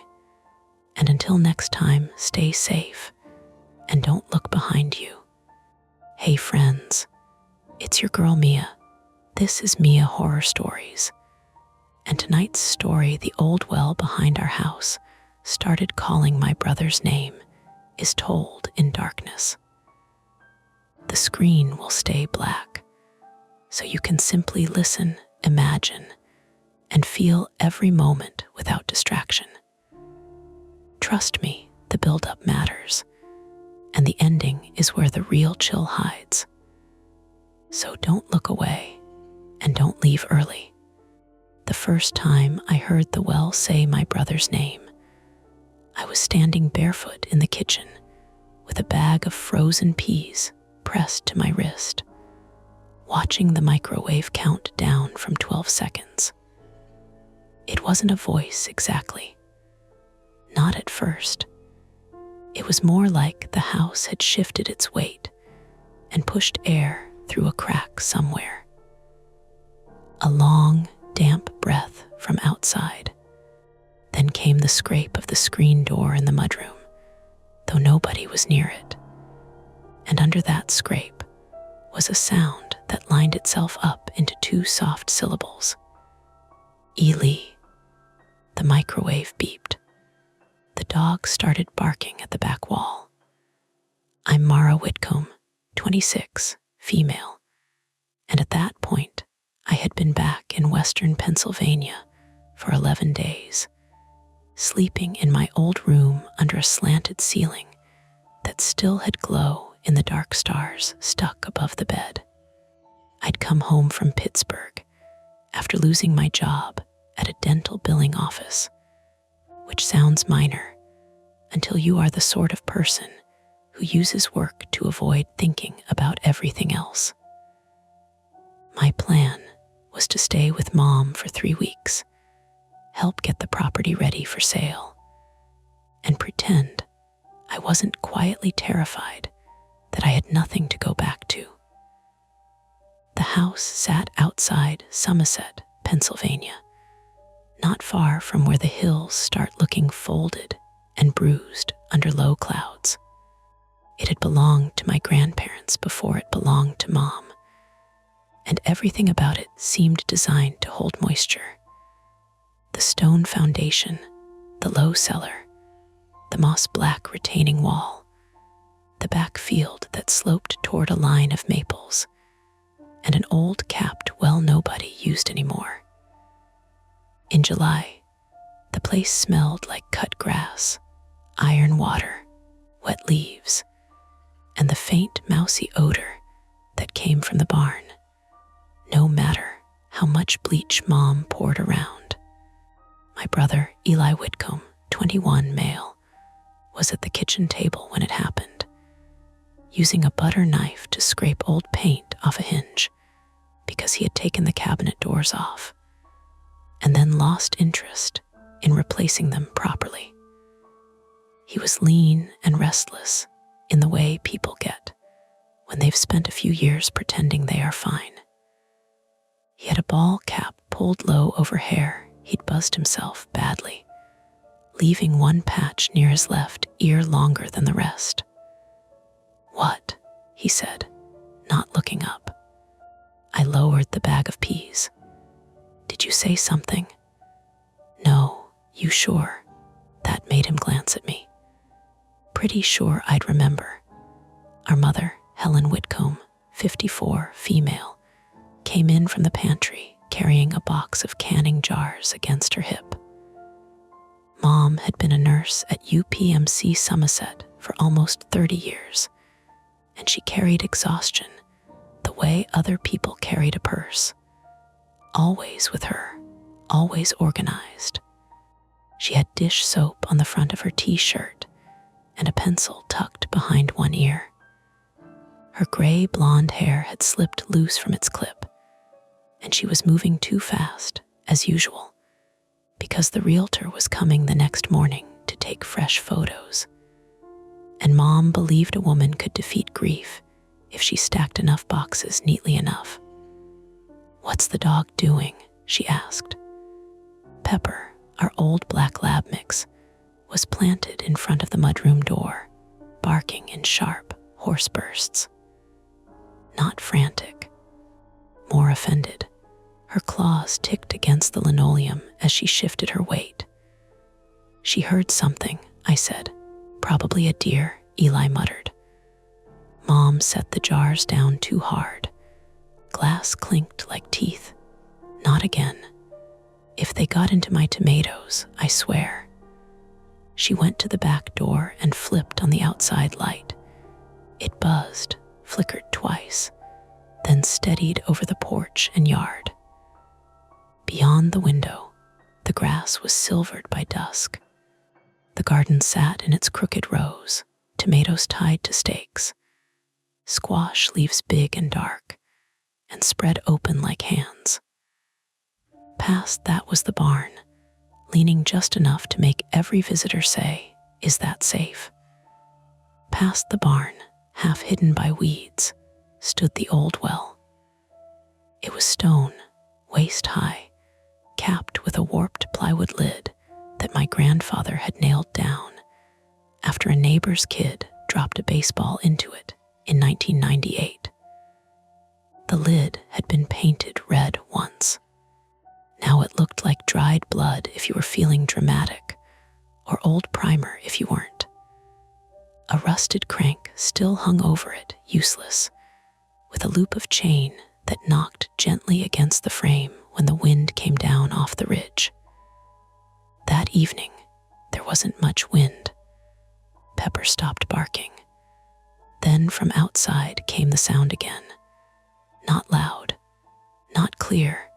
and until next time, stay safe and don't look behind you. Hey friends, it's your girl Mia. This is Mia Horror Stories. And tonight's story, the old well behind our house started calling my brother's name, is told in darkness. The screen will stay black, so you can simply listen, imagine, and feel every moment without distraction. Trust me, the build-up matters, and the ending is where the real chill hides. So don't look away, and don't leave early. The first time I heard the well say my brother's name, I was standing barefoot in the kitchen with a bag of frozen peas pressed to my wrist, watching the microwave count down from 12 seconds. It wasn't a voice exactly. Not at first. It was more like the house had shifted its weight and pushed air through a crack somewhere. A long, damp breath from outside. Then came the scrape of the screen door in the mudroom, though nobody was near it. And under that scrape was a sound that lined itself up into 2 soft syllables. Eli. The microwave beeped. The dog started barking at the back wall. I'm Mara Whitcomb, 26, female, and at that point, I had been back in western Pennsylvania for 11 days, sleeping in my old room under a slanted ceiling that still had glow in the dark stars stuck above the bed. I'd come home from Pittsburgh after losing my job at a dental billing office, which sounds minor until you are the sort of person who uses work to avoid thinking about everything else. My plan was to stay with Mom for 3 weeks, help get the property ready for sale, and pretend I wasn't quietly terrified that I had nothing to go back to. The house sat outside Somerset, Pennsylvania, not far from where the hills start looking folded and bruised under low clouds. It had belonged to my grandparents before it belonged to Mom, and everything about it seemed designed to hold moisture. The stone foundation, The low cellar, the moss-black retaining wall, the back field that sloped toward a line of maples, and an old capped well nobody used anymore. In July, the place smelled like cut grass, iron water, wet leaves, and the faint mousy odor that came from the barn, no matter how much bleach Mom poured around. My brother, Eli Whitcomb, 21, male, was at the kitchen table when it happened, using a butter knife to scrape old paint off a hinge because he had taken the cabinet doors off and then lost interest in replacing them properly. He was lean and restless in the way people get when they've spent a few years pretending they are fine. He had a ball cap pulled low over hair he'd buzzed himself badly, leaving one patch near his left ear longer than the rest. "What?" he said, not looking up. I lowered the bag of peas. "Did you say something?" "No, you sure?" That made him glance at me. Pretty sure I'd remember. Our mother, Helen Whitcomb, 54, female, came in from the pantry carrying a box of canning jars against her hip. Mom had been a nurse at UPMC Somerset for almost 30 years, and she carried exhaustion the way other people carried a purse. Always with her, always organized. She had dish soap on the front of her t-shirt and a pencil tucked behind one ear. Her gray blonde hair had slipped loose from its clip, and she was moving too fast, as usual, because the realtor was coming the next morning to take fresh photos. And Mom believed a woman could defeat grief if she stacked enough boxes neatly enough. "What's the dog doing?" she asked. Pepper, our old black lab mix, was planted in front of the mudroom door, barking in sharp, hoarse bursts. Not frantic, more offended. Her claws ticked against the linoleum as she shifted her weight. "She heard something," I said. "Probably a deer," Eli muttered. Mom set the jars down too hard. Glass clinked like teeth. "Not again. If they got into my tomatoes, I swear." She went to the back door and flipped on the outside light. It buzzed, flickered twice, then steadied over the porch and yard. Beyond the window, the grass was silvered by dusk. The garden sat in its crooked rows, tomatoes tied to stakes, squash leaves big and dark, and spread open like hands. Past that was the barn, leaning just enough to make every visitor say, "Is that safe?" Past the barn, half hidden by weeds, stood the old well. It was stone, waist high, capped with a warped plywood lid that my grandfather had nailed down after a neighbor's kid dropped a baseball into it in 1998. The lid had been painted red once. Now it looked like dried blood if you were feeling dramatic, or old primer if you weren't. A rusted crank still hung over it, useless, with a loop of chain that knocked gently against the frame when the wind came down off the ridge. That evening, there wasn't much wind. Pepper stopped barking. Then from outside came the sound again. Not loud, not clear,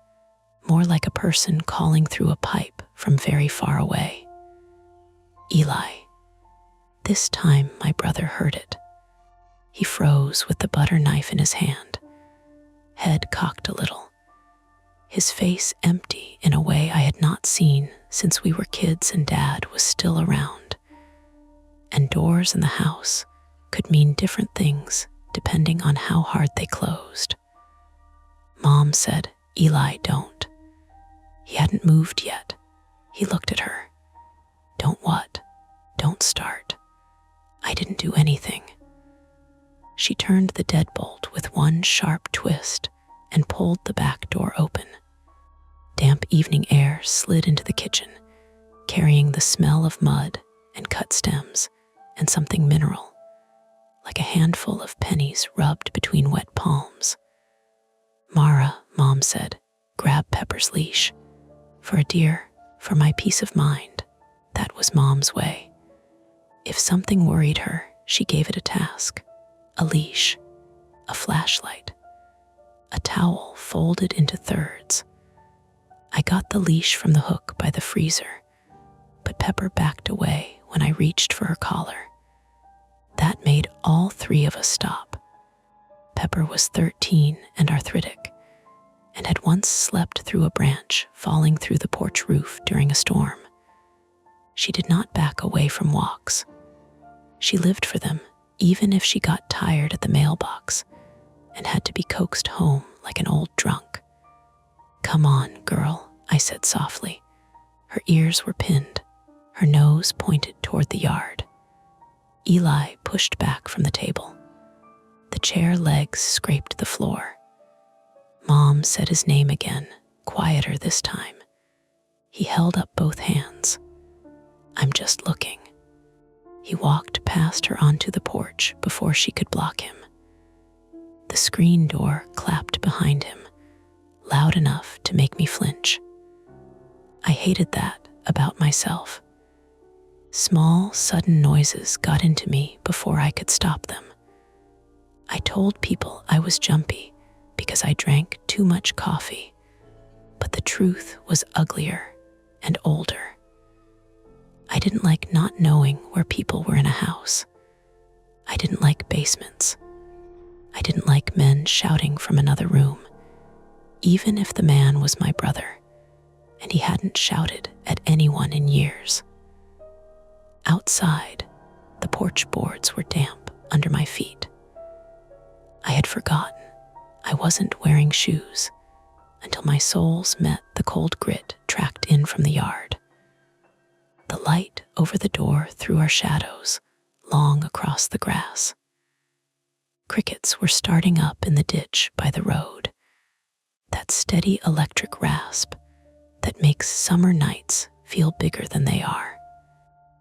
more like a person calling through a pipe from very far away. "Eli." This time my brother heard it. He froze with the butter knife in his hand, head cocked a little, his face empty in a way I had not seen since we were kids and Dad was still around. And doors in the house could mean different things depending on how hard they closed. Mom said, "Eli, don't." He hadn't moved yet. He looked at her. "Don't what?" "Don't start." I didn't do anything. She turned the deadbolt with one sharp twist and pulled the back door open. Damp evening air slid into the kitchen, carrying the smell of mud and cut stems and something mineral, like a handful of pennies rubbed between wet palms. "Mara," Mom said, "grab Pepper's leash. For a deer, for my peace of mind." That was Mom's way. If something worried her, she gave it a task: a leash, a flashlight, a towel folded into thirds. I got the leash from the hook by the freezer, but Pepper backed away when I reached for her collar. That made all three of us stop. Pepper was 13 and arthritic, and had once slept through a branch falling through the porch roof during a storm. She did not back away from walks. She lived for them, even if she got tired at the mailbox and had to be coaxed home like an old drunk. "Come on, girl," I said softly. Her ears were pinned, her nose pointed toward the yard. Eli pushed back from the table. The chair legs scraped the floor. Mom said his name again, quieter this time. He held up both hands. "I'm just looking." He walked past her onto the porch before she could block him. The screen door clapped behind him, loud enough to make me flinch. I hated that about myself. Small, sudden noises got into me before I could stop them. I told people I was jumpy because I drank too much coffee, but the truth was uglier and older. I didn't like not knowing where people were in a house. I didn't like basements. I didn't like men shouting from another room, even if the man was my brother, and he hadn't shouted at anyone in years. Outside, the porch boards were damp under my feet. I had forgotten I wasn't wearing shoes until my soles met the cold grit tracked in from the yard. The light over the door threw our shadows long across the grass. Crickets were starting up in the ditch by the road, that steady electric rasp that makes summer nights feel bigger than they are.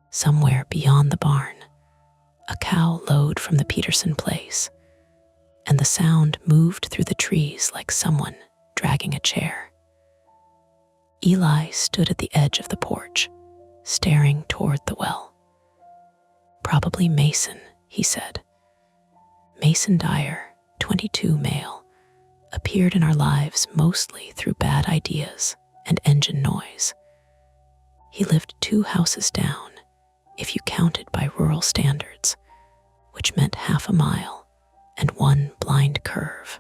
Somewhere beyond the barn, a cow lowed from the Peterson place, and the sound moved through the trees like someone dragging a chair. Eli stood at the edge of the porch, staring toward the well. "Probably Mason," he said. Mason Dyer, 22 male, appeared in our lives mostly through bad ideas and engine noise. He lived 2 houses down, if you counted by rural standards, which meant half a mile and 1 blind curve.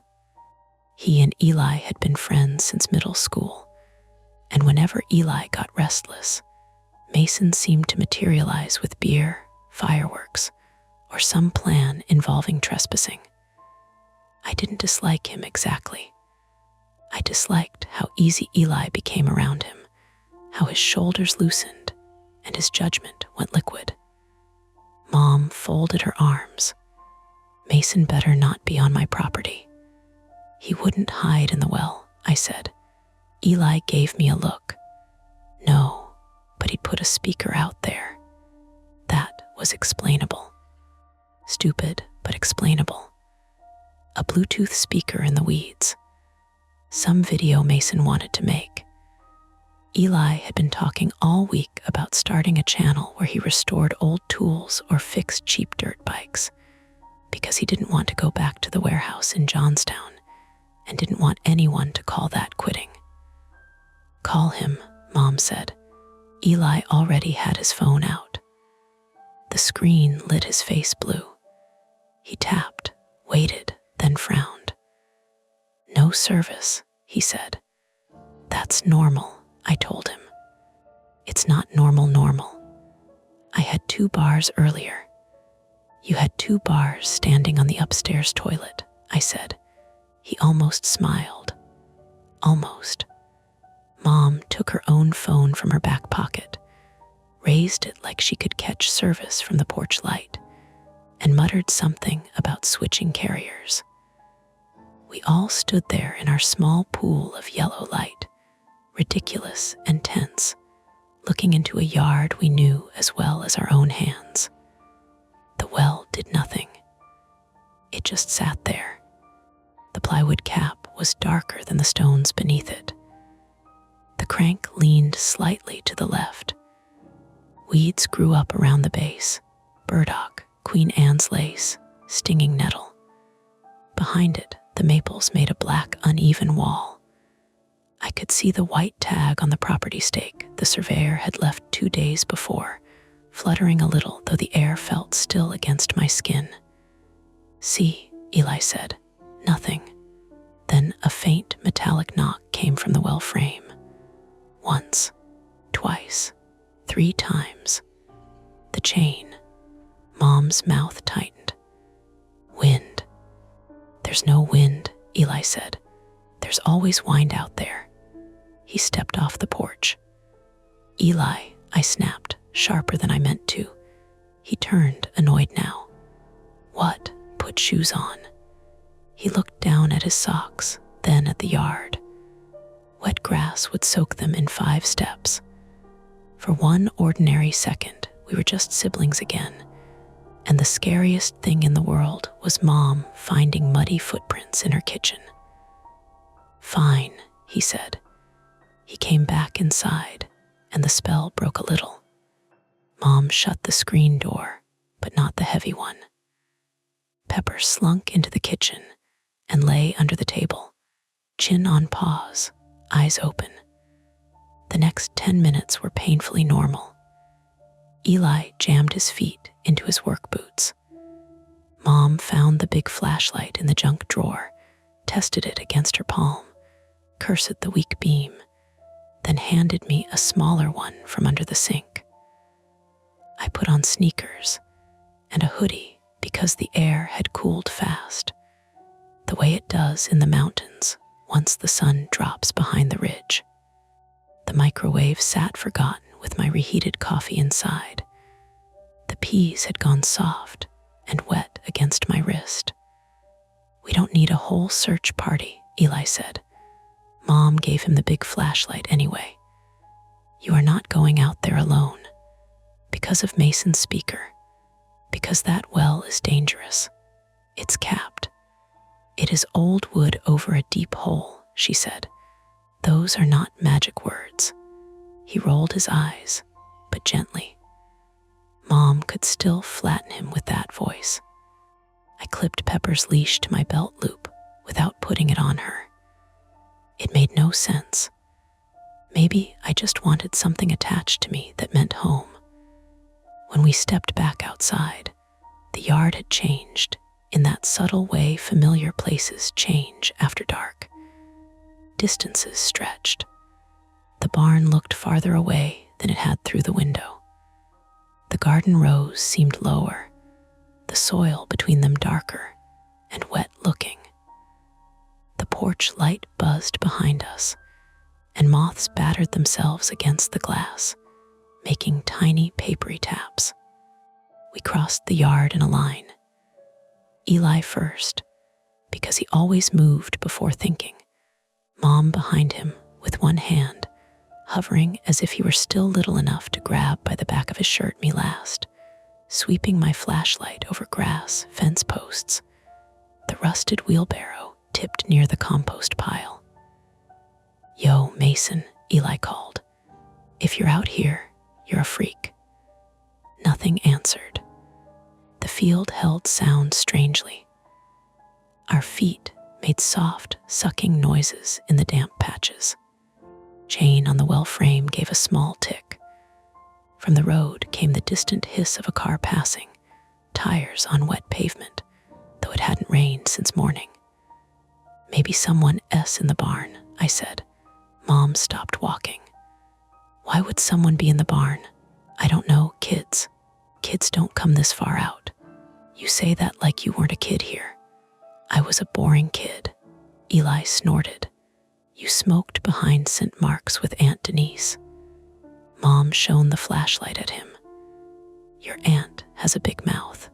He and Eli had been friends since middle school, and whenever Eli got restless, Mason seemed to materialize with beer, fireworks, or some plan involving trespassing. I didn't dislike him exactly. I disliked how easy Eli became around him, how his shoulders loosened and his judgment went liquid. Mom folded her arms. "Mason better not be on my property." "He wouldn't hide in the well," I said. Eli gave me a look. "No, but he'd put a speaker out there." That was explainable. Stupid, but explainable. A Bluetooth speaker in the weeds. Some video Mason wanted to make. Eli had been talking all week about starting a channel where he restored old tools or fixed cheap dirt bikes, because he didn't want to go back to the warehouse in Johnstown and didn't want anyone to call that quitting. "Call him," Mom said. Eli already had his phone out. The screen lit his face blue. He tapped, waited, then frowned. "No service," he said. "That's normal," I told him. "It's not normal. I had 2 bars earlier." "You had 2 bars standing on the upstairs toilet," I said. He almost smiled. Almost. Mom took her own phone from her back pocket, raised it like she could catch service from the porch light, and muttered something about switching carriers. We all stood there in our small pool of yellow light, ridiculous and tense, looking into a yard we knew as well as our own hands. The well did nothing. It just sat there. The plywood cap was darker than the stones beneath it. The crank leaned slightly to the left. Weeds grew up around the base: burdock, Queen Anne's lace, stinging nettle. Behind it, the maples made a black, uneven wall. I could see the white tag on the property stake the surveyor had left 2 days before, fluttering a little though the air felt still against my skin. "See," Eli said. "Nothing." Then a faint metallic knock came from the well frame. Once, twice, 3 times. The chain. Mom's mouth tightened. "Wind." "There's no wind," Eli said. "There's always wind out there." He stepped off the porch. "Eli," I snapped, sharper than I meant to. He turned, annoyed now. "What?" "Put shoes on." He looked down at his socks, then at the yard. Wet grass would soak them in 5 steps. For one ordinary second, we were just siblings again, and the scariest thing in the world was Mom finding muddy footprints in her kitchen. "Fine," he said. He came back inside, and the spell broke a little. Mom shut the screen door, but not the heavy one. Pepper slunk into the kitchen and lay under the table, chin on paws, eyes open. The next 10 minutes were painfully normal. Eli jammed his feet into his work boots. Mom found the big flashlight in the junk drawer, tested it against her palm, cursed the weak beam, then handed me a smaller one from under the sink. I put on sneakers and a hoodie because the air had cooled fast, the way it does in the mountains once the sun drops behind the ridge. The microwave sat forgotten with my reheated coffee inside. The peas had gone soft and wet against my wrist. "We don't need a whole search party," Eli said. Mom gave him the big flashlight anyway. "You are not going out there alone. Because of Mason's speaker. Because that well is dangerous. It's capped. It is old wood over a deep hole," she said. "Those are not magic words." He rolled his eyes, but gently. Mom could still flatten him with that voice. I clipped Pepper's leash to my belt loop without putting it on her. It made no sense. Maybe I just wanted something attached to me that meant home. When we stepped back outside, the yard had changed in that subtle way familiar places change after dark. Distances stretched. The barn looked farther away than it had through the window. The garden rows seemed lower, the soil between them darker and wet-looking. The porch light buzzed behind us, and moths battered themselves against the glass, making tiny papery taps. We crossed the yard in a line. Eli first, because he always moved before thinking. Mom behind him, with one hand, hovering as if he were still little enough to grab by the back of his shirt me last, sweeping my flashlight over grass, fence posts, the rusted wheelbarrow tipped near the compost pile. "Yo, Mason," Eli called. "If you're out here, you're a freak." Nothing answered. The field held sound strangely. Our feet made soft, sucking noises in the damp patches. Chain on the well frame gave a small tick. From the road came the distant hiss of a car passing, tires on wet pavement, though it hadn't rained since morning. "Maybe someone else in the barn," I said. Mom stopped walking. "Why would someone be in the barn?" "I don't know, kids. Kids don't come this far out." "You say that like you weren't a kid here." "I was a boring kid." Eli snorted. "You smoked behind St. Mark's with Aunt Denise." Mom shone the flashlight at him. "Your aunt has a big mouth."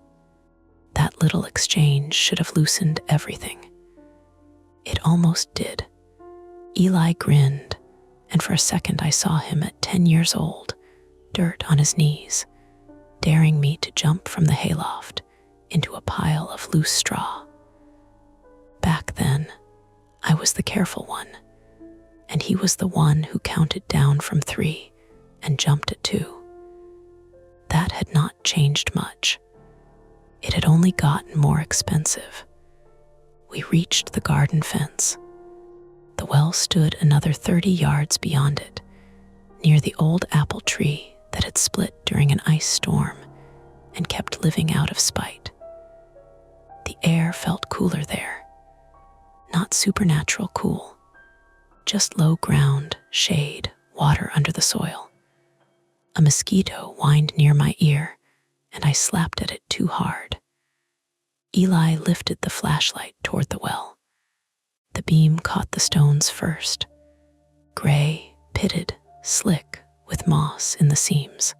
That little exchange should have loosened everything. It almost did. Eli grinned, and for a second I saw him at 10 years old, dirt on his knees, daring me to jump from the hayloft into a pile of loose straw. Back then, I was the careful one, and he was the one who counted down from 3 and jumped at 2. That had not changed much. It had only gotten more expensive. We reached the garden fence. The well stood another 30 yards beyond it, near the old apple tree that had split during an ice storm and kept living out of spite. The air felt cooler there. Not supernatural cool, just low ground, shade, water under the soil. A mosquito whined near my ear, and I slapped at it too hard. Eli lifted the flashlight toward the well. The beam caught the stones first, gray, pitted, slick, with moss in the seams.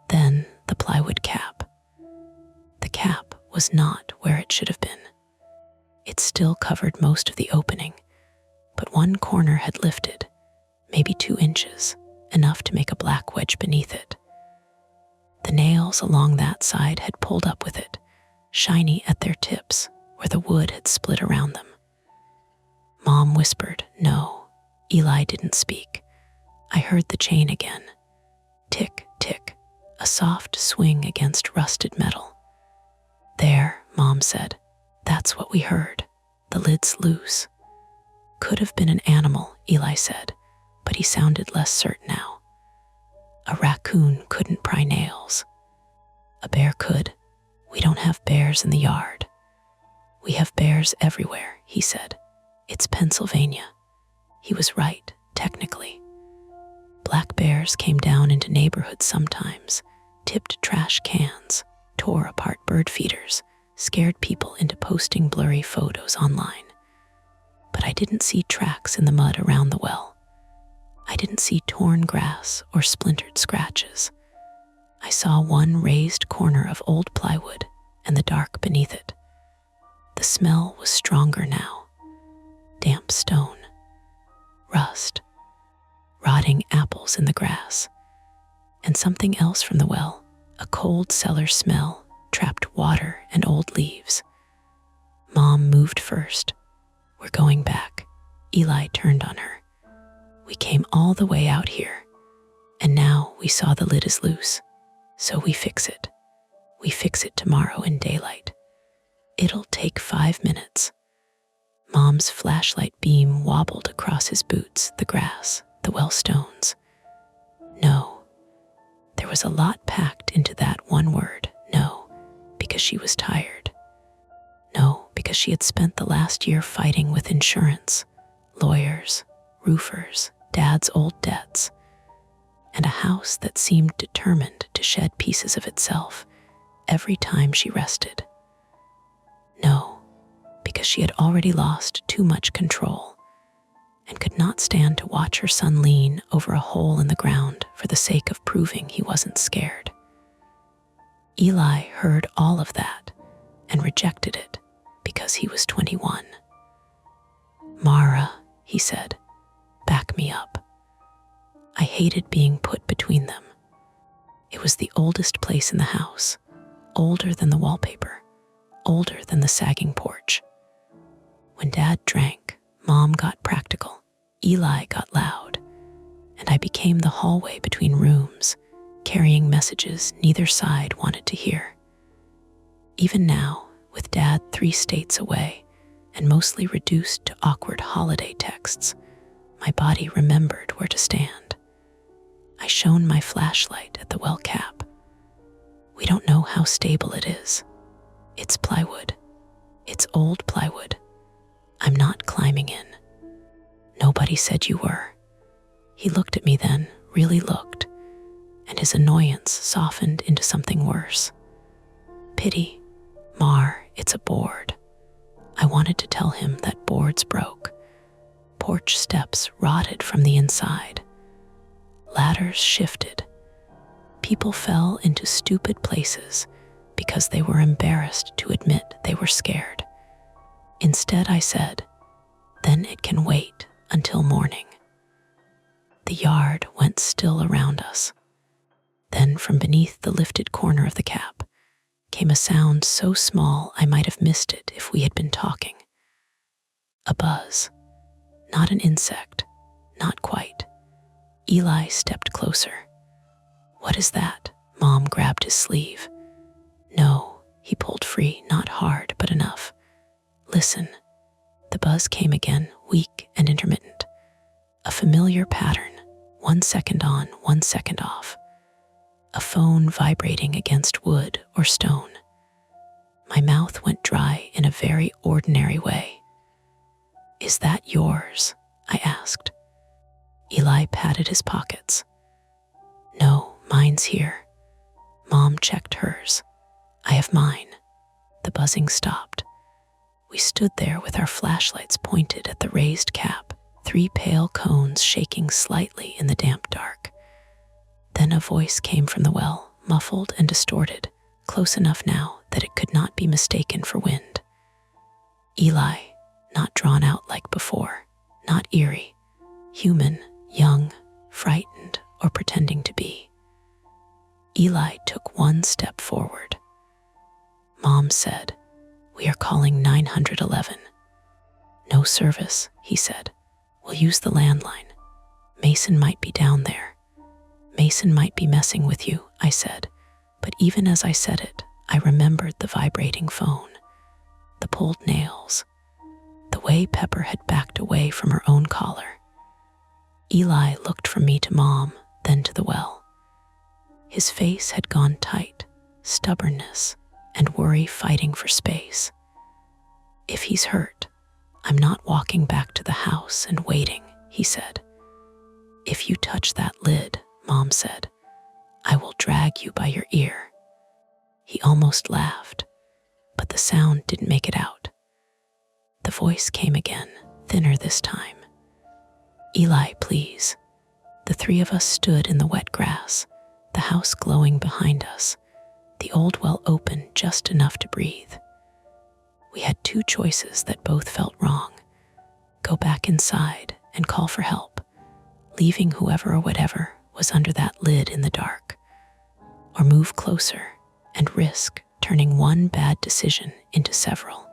Then the plywood cap. The cap was not where it should have been. It still covered most of the opening, but one corner had lifted, maybe 2 inches, enough to make a black wedge beneath it. The nails along that side had pulled up with it, shiny at their tips where the wood had split around them. Mom whispered, "No." Eli didn't speak. I heard the chain again. Tick, tick, a soft swing against rusted metal. "There," Mom said. "That's what we heard. The lid's loose." "Could have been an animal," Eli said, but he sounded less certain now. "A raccoon couldn't pry nails. A bear could. We don't have bears in the yard." "We have bears everywhere," he said. "It's Pennsylvania." He was right, technically. Black bears came down into neighborhoods sometimes, tipped trash cans, tore apart bird feeders, scared people into posting blurry photos online. But I didn't see tracks in the mud around the well. I didn't see torn grass or splintered scratches. I saw one raised corner of old plywood and the dark beneath it. The smell was stronger now. Damp stone, rust, rotting apples in the grass, and something else from the well, a cold cellar smell, trapped water and old leaves. Mom moved first. "We're going back." Eli turned on her. "We came all the way out here, and now we saw the lid is loose, so we fix it. We fix it tomorrow in daylight. It'll take 5 minutes." Mom's flashlight beam wobbled across his boots, the grass, the well stones. No. There was a lot packed into that one word, no, because she was tired. No, because she had spent the last year fighting with insurance, lawyers, roofers, Dad's old debts, and a house that seemed determined to shed pieces of itself every time she rested. No, because she had already lost too much control and could not stand to watch her son lean over a hole in the ground for the sake of proving he wasn't scared. Eli heard all of that and rejected it because he was 21. "Mara," he said, "back me up." I hated being put between them. It was the oldest place in the house, older than the wallpaper, older than the sagging porch. When Dad drank, Mom got practical, Eli got loud, and I became the hallway between rooms, carrying messages neither side wanted to hear. Even now, with Dad 3 states away and mostly reduced to awkward holiday texts, my body remembered where to stand. I shone my flashlight at the well cap. We don't know how stable it is. It's plywood. It's old plywood. I'm not climbing in. Nobody said you were. He looked at me then, really looked, and his annoyance softened into something worse. Pity. "Mar, it's a board." I wanted to tell him that boards broke. Porch steps rotted from the inside. Ladders shifted. People fell into stupid places because they were embarrassed to admit they were scared. Instead, I said, "Then it can wait until morning." The yard went still around us. Then from beneath the lifted corner of the cap came a sound so small I might have missed it if we had been talking. A buzz. Not an insect. Not quite. Eli stepped closer. "What is that?" Mom grabbed his sleeve. "No," he pulled free, not hard, but enough. "Listen." The buzz came again, weak and intermittent. A familiar pattern, 1 second on, 1 second off. A phone vibrating against wood or stone. My mouth went dry in a very ordinary way. "Is that yours?" I asked. Eli patted his pockets. "No, mine's here." Mom checked hers. "I have mine." The buzzing stopped. We stood there with our flashlights pointed at the raised cap, 3 pale cones shaking slightly in the damp dark. Then a voice came from the well, muffled and distorted, close enough now that it could not be mistaken for wind. Eli, not drawn out like before, not eerie, human, young, frightened, or pretending to be. Eli took 1 step forward. Mom said, "We are calling 911. "No service," he said. "We'll use the landline. Mason might be down there." "Mason might be messing with you," I said, but even as I said it, I remembered the vibrating phone, the pulled nails, the way Pepper had backed away from her own collar. Eli looked from me to Mom, then to the well. His face had gone tight, stubbornness and worry fighting for space. "If he's hurt, I'm not walking back to the house and waiting," he said. "If you touch that lid," Mom said, "I will drag you by your ear." He almost laughed, but the sound didn't make it out. The voice came again, thinner this time. "Eli, please." The 3 of us stood in the wet grass, the house glowing behind us, the old well open just enough to breathe. We had 2 choices that both felt wrong. Go back inside and call for help, leaving whoever or whatever was under that lid in the dark, or move closer and risk turning 1 bad decision into several.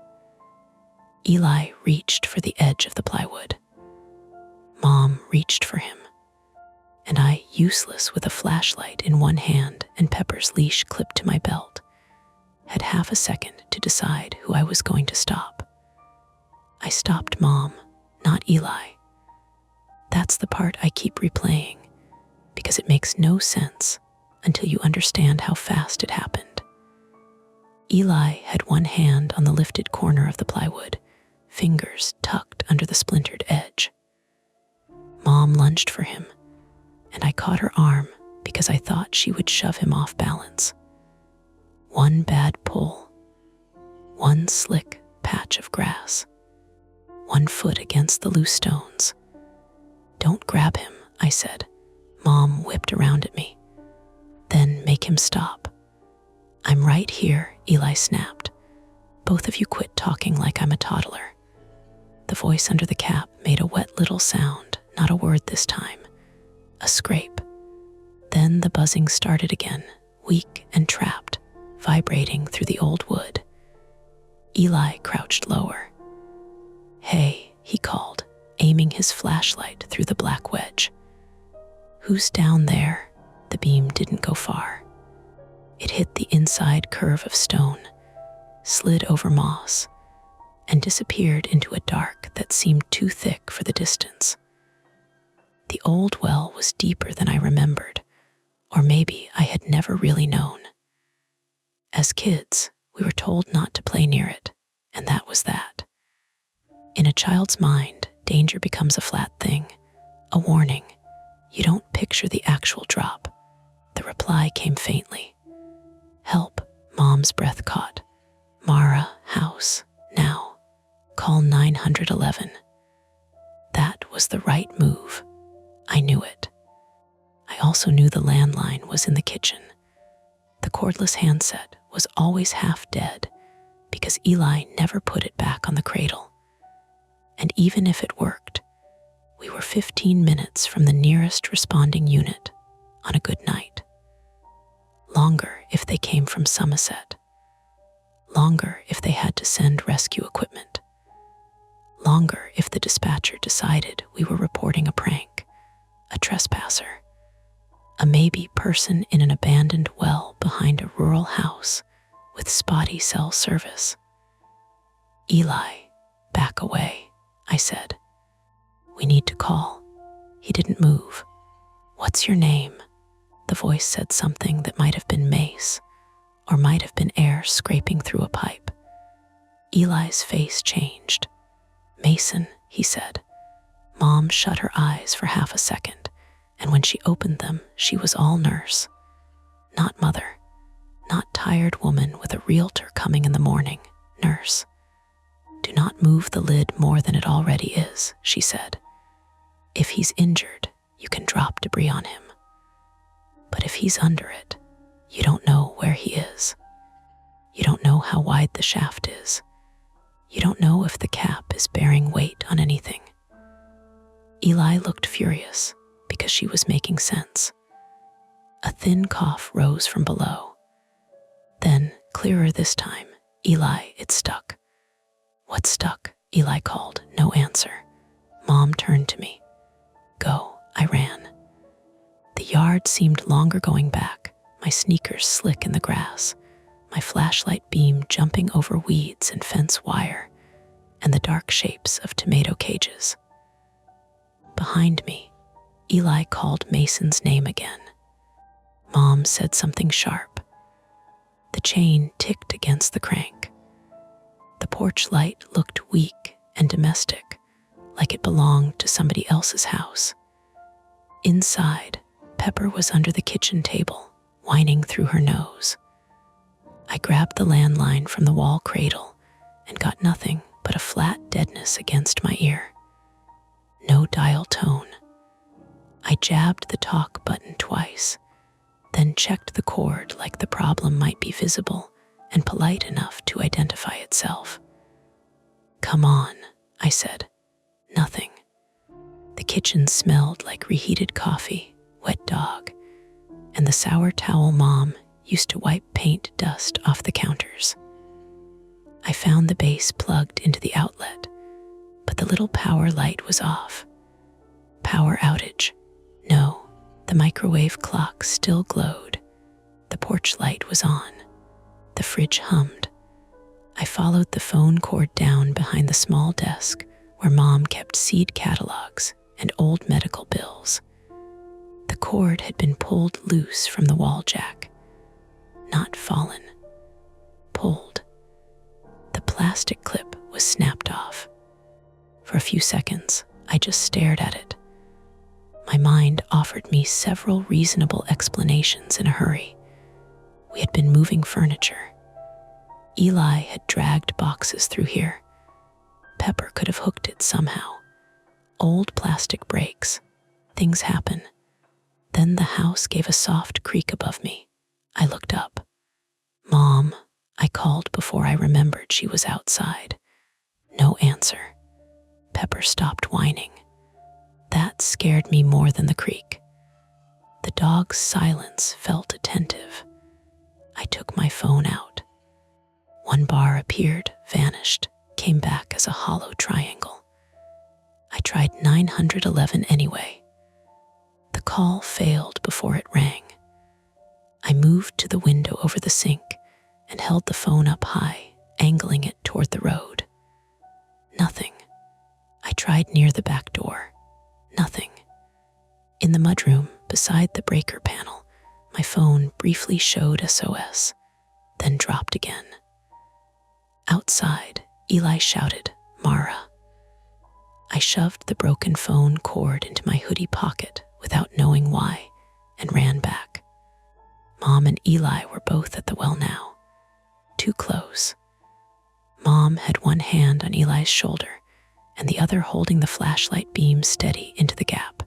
Eli reached for the edge of the plywood. Mom reached for him, and I, useless with a flashlight in 1 hand and Pepper's leash clipped to my belt, had half a second to decide who I was going to stop. I stopped Mom, not Eli. That's the part I keep replaying, because it makes no sense until you understand how fast it happened. Eli had 1 hand on the lifted corner of the plywood, fingers tucked under the splintered edge. Mom lunged for him, and I caught her arm because I thought she would shove him off balance. 1 bad pull, 1 slick patch of grass, 1 foot against the loose stones. "Don't grab him," I said. Mom whipped around at me. "Then make him stop." "I'm right here," Eli snapped. "Both of you quit talking like I'm a toddler." The voice under the cap made a wet little sound, not a word this time. A scrape. Then the buzzing started again, weak and trapped, vibrating through the old wood. Eli crouched lower. "Hey," he called, aiming his flashlight through the black wedge. "Who's down there?" The beam didn't go far. It hit the inside curve of stone, slid over moss, and disappeared into a dark that seemed too thick for the distance. The old well was deeper than I remembered, or maybe I had never really known. As kids, we were told not to play near it, and that was that. In a child's mind, danger becomes a flat thing, a warning. You don't picture the actual drop. The reply came faintly. "Help," Mom's breath caught. "Mara, house, now. Call 911. That was the right move. I knew it. I also knew the landline was in the kitchen. The cordless handset was always half dead because Eli never put it back on the cradle. And even if it worked, we were 15 minutes from the nearest responding unit on a good night. Longer if they came from Somerset. Longer if they had to send rescue equipment. Longer if the dispatcher decided we were reporting a prank, a trespasser, a maybe person in an abandoned well behind a rural house with spotty cell service. Eli, back away, I said. We need to call. He didn't move. What's your name? The voice said something that might have been mace, or might have been air scraping through a pipe. Eli's face changed. Mason, he said. Mom shut her eyes for half a second, and when she opened them, she was all nurse. Not mother, not tired woman with a realtor coming in the morning, nurse. Do not move the lid more than it already is, she said. If he's injured, you can drop debris on him. But if he's under it, you don't know where he is. You don't know how wide the shaft is. You don't know if the cap is bearing weight on anything. Eli looked furious because she was making sense. A thin cough rose from below. Then, clearer this time, Eli, it stuck. What stuck? Eli called. No answer. Mom turned to me. Go, I ran. The yard seemed longer going back, my sneakers slick in the grass, my flashlight beam jumping over weeds and fence wire, and the dark shapes of tomato cages. Behind me, Eli called Mason's name again. Mom said something sharp. The chain ticked against the crank. The porch light looked weak and domestic, like it belonged to somebody else's house. Inside, Pepper was under the kitchen table, whining through her nose. I grabbed the landline from the wall cradle and got nothing but a flat deadness against my ear. No dial tone. I jabbed the talk button twice, then checked the cord like the problem might be visible and polite enough to identify itself. Come on, I said. Nothing. The kitchen smelled like reheated coffee, wet dog, and the sour towel Mom used to wipe paint dust off the counters. I found the base plugged into the outlet, but the little power light was off. Power outage. No, the microwave clock still glowed. The porch light was on. The fridge hummed. I followed the phone cord down behind the small desk where Mom kept seed catalogs and old medical bills. The cord had been pulled loose from the wall jack. Not fallen. Pulled. The plastic clip was snapped off. For a few seconds, I just stared at it. My mind offered me several reasonable explanations in a hurry. We had been moving furniture. Eli had dragged boxes through here. Pepper could have hooked it somehow. Old plastic breaks. Things happen. Then the house gave a soft creak above me. I looked up. Mom, I called before I remembered she was outside. No answer. Pepper stopped whining. That scared me more than the creak. The dog's silence felt attentive. I took my phone out. One bar appeared, vanished, came back as a hollow triangle. I tried 911 anyway. The call failed before it rang. I moved to the window over the sink and held the phone up high, angling it toward the road. Nothing. I tried near the back door. Nothing. In the mudroom, beside the breaker panel, my phone briefly showed SOS, then dropped again. Outside, Eli shouted, Mara. I shoved the broken phone cord into my hoodie pocket without knowing why and ran back. Mom and Eli were both at the well now. Too close. Mom had one hand on Eli's shoulder and the other holding the flashlight beam steady into the gap.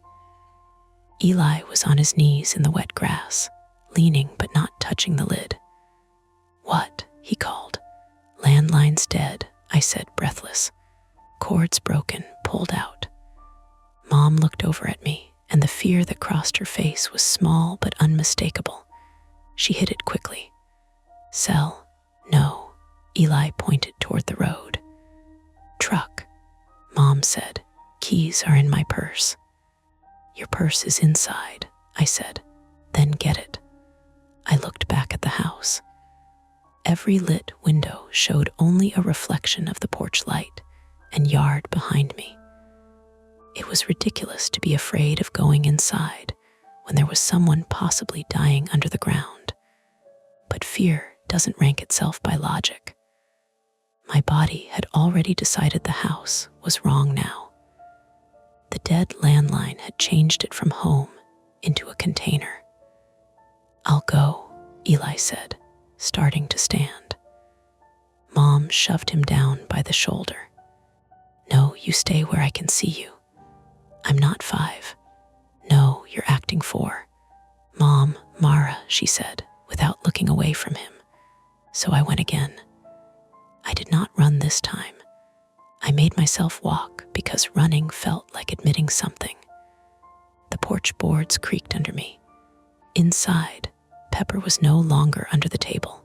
Eli was on his knees in the wet grass, leaning but not touching the lid. What? He called. Landline's dead, I said, breathless. Cords broken, pulled out. Mom looked over at me, and the fear that crossed her face was small but unmistakable. She hid it quickly. Cell. No. Eli pointed toward the road. Truck. Mom said, keys are in my purse. Your purse is inside, I said. Then get it. I looked back at the house. Every lit window showed only a reflection of the porch light and yard behind me. It was ridiculous to be afraid of going inside when there was someone possibly dying under the ground. But fear doesn't rank itself by logic. My body had already decided the house was wrong now. The dead landline had changed it from home into a container. I'll go, Eli said, starting to stand. Mom shoved him down by the shoulder. No, you stay where I can see you. I'm not 5. No, you're acting 4. Mom, Mara, she said, without looking away from him. So I went again. I did not run this time. I made myself walk because running felt like admitting something. The porch boards creaked under me. Inside, Pepper was no longer under the table.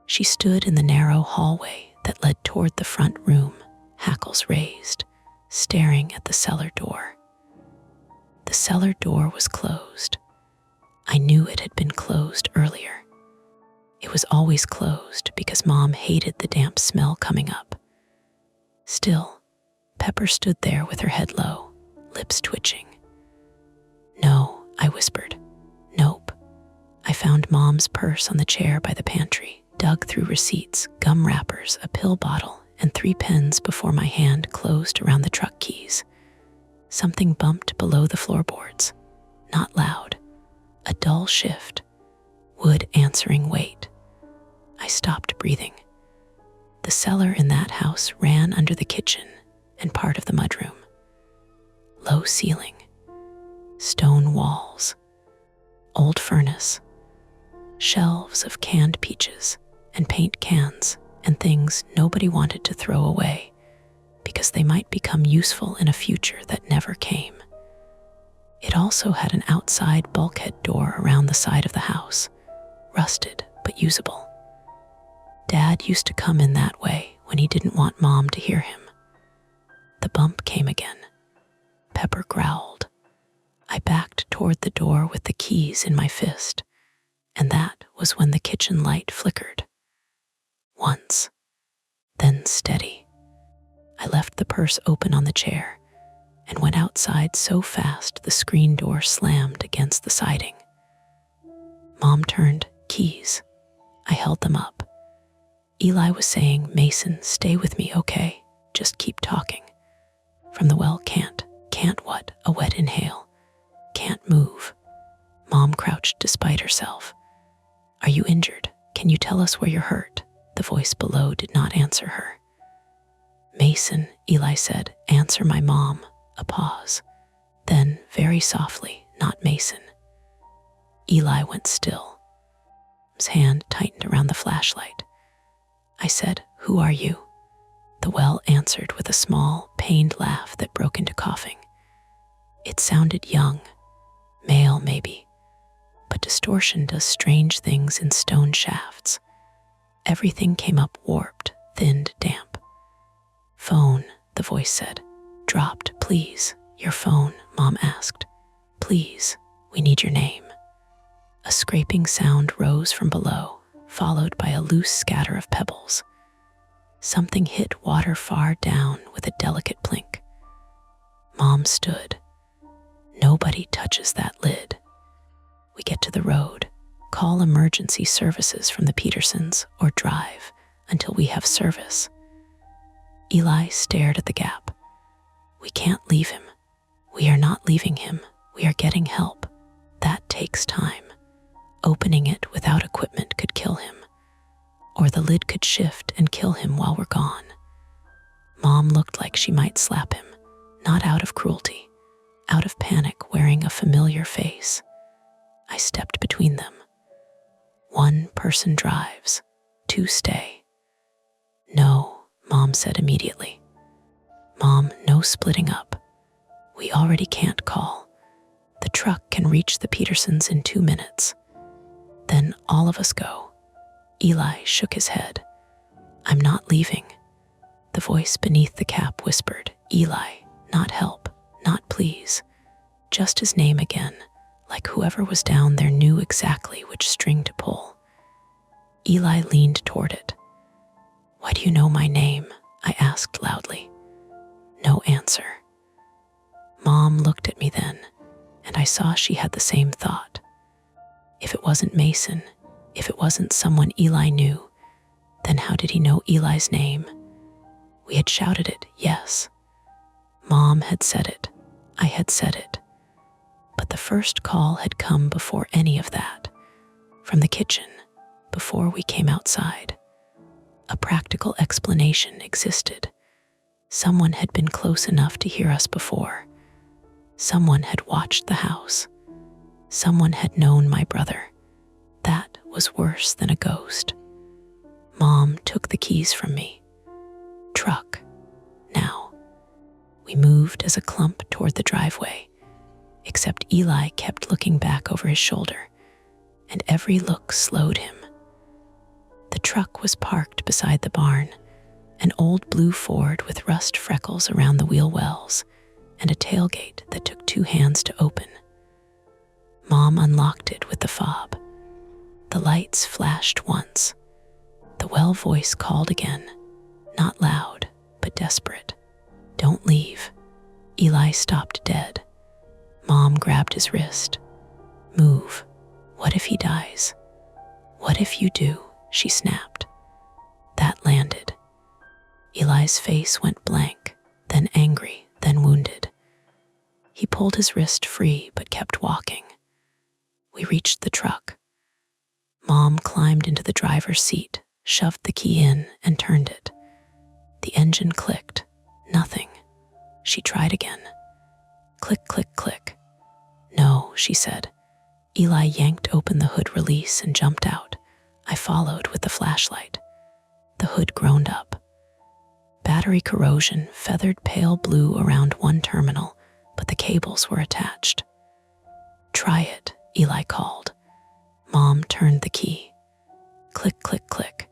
She stood in the narrow hallway that led toward the front room, hackles raised, staring at the cellar door. The cellar door was closed. I knew it had been closed earlier. It was always closed because Mom hated the damp smell coming up. Still, Pepper stood there with her head low, lips twitching. No, I whispered. Nope. I found Mom's purse on the chair by the pantry, dug through receipts, gum wrappers, a pill bottle, and 3 pens before my hand closed around the truck keys. Something bumped below the floorboards. Not loud. A dull shift. Wood answering weight. I stopped breathing. The cellar in that house ran under the kitchen and part of the mudroom. Low ceiling. Stone walls. Old furnace. Shelves of canned peaches and paint cans and things nobody wanted to throw away because they might become useful in a future that never came. It also had an outside bulkhead door around the side of the house, rusted but usable. Dad used to come in that way when he didn't want Mom to hear him. The bump came again. Pepper growled. I backed toward the door with the keys in my fist, and that was when the kitchen light flickered. Once, then steady. I left the purse open on the chair and went outside so fast the screen door slammed against the siding. Mom turned. Keys. I held them up. Eli was saying, Mason, stay with me, okay? Just keep talking. From the well, can't what? A wet inhale. Can't move. Mom crouched despite herself. Are you injured? Can you tell us where you're hurt? The voice below did not answer her. Mason, Eli said, answer my mom. A pause. Then, very softly, not Mason. Eli went still. His hand tightened around the flashlight. I said, who are you? The well answered with a small, pained laugh that broke into coughing. It sounded young, male maybe, but distortion does strange things in stone shafts. Everything came up warped, thinned, damp. Phone, the voice said. Dropped, please. Your phone, Mom asked. Please, we need your name. A scraping sound rose from below, followed by a loose scatter of pebbles. Something hit water far down with a delicate plink. Mom stood. Nobody touches that lid. We get to the road, call emergency services from the Petersons, or drive until we have service. Eli stared at the gap. We can't leave him. We are not leaving him. We are getting help. That takes time. Opening it without equipment could kill him, or the lid could shift and kill him while we're gone. Mom looked like she might slap him, not out of cruelty, out of panic, wearing a familiar face. I stepped between them. 1 person drives, 2 stay. No, Mom said immediately. Mom, no splitting up. We already can't call. The truck can reach the Petersons in 2 minutes. Then all of us go. Eli shook his head. I'm not leaving. The voice beneath the cap whispered, Eli, not help, not please. Just his name again, like whoever was down there knew exactly which string to pull. Eli leaned toward it. Why do you know my name? I asked loudly. No answer. Mom looked at me then, and I saw she had the same thought. If it wasn't Mason, if it wasn't someone Eli knew, then how did he know Eli's name? We had shouted it, yes. Mom had said it. I had said it. But the first call had come before any of that, from the kitchen, before we came outside. A practical explanation existed. Someone had been close enough to hear us before. Someone had watched the house. Someone had known my brother. That was worse than a ghost. Mom took the keys from me. Truck. Now. We moved as a clump toward the driveway, except Eli kept looking back over his shoulder, and every look slowed him. The truck was parked beside the barn, an old blue Ford with rust freckles around the wheel wells, and a tailgate that took 2 hands to open. Mom unlocked it with the fob. The lights flashed once. The well voice called again, not loud, but desperate. Don't leave. Eli stopped dead. Mom grabbed his wrist. Move. What if he dies? What if you do? She snapped. That landed. Eli's face went blank, then angry, then wounded. He pulled his wrist free but kept walking. We reached the truck. Mom climbed into the driver's seat, shoved the key in, and turned it. The engine clicked. Nothing. She tried again. Click, click, click. No, she said. Eli yanked open the hood release and jumped out. I followed with the flashlight. The hood groaned up. Battery corrosion feathered pale blue around one terminal, but the cables were attached. Try it, Eli called. Mom turned the key. Click, click, click.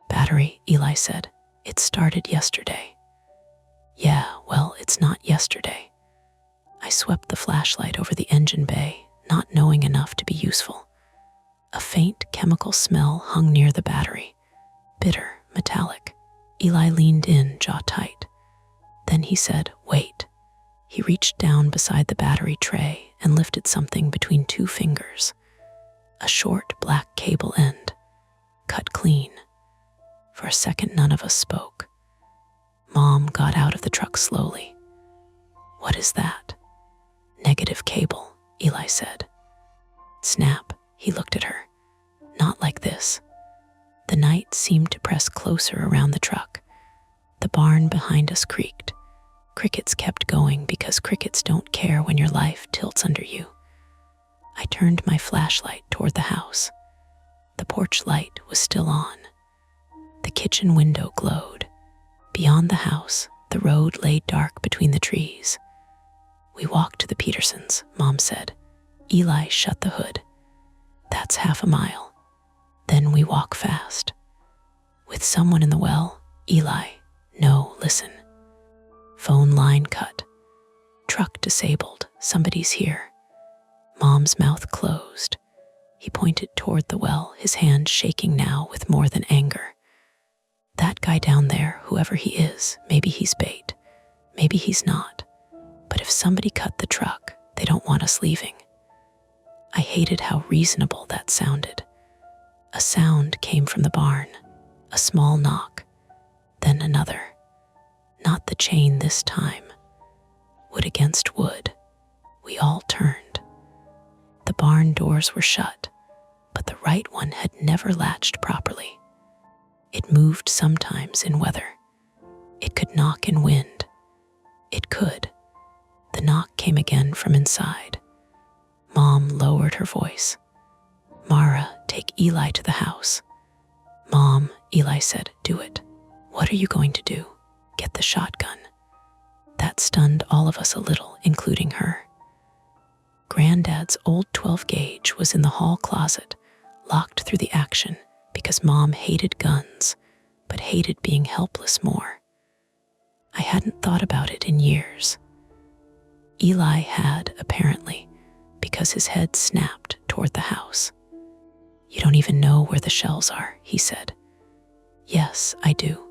Battery, Eli said. It started yesterday. Yeah, well, it's not yesterday. I swept the flashlight over the engine bay, not knowing enough to be useful. A faint chemical smell hung near the battery. Bitter, metallic. Eli leaned in, jaw tight. Then he said, wait. He reached down beside the battery tray and lifted something between 2 fingers. A short black cable end, cut clean. For a second, none of us spoke. Mom got out of the truck slowly. What is that? Negative cable, Eli said. Snap, he looked at her. Not like this. The night seemed to press closer around the truck. The barn behind us creaked. Crickets kept going because crickets don't care when your life tilts under you. I turned my flashlight toward the house. The porch light was still on. The kitchen window glowed. Beyond the house, the road lay dark between the trees. We walked to the Petersons, Mom said. Eli shut the hood. That's half a mile. Then we walk fast. With someone in the well, Eli. No, listen. Phone line cut. Truck disabled. Somebody's here. Mom's mouth closed. He pointed toward the well, his hand shaking now with more than anger. That guy down there, whoever he is, maybe he's bait. Maybe he's not. But if somebody cut the truck, they don't want us leaving. I hated how reasonable that sounded. A sound came from the barn, a small knock, then another. Not the chain this time. Wood against wood. We all turned. The barn doors were shut, but the right one had never latched properly. It moved sometimes in weather. It could knock in wind. It could. The knock came again from inside. Mom lowered her voice. Mara, take Eli to the house. Mom, Eli said, do it. What are you going to do? Get the shotgun. That stunned all of us a little, including her. Granddad's old 12 gauge was in the hall closet, locked through the action because Mom hated guns, but hated being helpless more. I hadn't thought about it in years. Eli had, apparently, because his head snapped toward the house. "You don't even know where the shells are," he said. "Yes, I do."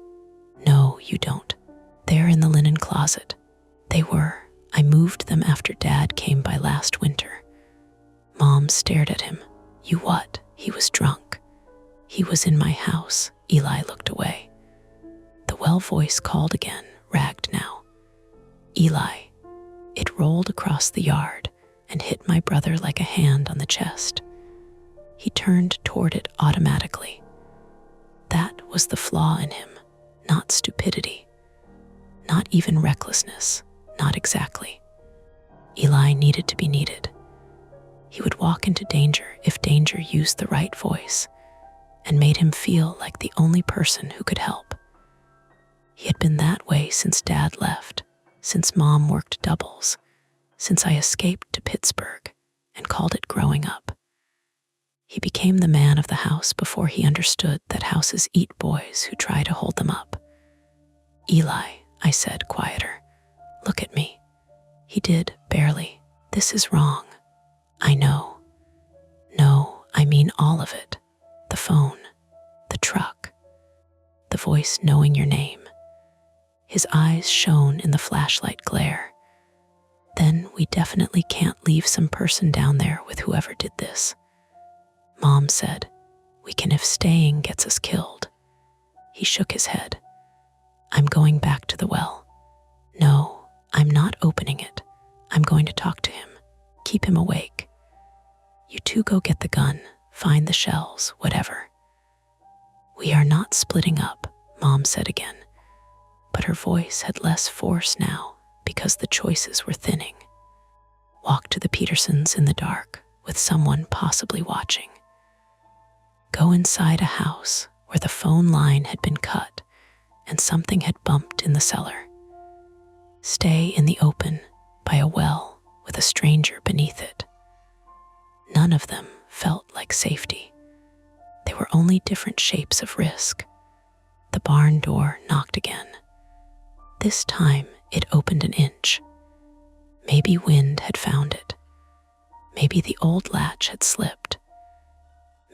"No, you don't. They're in the linen closet." They were. I moved them after Dad came by last winter. Mom stared at him. "You what?" He was drunk. "He was in my house." Eli looked away. The well voice called again, ragged now. "Eli." It rolled across the yard and hit my brother like a hand on the chest. He turned toward it automatically. That was the flaw in him, not stupidity, not even recklessness, not exactly. Eli needed to be needed. He would walk into danger if danger used the right voice and made him feel like the only person who could help. He had been that way since Dad left, since Mom worked doubles, since I escaped to Pittsburgh and called it growing up. He became the man of the house before he understood that houses eat boys who try to hold them up. "Eli," I said, quieter, "look at me." He did, barely. "This is wrong." "I know." "No, I mean all of it. The phone, the truck, the voice knowing your name." His eyes shone in the flashlight glare. "Then we definitely can't leave some person down there with whoever did this." Mom said, "We can if staying gets us killed." He shook his head. "I'm going back to the well." "No, I'm not opening it. I'm going to talk to him. Keep him awake. You two go get the gun, find the shells, whatever." "We are not splitting up," Mom said again, but her voice had less force now because the choices were thinning. "Walk to the Petersons in the dark with someone possibly watching. Go inside a house where the phone line had been cut and something had bumped in the cellar. Stay in the open by a well with a stranger beneath it." None of them felt like safety. They were only different shapes of risk. The barn door knocked again. This time it opened an inch. Maybe wind had found it. Maybe the old latch had slipped.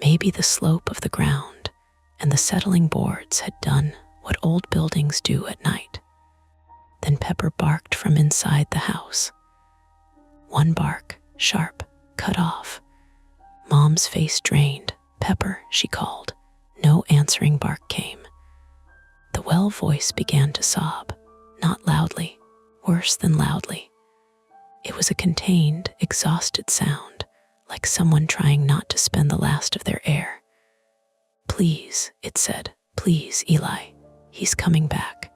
Maybe the slope of the ground and the settling boards had done what old buildings do at night. Then Pepper barked from inside the house. One bark, sharp, cut off. Mom's face drained. "Pepper," she called. No answering bark came. The well voice began to sob, not loudly, worse than loudly. It was a contained, exhausted sound, like someone trying not to spend the last of their air. "Please," it said, "please, Eli, he's coming back."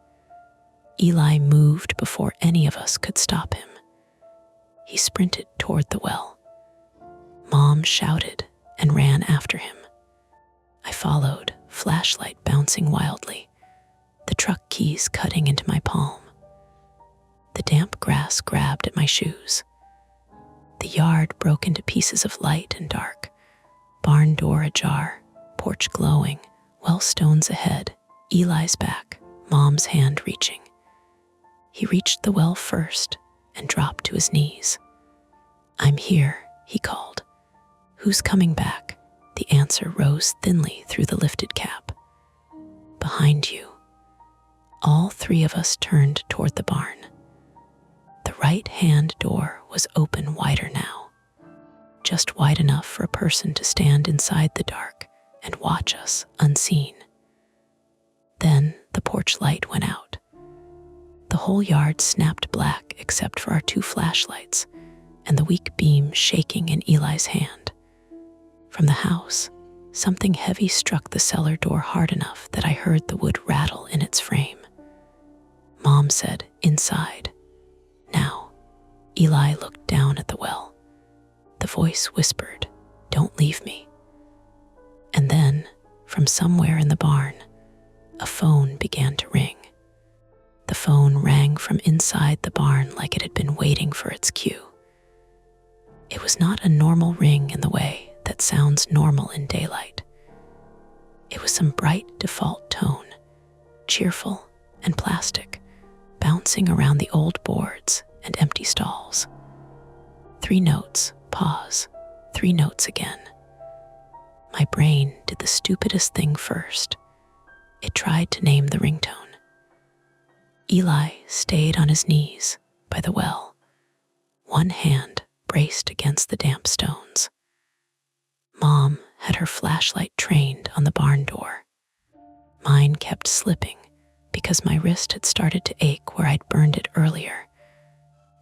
Eli moved before any of us could stop him. He sprinted toward the well. Mom shouted and ran after him. I followed, flashlight bouncing wildly, the truck keys cutting into my palm. The damp grass grabbed at my shoes. The yard broke into pieces of light and dark, barn door ajar, porch glowing, well stones ahead, Eli's back, Mom's hand reaching. He reached the well first and dropped to his knees. "I'm here," he called. "Who's coming back?" The answer rose thinly through the lifted cap. "Behind you." All three of us turned toward the barn. The right-hand door was open wider now, just wide enough for a person to stand inside the dark and watch us unseen. Then the porch light went out. The whole yard snapped black except for our two flashlights and the weak beam shaking in Eli's hand. From the house, something heavy struck the cellar door hard enough that I heard the wood rattle in its frame. Mom said, "Inside." "Now." Eli looked down at the well. The voice whispered, "Don't leave me." And then, from somewhere in the barn, a phone began to ring. The phone rang from inside the barn like it had been waiting for its cue. It was not a normal ring in the way that that sounds normal in daylight. It was some bright default tone, cheerful and plastic, bouncing around the old boards and empty stalls. 3 notes, pause, 3 notes again. My brain did the stupidest thing first. It tried to name the ringtone. Eli stayed on his knees by the well, one hand braced against the damp stones. Mom had her flashlight trained on the barn door. Mine kept slipping because my wrist had started to ache where I'd burned it earlier.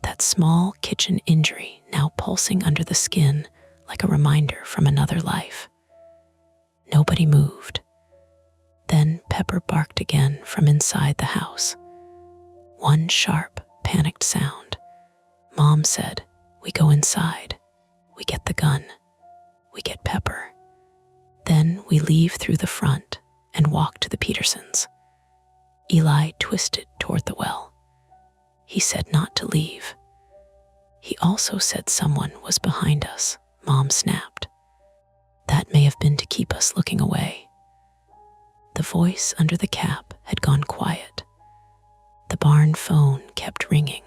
That small kitchen injury now pulsing under the skin like a reminder from another life. Nobody moved. Then Pepper barked again from inside the house. One sharp, panicked sound. Mom said, "We go inside. We get the gun. We get Pepper. Then we leave through the front and walk to the Petersons." Eli twisted toward the well. He said not to leave. He also said someone was behind us, Mom snapped. That may have been to keep us looking away. The voice under the cap had gone quiet. The barn phone kept ringing.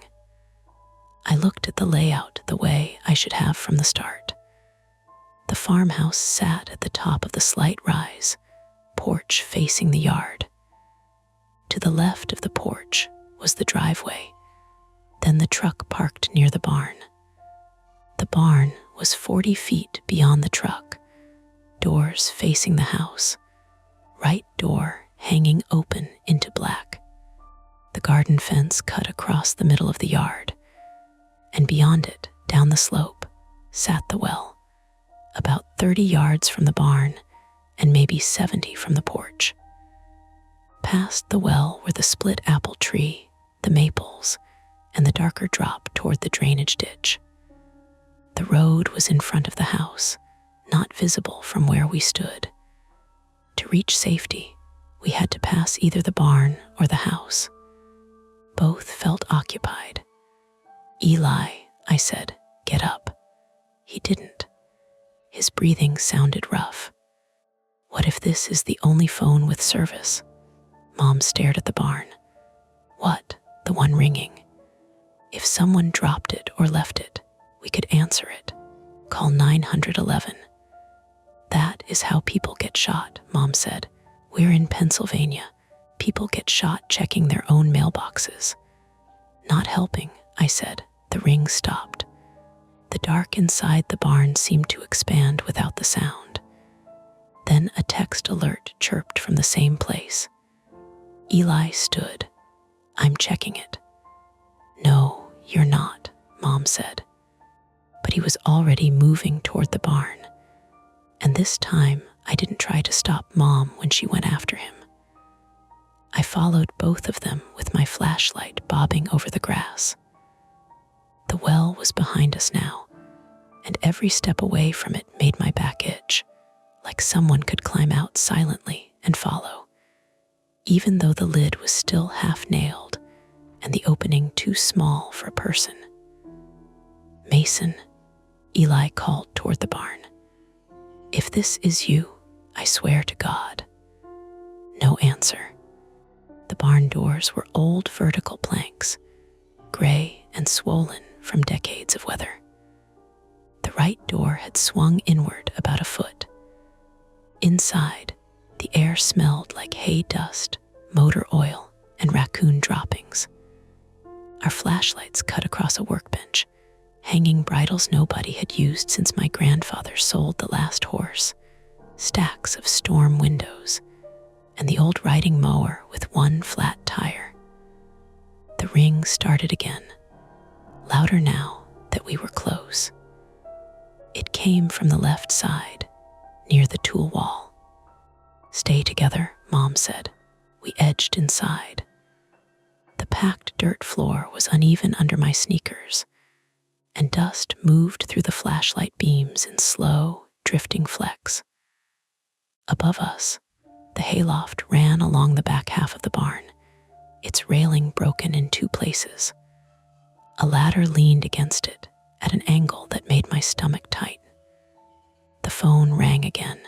I looked at the layout the way I should have from the start. The farmhouse sat at the top of the slight rise, porch facing the yard. To the left of the porch was the driveway, then the truck parked near the barn. The barn was 40 feet beyond the truck, doors facing the house, right door hanging open into black. The garden fence cut across the middle of the yard, and beyond it, down the slope, sat the well, about 30 yards from the barn and maybe 70 from the porch. Past the well were the split apple tree, the maples, and the darker drop toward the drainage ditch. The road was in front of the house, not visible from where we stood. To reach safety, we had to pass either the barn or the house. Both felt occupied. "Eli," I said, "get up." He didn't. His breathing sounded rough. What if this is the only phone with service? Mom stared at the barn. What? The one ringing. If someone dropped it or left it, we could answer it. Call 911. That is how people get shot, Mom said. We're in Pennsylvania. People get shot checking their own mailboxes. Not helping, I said. The ring stopped. The dark inside the barn seemed to expand without the sound. Then a text alert chirped from the same place. Eli stood. "I'm checking it." "No, you're not," Mom said. But he was already moving toward the barn. And this time, I didn't try to stop Mom when she went after him. I followed both of them with my flashlight bobbing over the grass. The well was behind us now, and every step away from it made my back itch, like someone could climb out silently and follow, even though the lid was still half-nailed and the opening too small for a person. "Mason," Eli called toward the barn. "If this is you, I swear to God." No answer. The barn doors were old vertical planks, gray and swollen from decades of weather. The right door had swung inward about a foot. Inside, the air smelled like hay dust, motor oil, and raccoon droppings. Our flashlights cut across a workbench, hanging bridles nobody had used since my grandfather sold the last horse, stacks of storm windows, and the old riding mower with one flat tire. The ring started again, louder now that we were close. It came from the left side, near the tool wall. "Stay together," Mom said. We edged inside. The packed dirt floor was uneven under my sneakers, and dust moved through the flashlight beams in slow, drifting flecks. Above us, the hayloft ran along the back half of the barn, its railing broken in 2 places. A ladder leaned against it at an angle that made my stomach tighten. The phone rang again.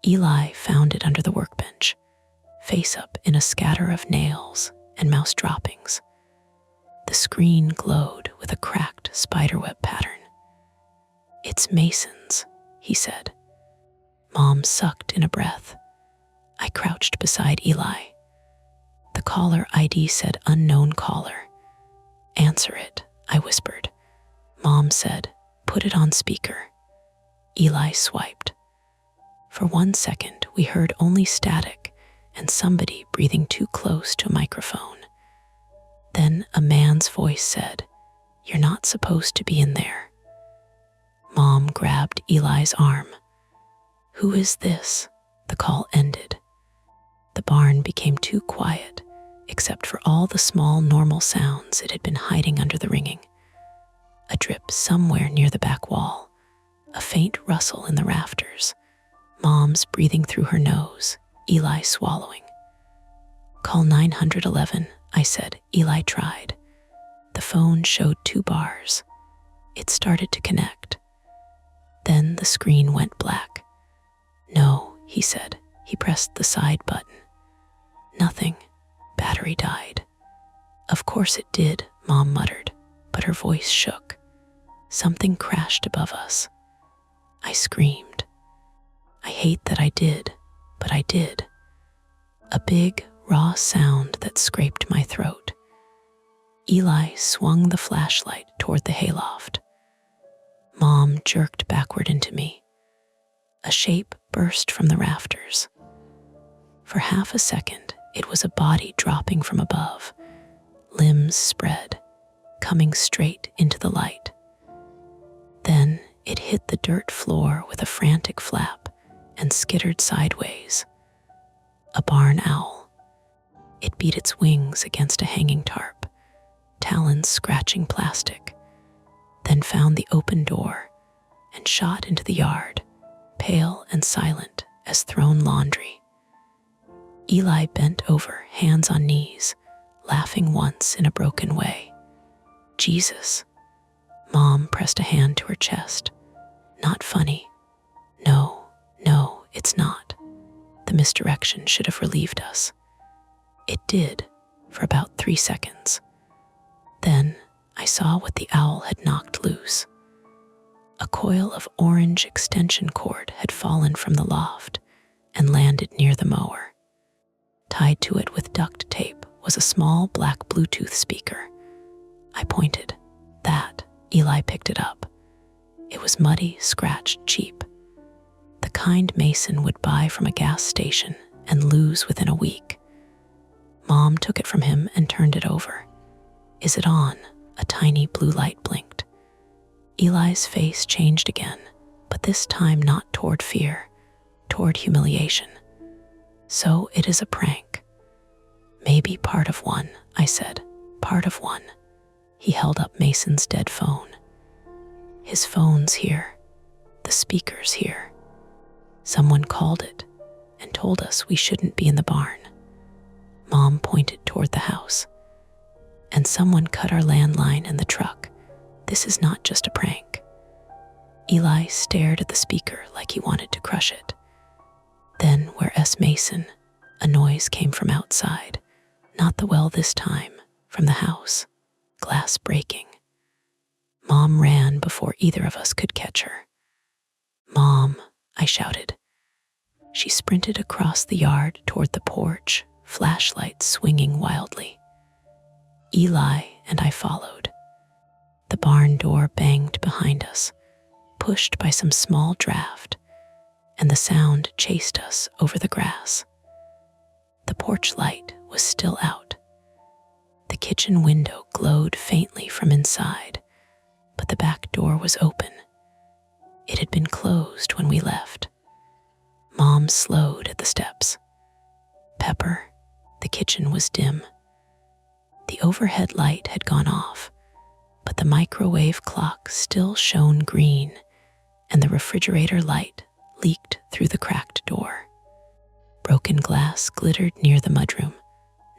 Eli found it under the workbench, face up in a scatter of nails and mouse droppings. The screen glowed with a cracked spiderweb pattern. "It's Mason's," he said. Mom sucked in a breath. I crouched beside Eli. The caller ID said unknown caller. "Answer it," I whispered. Mom said, "Put it on speaker." Eli swiped. For 1 second, we heard only static and somebody breathing too close to a microphone. Then a man's voice said, "You're not supposed to be in there." Mom grabbed Eli's arm. "Who is this?" The call ended. The barn became too quiet, except for all the small normal sounds it had been hiding under the ringing. A drip somewhere near the back wall, a faint rustle in the rafters, Mom's breathing through her nose, Eli swallowing. "Call 911, I said. Eli tried. The phone showed 2 bars. It started to connect. Then the screen went black. "No," he said. He pressed the side button. "Nothing. Battery died." "Of course it did," Mom muttered, but her voice shook. Something crashed above us. I screamed. I hate that I did, but I did. A big, raw sound that scraped my throat. Eli swung the flashlight toward the hayloft. Mom jerked backward into me. A shape burst from the rafters. For half a second, it was a body dropping from above, limbs spread, coming straight into the light. Then it hit the dirt floor with a frantic flap and skittered sideways. A barn owl. It beat its wings against a hanging tarp, talons scratching plastic, then found the open door and shot into the yard, pale and silent as thrown laundry. Eli bent over, hands on knees, laughing once in a broken way. "Jesus." Mom pressed a hand to her chest. "Not funny. No, it's not." The misdirection should have relieved us. It did, for about 3 seconds. Then I saw what the owl had knocked loose. A coil of orange extension cord had fallen from the loft and landed near the mower. Tied to it with duct tape was a small black Bluetooth speaker. I pointed. "That." Eli picked it up. It was muddy, scratched, cheap. The kind Mason would buy from a gas station and lose within a week. Mom took it from him and turned it over. "Is it on?" A tiny blue light blinked. Eli's face changed again, but this time not toward fear, toward humiliation. "So it is a prank." "Maybe part of one," I said. "Part of one." He held up Mason's dead phone. "His phone's here. The speaker's here. Someone called it and told us we shouldn't be in the barn." Mom pointed toward the house. "And someone cut our landline in the truck. This is not just a prank." Eli stared at the speaker like he wanted to crush it. Then, where S. Mason, a noise came from outside, not the well this time, from the house, glass breaking. Mom ran before either of us could catch her. "Mom," I shouted. She sprinted across the yard toward the porch, flashlight swinging wildly. Eli and I followed. The barn door banged behind us, pushed by some small draft, and the sound chased us over the grass. The porch light was still out. The kitchen window glowed faintly from inside, but the back door was open. It had been closed when we left. Mom slowed at the steps. "Pepper," the kitchen was dim. The overhead light had gone off, but the microwave clock still shone green, and the refrigerator light leaked through the cracked door. Broken glass glittered near the mudroom,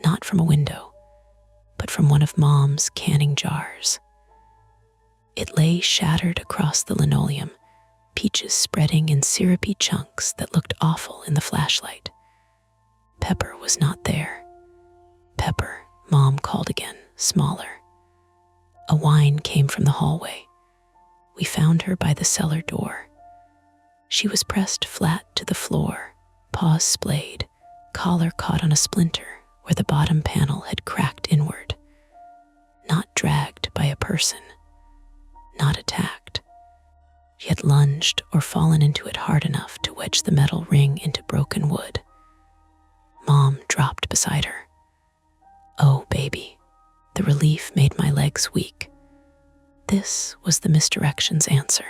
not from a window, but from one of Mom's canning jars. It lay shattered across the linoleum, peaches spreading in syrupy chunks that looked awful in the flashlight. Pepper was not there. Pepper, Mom called again, smaller. A whine came from the hallway. We found her by the cellar door. She was pressed flat to the floor, paws splayed, collar caught on a splinter where the bottom panel had cracked inward. Not dragged by a person, not attacked. She had lunged or fallen into it hard enough to wedge the metal ring into broken wood. Mom dropped beside her. Oh, baby. The relief made my legs weak. This was the misdirection's answer.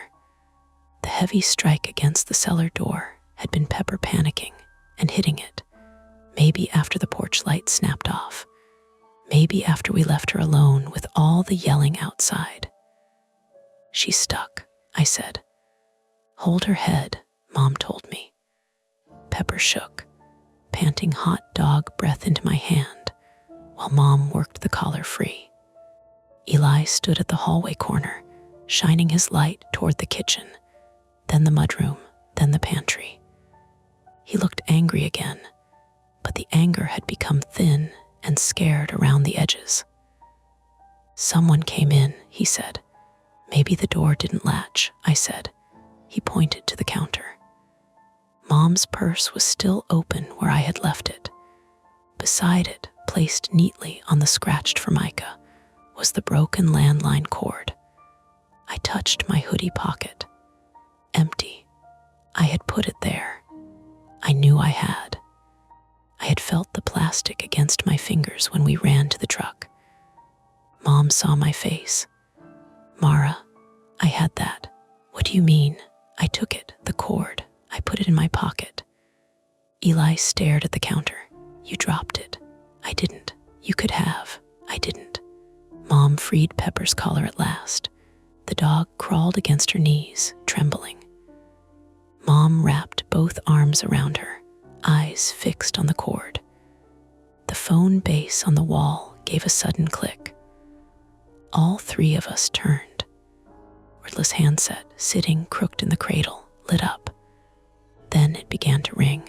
The heavy strike against the cellar door had been Pepper panicking and hitting it, maybe after the porch light snapped off, maybe after we left her alone with all the yelling outside. She's stuck, I said. Hold her head, Mom told me. Pepper shook, panting hot dog breath into my hand, while Mom worked the collar free. Eli stood at the hallway corner, shining his light toward the kitchen, then the mudroom, then the pantry. He looked angry again, but the anger had become thin and scared around the edges. Someone came in, he said. Maybe the door didn't latch, I said. He pointed to the counter. Mom's purse was still open where I had left it. Beside it, placed neatly on the scratched formica, was the broken landline cord. I touched my hoodie pocket. Empty. I had put it there. I knew I had. I had felt the plastic against my fingers when we ran to the truck. Mom saw my face. Mara, I had that. What do you mean? I took it, the cord. I put it in my pocket. Eli stared at the counter. You dropped it. I didn't. You could have. I didn't. Mom freed Pepper's collar at last. The dog crawled against her knees, trembling. Mom wrapped both arms around her, eyes fixed on the cord. The phone base on the wall gave a sudden click. All three of us turned. Cordless handset, sitting crooked in the cradle, lit up. Then it began to ring.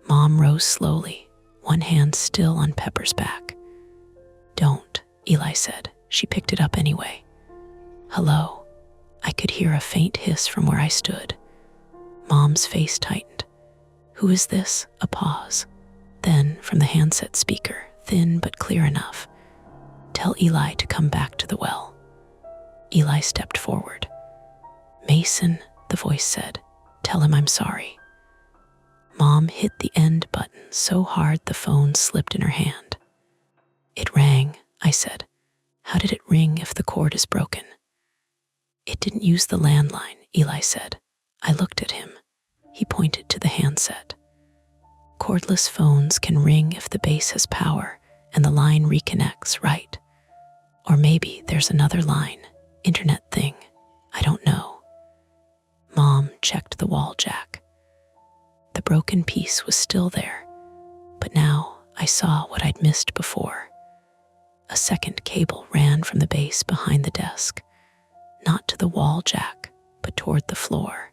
Mom rose slowly, one hand still on Pepper's back. Don't, Eli said. She picked it up anyway. Hello. I could hear a faint hiss from where I stood. Mom's face tightened. Who is this? A pause. Then, from the handset speaker, thin but clear enough, tell Eli to come back to the well. Eli stepped forward. Mason, the voice said, tell him I'm sorry. Mom hit the end button so hard the phone slipped in her hand. It rang, I said. How did it ring if the cord is broken? It didn't use the landline, Eli said. I looked at him. He pointed to the handset. Cordless phones can ring if the base has power and the line reconnects, right? Or maybe there's another line, internet thing. I don't know. Mom checked the wall jack. The broken piece was still there, but now I saw what I'd missed before. A second cable ran from the base behind the desk, not to the wall jack, but toward the floor.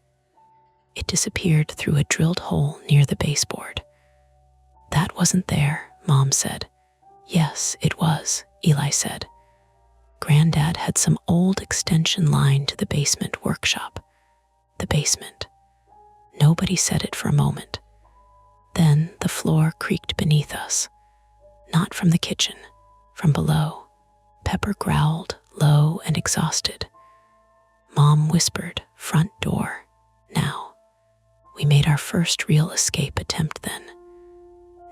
It disappeared through a drilled hole near the baseboard. That wasn't there, Mom said. Yes, it was, Eli said. Granddad had some old extension line to the basement workshop. The basement. Nobody said it for a moment. Then the floor creaked beneath us. Not from the kitchen, from below. Pepper growled, low and exhausted. Mom whispered, front door, now. We made our first real escape attempt then.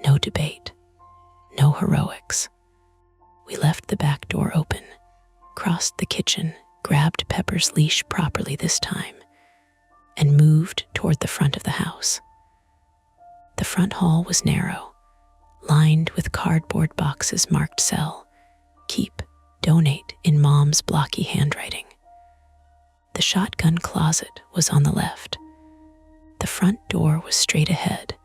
No debate, no heroics. We left the back door open, crossed the kitchen, grabbed Pepper's leash properly this time, and moved toward the front of the house. The front hall was narrow, lined with cardboard boxes marked sell, keep, donate in Mom's blocky handwriting. The shotgun closet was on the left. The front door was straight ahead,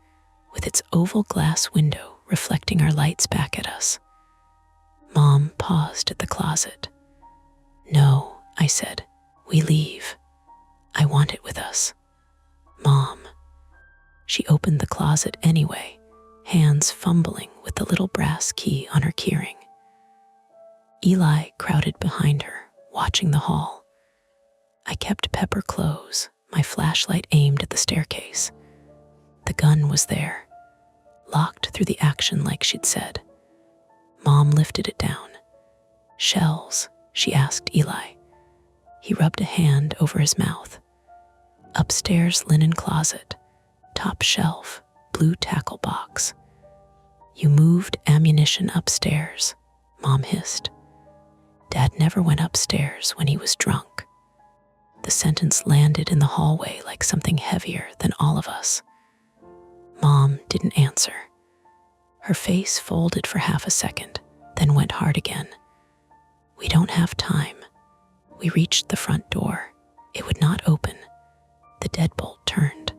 with its oval glass window reflecting our lights back at us. Mom paused at the closet. No, I said, we leave. I want it with us. Mom. She opened the closet anyway, hands fumbling with the little brass key on her keyring. Eli crowded behind her, watching the hall. I kept Pepper close, my flashlight aimed at the staircase. The gun was there, locked through the action like she'd said. Mom lifted it down. Shells, she asked Eli. He rubbed a hand over his mouth. Upstairs linen closet, top shelf, blue tackle box. You moved ammunition upstairs, Mom hissed. Dad never went upstairs when he was drunk. The sentence landed in the hallway like something heavier than all of us. Mom didn't answer. Her face folded for half a second, then went hard again. We don't have time. We reached the front door. It would not open. The deadbolt turned.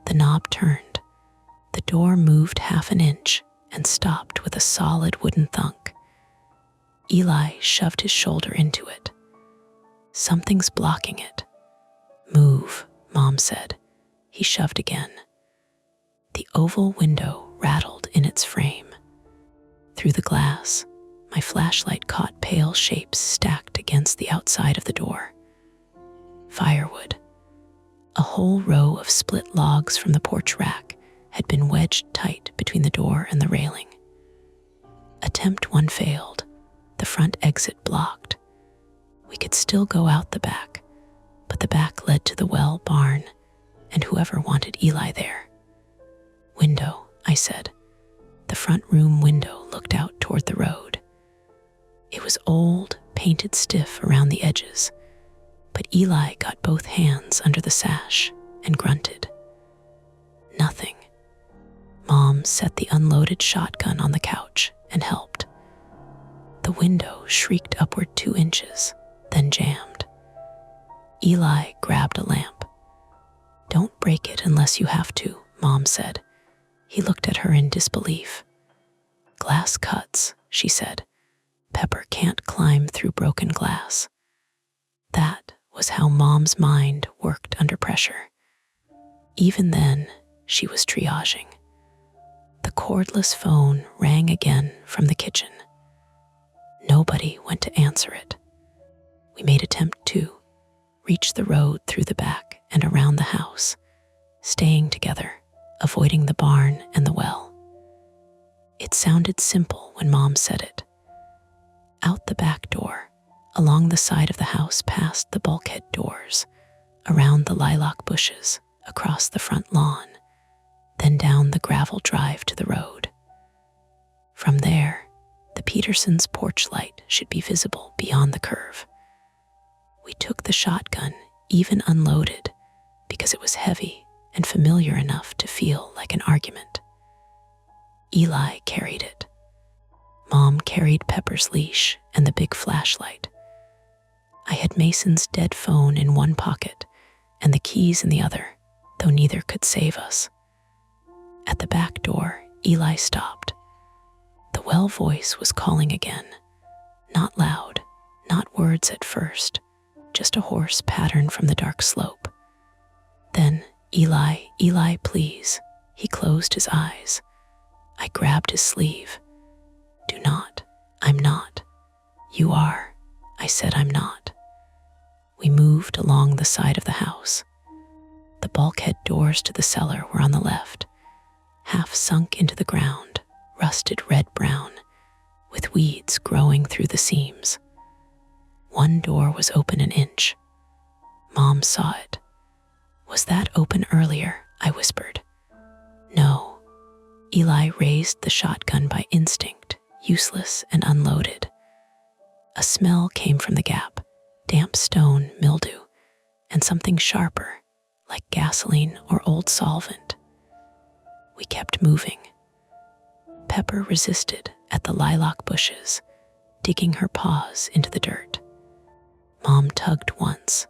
The knob turned. The door moved half an inch and stopped with a solid wooden thunk. Eli shoved his shoulder into it. Something's blocking it. Move, Mom said. He shoved again. The oval window rattled in its frame. Through the glass, my flashlight caught pale shapes stacked against the outside of the door. Firewood. A whole row of split logs from the porch rack had been wedged tight between the door and the railing. Attempt one failed, the front exit blocked. We could still go out the back, but the back led to the well barn and whoever wanted Eli there. Window, I said. The front room window looked out toward the road. It was old, painted stiff around the edges, but Eli got both hands under the sash and grunted. Nothing. Mom set the unloaded shotgun on the couch and helped. The window shrieked upward 2 inches, then jammed. Eli grabbed a lamp. Don't break it unless you have to, Mom said. He looked at her in disbelief. Glass cuts, she said. Pepper can't climb through broken glass. That was how Mom's mind worked under pressure. Even then, she was triaging. The cordless phone rang again from the kitchen. Nobody went to answer it. We made attempt 2, reached the road through the back and around the house, staying together, avoiding the barn and the well. It sounded simple when Mom said it. Out the back door, along the side of the house past the bulkhead doors, around the lilac bushes, across the front lawn, then down the gravel drive to the road. From there, the Petersons' porch light should be visible beyond the curve. We took the shotgun, even unloaded, because it was heavy and familiar enough to feel like an argument. Eli carried it. Mom carried Pepper's leash and the big flashlight. I had Mason's dead phone in one pocket and the keys in the other, though neither could save us. At the back door, Eli stopped. The well voice was calling again. Not loud, not words at first, just a hoarse pattern from the dark slope. Then, Eli, Eli, please. He closed his eyes. I grabbed his sleeve. Do not. I'm not. You are. I said I'm not. We moved along the side of the house. The bulkhead doors to the cellar were on the left, half sunk into the ground, rusted red-brown, with weeds growing through the seams. One door was open an inch. Mom saw it. Was that open earlier? I whispered. No. Eli raised the shotgun by instinct, useless and unloaded. A smell came from the gap, damp stone, mildew, and something sharper, like gasoline or old solvent. We kept moving. Pepper resisted at the lilac bushes, digging her paws into the dirt. Mom tugged once,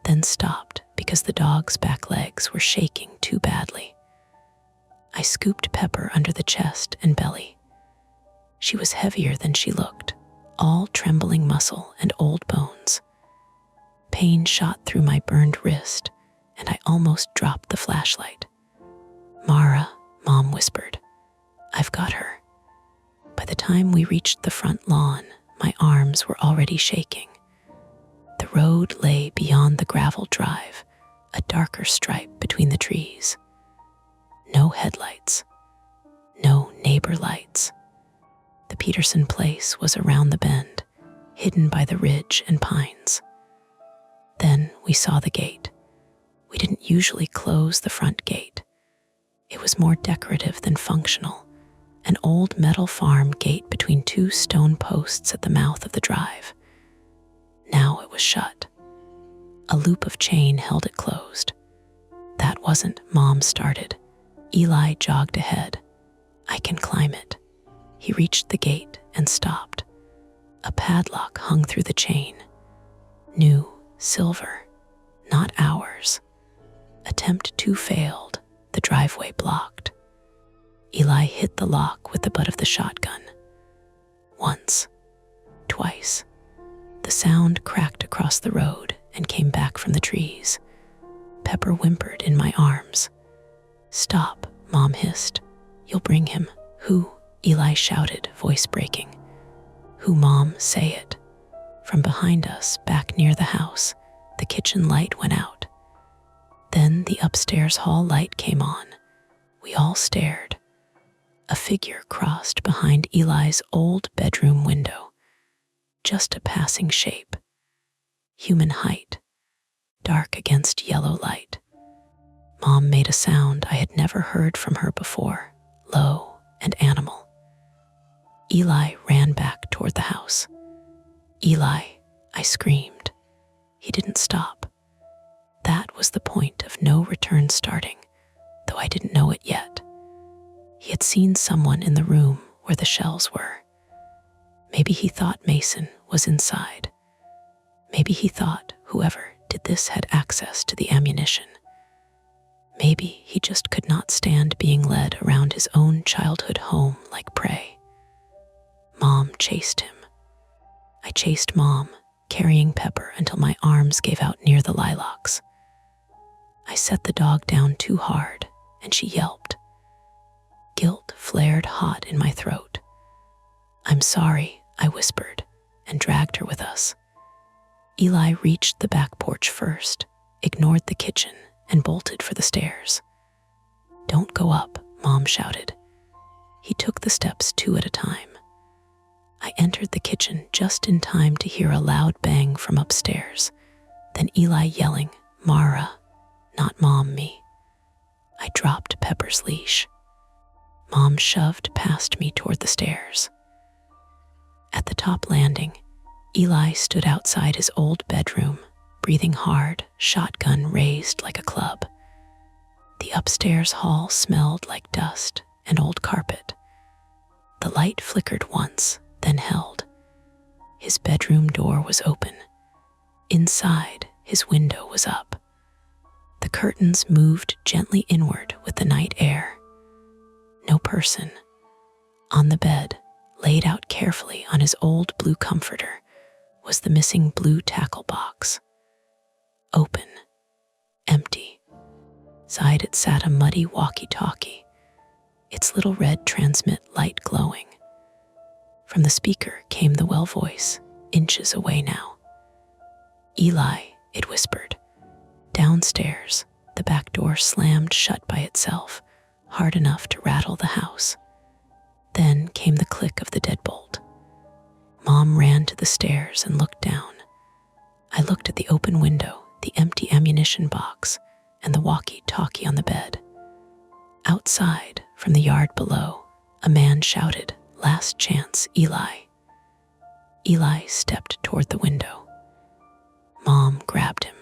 then stopped because the dog's back legs were shaking too badly. I scooped Pepper under the chest and belly. She was heavier than she looked, all trembling muscle and old bones. Pain shot through my burned wrist almost dropped the flashlight. "Mara," Mom whispered. "I've got her." By the time we reached the front lawn, my arms were already shaking. The road lay beyond the gravel drive, a darker stripe between the trees. No headlights, no neighbor lights. The Peterson place was around the bend, hidden by the ridge and pines. Then we saw the gate. We didn't usually close the front gate. It was more decorative than functional, an old metal farm gate between two stone posts at the mouth of the drive. Now it was shut. A loop of chain held it closed. "That wasn't," Mom started. Eli jogged ahead. "I can climb it." He reached the gate and stopped. A padlock hung through the chain. New, silver, not ours. Attempt 2 failed, the driveway blocked. Eli hit the lock with the butt of the shotgun. Once, twice. The sound cracked across the road and came back from the trees. Pepper whimpered in my arms. "Stop," Mom hissed. "You'll bring him." "Who?" Eli shouted, voice breaking. "Who, Mom? Say it." From behind us, back near the house, the kitchen light went out. Then the upstairs hall light came on. We all stared. A figure crossed behind Eli's old bedroom window. Just a passing shape. Human height, dark against yellow light. Mom made a sound I had never heard from her before, low and animal. Eli ran back toward the house. "Eli," I screamed. He didn't stop. That was the point of no return starting, though I didn't know it yet. He had seen someone in the room where the shells were. Maybe he thought Mason was inside. Maybe he thought whoever did this had access to the ammunition. Maybe he just could not stand being led around his own childhood home like prey. Mom chased him. I chased Mom, carrying Pepper until my arms gave out near the lilacs. I set the dog down too hard, and she yelped. Guilt flared hot in my throat. "I'm sorry," I whispered, and dragged her with us. Eli reached the back porch first, ignored the kitchen, and bolted for the stairs. "Don't go up," Mom shouted. He took the steps 2 at a time. I entered the kitchen just in time to hear a loud bang from upstairs, then Eli yelling, "Mara," not Mom, me. I dropped Pepper's leash. Mom shoved past me toward the stairs. At the top landing, Eli stood outside his old bedroom, breathing hard, shotgun raised like a club. The upstairs hall smelled like dust and old carpet. The light flickered once, then held. His bedroom door was open. Inside, his window was up. The curtains moved gently inward with the night air. No person. On the bed, laid out carefully on his old blue comforter, was the missing blue tackle box. Open. Empty. Beside it sat a muddy walkie-talkie, its little red transmit light glowing. From the speaker came the well voice, inches away now. "Eli," it whispered. Downstairs, the back door slammed shut by itself, hard enough to rattle the house. Then came the click of the deadbolt. Mom ran to the stairs and looked down. I looked at the open window, the empty ammunition box, and the walkie-talkie on the bed. Outside, from the yard below, a man shouted, "Last chance, Eli." Eli stepped toward the window. Mom grabbed him,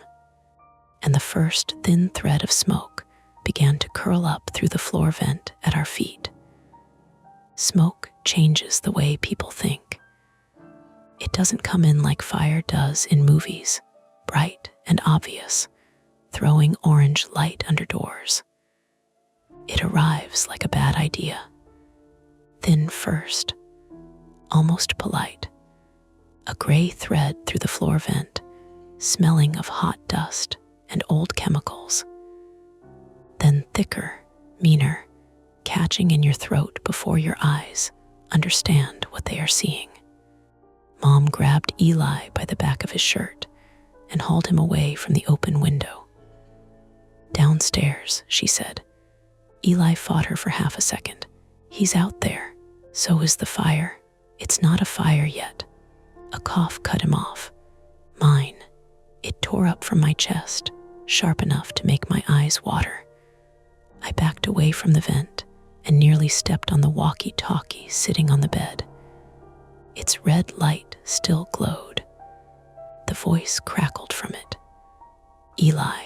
and the first thin thread of smoke began to curl up through the floor vent at our feet. Smoke changes the way people think. It doesn't come in like fire does in movies, bright and obvious, throwing orange light under doors. It arrives like a bad idea. Thin first, almost polite, a gray thread through the floor vent, smelling of hot dust and old chemicals. thicker, meaner, catching in your throat before your eyes understand what they are seeing. Mom grabbed Eli by the back of his shirt and hauled him away from the open window. "Downstairs," she said. Eli fought her for half a second. "He's out there. So is the fire." "It's not a fire yet." A cough cut him off. "Mine." It tore up from my chest, sharp enough to make my eyes water. I backed away from the vent and nearly stepped on the walkie-talkie sitting on the bed. Its red light still glowed. The voice crackled from it. "Eli,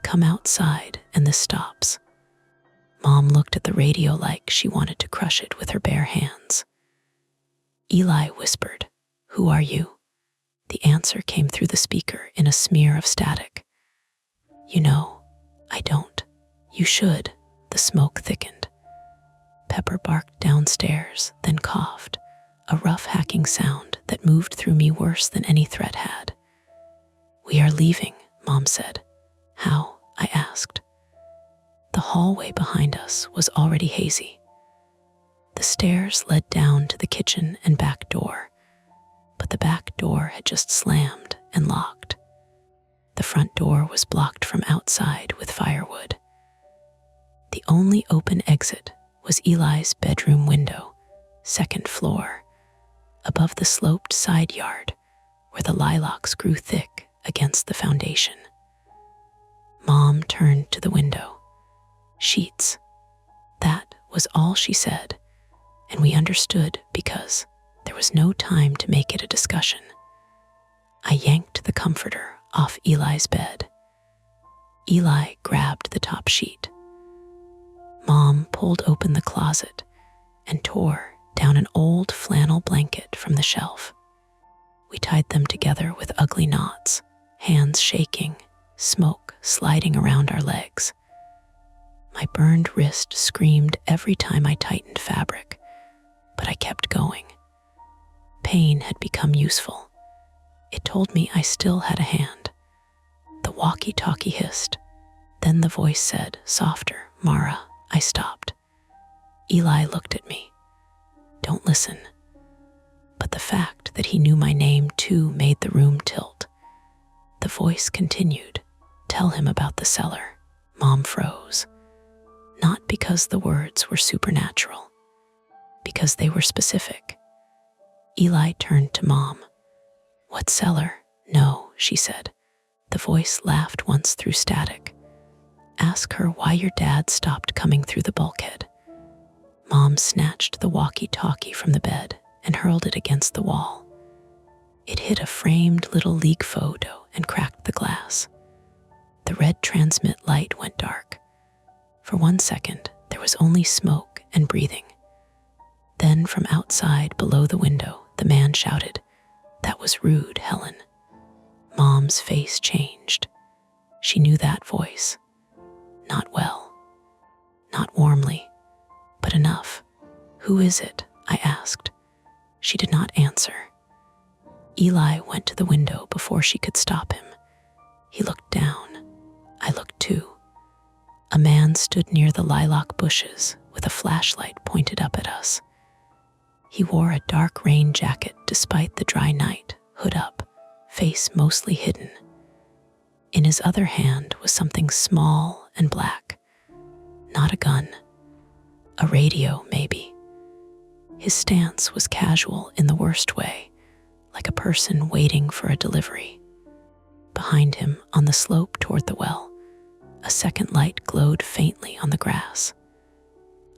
come outside and this stops." Mom looked at the radio like she wanted to crush it with her bare hands. Eli whispered, "Who are you?" The answer came through the speaker in a smear of static. "You know, I don't. You should." The smoke thickened. Pepper barked downstairs, then coughed, a rough hacking sound that moved through me worse than any threat had. "We are leaving," Mom said. "How?" I asked. The hallway behind us was already hazy. The stairs led down to the kitchen and back door, but the back door had just slammed and locked. The front door was blocked from outside with firewood. The only open exit was Eli's bedroom window, second floor, above the sloped side yard where the lilacs grew thick against the foundation. Mom turned to the window. "Sheets." That was all she said, and we understood because there was no time to make it a discussion. I yanked the comforter off Eli's bed. Eli grabbed the top sheet. Mom pulled open the closet and tore down an old flannel blanket from the shelf. We tied them together with ugly knots, hands shaking, smoke sliding around our legs. My burned wrist screamed every time I tightened fabric, but I kept going. Pain had become useful. It told me I still had a hand. The walkie-talkie hissed. Then the voice said, softer, "Mara." I stopped. Eli looked at me. "Don't listen." But the fact that he knew my name too made the room tilt. The voice continued, "Tell him about the cellar." Mom froze. Not because the words were supernatural, because they were specific. Eli turned to Mom. "What cellar?" "No," she said. The voice laughed once through static. "Ask her why your dad stopped coming through the bulkhead." Mom snatched the walkie-talkie from the bed and hurled it against the wall. It hit a framed little league photo and cracked the glass. The red transmit light went dark. For 1 second, there was only smoke and breathing. Then from outside below the window, the man shouted, "That was rude, Helen." Mom's face changed. She knew that voice. Not well. Not warmly, but enough. "Who is it?" I asked. She did not answer. Eli went to the window before she could stop him. He looked down. I looked too. A man stood near the lilac bushes with a flashlight pointed up at us. He wore a dark rain jacket despite the dry night, hood up, face mostly hidden. In his other hand was something small and black. Not a gun. A radio, maybe. His stance was casual in the worst way, like a person waiting for a delivery. Behind him, on the slope toward the well, a second light glowed faintly on the grass.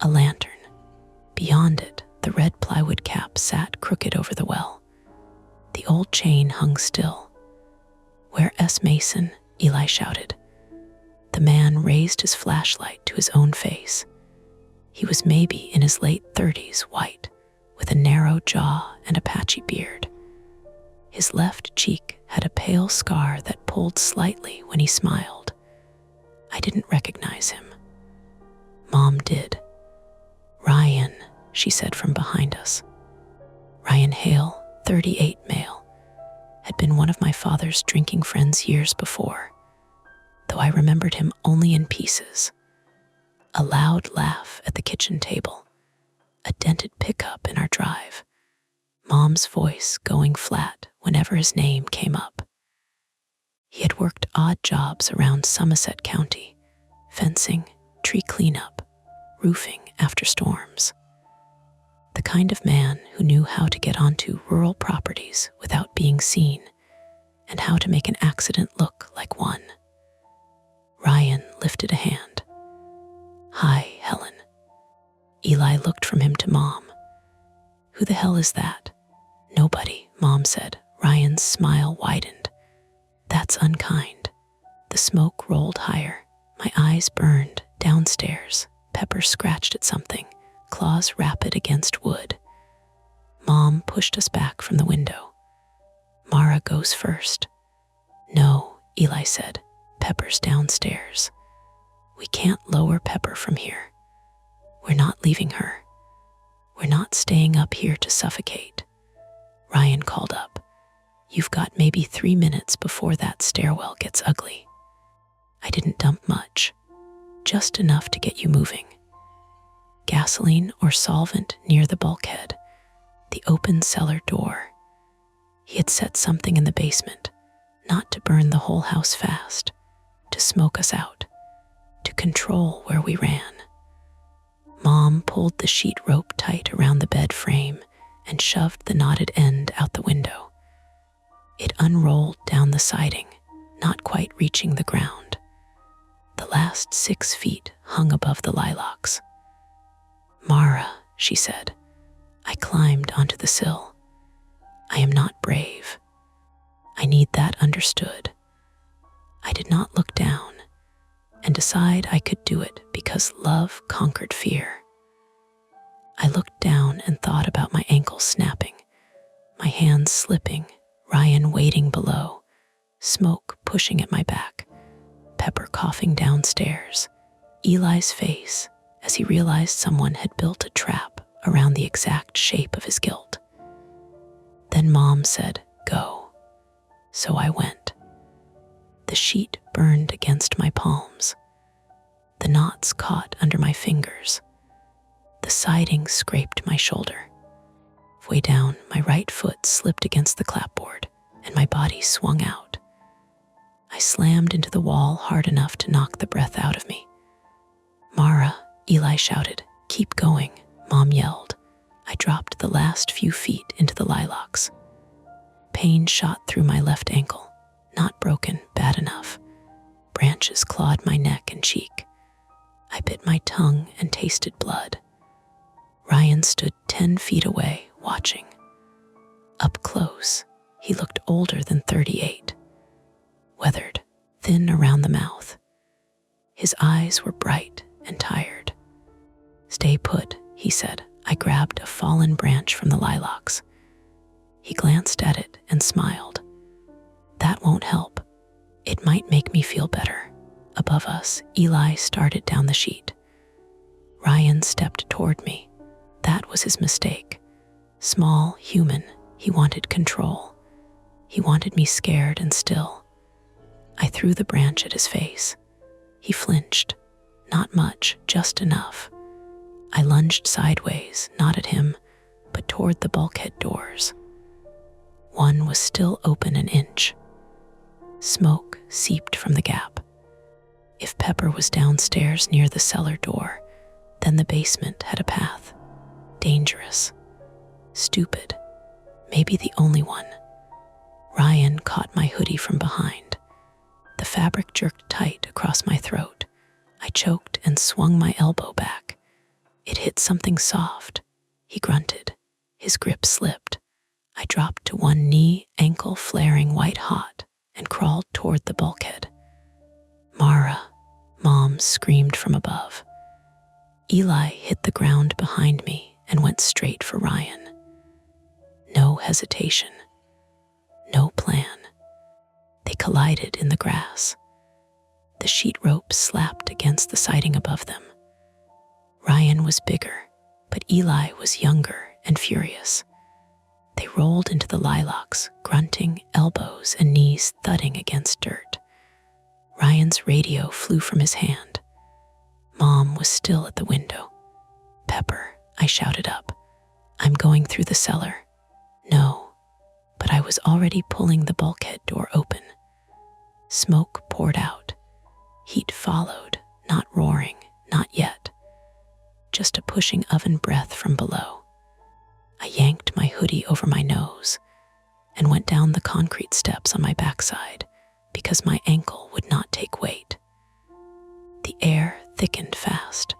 A lantern. Beyond it, the red plywood cap sat crooked over the well. The old chain hung still. "Where S. Mason?" Eli shouted. The man raised his flashlight to his own face. He was maybe in his late 30s, white, with a narrow jaw and a patchy beard. His left cheek had a pale scar that pulled slightly when he smiled. I didn't recognize him. Mom did. "Ryan," she said from behind us. Ryan Hale, 38 male, had been one of my father's drinking friends years before, though I remembered him only in pieces. A loud laugh at the kitchen table, a dented pickup in our drive, Mom's voice going flat whenever his name came up. He had worked odd jobs around Somerset County, fencing, tree cleanup, roofing after storms. The kind of man who knew how to get onto rural properties without being seen and how to make an accident look like one. Ryan lifted a hand. "Hi, Helen." Eli looked from him to Mom. "Who the hell is that?" "Nobody," Mom said. Ryan's smile widened. "That's unkind." The smoke rolled higher. My eyes burned. Downstairs, Pepper scratched at something, claws rapid against wood. Mom pushed us back from the window. "Mara goes first." "No," Eli said. "Pepper's downstairs. We can't lower Pepper from here. We're not leaving her. We're not staying up here to suffocate." Ryan called up. "You've got maybe 3 minutes before that stairwell gets ugly." I didn't dump much, just enough to get you moving. Gasoline or solvent near the bulkhead, the open cellar door. He had set something in the basement, not to burn the whole house fast, to smoke us out, to control where we ran. Mom pulled the sheet rope tight around the bed frame and shoved the knotted end out the window. It unrolled down the siding, not quite reaching the ground. The last 6 feet hung above the lilacs. "Mara," she said. I climbed onto the sill. "I am not brave. I need that understood." I did not look down and decide I could do it because love conquered fear. I looked down and thought about my ankles snapping, my hands slipping, Ryan waiting below, smoke pushing at my back, Pepper coughing downstairs, Eli's face as he realized someone had built a trap around the exact shape of his guilt. Then Mom said, "Go." So I went. The sheet burned against my palms. The knots caught under my fingers. The siding scraped my shoulder. Way down, my right foot slipped against the clapboard, and my body swung out. I slammed into the wall hard enough to knock the breath out of me. "Mara," Eli shouted. "Keep going," Mom yelled. I dropped the last few feet into the lilacs. Pain shot through my left ankle. Not broken, bad enough. Branches clawed my neck and cheek. I bit my tongue and tasted blood. Ryan stood 10 feet away, watching. Up close, he looked older than 38. Weathered, thin around the mouth. His eyes were bright and tired. "Stay put," he said. I grabbed a fallen branch from the lilacs. He glanced at it and smiled. "That won't help. It might make me feel better." Above us, Eli started down the sheet. Ryan stepped toward me. That was his mistake. Small, human, he wanted control. He wanted me scared and still. I threw the branch at his face. He flinched. Not much, just enough. I lunged sideways, not at him, but toward the bulkhead doors. One was still open an inch. Smoke seeped from the gap. If Pepper was downstairs near the cellar door, then the basement had a path. Dangerous. Stupid. Maybe the only one. Ryan caught my hoodie from behind. The fabric jerked tight across my throat. I choked and swung my elbow back. It hit something soft. He grunted. His grip slipped. I dropped to one knee, ankle flaring white hot, and crawled toward the bulkhead. "Mara," Mom screamed from above. Eli hit the ground behind me and went straight for Ryan. No hesitation. No plan. They collided in the grass. The sheet rope slapped against the siding above them. Ryan was bigger, but Eli was younger and furious. They rolled into the lilacs, grunting, elbows and knees thudding against dirt. Ryan's radio flew from his hand. Mom was still at the window. "Pepper," I shouted up. "I'm going through the cellar." "No," but I was already pulling the bulkhead door open. Smoke poured out. Heat followed, not roaring, not yet. Just a pushing oven breath from below. I yanked my hoodie over my nose and went down the concrete steps on my backside because my ankle would not take weight. The air thickened fast.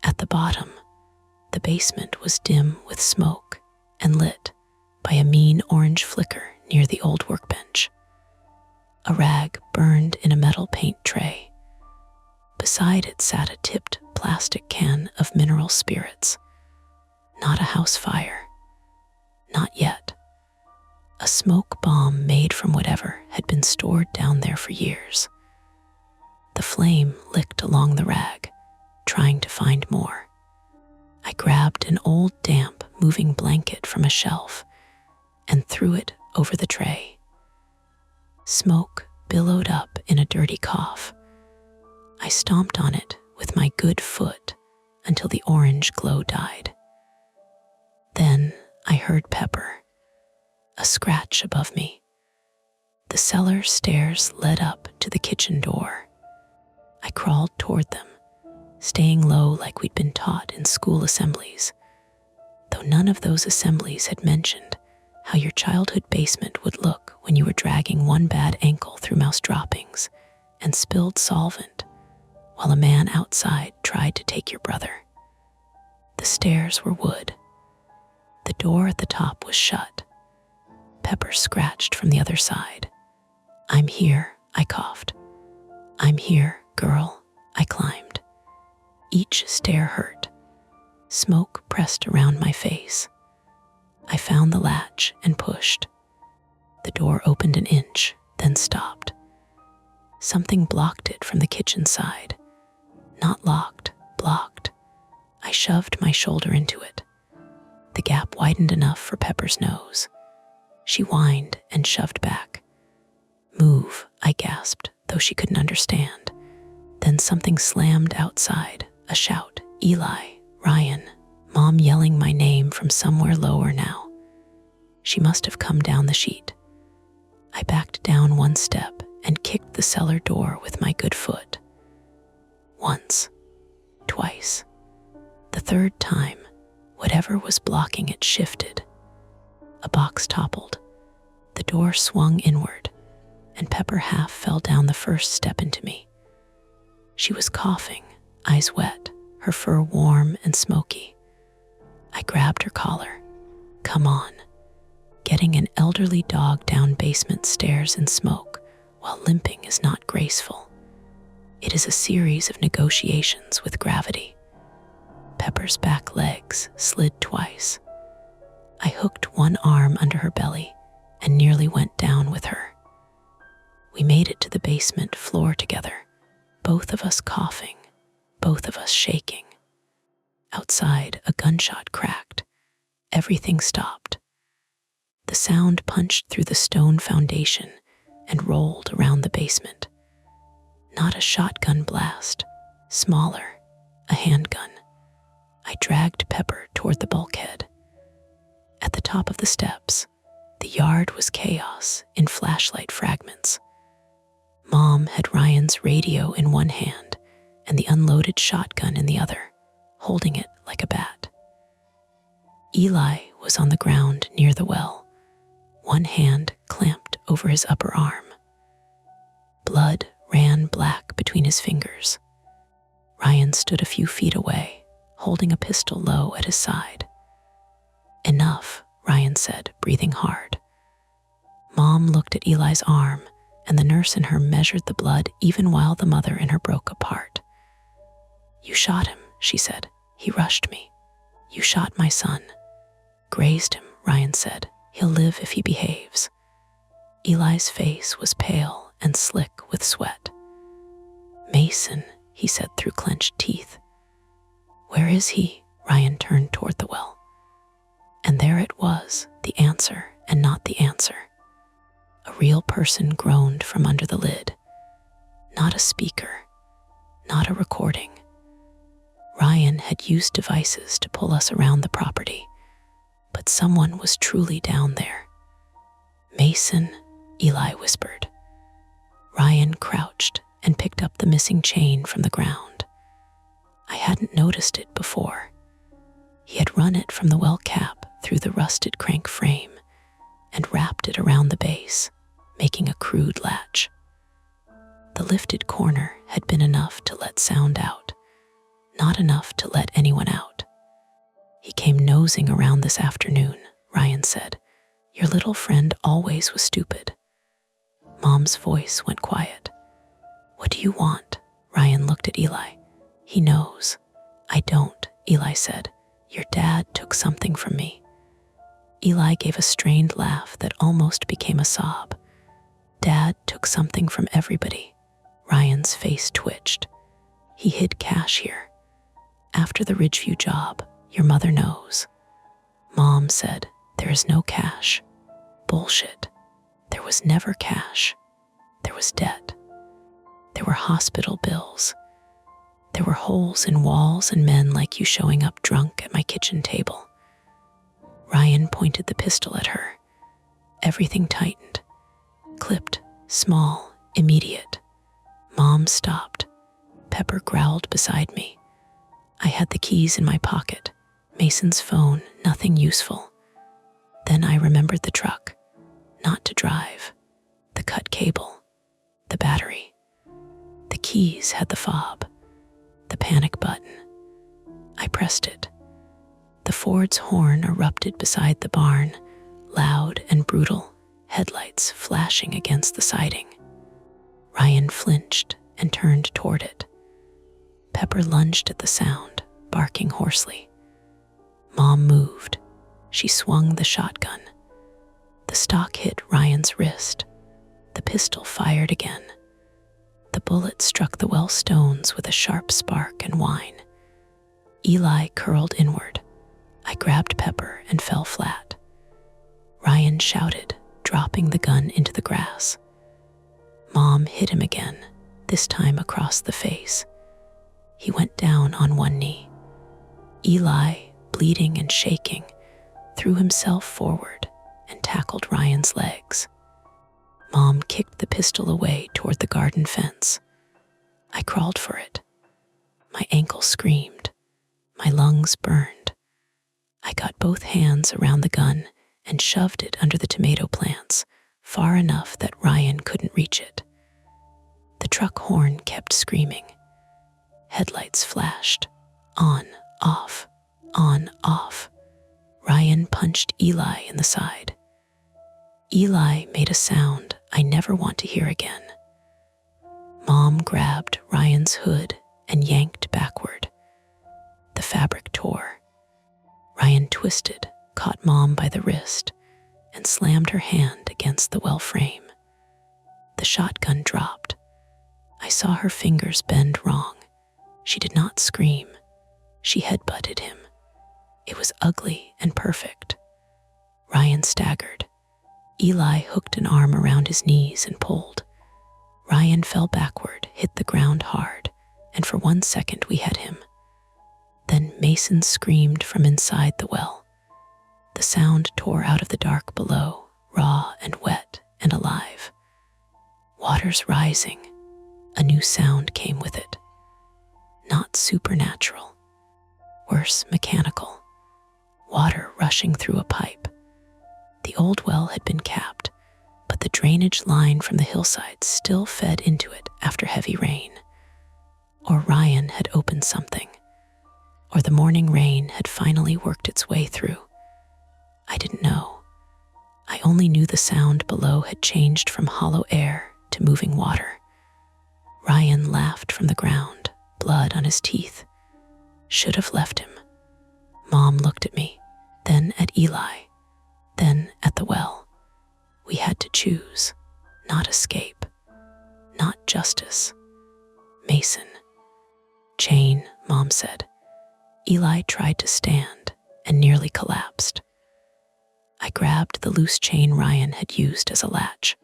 At the bottom, the basement was dim with smoke and lit by a mean orange flicker near the old workbench. A rag burned in a metal paint tray. Beside it sat a tipped plastic can of mineral spirits. Not a house fire. Not yet. A smoke bomb made from whatever had been stored down there for years. The flame licked along the rag, trying to find more. I grabbed an old damp moving blanket from a shelf and threw it over the tray. Smoke billowed up in a dirty cough. I stomped on it with my good foot until the orange glow died. Then I heard Pepper, a scratch above me. The cellar stairs led up to the kitchen door. I crawled toward them, staying low like we'd been taught in school assemblies, though none of those assemblies had mentioned how your childhood basement would look when you were dragging one bad ankle through mouse droppings and spilled solvent while a man outside tried to take your brother. The stairs were wood. The door at the top was shut. Pepper scratched from the other side. "I'm here," I coughed. "I'm here, girl," I climbed. Each stair hurt. Smoke pressed around my face. I found the latch and pushed. The door opened an inch, then stopped. Something blocked it from the kitchen side. Not locked, blocked. I shoved my shoulder into it. The gap widened enough for Pepper's nose. She whined and shoved back. "Move," I gasped, though she couldn't understand. Then something slammed outside, a shout, "Eli, Ryan," Mom yelling my name from somewhere lower now. She must have come down the sheet. I backed down one step and kicked the cellar door with my good foot. Once, twice. The third time, whatever was blocking it shifted. A box toppled. The door swung inward, and Pepper half fell down the first step into me. She was coughing, eyes wet, her fur warm and smoky. I grabbed her collar. "Come on." Getting an elderly dog down basement stairs in smoke while limping is not graceful. It is a series of negotiations with gravity. Pepper's back legs slid twice. I hooked one arm under her belly and nearly went down with her. We made it to the basement floor together, both of us coughing, both of us shaking. Outside, a gunshot cracked. Everything stopped. The sound punched through the stone foundation and rolled around the basement. Not a shotgun blast, smaller, a handgun. I dragged Pepper toward the bulkhead. At the top of the steps, the yard was chaos in flashlight fragments. Mom had Ryan's radio in one hand and the unloaded shotgun in the other, holding it like a bat. Eli was on the ground near the well, one hand clamped over his upper arm. Blood ran black between his fingers. Ryan stood a few feet away, holding a pistol low at his side. "Enough," Ryan said, breathing hard. Mom looked at Eli's arm, and the nurse in her measured the blood even while the mother in her broke apart. "You shot him," she said. "He rushed me. You shot my son." "Grazed him," Ryan said. "He'll live if he behaves." Eli's face was pale and slick with sweat. "Mason," he said through clenched teeth. "Where is he?" Ryan turned toward the well. And there it was, the answer and not the answer. A real person groaned from under the lid. Not a speaker, not a recorder. recording. Ryan had used devices to pull us around the property, but someone was truly down there. "Mason," Eli whispered. Ryan crouched and picked up the missing chain from the ground. I hadn't noticed it before. He had run it from the well cap through the rusted crank frame and wrapped it around the base, making a crude latch. The lifted corner had been enough to let sound out, not enough to let anyone out. "He came nosing around this afternoon," Ryan said. "Your little friend always was stupid." Mom's voice went quiet. "What do you want?" Ryan looked at Eli. "He knows." "I don't," Eli said. "Your dad took something from me." Eli gave a strained laugh that almost became a sob. "Dad took something from everybody." Ryan's face twitched. "He hid cash here. After the Ridgeview job, your mother knows." Mom said, "There is no cash." Bullshit. There was never cash. There was debt. There were hospital bills. There were holes in walls and men like you showing up drunk at my kitchen table. Ryan pointed the pistol at her. Everything tightened. Clipped, small, immediate. Mom stopped. Pepper growled beside me. I had the keys in my pocket. Mason's phone, nothing useful. Then I remembered the truck. Not to drive. The cut cable. The battery. The keys had the fob. The panic button. I pressed it. The Ford's horn erupted beside the barn, loud and brutal, headlights flashing against the siding. Ryan flinched and turned toward it. Pepper lunged at the sound, barking hoarsely. Mom moved. She swung the shotgun. The stock hit Ryan's wrist. The pistol fired again. The bullet struck the well stones with a sharp spark and whine. Eli curled inward. I grabbed Pepper and fell flat. Ryan shouted, dropping the gun into the grass. Mom hit him again, this time across the face. He went down on one knee. Eli, bleeding and shaking, threw himself forward and tackled Ryan's legs. Mom kicked the pistol away toward the garden fence. I crawled for it. My ankle screamed. My lungs burned. I got both hands around the gun and shoved it under the tomato plants, far enough that Ryan couldn't reach it. The truck horn kept screaming. Headlights flashed. On, off, on, off. Ryan punched Eli in the side. Eli made a sound I never want to hear again. Mom grabbed Ryan's hood and yanked backward. The fabric tore. Ryan twisted, caught Mom by the wrist, and slammed her hand against the well frame. The shotgun dropped. I saw her fingers bend wrong. She did not scream. She headbutted him. It was ugly and perfect. Ryan staggered. Eli hooked an arm around his knees and pulled. Ryan fell backward, hit the ground hard, and for 1 second we had him. Then Mason screamed from inside the well. The sound tore out of the dark below, raw and wet and alive. Water's rising. A new sound came with it. Not supernatural. Worse, mechanical. Water rushing through a pipe. The old well had been capped, but the drainage line from the hillside still fed into it after heavy rain. Or Ryan had opened something. Or the morning rain had finally worked its way through. I didn't know. I only knew the sound below had changed from hollow air to moving water. Ryan laughed from the ground, blood on his teeth. Should have left him. Mom looked at me, then at Eli, then at the well. We had to choose, not escape, not justice. Mason. Chain, Mom said. Eli tried to stand and nearly collapsed. I grabbed the loose chain Ryan had used as a latch.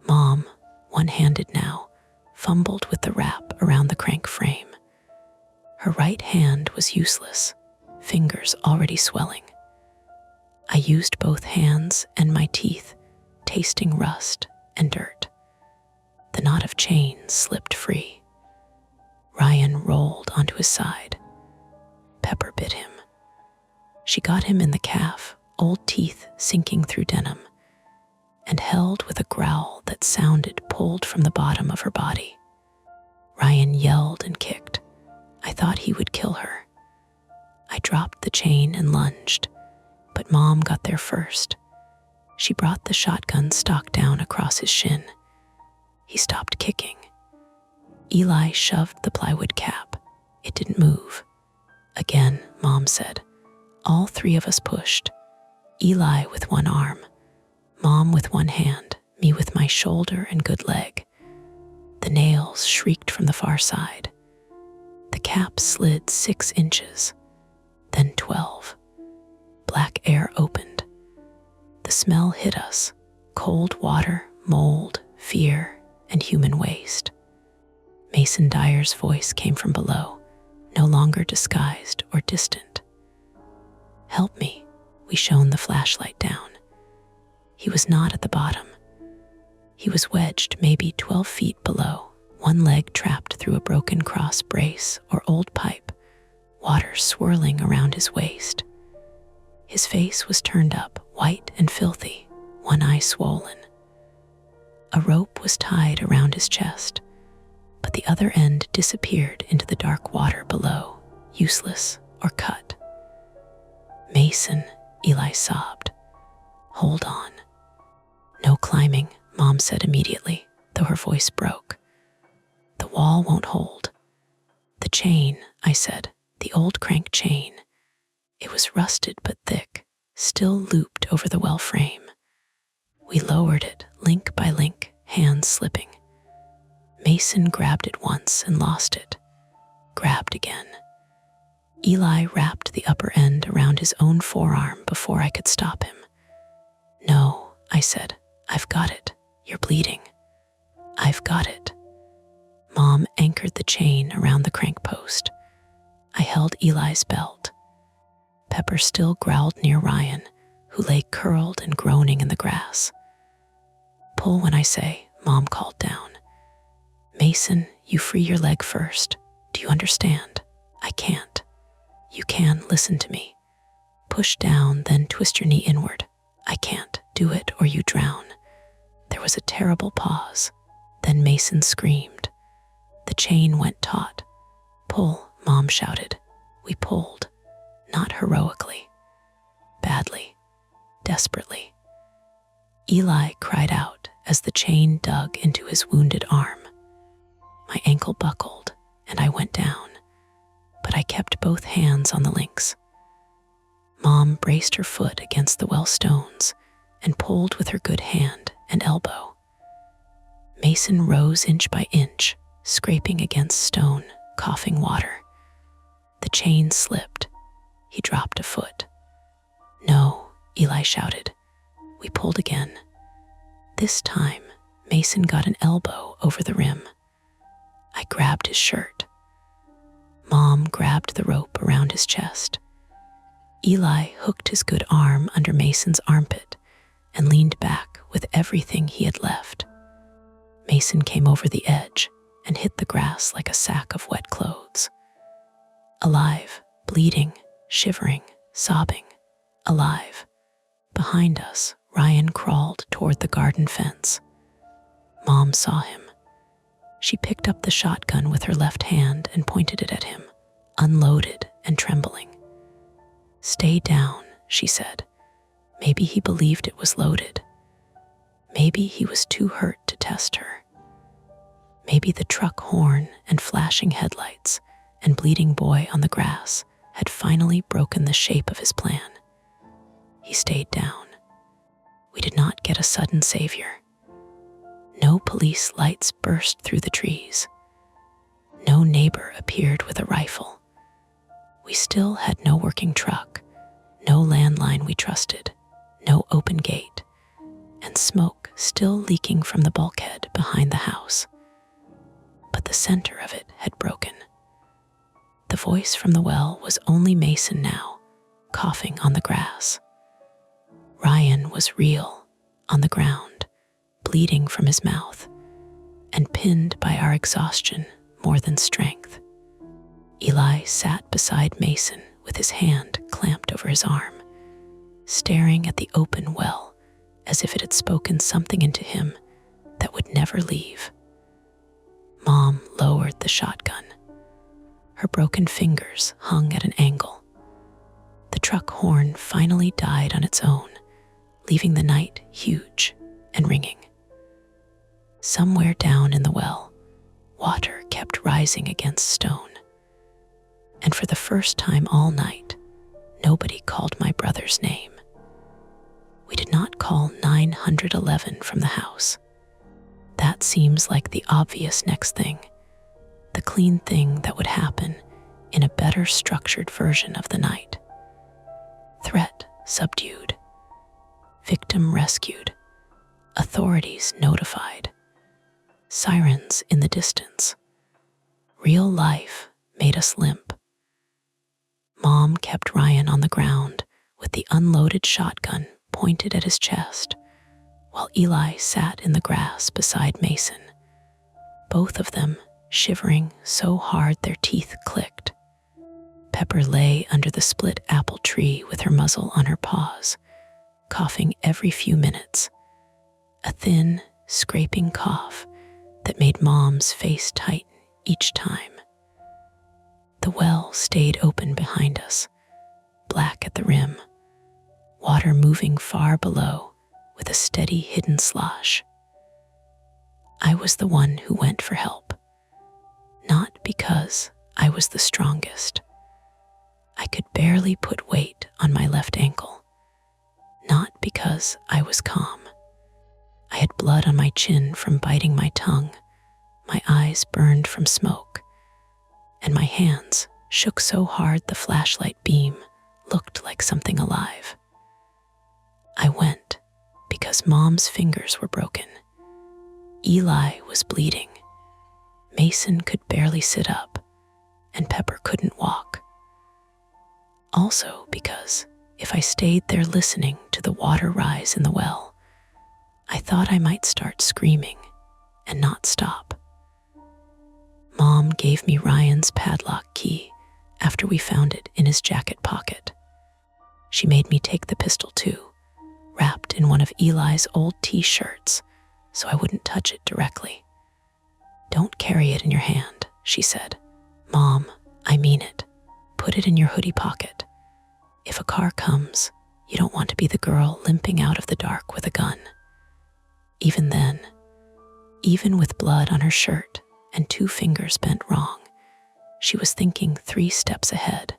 Mom, one-handed now, fumbled with the wrap around the crank frame. Her right hand was useless, fingers already swelling. I used both hands and my teeth, tasting rust and dirt. The knot of chain slipped free. Ryan rolled onto his side. Pepper bit him. She got him in the calf, old teeth sinking through denim, and held with a growl that sounded pulled from the bottom of her body. Ryan yelled and kicked. I thought he would kill her. I dropped the chain and lunged, but Mom got there first. She brought the shotgun stock down across his shin. He stopped kicking. Eli shoved the plywood cap. It didn't move. Again, Mom said. All three of us pushed. Eli with one arm, Mom with one hand, me with my shoulder and good leg. The nails shrieked from the far side. The cap slid 6 inches, then 12. Black air opened. The smell hit us, cold water, mold, fear, and human waste. Mason Dyer's voice came from below, no longer disguised or distant. Help me, we shone the flashlight down. He was not at the bottom. He was wedged maybe 12 feet below, one leg trapped through a broken cross brace or old pipe, water swirling around his waist. His face was turned up, white and filthy, one eye swollen. A rope was tied around his chest, but the other end disappeared into the dark water below, useless or cut. Mason, Eli sobbed. Hold on. No climbing, Mom said immediately, though her voice broke. The wall won't hold. The chain, I said, the old crank chain. It was rusted but thick, still looped over the well frame. We lowered it, link by link, hands slipping. Mason grabbed it once and lost it. Grabbed again. Eli wrapped the upper end around his own forearm before I could stop him. No, I said, I've got it. You're bleeding. I've got it. Mom anchored the chain around the crank post. I held Eli's belt. Pepper still growled near Ryan, who lay curled and groaning in the grass. Pull when I say, Mom called down. Mason, you free your leg first. Do you understand? I can't. You can, listen to me. Push down, then twist your knee inward. I can't. Do it or you drown. There was a terrible pause. Then Mason screamed. The chain went taut. Pull, Mom shouted. We pulled. Not heroically. Badly. Desperately. Eli cried out as the chain dug into his wounded arm. My ankle buckled and I went down, but I kept both hands on the links. Mom braced her foot against the well stones and pulled with her good hand and elbow. Mason rose inch by inch, scraping against stone, coughing water. The chain slipped. He dropped a foot. No, Eli shouted. We pulled again. This time, Mason got an elbow over the rim. I grabbed his shirt. Mom grabbed the rope around his chest. Eli hooked his good arm under Mason's armpit and leaned back with everything he had left. Mason came over the edge and hit the grass like a sack of wet clothes. Alive, bleeding, shivering, sobbing, alive. Behind us, Ryan crawled toward the garden fence. Mom saw him. She picked up the shotgun with her left hand and pointed it at him, unloaded and trembling. Stay down, she said. Maybe he believed it was loaded. Maybe he was too hurt to test her. Maybe the truck horn and flashing headlights and bleeding boy on the grass had finally broken the shape of his plan. He stayed down. We did not get a sudden savior. No police lights burst through the trees. No neighbor appeared with a rifle. We still had no working truck, no landline we trusted, no open gate, and smoke still leaking from the bulkhead behind the house. But the center of it had broken. The voice from the well was only Mason now, coughing on the grass. Ryan was real, on the ground, bleeding from his mouth, and pinned by our exhaustion more than strength. Eli sat beside Mason with his hand clamped over his arm, staring at the open well as if it had spoken something into him that would never leave. Mom lowered the shotgun. Her broken fingers hung at an angle. The truck horn finally died on its own, leaving the night huge and ringing. Somewhere down in the well, water kept rising against stone. And for the first time all night, nobody called my brother's name. We did not call 911 from the house. That seems like the obvious next thing, the clean thing that would happen in a better structured version of the night. Threat subdued. Victim rescued. Authorities notified. Sirens in the distance. Real life made us limp. Mom kept Ryan on the ground with the unloaded shotgun pointed at his chest, while Eli sat in the grass beside Mason, both of them shivering so hard their teeth clicked. Pepper lay under the split apple tree with her muzzle on her paws, coughing every few minutes, a thin, scraping cough that made Mom's face tighten each time. The well stayed open behind us, black at the rim, water moving far below with a steady hidden slosh. I was the one who went for help, not because I was the strongest. I could barely put weight on my left ankle, not because I was calm. I had blood on my chin from biting my tongue, my eyes burned from smoke, and my hands shook so hard the flashlight beam looked like something alive. I went because Mom's fingers were broken. Eli was bleeding. Mason could barely sit up, and Pepper couldn't walk. Also because if I stayed there listening to the water rise in the well, I thought I might start screaming and not stop. Mom gave me Ryan's padlock key after we found it in his jacket pocket. She made me take the pistol too, wrapped in one of Eli's old t-shirts so I wouldn't touch it directly. "Don't carry it in your hand," she said. "Mom, I mean it. Put it in your hoodie pocket. If a car comes, you don't want to be the girl limping out of the dark with a gun." Even then, even with blood on her shirt and 2 fingers bent wrong, she was thinking 3 steps ahead.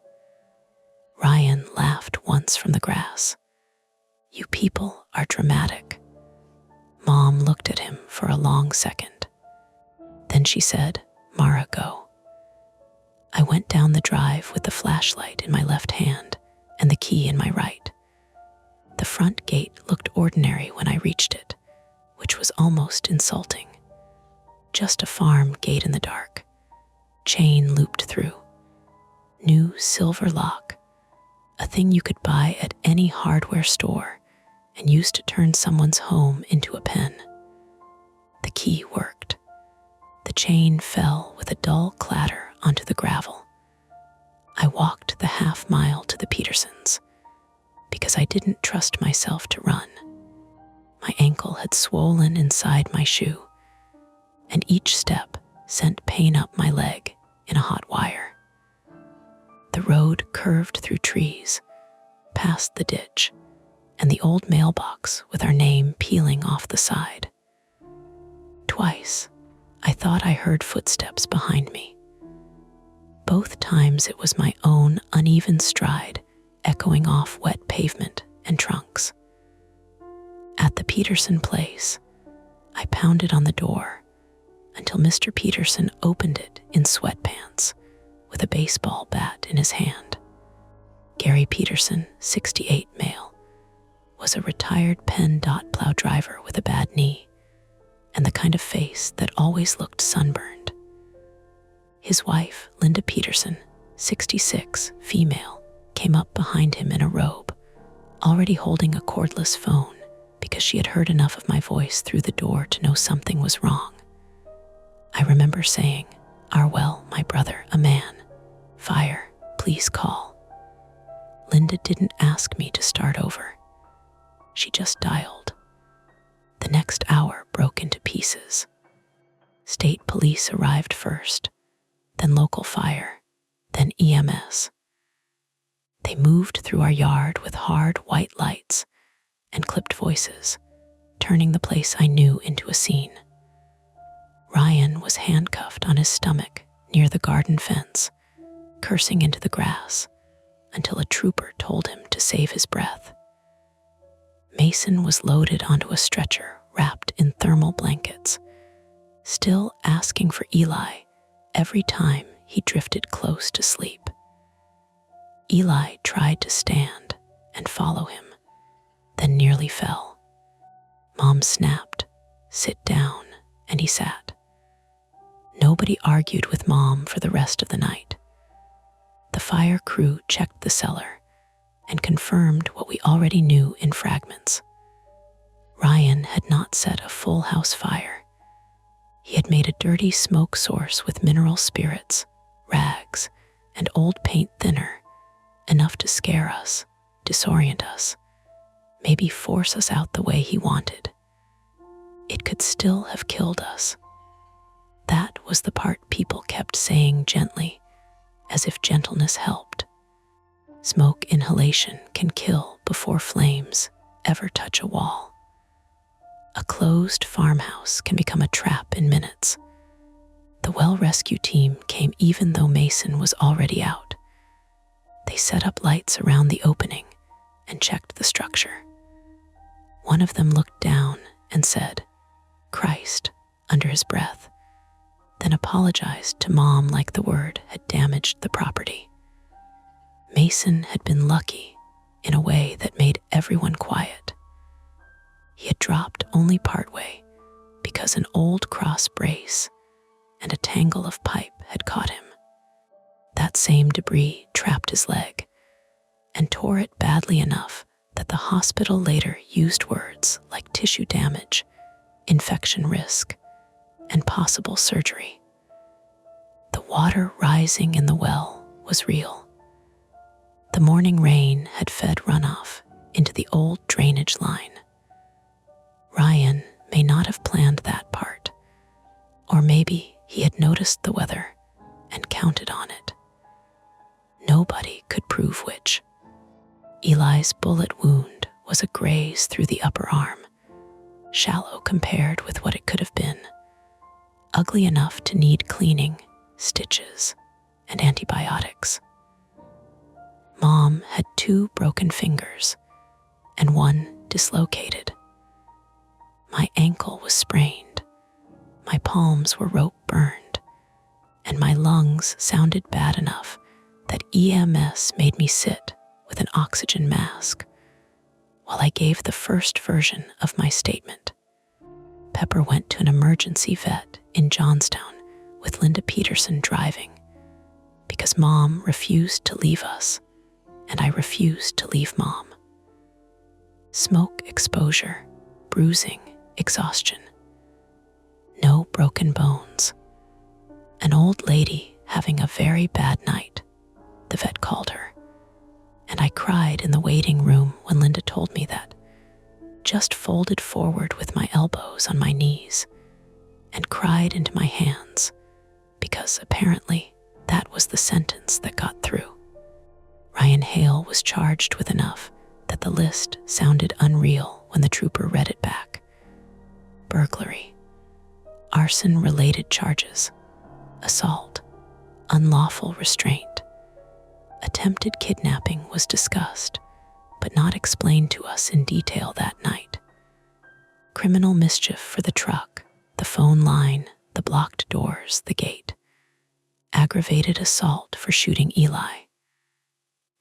Ryan laughed once from the grass. "You people are dramatic." Mom looked at him for a long second. Then she said, "Mara, go." I went down the drive with the flashlight in my left hand and the key in my right. The front gate looked ordinary when I reached it, which was almost insulting. Just a farm gate in the dark, chain looped through, new silver lock, a thing you could buy at any hardware store and use to turn someone's home into a pen. The key worked. The chain fell with a dull clatter onto the gravel. I walked the half-mile to the Petersons because I didn't trust myself to run. My ankle had swollen inside my shoe, and each step sent pain up my leg in a hot wire. The road curved through trees, past the ditch, and the old mailbox with our name peeling off the side. Twice, I thought I heard footsteps behind me. Both times it was my own uneven stride echoing off wet pavement and trunks. At the Peterson place, I pounded on the door until Mr. Peterson opened it in sweatpants with a baseball bat in his hand. Gary Peterson, 68 male, was a retired Penn dot plow driver with a bad knee and the kind of face that always looked sunburned. His wife, Linda Peterson, 66, female, came up behind him in a robe, already holding a cordless phone because she had heard enough of my voice through the door to know something was wrong. I remember saying, "Arwell, my brother, a man. Fire, please call." Linda didn't ask me to start over. She just dialed. The next hour broke into pieces. State police arrived first, then local fire, then EMS. They moved through our yard with hard white lights and clipped voices, turning the place I knew into a scene. Ryan was handcuffed on his stomach near the garden fence, cursing into the grass until a trooper told him to save his breath. Mason was loaded onto a stretcher wrapped in thermal blankets, still asking for Eli every time he drifted close to sleep. Eli tried to stand and follow him, then nearly fell. Mom snapped, "Sit down," and he sat. Nobody argued with Mom for the rest of the night. The fire crew checked the cellar and confirmed what we already knew in fragments. Ryan had not set a full house fire. He had made a dirty smoke source with mineral spirits, rags, and old paint thinner, enough to scare us, disorient us, maybe force us out the way he wanted. It could still have killed us. That was the part people kept saying gently, as if gentleness helped. Smoke inhalation can kill before flames ever touch a wall. A closed farmhouse can become a trap in minutes. The well rescue team came even though Mason was already out. They set up lights around the opening and checked the structure. One of them looked down and said, "Christ," under his breath, then apologized to Mom like the word had damaged the property. Mason had been lucky in a way that made everyone quiet. He had dropped only partway because an old cross brace and a tangle of pipe had caught him. That same debris trapped his leg and tore it badly enough that the hospital later used words like tissue damage, infection risk, and possible surgery. The water rising in the well was real. The morning rain had fed runoff into the old drainage line. Ryan may not have planned that part, or maybe he had noticed the weather and counted on it. Nobody could prove which. Eli's bullet wound was a graze through the upper arm, shallow compared with what it could have been, ugly enough to need cleaning, stitches, and antibiotics. Mom had 2 broken fingers and 1 dislocated. My ankle was sprained, my palms were rope burned, and my lungs sounded bad enough that EMS made me sit with an oxygen mask while I gave the first version of my statement. Pepper went to an emergency vet in Johnstown with Linda Peterson driving because Mom refused to leave us and I refused to leave Mom. Smoke exposure, bruising, exhaustion. No broken bones. An old lady having a very bad night, the vet called her, and I cried in the waiting room when Linda told me that, just folded forward with my elbows on my knees and cried into my hands because apparently that was the sentence that got through. Ryan Hale was charged with enough that the list sounded unreal when the trooper read it back. Burglary, arson-related charges, assault, unlawful restraint. Attempted kidnapping was discussed, but not explained to us in detail that night. Criminal mischief for the truck, the phone line, the blocked doors, the gate. Aggravated assault for shooting Eli.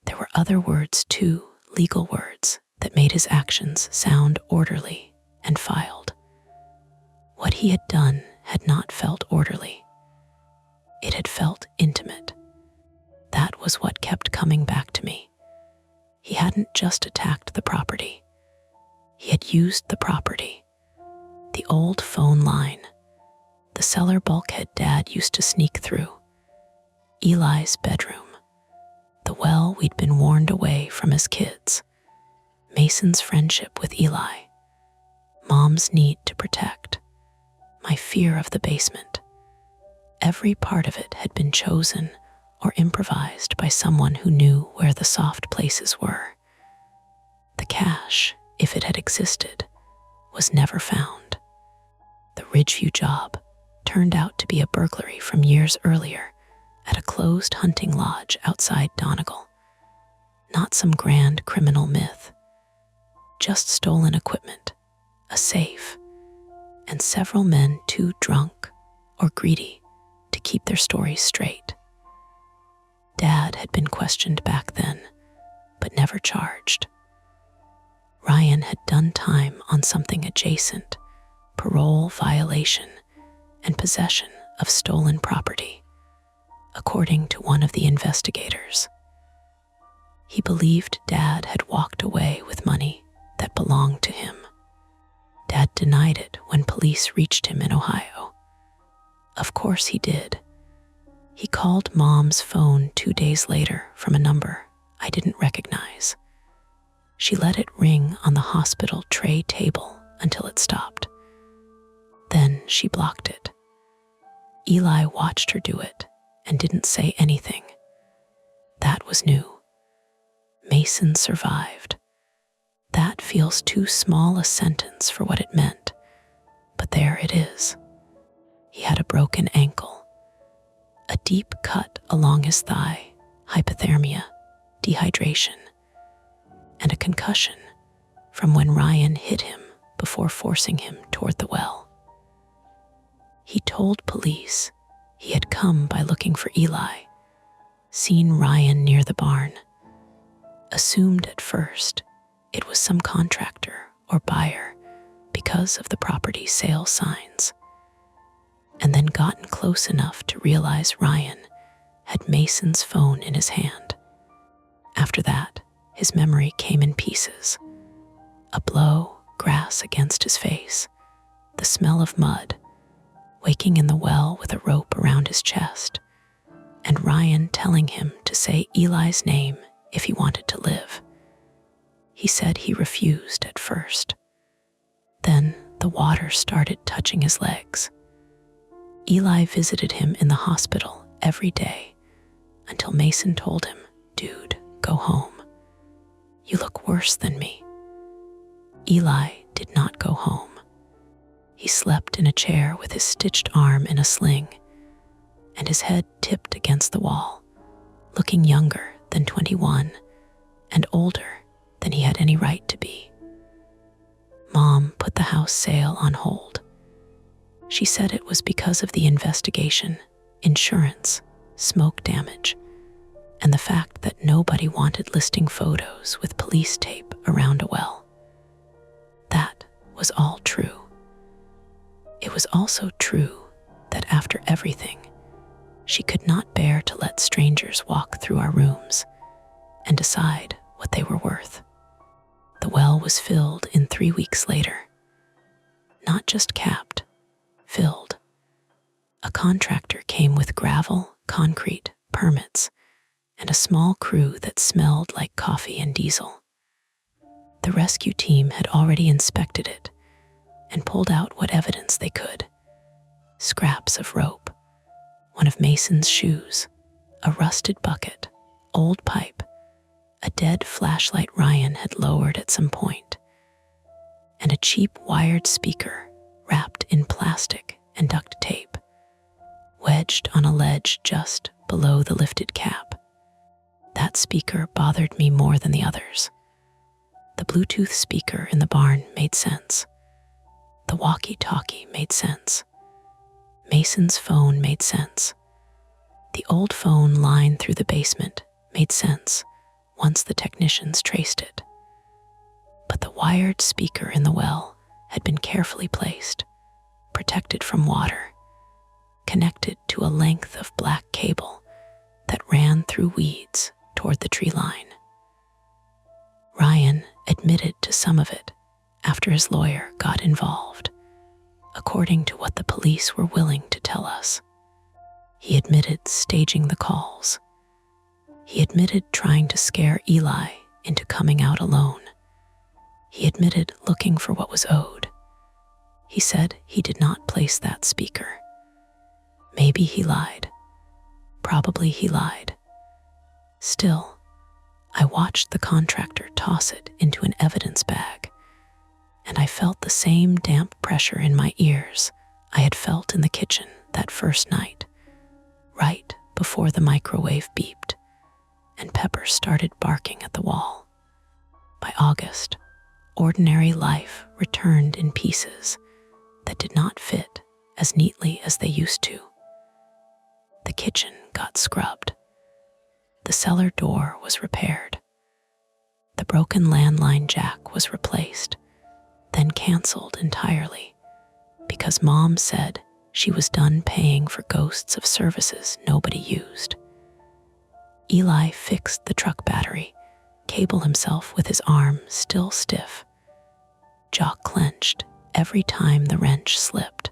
There were other words too, legal words, that made his actions sound orderly and filed. What he had done had not felt orderly. It had felt intimate. That was what kept coming back to me. He hadn't just attacked the property. He had used the property. The old phone line, the cellar bulkhead Dad used to sneak through, Eli's bedroom, the well we'd been warned away from as kids, Mason's friendship with Eli, Mom's need to protect, my fear of the basement. Every part of it had been chosen or improvised by someone who knew where the soft places were. The cache, if it had existed, was never found. The Ridgeview job turned out to be a burglary from years earlier at a closed hunting lodge outside Donegal. Not some grand criminal myth. Just stolen equipment, a safe, and several men too drunk or greedy to keep their stories straight. Dad had been questioned back then, but never charged. Ryan had done time on something adjacent, parole violation and possession of stolen property, according to one of the investigators. He believed Dad had walked away with money that belonged to him. Dad denied it when police reached him in Ohio. Of course he did. He called Mom's phone 2 days later from a number I didn't recognize. She let it ring on the hospital tray table until it stopped. Then she blocked it. Eli watched her do it and didn't say anything. That was new. Mason survived. That feels too small a sentence for what it meant, but there it is. He had a broken ankle, a deep cut along his thigh, hypothermia, dehydration, and a concussion from when Ryan hit him before forcing him toward the well. He told police he had come by looking for Eli, seen Ryan near the barn, assumed at first it was some contractor or buyer because of the property sale signs, and then gotten close enough to realize Ryan had Mason's phone in his hand. After that, his memory came in pieces. A blow, grass against his face, the smell of mud, waking in the well with a rope around his chest, and Ryan telling him to say Eli's name if he wanted to live. He said he refused at first. Then the water started touching his legs. Eli visited him in the hospital every day until Mason told him, "Dude, go home. You look worse than me." Eli did not go home. He slept in a chair with his stitched arm in a sling and his head tipped against the wall, looking younger than 21 and older than he had any right to be. Mom put the house sale on hold. She said it was because of the investigation, insurance, smoke damage, and the fact that nobody wanted listing photos with police tape around a well. That was all true. It was also true that after everything, she could not bear to let strangers walk through our rooms and decide what they were worth. The well was filled in 3 weeks later. Not just capped, filled. A contractor came with gravel, concrete, permits, and a small crew that smelled like coffee and diesel. The rescue team had already inspected it and pulled out what evidence they could. Scraps of rope, one of Mason's shoes, a rusted bucket, old pipe, a dead flashlight Ryan had lowered at some point, and a cheap wired speaker wrapped in plastic and duct tape, wedged on a ledge just below the lifted cap. That speaker bothered me more than the others. The Bluetooth speaker in the barn made sense. The walkie-talkie made sense. Mason's phone made sense. The old phone line through the basement made sense once the technicians traced it. But the wired speaker in the well had been carefully placed, protected from water, connected to a length of black cable that ran through through weeds toward the tree line. Ryan admitted to some of it after his lawyer got involved, according to what the police were willing to tell us. He admitted staging the calls. He admitted trying to scare Eli into coming out alone. He admitted looking for what was owed. He said he did not place that speaker. Maybe he lied. Probably he lied. Still, I watched the contractor toss it into an evidence bag, and I felt the same damp pressure in my ears I had felt in the kitchen that first night, right before the microwave beeped and Pepper started barking at the wall. By August, ordinary life returned in pieces that did not fit as neatly as they used to. The kitchen got scrubbed. The cellar door was repaired. The broken landline jack was replaced, then canceled entirely because Mom said she was done paying for ghosts of services nobody used. Eli fixed the truck battery, Cable himself with his arm still stiff, jaw clenched every time the wrench slipped.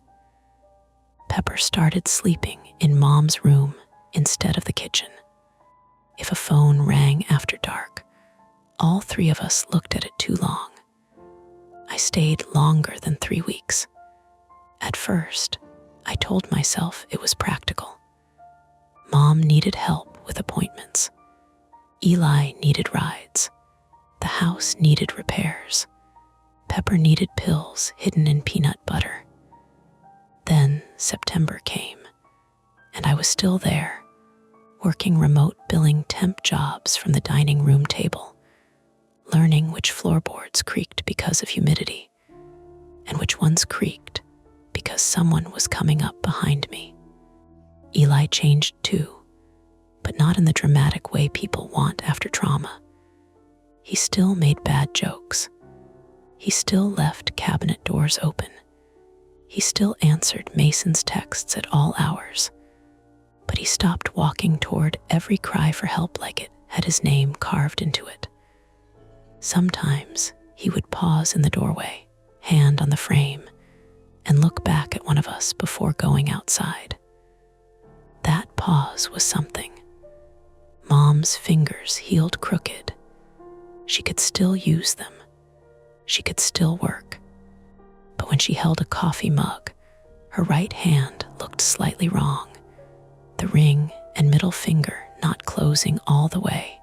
Pepper started sleeping in Mom's room instead of the kitchen. If a phone rang after dark, all three of us looked at it too long. I stayed longer than 3 weeks. At first, I told myself it was practical. Mom needed help with appointments. Eli needed rides. The house needed repairs. Pepper needed pills hidden in peanut butter. Then September came, and I was still there, working remote billing temp jobs from the dining room table, learning which floorboards creaked because of humidity, and which ones creaked because someone was coming up behind me. Eli changed too, but not in the dramatic way people want after trauma. He still made bad jokes. He still left cabinet doors open. He still answered Mason's texts at all hours. But he stopped walking toward every cry for help like it had his name carved into it. Sometimes he would pause in the doorway, hand on the frame, and look back at one of us before going outside. That pause was something. Mom's fingers healed crooked. She could still use them. She could still work. But when she held a coffee mug, her right hand looked slightly wrong, the ring and middle finger not closing all the way.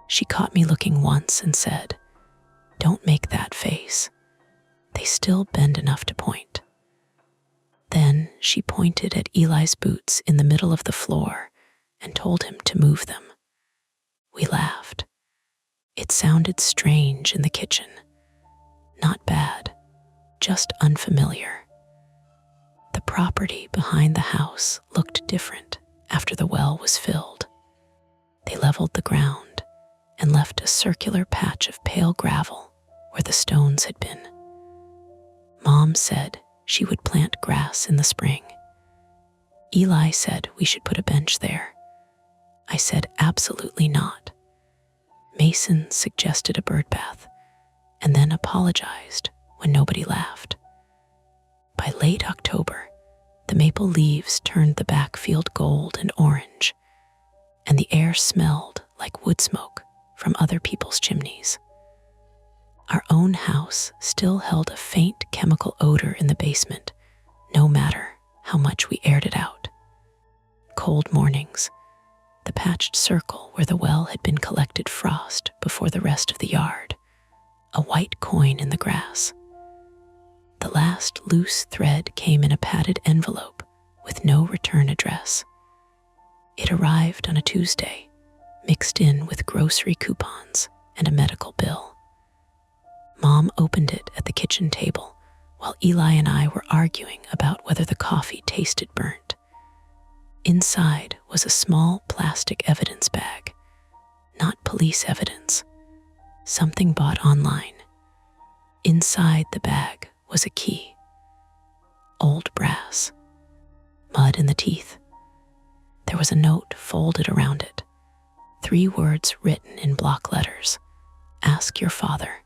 She caught me looking once and said, "Don't make that face. They still bend enough to point." Then she pointed at Eli's boots in the middle of the floor and told him to move them. We laughed. It sounded strange in the kitchen. Not bad, just unfamiliar. The property behind the house looked different after the well was filled. They leveled the ground and left a circular patch of pale gravel where the stones had been. Mom said she would plant grass in the spring. Eli said we should put a bench there. I said absolutely not. Mason suggested a bird bath and then apologized when nobody laughed. By late October, the maple leaves turned the backfield gold and orange, and the air smelled like wood smoke from other people's chimneys. Our own house still held a faint chemical odor in the basement, no matter how much we aired it out. Cold mornings, the patched circle where the well had been collected frost before the rest of the yard, a white coin in the grass. The last loose thread came in a padded envelope with no return address. It arrived on a Tuesday, mixed in with grocery coupons and a medical bill. Mom opened it at the kitchen table while Eli and I were arguing about whether the coffee tasted burnt. Inside was a small plastic evidence bag, not police evidence, something bought online. Inside the bag was a key, old brass, mud in the teeth. There was a note folded around it, 3 words written in block letters: "Ask your father."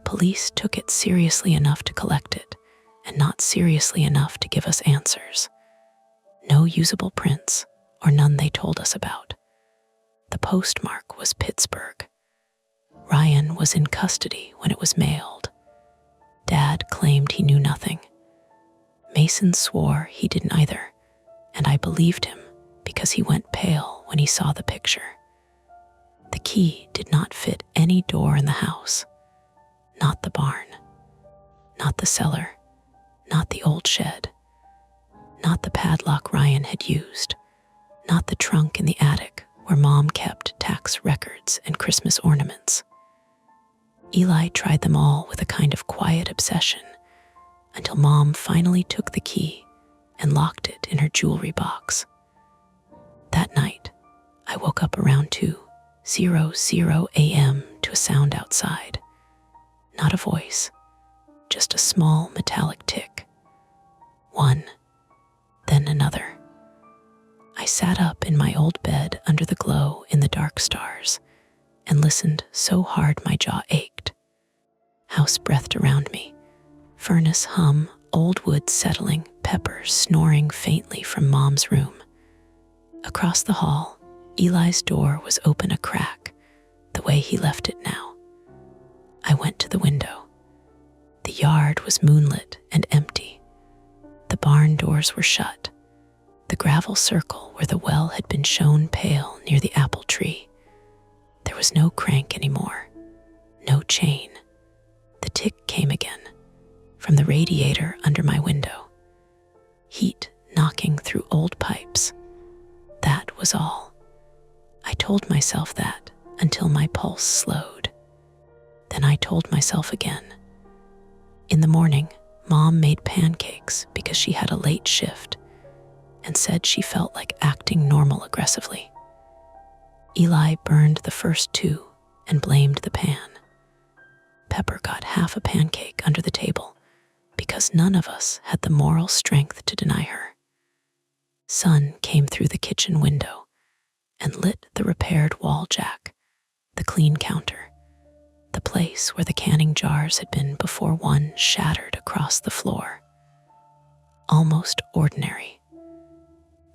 Police took it seriously enough to collect it, and not seriously enough to give us answers. No usable prints, or none they told us about. The postmark was Pittsburgh. Ryan was in custody when it was mailed. Dad claimed he knew nothing. Mason swore he didn't either, and I believed him because he went pale when he saw the picture. The key did not fit any door in the house. Not the barn, not the cellar, not the old shed, not the padlock Ryan had used, not the trunk in the attic where Mom kept tax records and Christmas ornaments. Eli tried them all with a kind of quiet obsession until Mom finally took the key and locked it in her jewelry box. That night, I woke up around 2:00 a.m. to a sound outside. Not a voice, just a small metallic tick. One, then another. I sat up in my old bed under the glow in the dark stars and listened so hard my jaw ached. House breathed around me, furnace hum, old wood settling, Pepper snoring faintly from Mom's room. Across the hall, Eli's door was open a crack, the way he left it now. I went to the window. The yard was moonlit and empty. The barn doors were shut. The gravel circle where the well had been shown pale near the apple tree. There was no crank anymore, no chain. The tick came again, from the radiator under my window. Heat knocking through old pipes. That was all. I told myself that until my pulse slowed. Then I told myself again. In the morning, Mom made pancakes because she had a late shift and said she felt like acting normal aggressively. Eli burned the first 2 and blamed the pan. Pepper got half a pancake under the table because none of us had the moral strength to deny her. Sun came through the kitchen window and lit the repaired wall jack, the clean counter, the place where the canning jars had been before one shattered across the floor. Almost ordinary.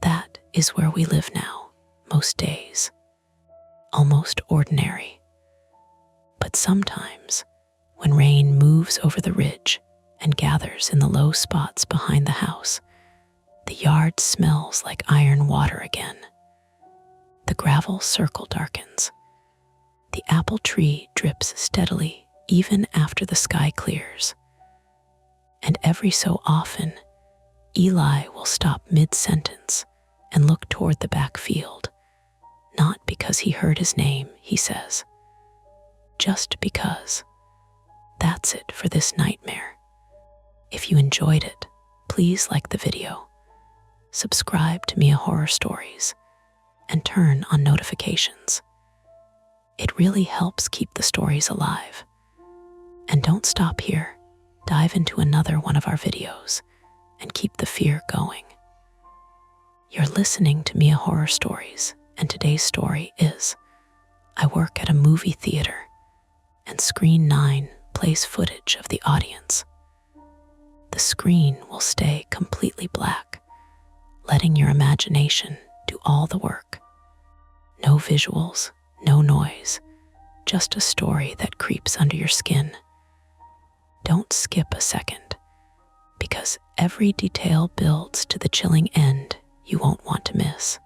That is where we live now, most days. Almost ordinary. But sometimes, when rain moves over the ridge and gathers in the low spots behind the house, the yard smells like iron water again. The gravel circle darkens. The apple tree drips steadily even after the sky clears. And every so often, Eli will stop mid-sentence and look toward the back field, not because he heard his name, he says, just because. That's it for this nightmare. If you enjoyed it, please like the video, subscribe to Mia Horror Stories, and turn on notifications. It really helps keep the stories alive. And don't stop here. Dive into another one of our videos and keep the fear going. You're listening to Mia Horror Stories, and today's story is I work at a movie theater, and Screen 9 plays footage of the audience. The screen will stay completely black, letting your imagination do all the work. No visuals, no noise, just a story that creeps under your skin. Don't skip a second, because every detail builds to the chilling end you won't want to miss.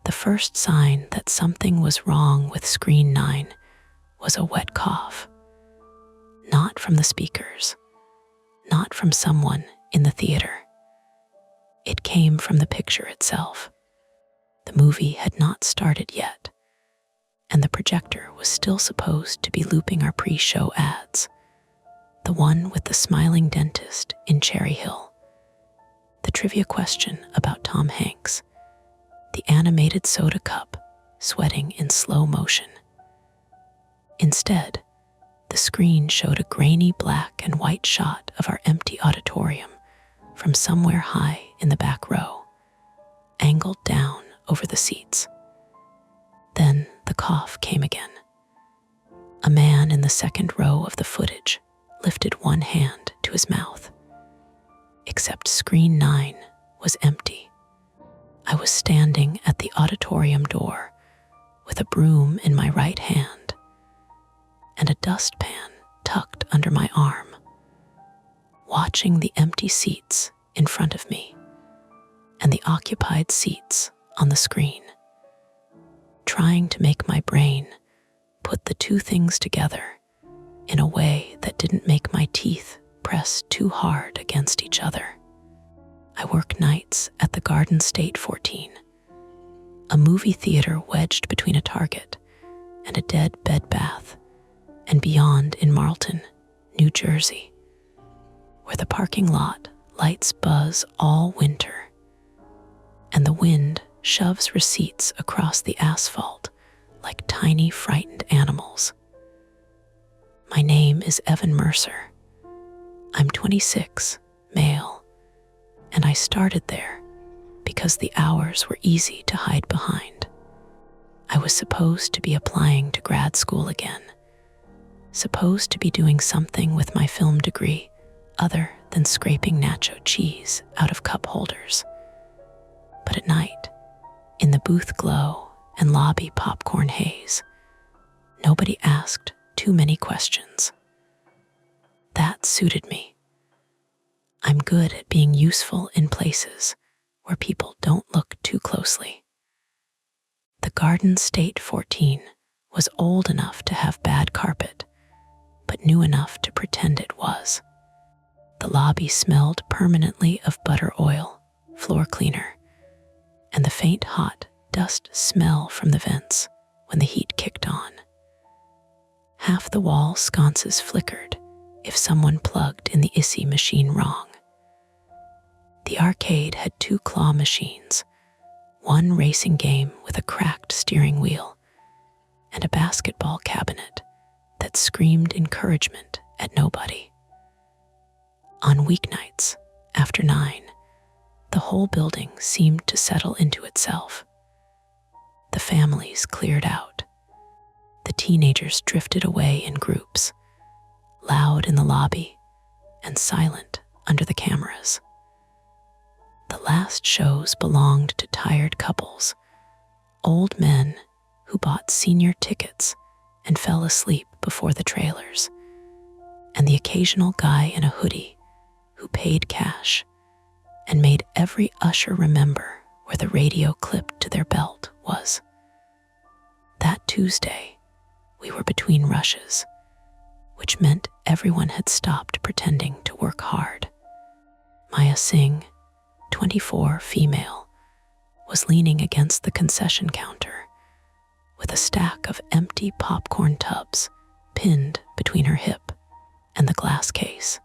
The first sign that something was wrong with Screen 9 was a wet cough. Not from the speakers, not from someone in the theater. It came from the picture itself. The movie had not started yet, and the projector was still supposed to be looping our pre-show ads. The one with the smiling dentist in Cherry Hill, the trivia question about Tom Hanks, the animated soda cup sweating in slow motion. Instead, the screen showed a grainy black and white shot of our empty auditorium from somewhere high in the back row, angled down over the seats. Then the cough came again. A man in the second row of the footage lifted one hand to his mouth. Except screen 9 was empty. I was standing at the auditorium door with a broom in my right hand and a dustpan tucked under my arm, watching the empty seats in front of me and the occupied seats on the screen, trying to make my brain put the two things together in a way that didn't make my teeth press too hard against each other. I work nights at the Garden State 14, a movie theater wedged between a Target and a dead Bed Bath and Beyond in Marlton, New Jersey, where the parking lot lights buzz all winter and the wind shoves receipts across the asphalt like tiny frightened animals. My name is Evan Mercer. I'm 26, male, and I started there because the hours were easy to hide behind. I was supposed to be applying to grad school again, supposed to be doing something with my film degree other than scraping nacho cheese out of cup holders. But at night, in the booth glow and lobby popcorn haze, nobody asked too many questions. That suited me. I'm good at being useful in places where people don't look too closely. The Garden State 14 was old enough to have bad carpet, but new enough to pretend it was. The lobby smelled permanently of butter oil, floor cleaner, and the faint hot dust smell from the vents when the heat kicked on. Half the wall sconces flickered if someone plugged in the ISI machine wrong. The arcade had 2 claw machines, one racing game with a cracked steering wheel, and a basketball cabinet that screamed encouragement at nobody. On weeknights, after 9, the whole building seemed to settle into itself. The families cleared out. The teenagers drifted away in groups, loud in the lobby and silent under the cameras. The last shows belonged to tired couples, old men who bought senior tickets and fell asleep before the trailers, and the occasional guy in a hoodie who paid cash and made every usher remember where the radio clipped to their belt was. That Tuesday, we were between rushes, which meant everyone had stopped pretending to work hard. Maya Singh, 24, female, was leaning against the concession counter with a stack of empty popcorn tubs pinned between her hip and the glass case.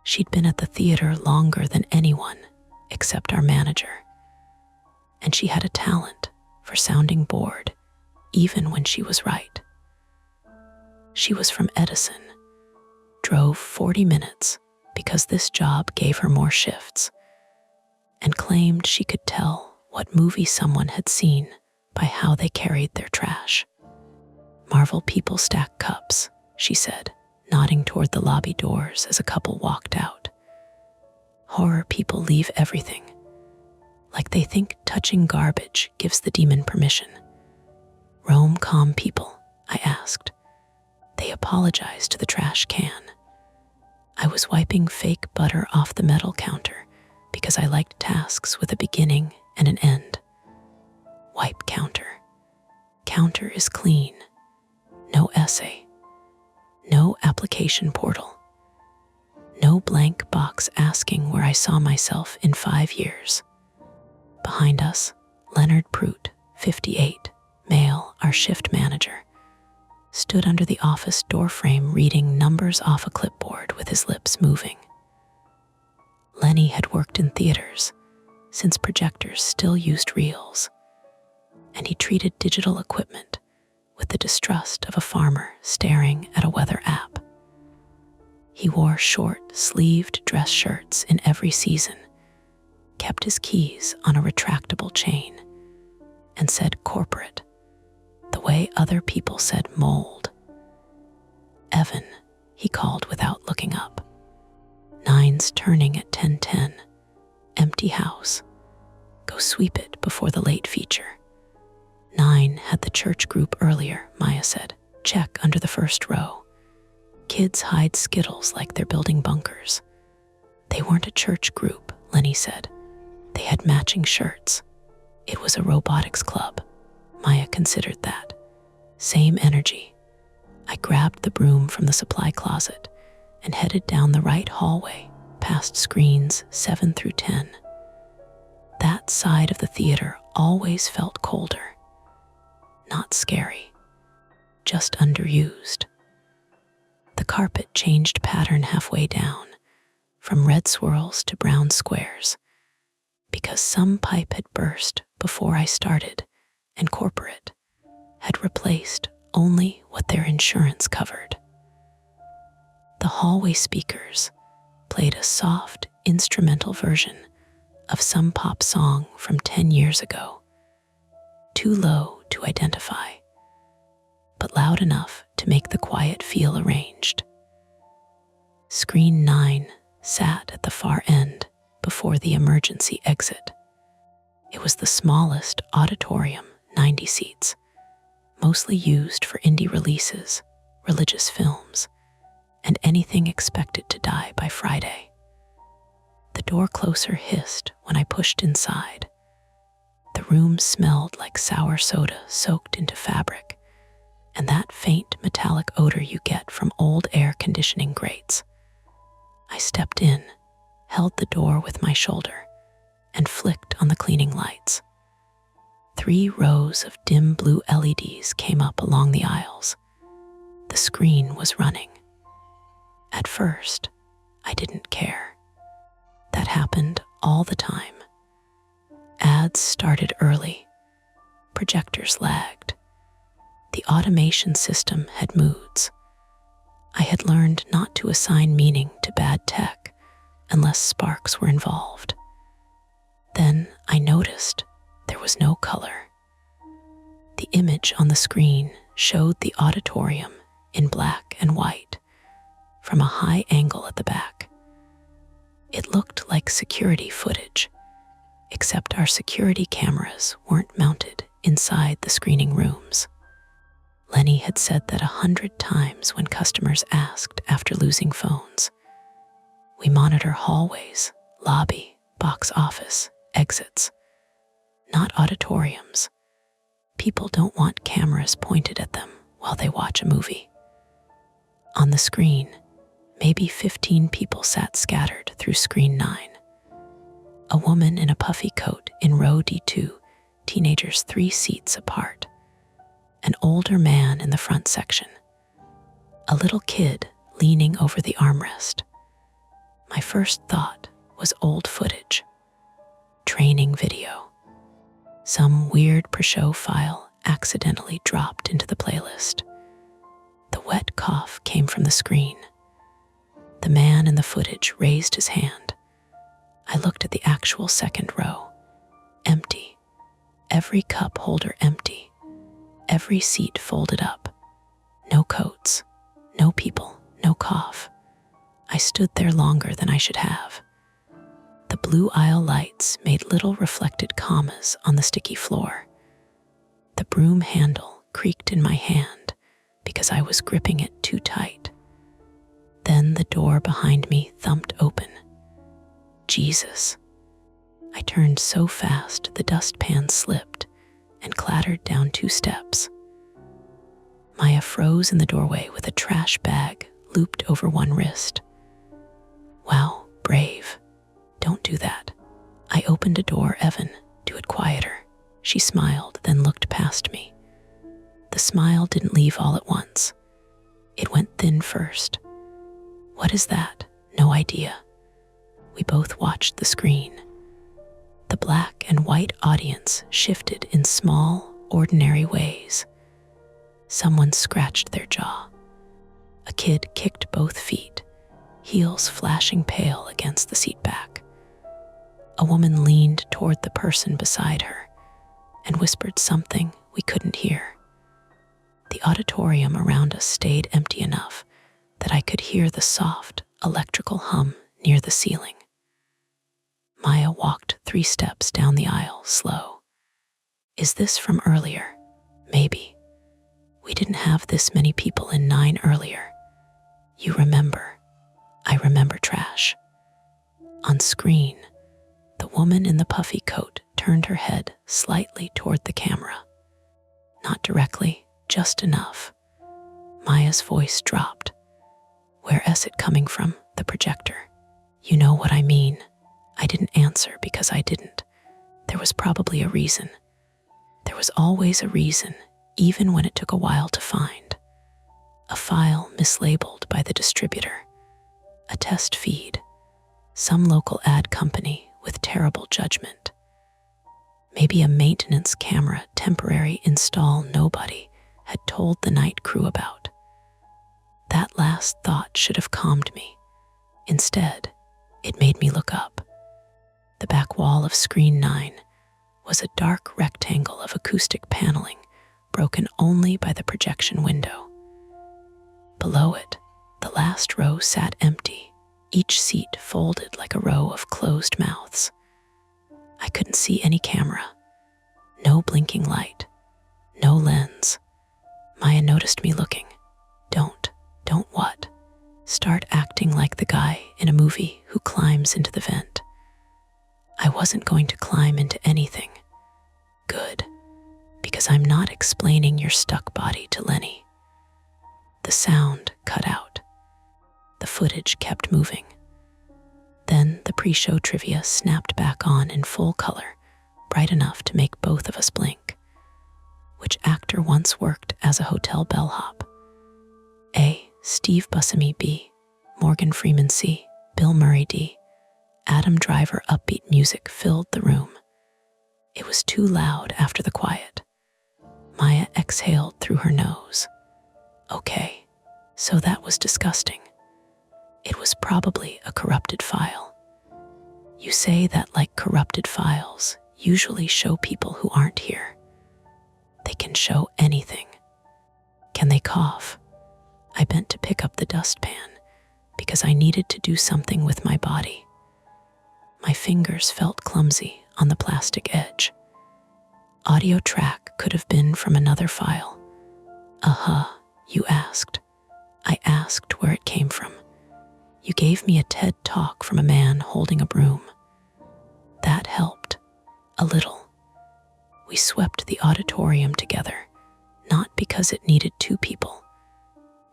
She'd been at the theater longer than anyone except our manager, and she had a talent for sounding bored even when she was right. She was from Edison, drove 40 minutes because this job gave her more shifts, and claimed she could tell what movie someone had seen by how they carried their trash. Marvel people stack cups, she said, nodding toward the lobby doors as a couple walked out. Horror people leave everything, like they think touching garbage gives the demon permission. Rom-com people, I asked. They apologized to the trash can. I was wiping fake butter off the metal counter because I liked tasks with a beginning and an end. Wipe counter. Counter is clean. No essay. No application portal. No blank box asking where I saw myself in 5 years. Behind us, Leonard Prout, 58, male, our shift manager, stood under the office doorframe reading numbers off a clipboard with his lips moving. Lenny had worked in theaters since projectors still used reels, and he treated digital equipment with the distrust of a farmer staring at a weather app. He wore short-sleeved dress shirts in every season, kept his keys on a retractable chain, and said corporate way other people said mold. Evan, he called without looking up. 9's turning at 10:10. Empty house. Go sweep it before the late feature. 9 had the church group earlier, Maya said. Check under the first row. Kids hide Skittles like they're building bunkers. They weren't a church group, Lenny said. They had matching shirts. It was a robotics club. Maya considered that. Same energy. I grabbed the broom from the supply closet and headed down the right hallway, past screens 7 through 10. That side of the theater always felt colder. Not scary, just underused. The carpet changed pattern halfway down, from red swirls to brown squares, because some pipe had burst before I started, and corporate had replaced only what their insurance covered. The hallway speakers played a soft instrumental version of some pop song from 10 years ago, too low to identify, but loud enough to make the quiet feel arranged. Screen 9 sat at the far end before the emergency exit. It was the smallest auditorium, 90 seats, mostly used for indie releases, religious films, and anything expected to die by Friday. The door closer hissed when I pushed inside. The room smelled like sour soda soaked into fabric, and that faint metallic odor you get from old air conditioning grates. I stepped in, held the door with my shoulder, and flicked on the cleaning lights. 3 rows of dim blue LEDs came up along the aisles. The screen was running. At first, I didn't care. That happened all the time. Ads started early. Projectors lagged. The automation system had moods. I had learned not to assign meaning to bad tech unless sparks were involved. Then I noticed there was no color. The image on the screen showed the auditorium in black and white from a high angle at the back. It looked like security footage, except our security cameras weren't mounted inside the screening rooms. Lenny had said that 100 times when customers asked after losing phones. We monitor hallways, lobby, box office, exits, not auditoriums. People don't want cameras pointed at them while they watch a movie. On the screen, maybe 15 people sat scattered through screen 9. A woman in a puffy coat in row D2, teenagers 3 seats apart. An older man in the front section. A little kid leaning over the armrest. My first thought was old footage. Training video. Some weird pre-show file accidentally dropped into the playlist. The wet cough came from the screen. The man in the footage raised his hand. I looked at the actual second row. Empty. Every cup holder empty. Every seat folded up. No coats. No people. No cough. I stood there longer than I should have. The blue aisle lights made little reflected commas on the sticky floor. The broom handle creaked in my hand because I was gripping it too tight. Then the door behind me thumped open. Jesus. I turned so fast the dustpan slipped and clattered down 2 steps. Maya froze in the doorway with a trash bag looped over one wrist. Wow, brave. Don't do that. I opened a door, Evan. Do it quieter. She smiled, then looked past me. The smile didn't leave all at once. It went thin first. What is that? No idea. We both watched the screen. The black and white audience shifted in small, ordinary ways. Someone scratched their jaw. A kid kicked both feet, heels flashing pale against the seat back. A woman leaned toward the person beside her and whispered something we couldn't hear. The auditorium around us stayed empty enough that I could hear the soft, electrical hum near the ceiling. Maya walked 3 steps down the aisle, slow. Is this from earlier? Maybe. We didn't have this many people in 9 earlier. You remember. I remember trash. On screen, the woman in the puffy coat turned her head slightly toward the camera. Not directly, just enough. Maya's voice dropped. Where's it coming from? The projector. You know what I mean. I didn't answer because I didn't. There was probably a reason. There was always a reason, even when it took a while to find. A file mislabeled by the distributor. A test feed. Some local ad company with terrible judgment. Maybe a maintenance camera temporary install nobody had told the night crew about. That last thought should have calmed me. Instead, it made me look up. The back wall of screen 9 was a dark rectangle of acoustic paneling, broken only by the projection window. Below it, the last row sat empty, each seat folded like a row of closed mouths. I couldn't see any camera, no blinking light, no lens. Maya noticed me looking. Don't what? Start acting like the guy in a movie who climbs into the vent. I wasn't going to climb into anything. Good, because I'm not explaining your stuck body to Lenny. The sound cut out. The footage kept moving. Then the pre-show trivia snapped back on in full color, bright enough to make both of us blink. Which actor once worked as a hotel bellhop? A. Steve Buscemi. B. Morgan Freeman. C. Bill Murray. D. Adam Driver. Upbeat music filled the room. It was too loud after the quiet. Maya exhaled through her nose. Okay, so that was disgusting. It was probably a corrupted file. You say that like corrupted files usually show people who aren't here. They can show anything. Can they cough? I bent to pick up the dustpan because I needed to do something with my body. My fingers felt clumsy on the plastic edge. Audio track could have been from another file. You asked. I asked where it came from. You gave me a TED talk from a man holding a broom. That helped. A little. We swept the auditorium together, not because it needed 2 people,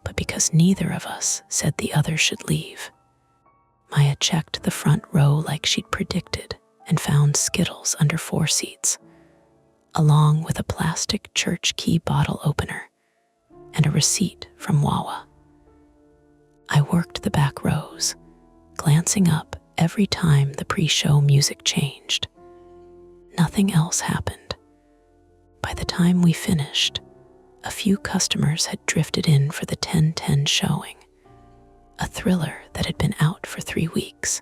but because neither of us said the other should leave. Maya checked the front row like she'd predicted and found Skittles under 4 seats, along with a plastic church key bottle opener and a receipt from Wawa. I worked the back rows, glancing up every time the pre-show music changed. Nothing else happened. By the time we finished, a few customers had drifted in for the 10:10 showing, a thriller that had been out for 3 weeks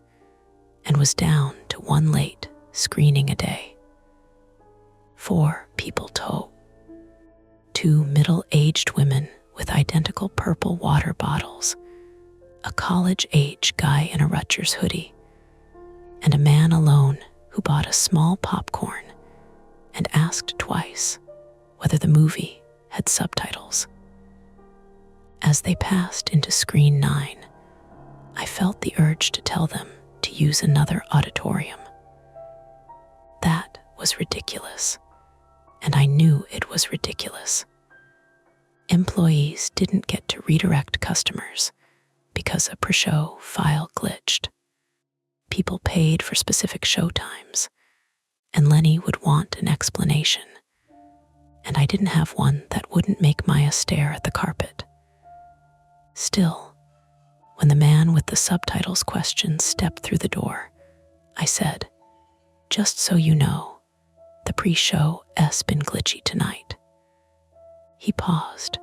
and was down to 1 late screening a day. 4 people tow. 2 middle-aged women with identical purple water bottles, a college-age guy in a Rutgers hoodie, and a man alone who bought a small popcorn and asked twice whether the movie had subtitles. As they passed into screen 9, I felt the urge to tell them to use another auditorium. That was ridiculous, and I knew it was ridiculous. Employees didn't get to redirect customers because a pre-show file glitched. People paid for specific show times, and Lenny would want an explanation. And I didn't have one that wouldn't make Maya stare at the carpet. Still, when the man with the subtitles question stepped through the door, I said, "Just so you know, the pre-show's been glitchy tonight." He paused.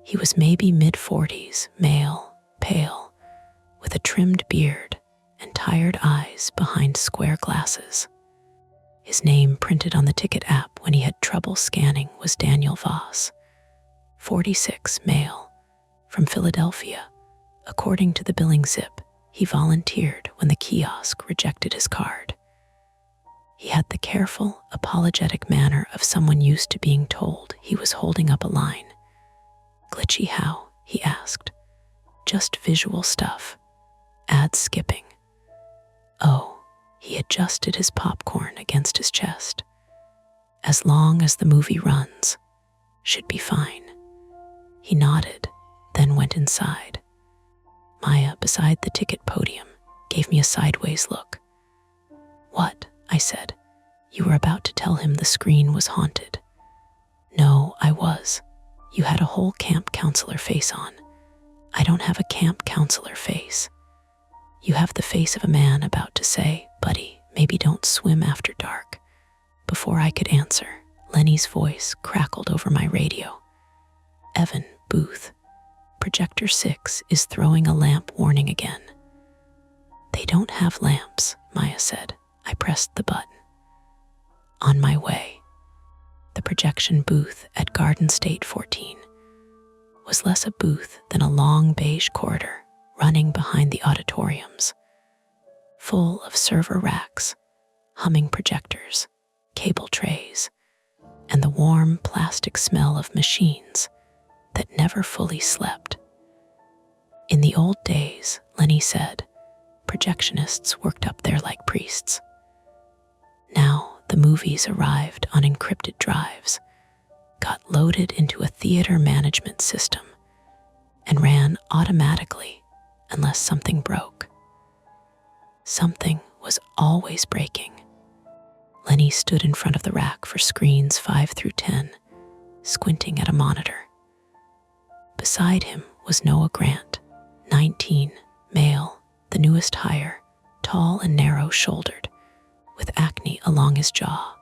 He was maybe mid-40s, male, pale, with a trimmed beard and tired eyes behind square glasses. His name printed on the ticket app when he had trouble scanning was Daniel Voss, 46, male, from Philadelphia. According to the billing zip, he volunteered when the kiosk rejected his card. He had the careful, apologetic manner of someone used to being told he was holding up a line. Glitchy how? He asked. Just visual stuff. Ad skipping. Oh, he adjusted his popcorn against his chest. As long as the movie runs, should be fine. He nodded, then went inside. Maya, beside the ticket podium, gave me a sideways look. What? I said. You were about to tell him the screen was haunted. No, I was. You had a whole camp counselor face on. I don't have a camp counselor face. You have the face of a man about to say, buddy, maybe don't swim after dark. Before I could answer, Lenny's voice crackled over my radio. Evan, booth. Projector 6 is throwing a lamp warning again. They don't have lamps, Maya said. I pressed the button. On my way. The projection booth at Garden State 14 was less a booth than a long beige corridor running behind the auditoriums, full of server racks, humming projectors, cable trays, and the warm plastic smell of machines that never fully slept. In the old days, Lenny said, projectionists worked up there like priests. Now the movies arrived on encrypted drives, got loaded into a theater management system, and ran automatically unless something broke. Something was always breaking. Lenny stood in front of the rack for screens 5 through 10, squinting at a monitor. Beside him was Noah Grant, 19, male, the newest hire, tall and narrow-shouldered, with acne along his jaw,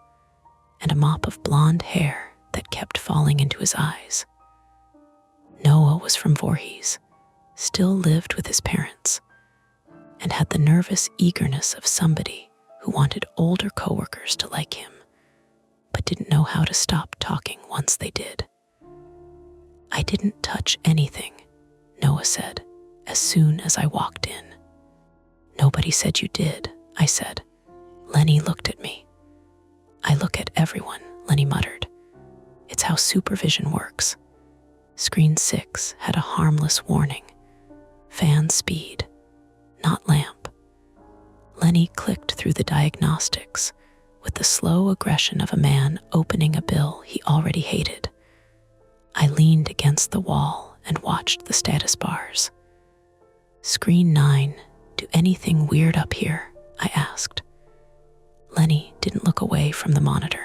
and a mop of blonde hair that kept falling into his eyes. Noah was from Voorhees, still lived with his parents, and had the nervous eagerness of somebody who wanted older coworkers to like him, but didn't know how to stop talking once they did. I didn't touch anything, Noah said, as soon as I walked in. Nobody said you did, I said. Lenny looked at me. I look at everyone, Lenny muttered. It's how supervision works. Screen 6 had a harmless warning. Fan speed, not lamp. Lenny clicked through the diagnostics with the slow aggression of a man opening a bill he already hated. I leaned against the wall and watched the status bars. Screen 9, do anything weird up here? I asked. Lenny didn't look away from the monitor.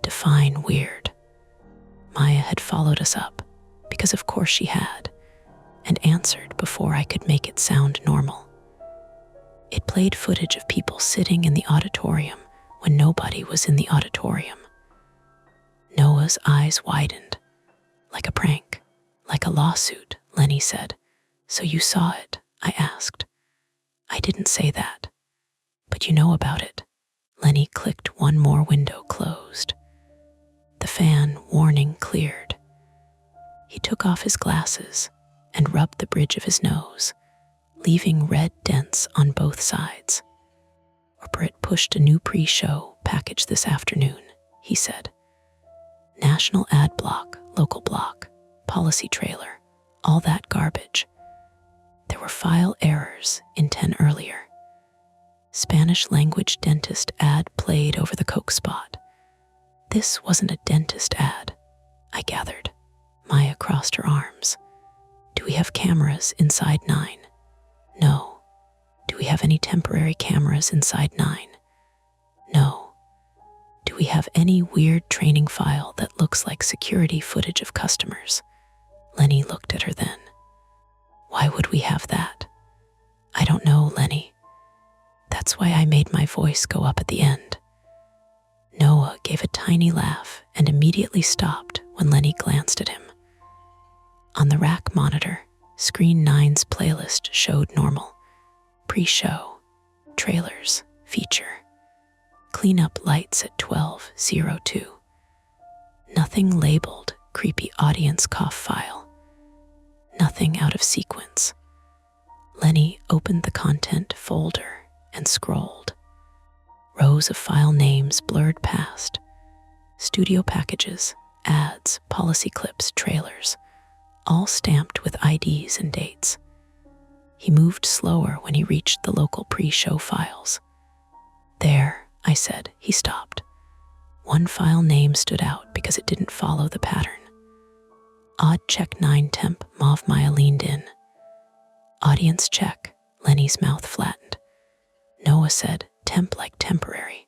Define weird. Maya had followed us up, because of course she had, and answered before I could make it sound normal. It played footage of people sitting in the auditorium when nobody was in the auditorium. Noah's eyes widened. Like a prank, like a lawsuit, Lenny said. So you saw it, I asked. I didn't say that. But you know about it. Lenny clicked one more window closed. The fan warning cleared. He took off his glasses and rubbed the bridge of his nose, leaving red dents on both sides. Corporate pushed a new pre-show package this afternoon, he said. National ad block, local block, policy trailer, all that garbage. There were file errors in 10 earlier. Spanish language dentist ad played over the Coke spot. This wasn't a dentist ad, I gathered. Maya crossed her arms. Do we have cameras inside 9? No. Do we have any temporary cameras inside 9? No. Do we have any weird training file that looks like security footage of customers? Lenny looked at her then. Why would we have that? I don't know, Lenny. That's why I made my voice go up at the end. Noah gave a tiny laugh and immediately stopped when Lenny glanced at him. On the rack monitor, Screen 9's playlist showed normal. Pre-show, trailers, feature. Cleanup lights at 12:02. Nothing labeled creepy audience cough file. Nothing out of sequence. Lenny opened the content folder and scrolled. Rows of file names blurred past. Studio packages, ads, policy clips, trailers, all stamped with IDs and dates. He moved slower when he reached the local pre-show files. There, I said. He stopped. One file name stood out because it didn't follow the pattern. Odd check 9 temp, Mauve Maya leaned in. Audience check, Lenny's mouth flattened. Noah said, temp like temporary.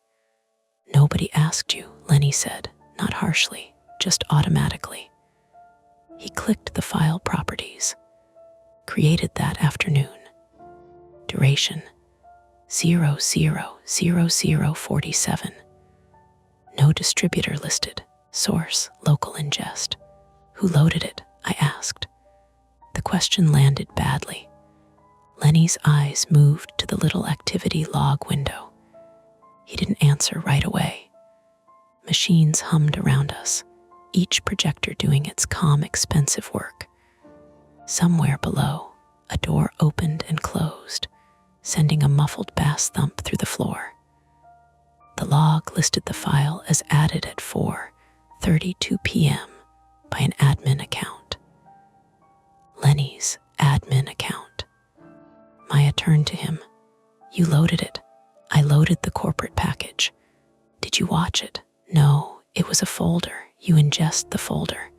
Nobody asked you, Lenny said, not harshly, just automatically. He clicked the file properties. Created that afternoon. Duration, 000047. No distributor listed. Source, local ingest. Who loaded it? I asked. The question landed badly. Lenny's eyes moved to the little activity log window. He didn't answer right away. Machines hummed around us, each projector doing its calm, expensive work. Somewhere below, a door opened and closed, sending a muffled bass thump through the floor. The log listed the file as added at 4:32 p.m. by an admin account. Lenny's admin account. Maya turned to him. You loaded it. I loaded the corporate package. Did you watch it? No, it was a folder. You ingest the folder.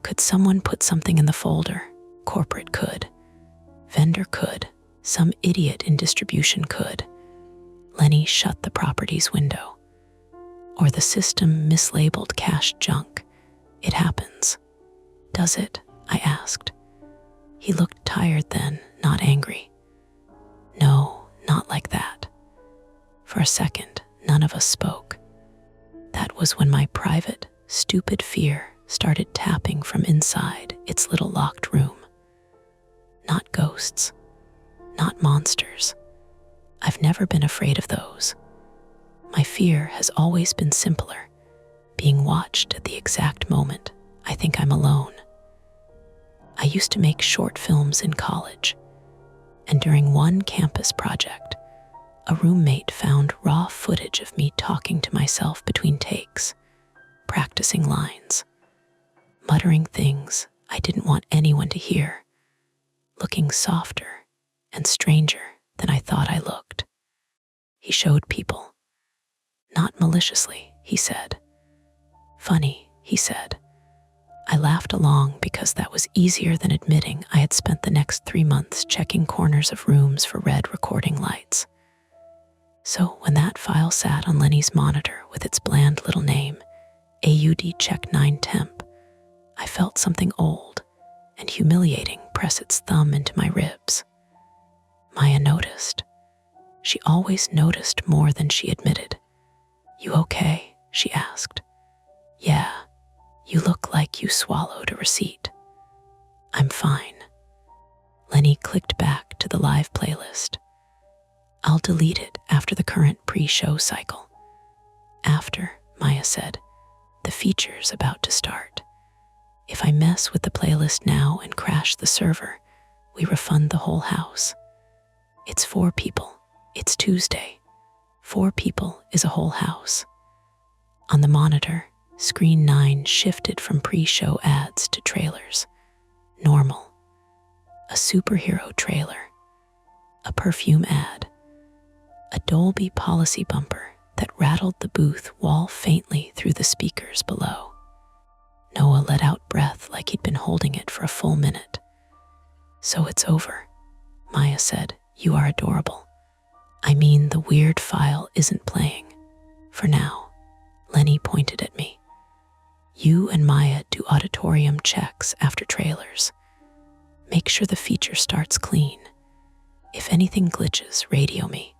Could someone put something in the folder? Corporate could. Vendor could. Some idiot in distribution could. Lenny shut the properties window. Or the system mislabeled cached junk. It happens. Does it? I asked. He looked tired then, not angry. No, not like that. For a second, none of us spoke. That was when my private, stupid fear started tapping from inside its little locked room. Not ghosts, not monsters. I've never been afraid of those. My fear has always been simpler, being watched at the exact moment I think I'm alone. I used to make short films in college, and during one campus project, a roommate found raw footage of me talking to myself between takes, practicing lines, muttering things I didn't want anyone to hear, looking softer and stranger than I thought I looked. He showed people. Not maliciously, he said. Funny, he said. I laughed along because that was easier than admitting I had spent the next 3 months checking corners of rooms for red recording lights. So when that file sat on Lenny's monitor with its bland little name, AUD check 9 temp, I felt something old and humiliating press its thumb into my ribs. Maya noticed. She always noticed more than she admitted. You okay? She asked. Yeah, you look like you swallowed a receipt. I'm fine. Lenny clicked back to the live playlist. I'll delete it after the current pre-show cycle. After, Maya said, the feature's about to start. If I mess with the playlist now and crash the server, we refund the whole house. It's 4 people. It's Tuesday. 4 people is a whole house. On the monitor, screen 9 shifted from pre-show ads to trailers. Normal. A superhero trailer. A perfume ad. A Dolby policy bumper that rattled the booth wall faintly through the speakers below. Noah let out breath like he'd been holding it for a full minute. So it's over, Maya said. You are adorable. I mean, the weird file isn't playing. For now. Lenny pointed at me. You and Maya do auditorium checks after trailers. Make sure the feature starts clean. If anything glitches, radio me.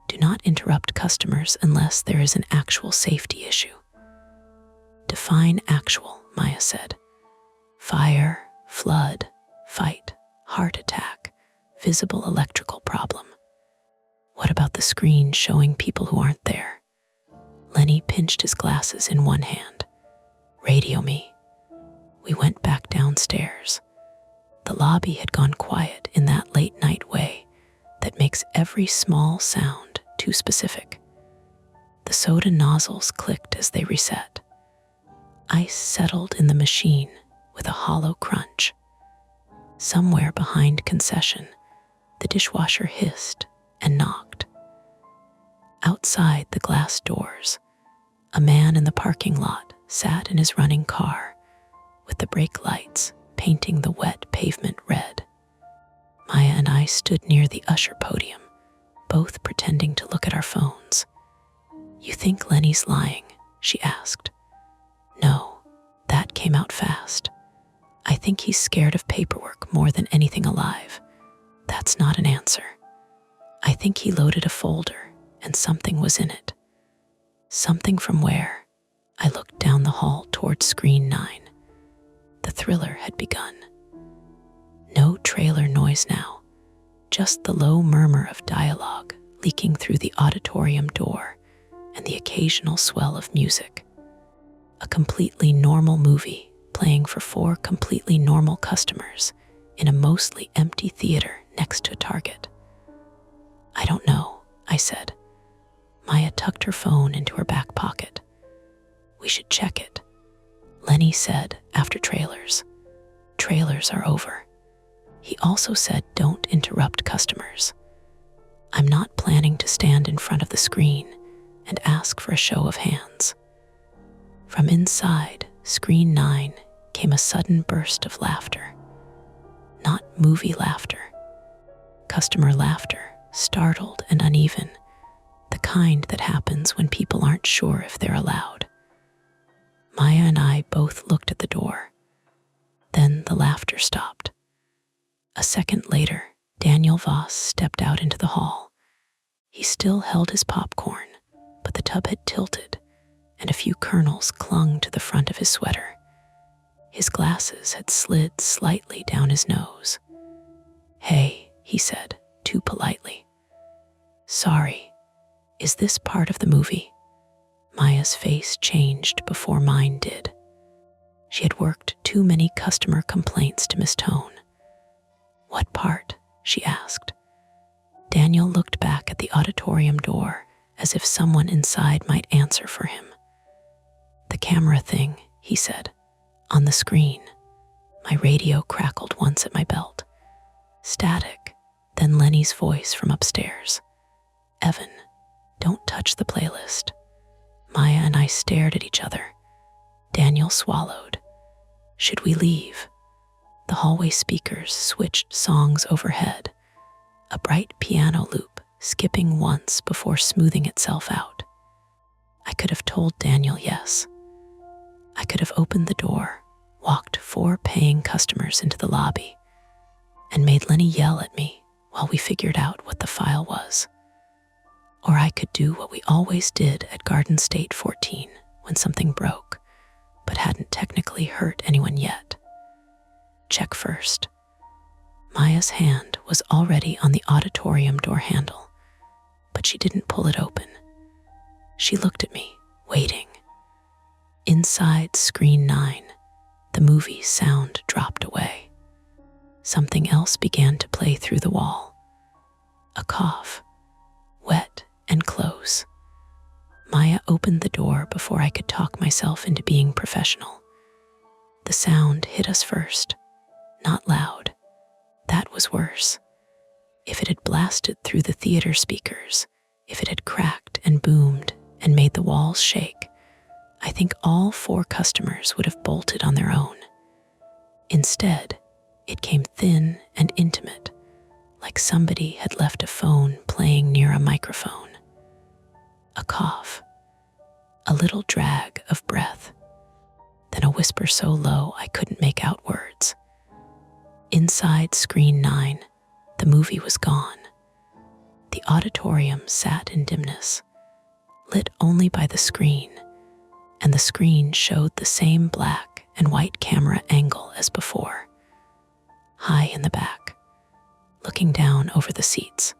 Do not interrupt customers unless there is an actual safety issue. Define actual, Maya said. Fire, flood, fight, heart attack, visible electrical problem. What about the screen showing people who aren't there? Lenny pinched his glasses in one hand. Radio me. We went back downstairs. The lobby had gone quiet in that late-night way that makes every small sound too specific. The soda nozzles clicked as they reset. Ice settled in the machine with a hollow crunch. Somewhere behind concession, the dishwasher hissed and knocked. Outside the glass doors, a man in the parking lot sat in his running car, with the brake lights painting the wet pavement red. Maya and I stood near the usher podium, both pretending to look at our phones. "You think Lenny's lying?" she asked. "No, that came out fast. I think he's scared of paperwork more than anything alive. That's not an answer. I think he loaded a folder and something was in it." Something from where? I looked down the hall toward screen 9. The thriller had begun. No trailer noise now, just the low murmur of dialogue leaking through the auditorium door and the occasional swell of music. A completely normal movie playing for 4 completely normal customers in a mostly empty theater next to a Target. "I don't know," I said. Maya tucked her phone into her back pocket. "We should check it," Lenny said after trailers. "Trailers are over." He also said don't interrupt customers. I'm not planning to stand in front of the screen and ask for a show of hands. From inside screen 9 came a sudden burst of laughter. Not movie laughter. Customer laughter, startled and uneven, the kind that happens when people aren't sure if they're allowed. Maya and I both looked at the door. Then the laughter stopped. A second later, Daniel Voss stepped out into the hall. He still held his popcorn, but the tub had tilted, and a few kernels clung to the front of his sweater. His glasses had slid slightly down his nose. "Hey," he said, too politely. "Sorry, is this part of the movie?" Maya's face changed before mine did. She had worked too many customer complaints to miss tone. "What part?" she asked. Daniel looked back at the auditorium door as if someone inside might answer for him. "The camera thing," he said, "on the screen." My radio crackled once at my belt. Static, then Lenny's voice from upstairs. "Evan, don't touch the playlist." Maya and I stared at each other. Daniel swallowed. Should we leave? The hallway speakers switched songs overhead, a bright piano loop skipping once before smoothing itself out. I could have told Daniel yes. I could have opened the door, walked 4 paying customers into the lobby, and made Lenny yell at me while we figured out what the file was. Or I could do what we always did at Garden State 14 when something broke, but hadn't technically hurt anyone yet. Check first. Maya's hand was already on the auditorium door handle, but she didn't pull it open. She looked at me, waiting. Inside screen 9, the movie sound dropped away. Something else began to play through the wall. A cough, wet and close. Maya opened the door before I could talk myself into being professional. The sound hit us first, not loud. That was worse. If it had blasted through the theater speakers, if it had cracked and boomed and made the walls shake, I think all 4 customers would have bolted on their own. Instead, it came thin and intimate, like somebody had left a phone playing near a microphone. A cough, a little drag of breath, then a whisper so low I couldn't make out words. Inside screen 9, the movie was gone. The auditorium sat in dimness, lit only by the screen, and the screen showed the same black and white camera angle as before, high in the back, looking down over the seats.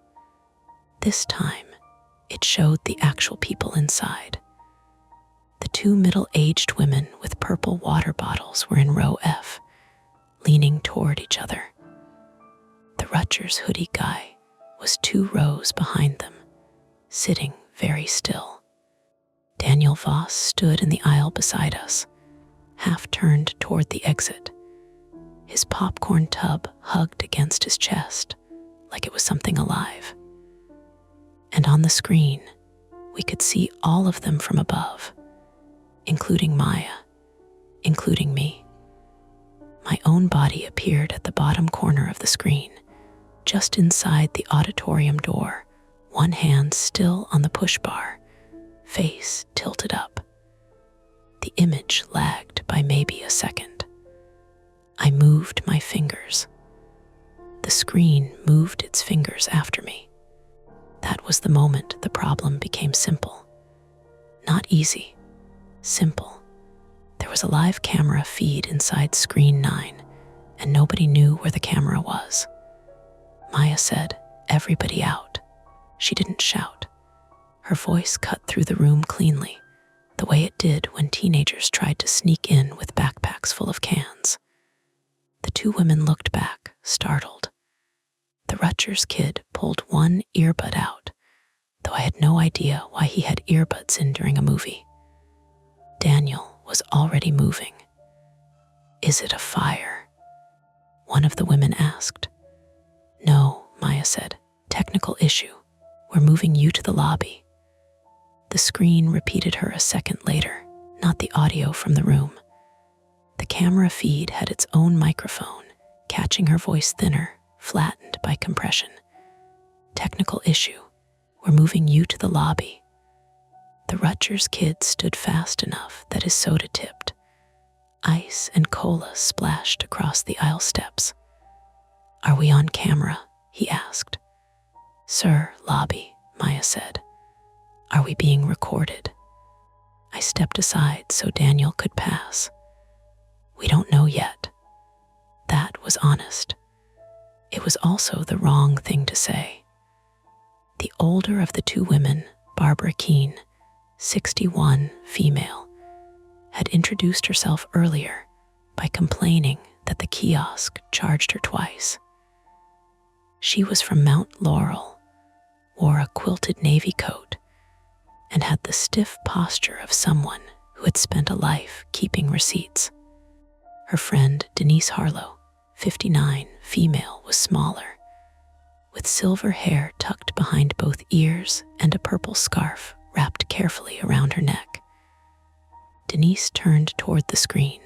This time, it showed the actual people inside. The two middle-aged women with purple water bottles were in row F, leaning toward each other. The Rutgers hoodie guy was 2 rows behind them, sitting very still. Daniel Voss stood in the aisle beside us, half turned toward the exit, his popcorn tub hugged against his chest like it was something alive. And on the screen, we could see all of them from above, including Maya, including me. My own body appeared at the bottom corner of the screen, just inside the auditorium door, one hand still on the push bar, face tilted up. The image lagged by maybe a second. I moved my fingers. The screen moved its fingers after me. That was the moment the problem became simple. Not easy, simple. There was a live camera feed inside screen 9, and nobody knew where the camera was. Maya said, "Everybody out." She didn't shout. Her voice cut through the room cleanly, the way it did when teenagers tried to sneak in with backpacks full of cans. The two women looked back, startled. The Rutgers kid pulled one earbud out, though I had no idea why he had earbuds in during a movie. Daniel was already moving. "Is it a fire?" one of the women asked. "No," Maya said. "Technical issue. We're moving you to the lobby." The screen repeated her a second later, not the audio from the room. The camera feed had its own microphone, catching her voice thinner, flattened by compression. "Technical issue. We're moving you to the lobby." The Rutgers kid stood fast enough that his soda tipped. Ice and cola splashed across the aisle steps. "Are we on camera?" he asked. "Sir, lobby," Maya said. "Are we being recorded?" I stepped aside so Daniel could pass. "We don't know yet." That was honest. It was also the wrong thing to say. The older of the two women, Barbara Keene, 61, female, had introduced herself earlier by complaining that the kiosk charged her twice. She was from Mount Laurel, wore a quilted navy coat, and had the stiff posture of someone who had spent a life keeping receipts. Her friend, Denise Harlow, 59, female, was smaller, with silver hair tucked behind both ears and a purple scarf wrapped carefully around her neck. Denise turned toward the screen,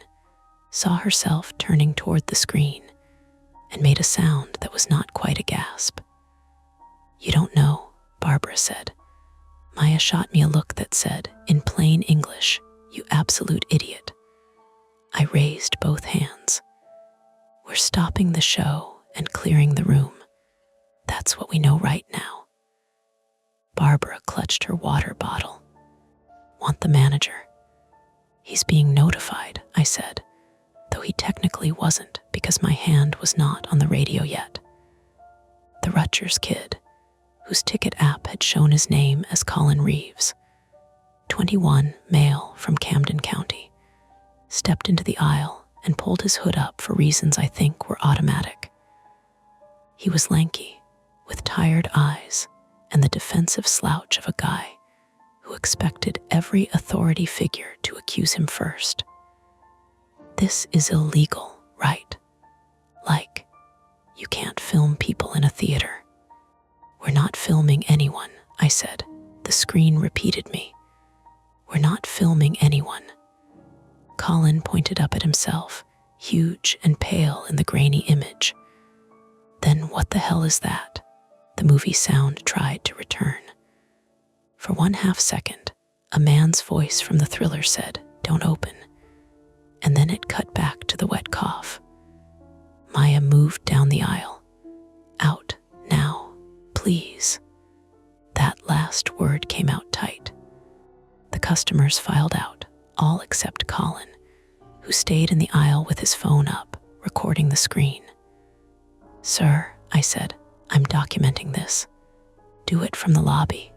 saw herself turning toward the screen, and made a sound that was not quite a gasp. "You don't know," Barbara said. Maya shot me a look that said, in plain English, "You absolute idiot." I raised both hands. "We're stopping the show and clearing the room. That's what we know right now." Barbara clutched her water bottle. "Want the manager?" "He's being notified," I said, though he technically wasn't because my hand was not on the radio yet. The Rutgers kid, whose ticket app had shown his name as Colin Reeves, 21, male from Camden County, stepped into the aisle and pulled his hood up for reasons I think were automatic. He was lanky, with tired eyes and the defensive slouch of a guy who expected every authority figure to accuse him first. "This is illegal, right? Like, you can't film people in a theater." "We're not filming anyone," I said. The screen repeated me. "We're not filming anyone." Colin pointed up at himself, huge and pale in the grainy image. "Then what the hell is that?" The movie sound tried to return. For 1/2 second, a man's voice from the thriller said, "Don't open." And then it cut back to the wet cough. Maya moved down the aisle. "Out, now, please." That last word came out tight. The customers filed out, all except Colin, who stayed in the aisle with his phone up, recording the screen. "Sir," I said, "I'm documenting this. Do it from the lobby."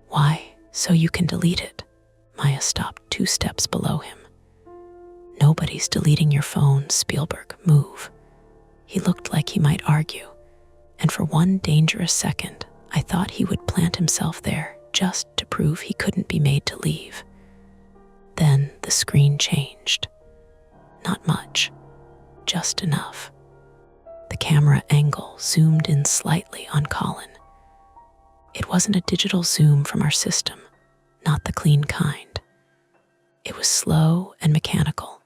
"Why? So you can delete it," Maya stopped 2 steps below him. Nobody's deleting your phone, Spielberg. Move. He looked like he might argue, and for one dangerous second, I thought he would plant himself there just to prove he couldn't be made to leave. Then the screen changed. Not much, just enough. The camera angle zoomed in slightly on Colin. It wasn't a digital zoom from our system, not the clean kind. It was slow and mechanical,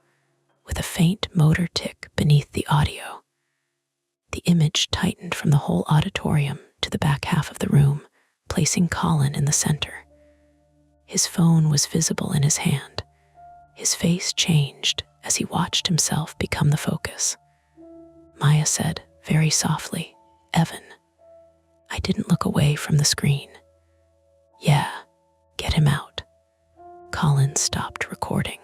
with a faint motor tick beneath the audio. The image tightened from the whole auditorium to the back half of the room, placing Colin in the center. His phone was visible in his hand. His face changed as he watched himself become the focus. Maya said, very softly, "Evan." I didn't look away from the screen. "Yeah, get him out." Colin stopped recording.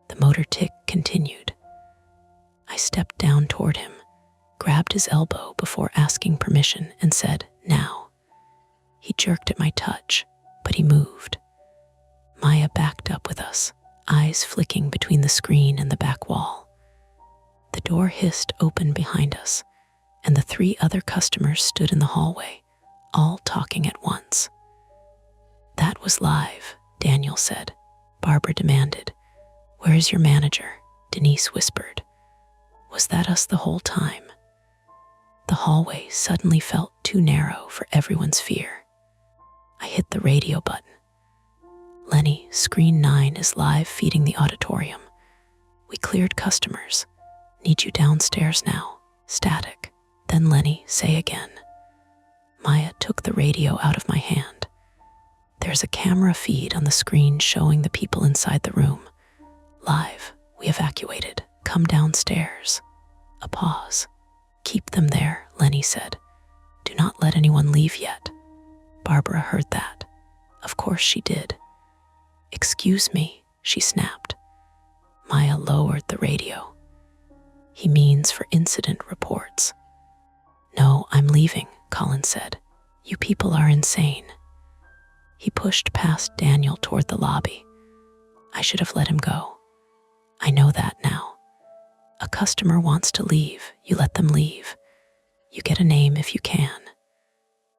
The motor tick continued. I stepped down toward him, grabbed his elbow before asking permission, and said, "Now." He jerked at my touch, but he moved. Maya backed up with us, eyes flicking between the screen and the back wall. The door hissed open behind us, and the 3 other customers stood in the hallway, all talking at once. "That was live," Daniel said. Barbara demanded. "Where is your manager?" Denise whispered. Was that us the whole time? The hallway suddenly felt too narrow for everyone's fear. I hit the radio button. "Lenny, screen 9 is live feeding the auditorium. We cleared customers. Need you downstairs now. Static." Then Lenny, say again. Maya took the radio out of my hand. There's a camera feed on the screen showing the people inside the room. "Live, we evacuated. Come downstairs." A pause. "Keep them there," Lenny said. "Do not let anyone leave yet." Barbara heard that. Of course she did. "Excuse me," she snapped. Maya lowered the radio. "He means for incident reports." "No, I'm leaving," Colin said. "You people are insane." He pushed past Daniel toward the lobby. I should have let him go. I know that now. A customer wants to leave, you let them leave. You get a name if you can.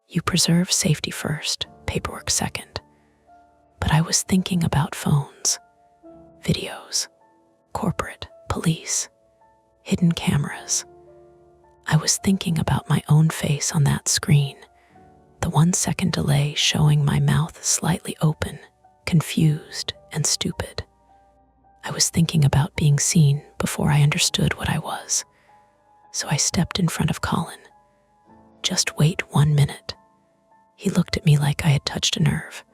You preserve safety first, paperwork second. But I was thinking about phones, videos, corporate, police, hidden cameras. I was thinking about my own face on that screen, the 1-second delay showing my mouth slightly open, confused and stupid. I was thinking about being seen before I understood what I was. So I stepped in front of Colin. "Just wait 1 minute." He looked at me like I had touched a nerve.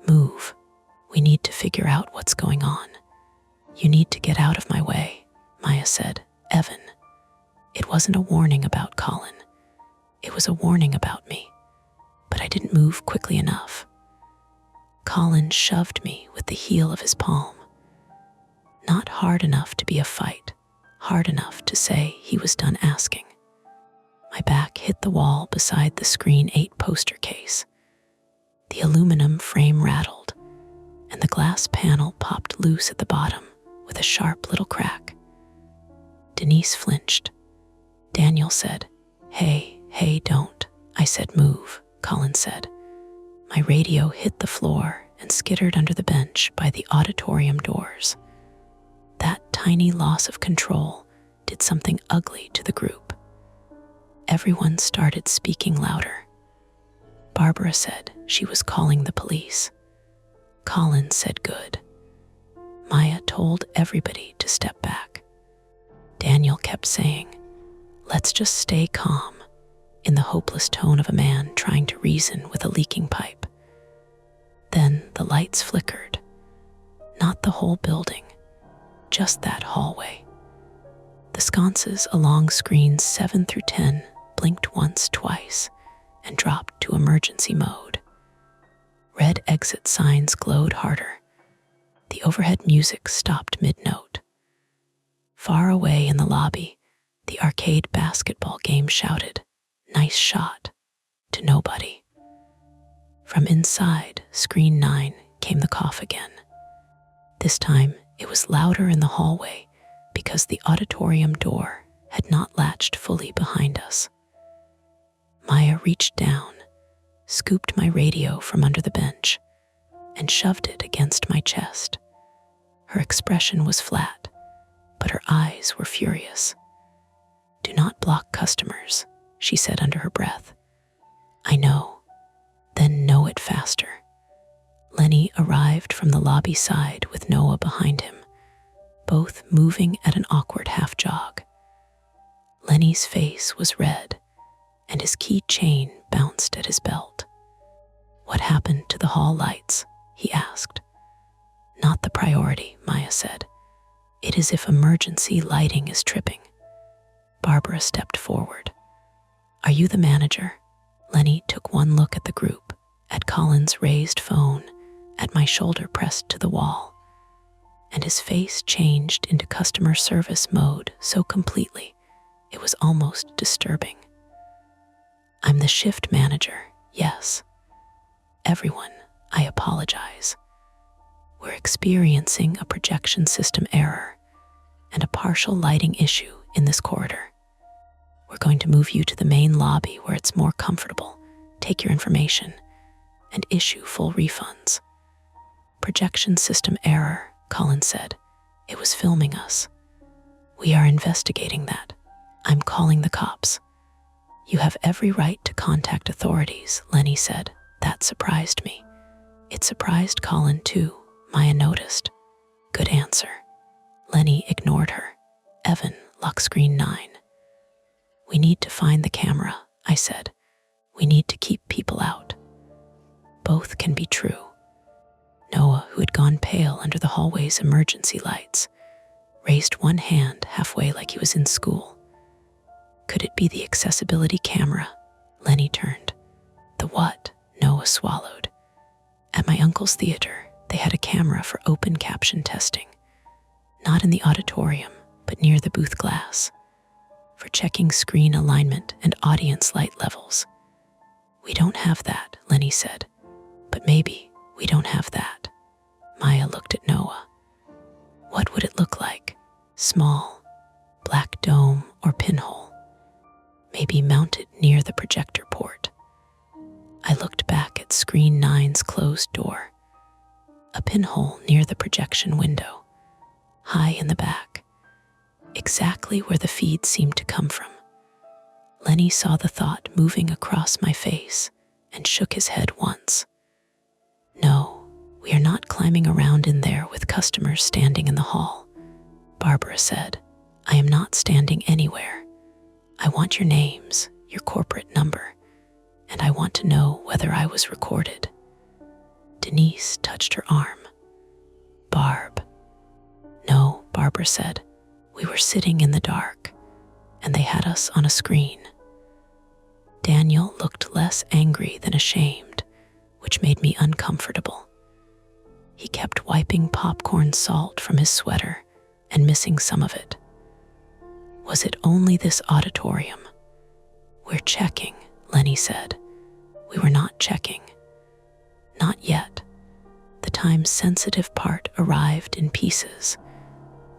"Move. We need to figure out what's going on." "You need to get out of my way," Maya said. "Evan." It wasn't a warning about Colin. It was a warning about me. But I didn't move quickly enough. Colin shoved me with the heel of his palm. Not hard enough to be a fight, hard enough to say he was done asking. My back hit the wall beside the Screen 8 poster case. The aluminum frame rattled, and the glass panel popped loose at the bottom with a sharp little crack. Denise flinched. Daniel said, Hey, don't." I said, "Move," Colin said. My radio hit the floor and skittered under the bench by the auditorium doors. That tiny loss of control did something ugly to the group. Everyone started speaking louder. Barbara said she was calling the police. Colin said good. Maya told everybody to step back. Daniel kept saying, "Let's just stay calm," in the hopeless tone of a man trying to reason with a leaking pipe. Then the lights flickered. Not the whole building, just that hallway. The sconces along screens 7 through 10 blinked once, twice, and dropped to emergency mode. Red exit signs glowed harder. The overhead music stopped mid-note. Far away in the lobby, the arcade basketball game shouted, "Nice shot," to nobody. From inside Screen 9 came the cough again. This time, it was louder in the hallway because the auditorium door had not latched fully behind us. Maya reached down, scooped my radio from under the bench, and shoved it against my chest. Her expression was flat, but her eyes were furious. "Do not block customers," she said under her breath. "I know. Then know it faster." Lenny arrived from the lobby side with Noah behind him, both moving at an awkward half-jog. Lenny's face was red, and his key chain bounced at his belt. "What happened to the hall lights?" he asked. "Not the priority," Maya said. "It is if emergency lighting is tripping." Barbara stepped forward. "Are you the manager?" Lenny took one look at the group, at Colin's raised phone, at my shoulder pressed to the wall, and his face changed into customer service mode so completely it was almost disturbing. "I'm the shift manager, yes." "Everyone, I apologize. We're experiencing a projection system error and a partial lighting issue in this corridor. We're going to move you to the main lobby where it's more comfortable, take your information, and issue full refunds." "Projection system error," Colin said. "It was filming us. We are investigating that. I'm calling the cops." "You have every right to contact authorities," Lenny said. That surprised me. It surprised Colin too, Maya noticed. "Good answer." Lenny ignored her. "Evan, lock screen 9. "We need to find the camera," I said. "We need to keep people out." Both can be true. Noah, who had gone pale under the hallway's emergency lights, raised one hand halfway like he was in school. "Could it be the accessibility camera?" Lenny turned. "The what?" Noah swallowed. "At my uncle's theater, they had a camera for open caption testing. Not in the auditorium, but near the booth glass, for checking screen alignment and audience light levels." "We don't have that," Lenny said. "But maybe we don't have that." Maya looked at Noah. "What would it look like? Small, black dome or pinhole? Maybe mounted near the projector port." I looked back at screen 9's closed door. A pinhole near the projection window, high in the back, exactly where the feed seemed to come from. Lenny saw the thought moving across my face and shook his head once. "No, we are not climbing around in there with customers standing in the hall," Barbara said. "I am not standing anywhere. I want your names, your corporate number, and I want to know whether I was recorded." Denise touched her arm. "Barb." "No," Barbara said. "We were sitting in the dark, and they had us on a screen." Daniel looked less angry than ashamed, which made me uncomfortable. He kept wiping popcorn salt from his sweater and missing some of it. "Was it only this auditorium?" "We're checking," Lenny said. "We were not checking." "Not yet." The time-sensitive part arrived in pieces,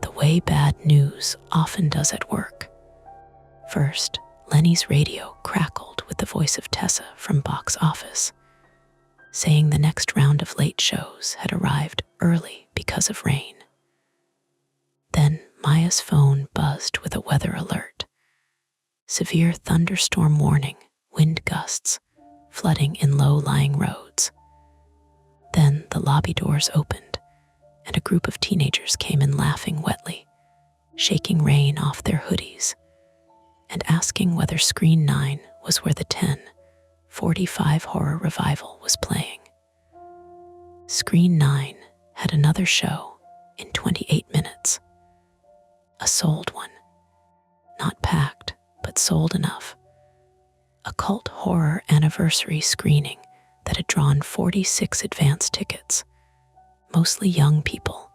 the way bad news often does at work. First, Lenny's radio crackled with the voice of Tessa from box office, saying the next round of late shows had arrived early because of rain. Then Maya's phone buzzed with a weather alert. Severe thunderstorm warning, wind gusts, flooding in low-lying roads. Then the lobby doors opened, and a group of teenagers came in laughing wetly, shaking rain off their hoodies, and asking whether Screen 9 was where the 10:45 horror revival was playing. Screen 9 had another show in 28 minutes. A sold one. Not packed, but sold enough. A cult horror anniversary screening that had drawn 46 advance tickets, mostly young people,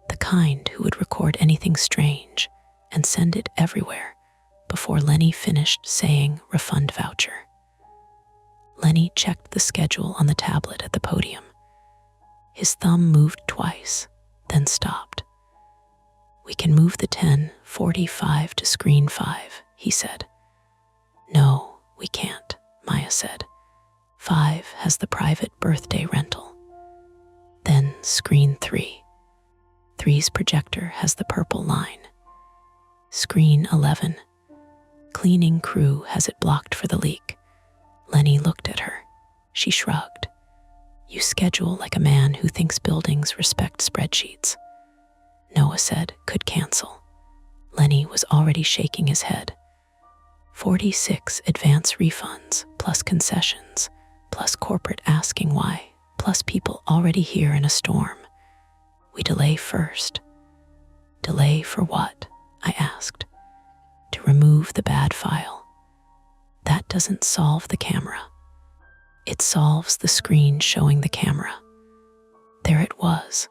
the kind who would record anything strange and send it everywhere before Lenny finished saying refund voucher. Lenny checked the schedule on the tablet at the podium. His thumb moved twice, then stopped. "We can move the 10:45 to screen 5, he said. "No, we can't," Maya said. 5 has the private birthday rental. Then screen 3. 3's projector has the purple line. Screen 11. Cleaning crew has it blocked for the leak. Lenny looked at her. She shrugged. "You schedule like a man who thinks buildings respect spreadsheets." Noah said, "Could cancel." Lenny was already shaking his head. 46 advance refunds, plus concessions, plus corporate asking why, plus people already here in a storm. We delay first. "Delay for what?" I asked. "To remove the bad file." "That doesn't solve the camera." "It solves the screen showing the camera." There it was,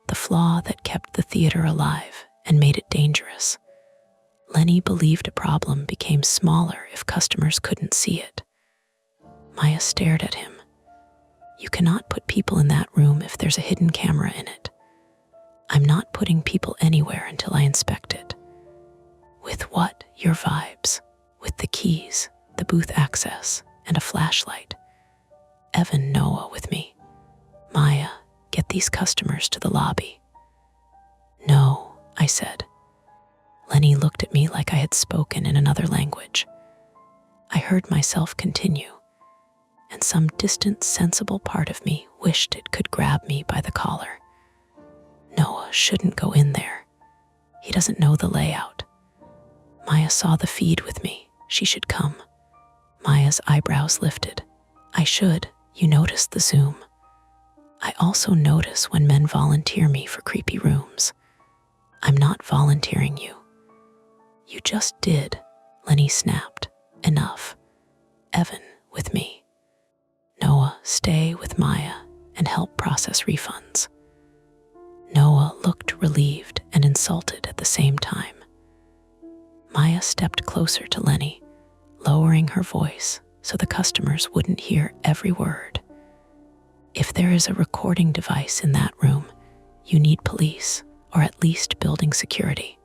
the flaw that kept the theater alive and made it dangerous. Lenny believed a problem became smaller if customers couldn't see it. Maya stared at him. "You cannot put people in that room if there's a hidden camera in it." "I'm not putting people anywhere until I inspect it." "With what? Your vibes?" "With the keys, the booth access, and a flashlight." "Evan, Noah with me." "Maya, get these customers to the lobby." "No," I said. Lenny looked at me like I had spoken in another language. I heard myself continue, and some distant, sensible part of me wished it could grab me by the collar. "Noah shouldn't go in there. He doesn't know the layout." Maya saw the feed with me. She should come. Maya's eyebrows lifted. "I should. You noticed the zoom." "I also notice when men volunteer me for creepy rooms." "I'm not volunteering you." "You just did," Lenny snapped. "Enough. Evan, with me." "Noah, stay with Maya and help process refunds." Noah looked relieved and insulted at the same time. Maya stepped closer to Lenny, lowering her voice so the customers wouldn't hear every word. "If there is a recording device in that room, you need police, or at least building security."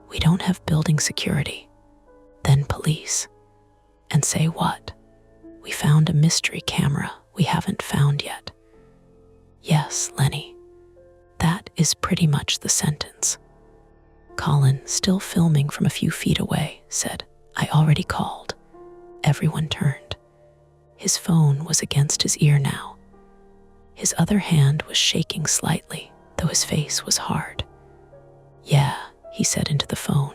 "We don't have building security." "Then police." "And say what?" "We found a mystery camera we haven't found yet." "Yes, Lenny. That is pretty much the sentence." Colin, still filming from a few feet away, said, "I already called." Everyone turned. His phone was against his ear now. His other hand was shaking slightly, though his face was hard. "Yeah," he said into the phone.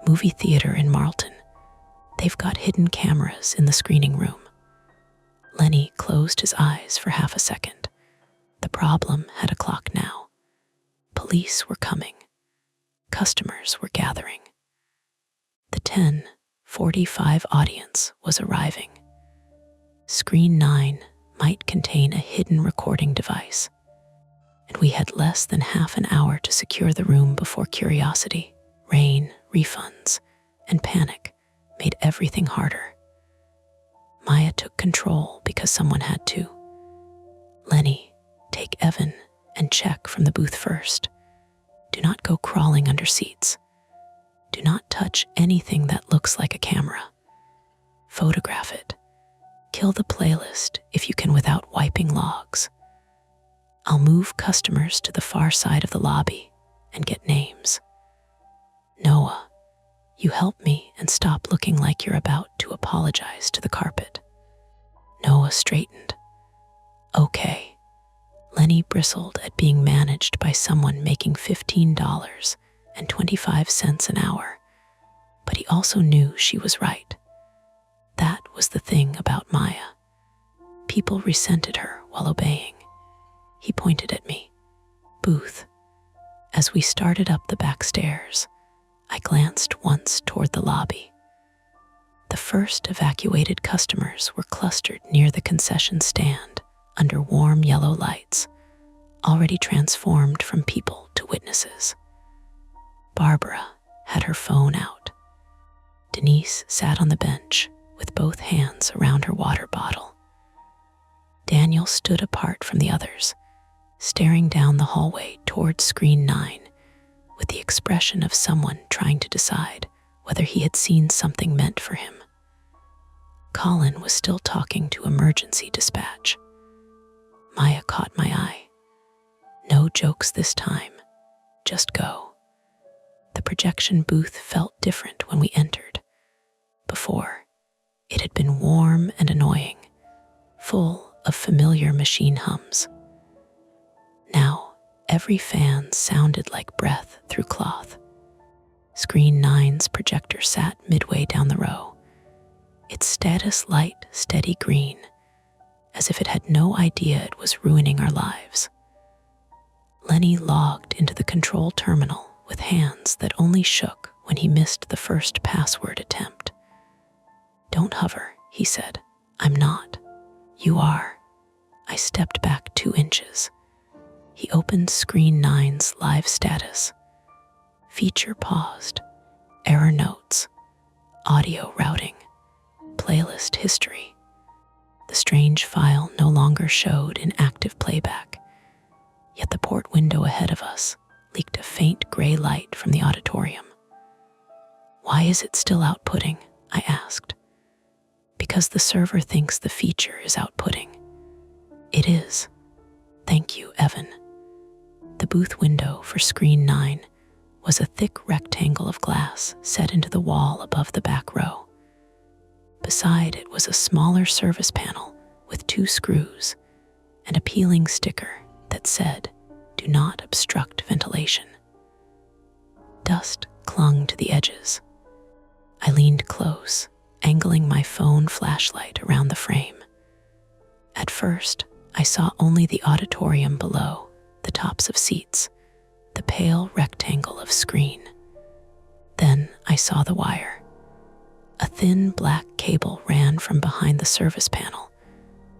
"Movie theater in Marlton. They've got hidden cameras in the screening room." Lenny closed his eyes for half a second. The problem had a clock now. Police were coming. Customers were gathering. The 10:45 audience was arriving. Screen 9 might contain a hidden recording device, and we had less than half an hour to secure the room before curiosity, rain, refunds, and panic made everything harder. Maya took control because someone had to. "Lenny, take Evan and check from the booth first. Do not go crawling under seats. Do not touch anything that looks like a camera. Photograph it. Kill the playlist if you can without wiping logs. I'll move customers to the far side of the lobby and get names. Noah, you help me and stop looking like you're about to apologize to the carpet." Noah straightened. "Okay." Lenny bristled at being managed by someone making $15.25 an hour, but he also knew she was right. That was the thing about Maya. People resented her while obeying. He pointed at me. "Booth." As we started up the back stairs, I glanced once toward the lobby. The first evacuated customers were clustered near the concession stand under warm yellow lights, already transformed from people to witnesses. Barbara had her phone out. Denise sat on the bench with both hands around her water bottle. Daniel stood apart from the others, staring down the hallway toward screen 9 with the expression of someone trying to decide whether he had seen something meant for him. Colin was still talking to emergency dispatch. Maya caught my eye. No jokes this time. Just go. The projection booth felt different when we entered. Before, it had been warm and annoying, full of familiar machine hums. Now, every fan sounded like breath through cloth. Screen 9's projector sat midway down the row, its status light steady green, as if it had no idea it was ruining our lives. Lenny logged into the control terminal with hands that only shook when he missed the first password attempt. "Don't hover," he said. "I'm not. You are." I stepped back 2 inches. He opened screen 9's live status. Feature paused. Error notes. Audio routing. Playlist history. The strange file no longer showed in active playback, yet the port window ahead of us leaked a faint gray light from the auditorium. "Why is it still outputting?" I asked. "Because the server thinks the feature is outputting." "It is. Thank you, Evan." The booth window for screen 9 was a thick rectangle of glass set into the wall above the back row. Beside it was a smaller service panel with 2 screws and a peeling sticker that said, "Do not obstruct ventilation." Dust clung to the edges. I leaned close, angling my phone flashlight around the frame. At first, I saw only the auditorium below, the tops of seats, the pale rectangle of screen. Then I saw the wire. A thin black cable ran from behind the service panel,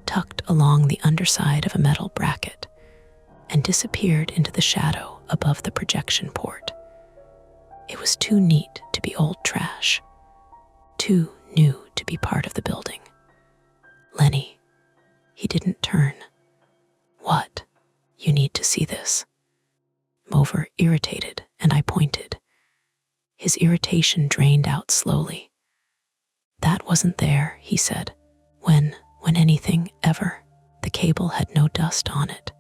tucked along the underside of a metal bracket, and disappeared into the shadow above the projection port. It was too neat to be old trash, too new to be part of the building. "Lenny." He didn't turn. "What? You need to see this." Mover irritated, and I pointed. His irritation drained out slowly. "That wasn't there," he said. When anything, ever. The cable had no dust on it.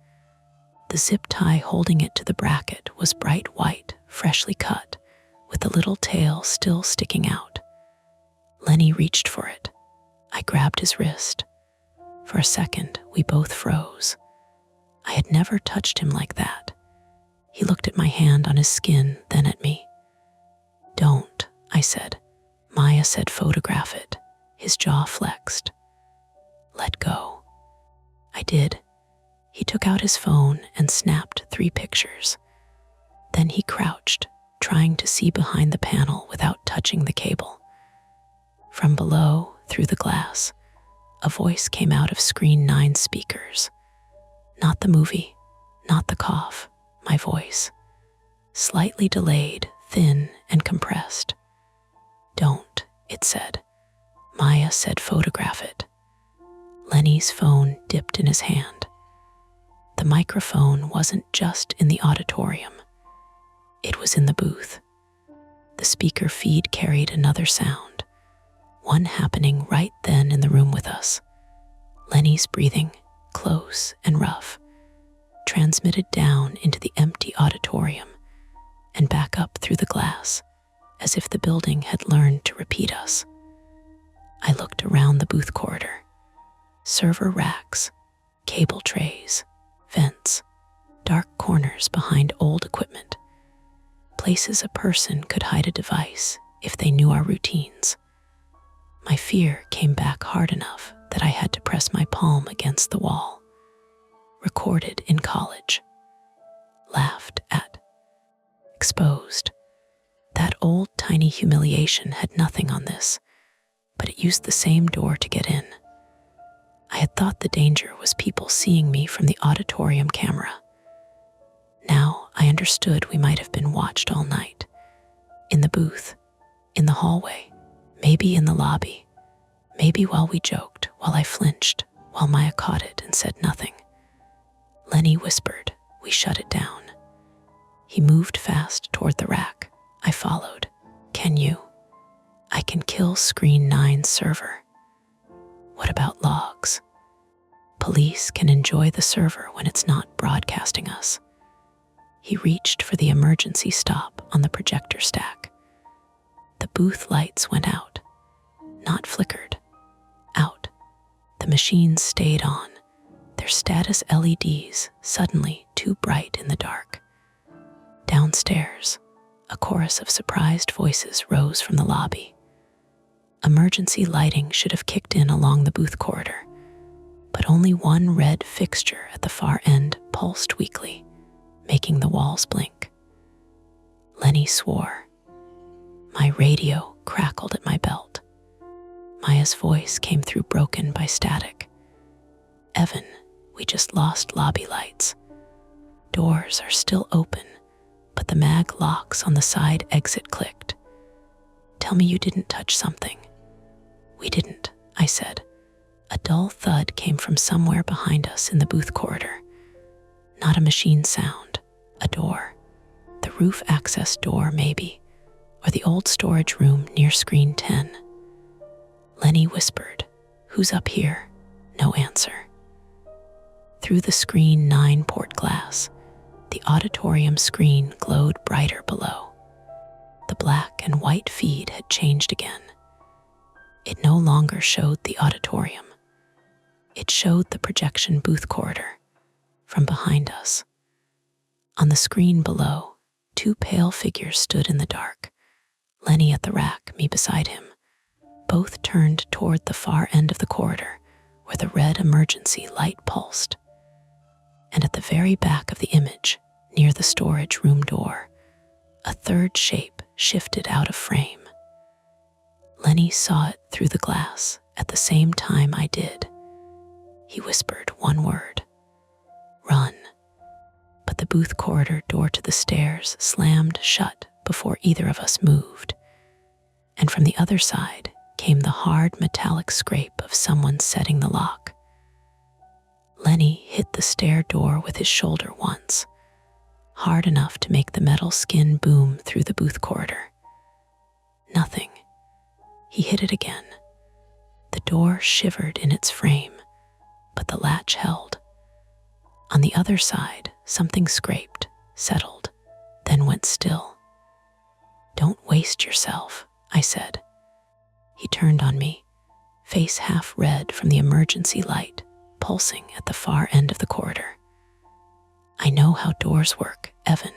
The zip tie holding it to the bracket was bright white, freshly cut, with the little tail still sticking out. Lenny reached for it. I grabbed his wrist. For a second, we both froze. I had never touched him like that. He looked at my hand on his skin, then at me. "Don't," I said. Maya said photograph it. His jaw flexed. "Let go." I did. He took out his phone and snapped 3 pictures. Then he crouched, trying to see behind the panel without touching the cable. From below, through the glass, a voice came out of screen 9 speakers. Not the movie, not the cough, my voice. Slightly delayed, thin, and compressed. "Don't," it said. Maya said photograph it. Lenny's phone dipped in his hand. The microphone wasn't just in the auditorium. It was in the booth. The speaker feed carried another sound, one happening right then in the room with us. Lenny's breathing, close and rough, transmitted down into the empty auditorium and back up through the glass, as if the building had learned to repeat us. I looked around the booth corridor. Server racks, cable trays, vents, dark corners behind old equipment, places a person could hide a device if they knew our routines. My fear came back hard enough that I had to press my palm against the wall. Recorded in college. Laughed at. Exposed. That old tiny humiliation had nothing on this, but it used the same door to get in. I had thought the danger was people seeing me from the auditorium camera. Now I understood we might have been watched all night. In the booth, in the hallway, maybe in the lobby, maybe while we joked, while I flinched, while Maya caught it and said nothing. Lenny whispered. We shut it down. He moved fast toward the rack. I followed. Can you? I can kill Screen 9's server. What about logs? Police can enjoy the server when it's not broadcasting us. He reached for the emergency stop on the projector stack. The booth lights went out. Not flickered. Out. The machines stayed on, their status LEDs suddenly too bright in the dark. Downstairs, a chorus of surprised voices rose from the lobby. Emergency lighting should have kicked in along the booth corridor, but only one red fixture at the far end pulsed weakly, making the walls blink. Lenny swore. My radio crackled at my belt. Maya's voice came through broken by static. Evan, we just lost lobby lights. Doors are still open, but the mag locks on the side exit clicked. Tell me you didn't touch something. We didn't, I said. A dull thud came from somewhere behind us in the booth corridor. Not a machine sound, a door. The roof access door, maybe, or the old storage room near screen 10. Lenny whispered, Who's up here? No answer. Through the screen 9 port glass, the auditorium screen glowed brighter below. The black and white feed had changed again. It no longer showed the auditorium. It showed the projection booth corridor from behind us. On the screen below, 2 pale figures stood in the dark, Lenny at the rack, me beside him. Both turned toward the far end of the corridor where the red emergency light pulsed. And at the very back of the image, near the storage room door, a third shape shifted out of frame. Lenny saw it through the glass at the same time I did. He whispered one word, Run. But the booth corridor door to the stairs slammed shut before either of us moved. And from the other side came the hard metallic scrape of someone setting the lock. Lenny hit the stair door with his shoulder once, hard enough to make the metal skin boom through the booth corridor. Nothing. He hit it again. The door shivered in its frame, but the latch held. On the other side, something scraped, settled, then went still. Don't waste yourself, I said. He turned on me, face half red from the emergency light pulsing at the far end of the corridor. I know how doors work, Evan.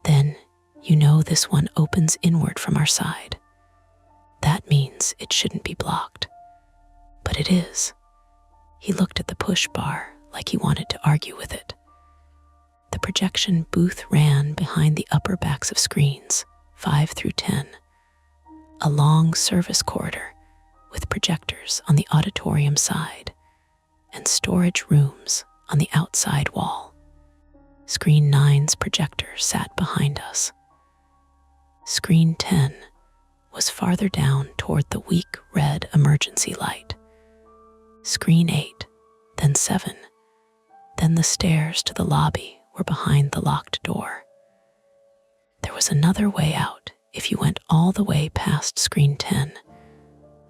Then, you know this one opens inward from our side. That means it shouldn't be blocked. But it is. He looked at the push bar like he wanted to argue with it. The projection booth ran behind the upper backs of screens, 5 through 10. A long service corridor with projectors on the auditorium side and storage rooms on the outside wall. Screen 9's projector sat behind us. Screen 10 was farther down toward the weak red emergency light. Screen 8, then 7, then the stairs to the lobby were behind the locked door. There was another way out if you went all the way past screen 10,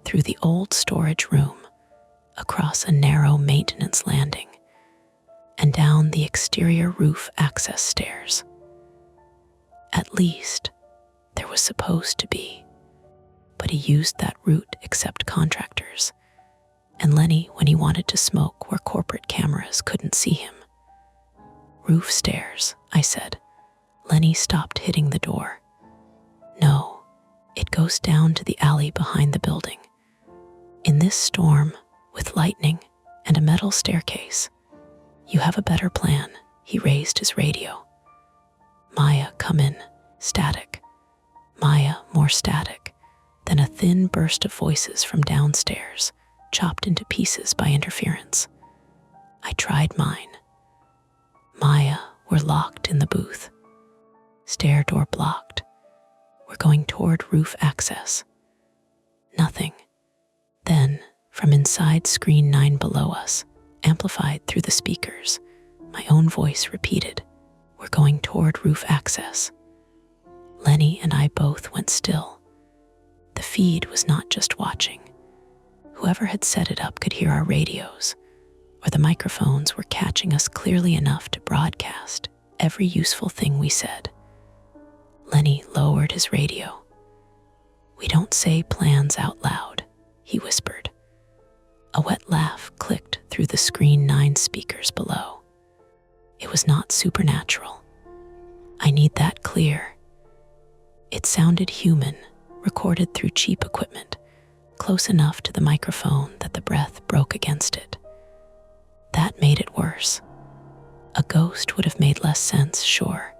through the old storage room, across a narrow maintenance landing, and down the exterior roof access stairs. At least, there was supposed to be, but he used that route except contractors, and Lenny when he wanted to smoke where corporate cameras couldn't see him. Roof stairs, I said. Lenny stopped hitting the door. No, it goes down to the alley behind the building. In this storm, with lightning and a metal staircase, you have a better plan. He raised his radio. Maya, come in. Static. Maya, more static. Then a thin burst of voices from downstairs, chopped into pieces by interference. I tried mine. Maya, we're locked in the booth. Stair door blocked. We're going toward roof access. Nothing. Then, from inside screen 9 below us, amplified through the speakers, My own voice repeated, "We're going toward roof access." Lenny and I both went still. The feed was not just watching. Whoever had set it up could hear our radios, or the microphones were catching us clearly enough to broadcast every useful thing we said. Lenny lowered his radio. "We don't say plans out loud," he whispered. A wet laugh clicked through the Screen 9 speakers below. It was not supernatural. I need that clear. It sounded human, recorded through cheap equipment, close enough to the microphone that the breath broke against it. That made it worse. A ghost would have made less sense, sure,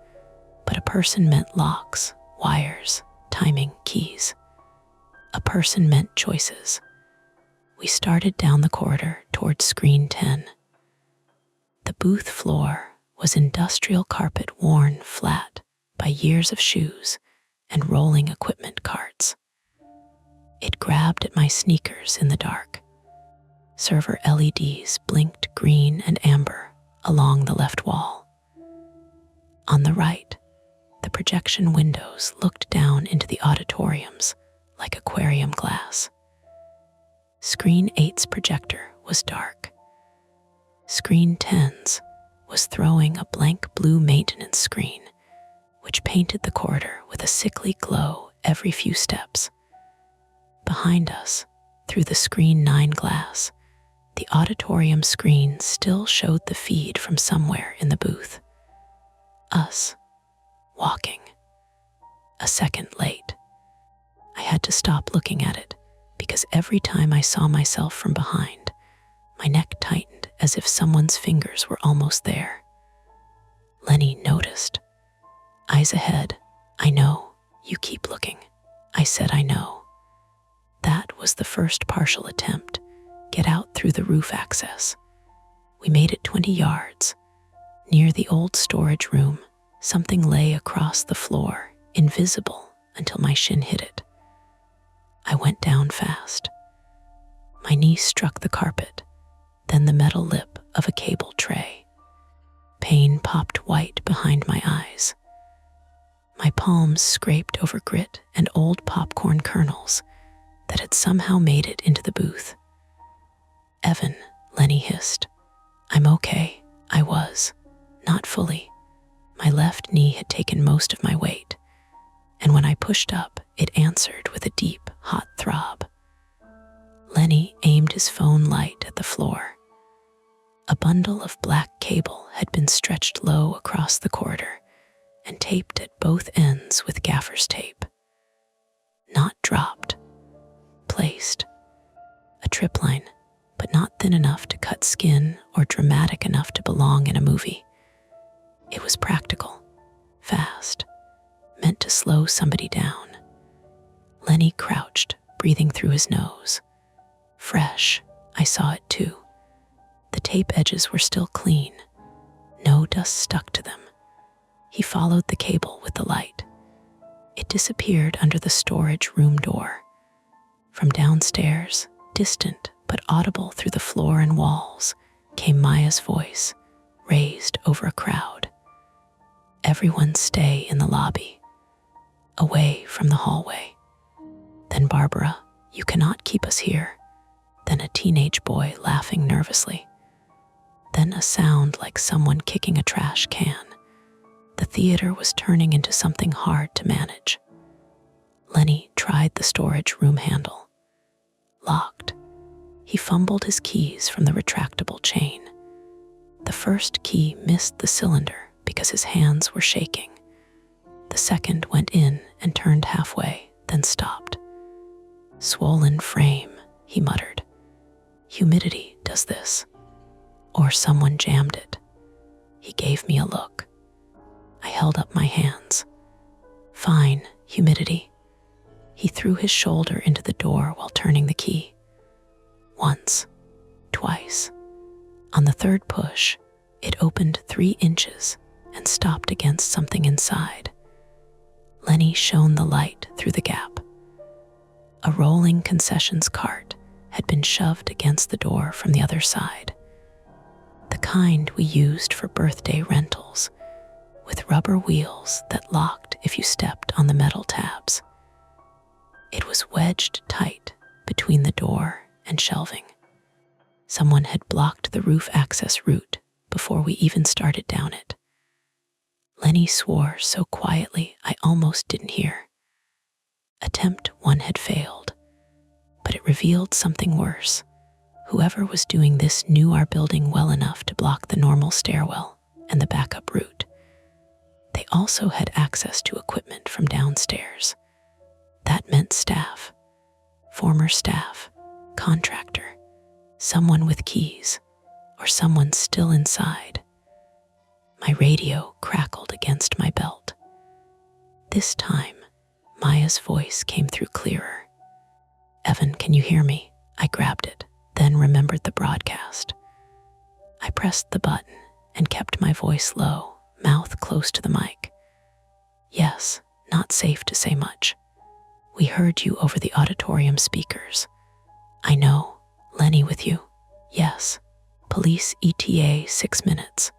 but a person meant locks, wires, timing, keys. A person meant choices. We started down the corridor towards Screen 10. The booth floor was industrial carpet worn flat by years of shoes and rolling equipment carts. It grabbed at my sneakers in the dark. Server LEDs blinked green and amber along the left wall. On the right, the projection windows looked down into the auditoriums like aquarium glass. Screen 8's projector was dark. Screen 10's was throwing a blank blue maintenance screen, which painted the corridor with a sickly glow every few steps. Behind us, through the Screen 9 glass, the auditorium screen still showed the feed from somewhere in the booth. Us, walking. A second late. I had to stop looking at it, because every time I saw myself from behind, my neck tightened as if someone's fingers were almost there. Lenny noticed. "Eyes ahead. I know. You keep looking." I said, "I know." That was the first partial attempt. Get out through the roof access. We made it 20 yards. Near the old storage room, something lay across the floor, invisible until my shin hit it. I went down fast. My knee struck the carpet, then the metal lip of a cable tray. Pain popped white behind my eyes. My palms scraped over grit and old popcorn kernels that had somehow made it into the booth. "Evan," Lenny hissed. "I'm okay." I was. Not fully. My left knee had taken most of my weight, and when I pushed up, it answered with a deep, hot throb. Lenny aimed his phone light at the floor. A bundle of black cable had been stretched low across the corridor and taped at both ends with gaffer's tape. Not dropped. Placed. A tripline, but not thin enough to cut skin or dramatic enough to belong in a movie. It was practical, fast, meant to slow somebody down. Lenny crouched, breathing through his nose. Fresh, I saw it too. The tape edges were still clean. No dust stuck to them. He followed the cable with the light. It disappeared under the storage room door. From downstairs, distant but audible through the floor and walls, came Maya's voice, raised over a crowd. "Everyone stay in the lobby, away from the hallway." Then Barbara, "You cannot keep us here." Then a teenage boy laughing nervously. Then a sound like someone kicking a trash can. The theater was turning into something hard to manage. Lenny tried the storage room handle. Locked. He fumbled his keys from the retractable chain. The first key missed the cylinder because his hands were shaking. The second went in and turned halfway, then stopped. "Swollen frame," he muttered. "Humidity does this." Or someone jammed it. He gave me a look. I held up my hands. "Fine, humidity." He threw his shoulder into the door while turning the key. Once, twice. On the third push, it opened 3 inches and stopped against something inside. Lenny shone the light through the gap. A rolling concessions cart had been shoved against the door from the other side. the kind we used for birthday rentals, with rubber wheels that locked if you stepped on the metal tabs. It was wedged tight between the door and shelving. Someone had blocked the roof access route before we even started down it. Lenny swore so quietly I almost didn't hear. Attempt 1 had failed, but it revealed something worse. Whoever was doing this knew our building well enough to block the normal stairwell and the backup route. They also had access to equipment from downstairs. That meant staff, former staff, contractor, someone with keys, or someone still inside. My radio crackled against my belt. This time, Maya's voice came through clearer. "Evan, can you hear me?" I grabbed it, then remembered the broadcast. I pressed the button and kept my voice low, mouth close to the mic. "Yes, not safe to say much. We heard you over the auditorium speakers. I know. Lenny with you? Yes. Police ETA 6 minutes.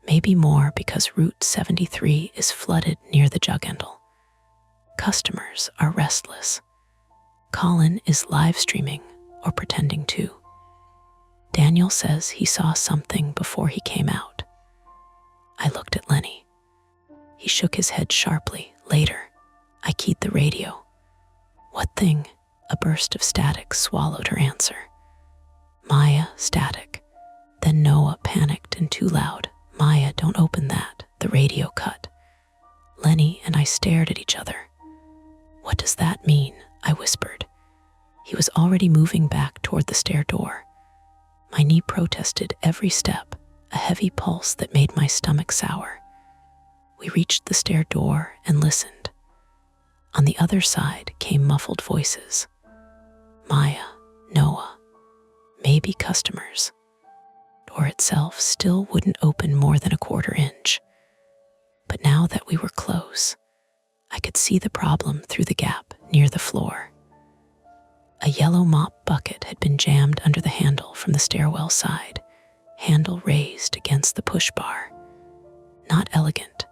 Maybe more because Route 73 is flooded near the jug handle. Customers are restless. Colin is live streaming or pretending to. Daniel says he saw something before he came out." I looked at Lenny. He shook his head sharply. Later, I keyed the radio. "What thing?" A burst of static swallowed her answer. "Maya, static." Then Noah panicked and too loud. "Maya, don't open that." The radio cut. Lenny and I stared at each other. "What does that mean?" I whispered. He was already moving back toward the stair door. My knee protested every step, a heavy pulse that made my stomach sour. We reached the stair door and listened. On the other side came muffled voices. Maya, Noah, maybe customers. Door itself still wouldn't open more than a 1/4 inch. But now that we were close, I could see the problem through the gap near the floor. A yellow mop bucket had been jammed under the handle from the stairwell side, handle raised against the push bar. Not elegant,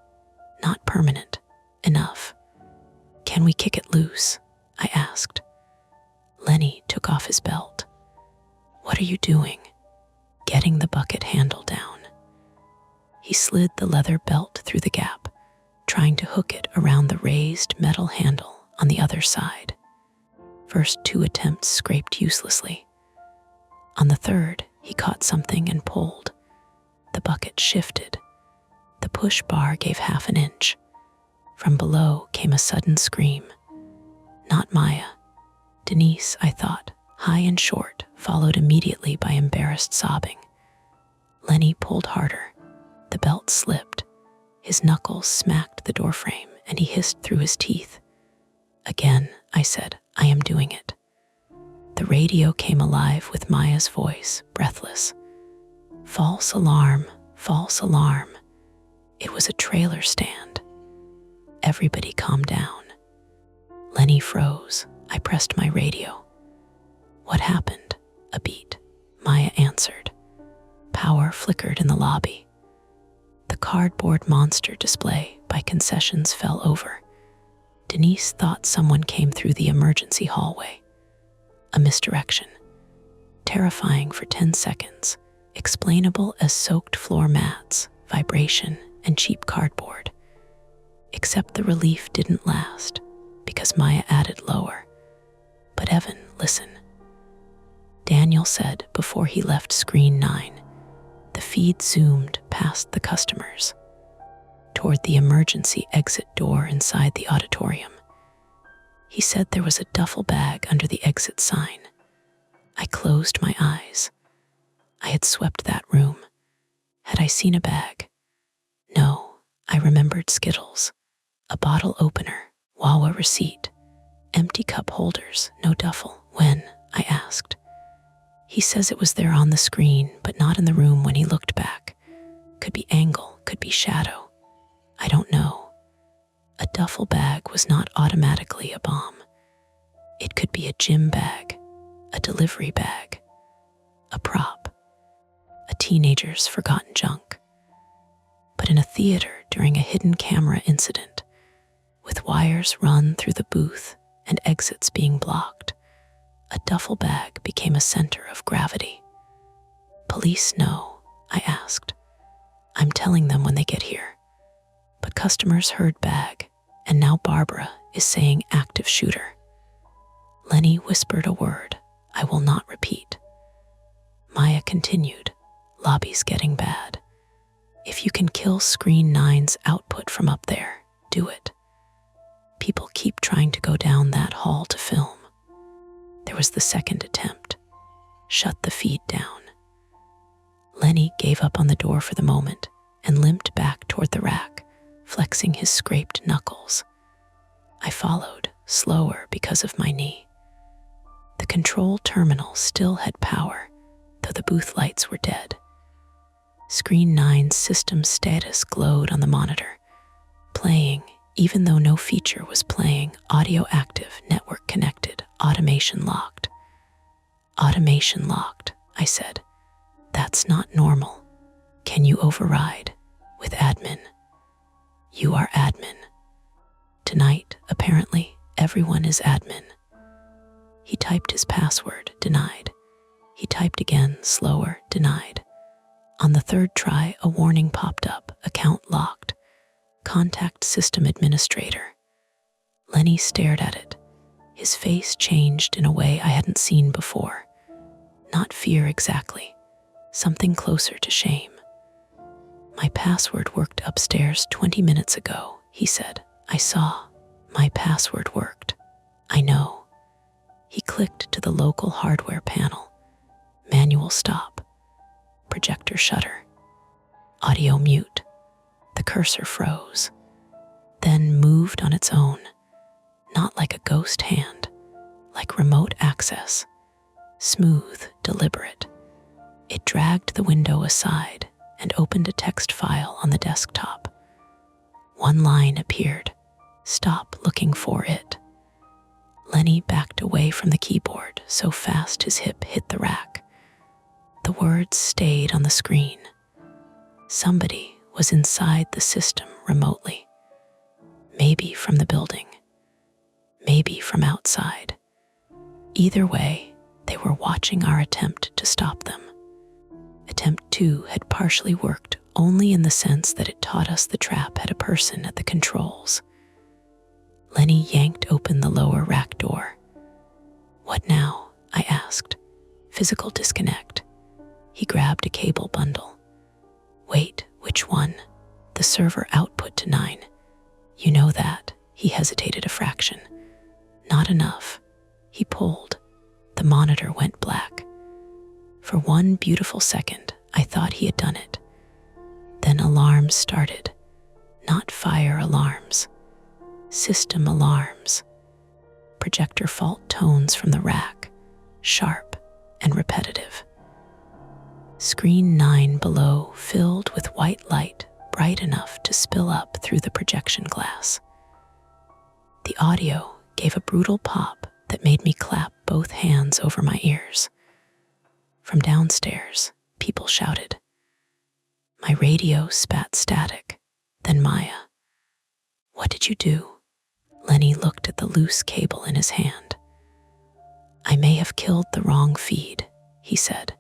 not permanent, enough. "Can we kick it loose?" I asked. Lenny took off his belt. "What are you doing?" "Getting the bucket handle down." He slid the leather belt through the gap, trying to hook it around the raised metal handle on the other side. First 2 attempts scraped uselessly. On the 3rd, he caught something and pulled. The bucket shifted. The push bar gave 1/2 inch. From below came a sudden scream. Not Maya. Denise, I thought, high and short, followed immediately by embarrassed sobbing. Lenny pulled harder. The belt slipped. His knuckles smacked the doorframe and he hissed through his teeth. "Again," I said, "I am doing it." The radio came alive with Maya's voice, breathless. "False alarm, false alarm." It was a trailer stand. Everybody calmed down. Lenny froze. I pressed my radio. "What happened?" A beat. Maya answered. Power flickered in the lobby. The cardboard monster display by concessions fell over. Denise thought someone came through the emergency hallway. A misdirection. Terrifying for 10 seconds. Explainable as soaked floor mats, vibration, and cheap cardboard. Except the relief didn't last, because Maya added lower. "But Evan, listen." Daniel said before he left screen 9. The feed zoomed past the customers, toward the emergency exit door inside the auditorium. He said there was a duffel bag under the exit sign. I closed my eyes. I had swept that room. Had I seen a bag? No, I remembered Skittles, a bottle opener, Wawa receipt, empty cup holders, no duffel. "When?" I asked. He says it was there on the screen, but not in the room when he looked back. Could be angle, could be shadow. I don't know. A duffel bag was not automatically a bomb. It could be a gym bag, a delivery bag, a prop, a teenager's forgotten junk. But in a theater during a hidden camera incident, with wires run through the booth and exits being blocked, a duffel bag became a center of gravity. Police know, I asked. I'm telling them when they get here. But customers heard bag, and now Barbara is saying active shooter. Lenny whispered a word I will not repeat. Maya continued, lobby's getting bad. If you can kill Screen 9's output from up there, do it. People keep trying to go down that hall to film. There was the second attempt. Shut the feed down. Lenny gave up on the door for the moment and limped back toward the rack, flexing his scraped knuckles. I followed, slower because of my knee. The control terminal still had power, though the booth lights were dead. Screen 9's system status glowed on the monitor, playing, even though no feature was playing, audio active, network connected, automation locked. Automation locked, I said. That's not normal. Can you override? With admin. You are admin. Tonight, apparently, everyone is admin. He typed his password, denied. He typed again, slower, denied. On the third try, a warning popped up, account locked. Contact system administrator. Lenny stared at it. His face changed in a way I hadn't seen before. Not fear exactly, something closer to shame. My password worked upstairs 20 minutes ago, he said. I saw. My password worked. I know. He clicked to the local hardware panel. Manual stop. Projector shutter. Audio mute. The cursor froze, then moved on its own, not like a ghost hand, like remote access. Smooth, deliberate. It dragged the window aside and opened a text file on the desktop. One line appeared. Stop looking for it. Lenny backed away from the keyboard so fast his hip hit the rack. The words stayed on the screen. Somebody was inside the system remotely. Maybe from the building. Maybe from outside. Either way, they were watching our attempt to stop them. Attempt 2 had partially worked only in the sense that it taught us the trap had a person at the controls. Lenny yanked open the lower rack door. What now? I asked. Physical disconnect. He grabbed a cable bundle. Wait, which one? The server output to 9. You know that. He hesitated a fraction. Not enough. He pulled. The monitor went black. For one beautiful second, I thought he had done it. Then alarms started. Not fire alarms. System alarms. Projector fault tones from the rack, sharp and repetitive. Screen 9 below filled with white light bright enough to spill up through the projection glass. The audio gave a brutal pop that made me clap both hands over my ears. From downstairs, people shouted. My radio spat static, then Maya. What did you do? Lenny looked at the loose cable in his hand. I may have killed the wrong feed, he said.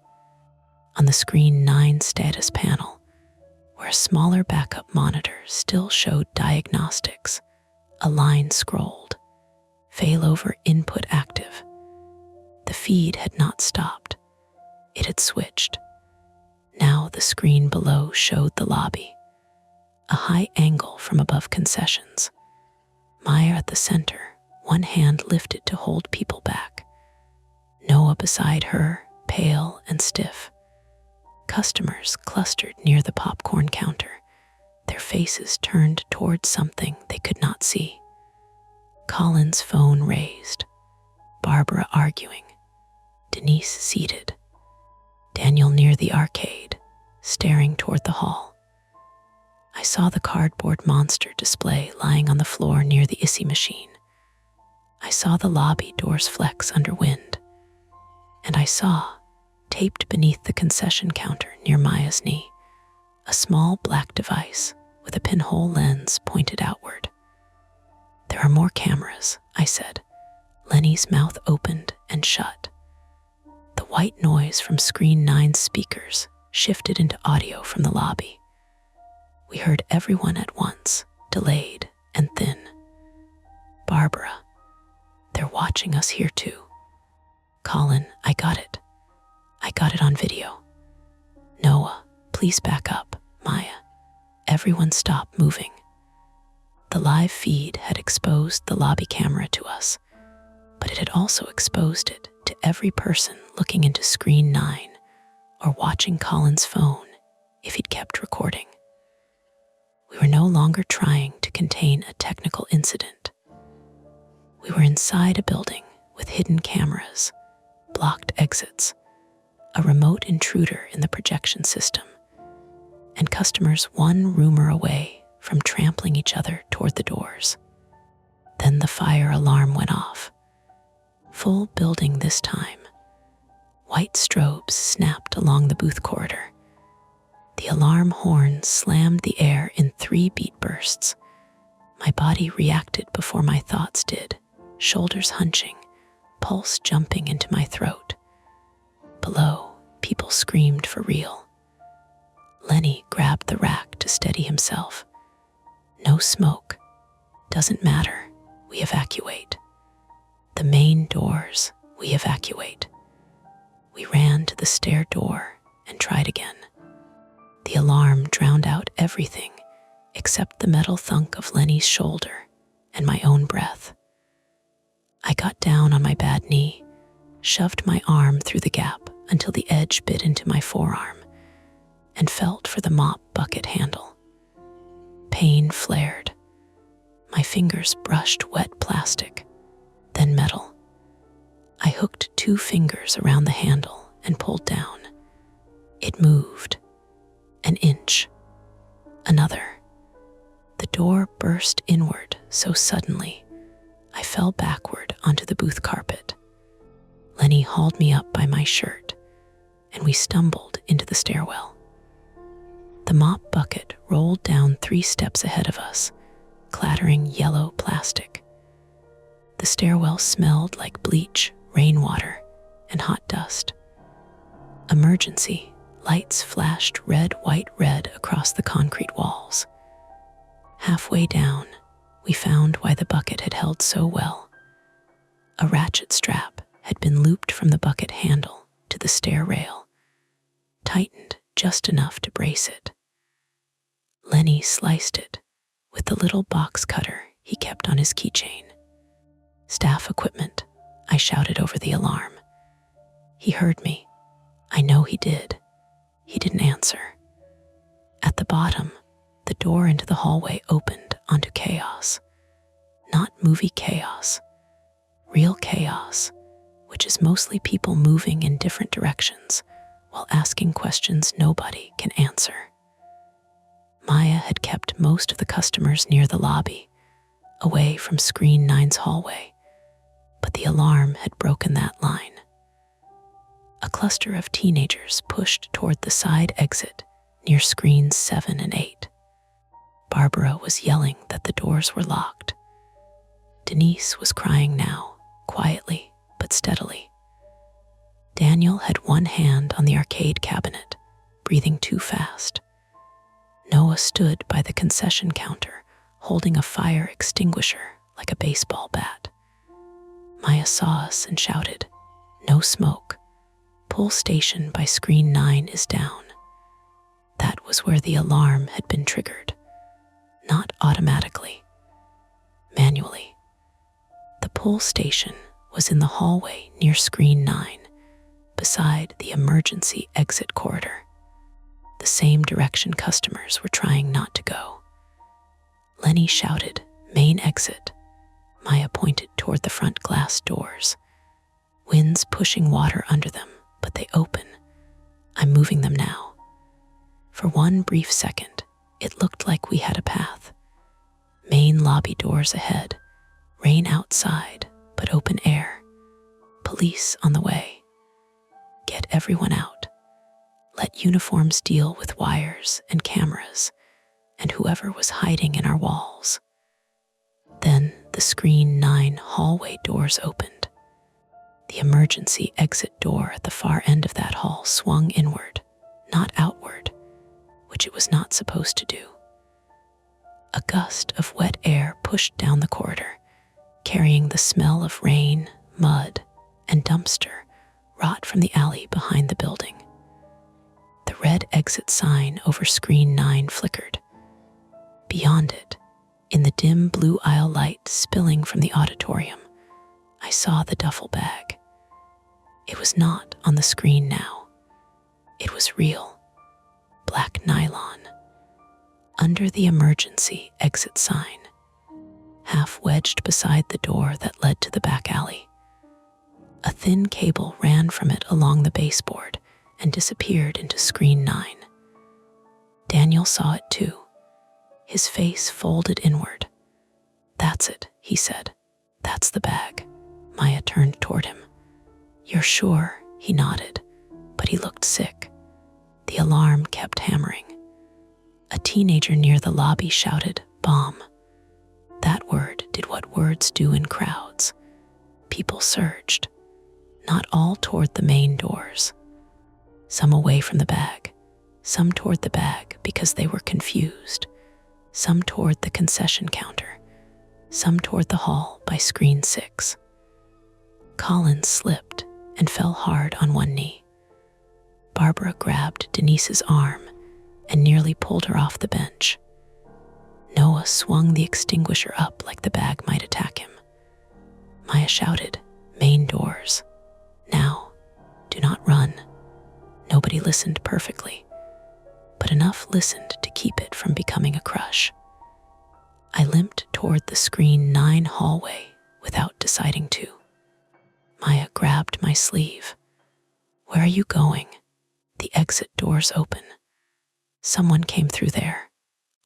On the Screen 9 status panel, where a smaller backup monitor still showed diagnostics, a line scrolled, failover input active. The feed had not stopped. It had switched. Now the screen below showed the lobby, a high angle from above concessions. Maya at the center, one hand lifted to hold people back. Noah beside her, pale and stiff. Customers clustered near the popcorn counter, their faces turned towards something they could not see. Colin's phone raised, Barbara arguing, Denise seated, Daniel near the arcade, staring toward the hall. I saw the cardboard monster display lying on the floor near the ISI machine. I saw the lobby doors flex under wind, and I saw, Taped beneath the concession counter near Maya's knee, a small black device with a pinhole lens pointed outward. "There are more cameras," I said. Lenny's mouth opened and shut. The white noise from Screen 9's speakers shifted into audio from the lobby. We heard everyone at once, delayed and thin. "Barbara, they're watching us here too." "Colin, I got it. I got it on video." "Noah, please back up." "Maya, everyone stop moving." The live feed had exposed the lobby camera to us, but it had also exposed it to every person looking into Screen 9 or watching Colin's phone if he'd kept recording. We were no longer trying to contain a technical incident. We were inside a building with hidden cameras, blocked exits, a remote intruder in the projection system, and customers one rumor away from trampling each other toward the doors. Then the fire alarm went off. Full building this time. White strobes snapped along the booth corridor. The alarm horn slammed the air in 3 beat bursts. My body reacted before my thoughts did, shoulders hunching, pulse jumping into my throat. Below, people screamed for real. Lenny grabbed the rack to steady himself. "No smoke. Doesn't matter. We evacuate. The main doors, we evacuate." We ran to the stair door and tried again. The alarm drowned out everything except the metal thunk of Lenny's shoulder and my own breath. I got down on my bad knee, shoved my arm through the gap until the edge bit into my forearm, and felt for the mop bucket handle. Pain flared. My fingers brushed wet plastic, then metal. I hooked 2 fingers around the handle and pulled down. It moved. An inch. Another. The door burst inward so suddenly, I fell backward onto the booth carpet. Lenny hauled me up by my shirt, and we stumbled into the stairwell. The mop bucket rolled down 3 steps ahead of us, clattering yellow plastic. The stairwell smelled like bleach, rainwater, and hot dust. Emergency. Lights flashed red, white, red across the concrete walls. Halfway down, we found why the bucket had held so well. A ratchet strap had been looped from the bucket handle to the stair rail, tightened just enough to brace it. Lenny sliced it with the little box cutter he kept on his keychain. "Staff equipment," I shouted over the alarm. He heard me. I know he did. He didn't answer. At the bottom, the door into the hallway opened onto chaos. Not movie chaos. Real chaos, which is mostly people moving in different directions while asking questions nobody can answer. Maya had kept most of the customers near the lobby, away from Screen 9's hallway, but the alarm had broken that line. A cluster of teenagers pushed toward the side exit near Screens 7 and 8. Barbara was yelling that the doors were locked. Denise was crying now, quietly but steadily. Daniel had one hand on the arcade cabinet, breathing too fast. Noah stood by the concession counter, holding a fire extinguisher like a baseball bat. Maya saw us and shouted, "No smoke. Pull station by Screen 9 is down." That was where the alarm had been triggered. Not automatically. Manually. The pull station was in the hallway near Screen 9, beside the emergency exit corridor, the same direction customers were trying not to go. Lenny shouted, "Main exit." Maya pointed toward the front glass doors. Winds pushing water under them, but they open. I'm moving them now. For one brief second, it looked like we had a path. Main lobby doors ahead, rain outside, but open air. Police on the way. Get everyone out. Let uniforms deal with wires and cameras and whoever was hiding in our walls. Then the screen 9 hallway doors opened. The emergency exit door at the far end of that hall swung inward, not outward, which it was not supposed to do. A gust of wet air pushed down the corridor, carrying the smell of rain, mud, and dumpster wrought from the alley behind the building. The red exit sign over screen 9 flickered. Beyond it, in the dim blue aisle light spilling from the auditorium, I saw the duffel bag. It was not on the screen now. It was real, black nylon, under the emergency exit sign, half wedged beside the door that led to the back alley. A thin cable ran from it along the baseboard and disappeared into screen 9. Daniel saw it too, his face folded inward. "That's it," he said. "That's the bag." Maya turned toward him. "You're sure?" He nodded, but he looked sick. The alarm kept hammering. A teenager near the lobby shouted, "Bomb." That word did what words do in crowds. People surged, not all toward the main doors. Some away from the bag, some toward the bag because they were confused, some toward the concession counter, some toward the hall by screen 6. Colin slipped and fell hard on one knee. Barbara grabbed Denise's arm and nearly pulled her off the bench. Noah swung the extinguisher up like the bag might attack him. Maya shouted, "Main doors. Now, do not run." Nobody listened perfectly, but enough listened to keep it from becoming a crush. I limped toward the screen 9 hallway without deciding to. Maya grabbed my sleeve. "Where are you going?" "The exit door's open. Someone came through there,